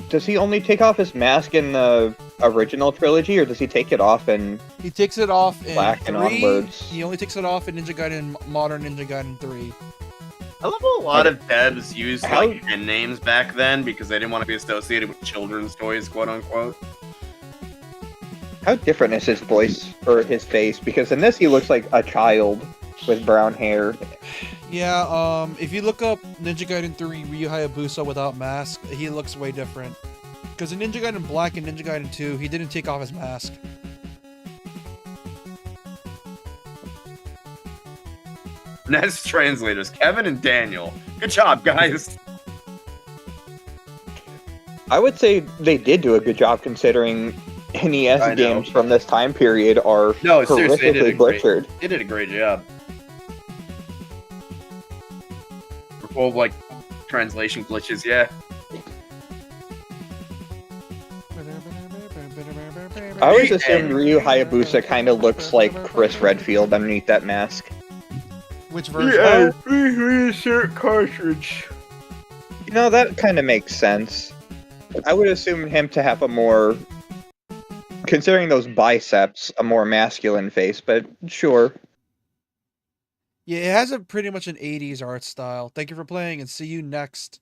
Does he only take off his mask in the original trilogy, or does he take it off in? He takes it off in Black and 3. onwards. He only takes it off in Ninja Gaiden Modern Ninja Gaiden 3. I love a lot of devs used How- like pen names back then because they didn't want to be associated with children's toys, quote unquote. How different is his voice or his face? Because in this, he looks like a child with brown hair. Yeah, if you look up Ninja Gaiden 3 Ryu Hayabusa without mask, he looks way different. Because in Ninja Gaiden Black and Ninja Gaiden 2, he didn't take off his mask. NES translators, Kevin and Daniel. Good job, guys. I would say they did do a good job considering I NES know. games from this time period are No, seriously, they did horrifically a great- butchered. They did a great job. We're full of like translation glitches, yeah. I always The assumed end. Ryu Hayabusa kind of looks like Chris Redfield underneath that mask. Which version? please reinsert cartridge. You know, that kind of makes sense. I would assume him to have a more, considering those biceps, a more masculine face, but sure. Yeah, it has a pretty much an 80s art style. Thank you for playing, and see you next.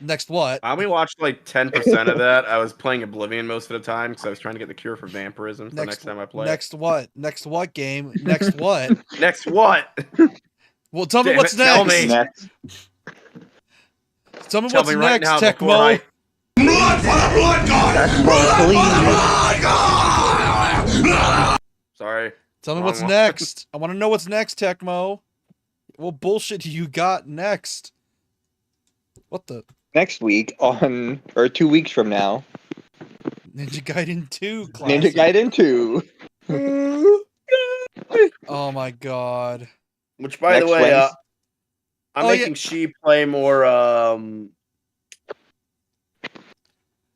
Next what? I only watched like 10% of that. I was playing Oblivion most of the time because I was trying to get the cure for vampirism for the next time I play. Next what? Next what game? Next what? Next what? Well, tell me Damn what's it, tell next. me. Next. Tell me Tell what's me right next, now before Tecmo. Sorry. Tell me Wrong what's one. next. I want to know what's next, Tecmo. What bullshit you got next? What the? Next week on, or 2 weeks from now, Ninja Gaiden 2 classic. Ninja Gaiden 2. Oh my god. Which, by Next the way, Wednesday. I'm Oh, yeah. making she play more.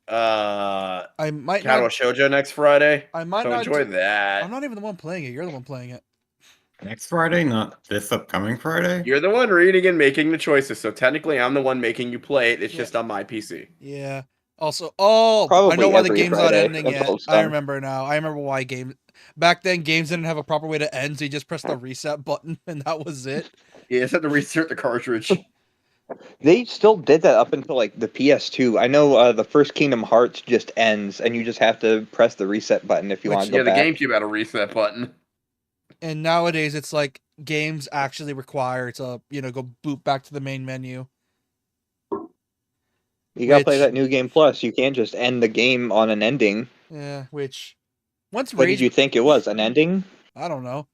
I might Cattle not. Shoujo next Friday. I might So not. enjoy that. I'm not even the one playing it. You're the one playing it. Next Friday, not this upcoming Friday. You're the one reading and making the choices, so technically I'm the one making you play it. It's Yeah. just on my PC. Yeah. Also, I Probably know why the every game's not Friday ending until yet. it's I done. remember now. I remember why back then games didn't have a proper way to end, so you just pressed the reset button and that was it. You just have to reinsert the cartridge. They still did that up until like the PS2. I know the first Kingdom Hearts just ends, and you just have to press the reset button if you want to go Yeah, the back. GameCube had a reset button. And nowadays it's like games actually require to, go boot back to the main menu. You gotta play Which- that New Game Plus. You can't just end the game on an ending. Yeah, which once What Rage did you think it was? An ending? I don't know.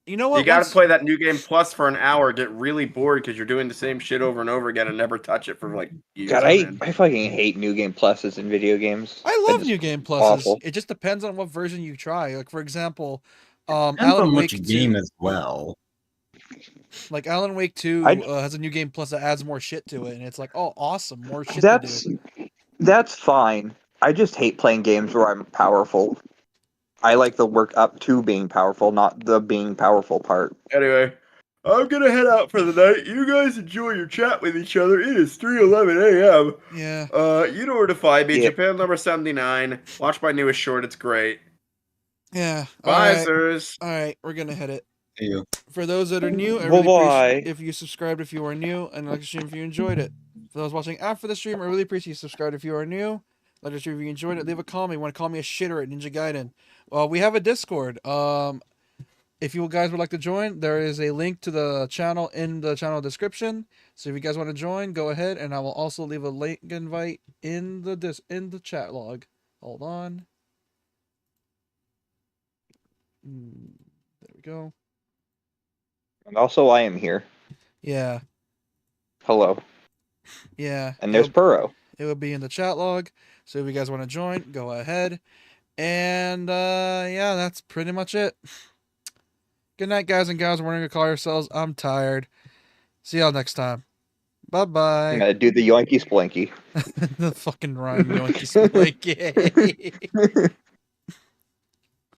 You know what? You gotta Once- play that New Game Plus for an hour, get really bored because you're doing the same shit over and over again and never touch it for like years. God, on I end. fucking hate New Game Pluses in video games. I love It's New Game Pluses. awful. It just depends on what version you try. Like for example, Depends Alan on Wake which 2, game as well. like Alan Wake 2 has a New Game Plus that adds more shit to it, and it's like, oh, awesome, more shit to do. That's fine. I just hate playing games where I'm powerful. I like the work up to being powerful, not the being powerful part. Anyway, I'm gonna head out for the night. You guys enjoy your chat with each other. It is 3:11 a.m. Yeah. You know where to find me. Yeah. Japan number 79. Watch my newest short. It's great. Yeah. Bye, All sirs. right, we're gonna hit it. See you. For those that are new, I Bye-bye. really appreciate if you subscribed if you are new, and like the stream if you enjoyed it. For those watching after the stream, I really appreciate you subscribe if you are new. Like the stream if you enjoyed it. Leave a comment. You want to call me a shitter at Ninja Gaiden? Well, we have a Discord. If you guys would like to join, there is a link to the channel in the channel description. So if you guys want to join, go ahead, and I will also leave a link invite in the chat log. Hold on. There we go. And also, I am here. Yeah. Hello. Yeah. And there's Burrow. It will be in the chat log. So if you guys want to join, go ahead. And yeah, that's pretty much it. Good night, guys and gals. We're going to call yourselves. I'm tired. See y'all next time. Bye-bye. I'm gonna do the yoinky splinky. The fucking rhyme, yoinky splinky.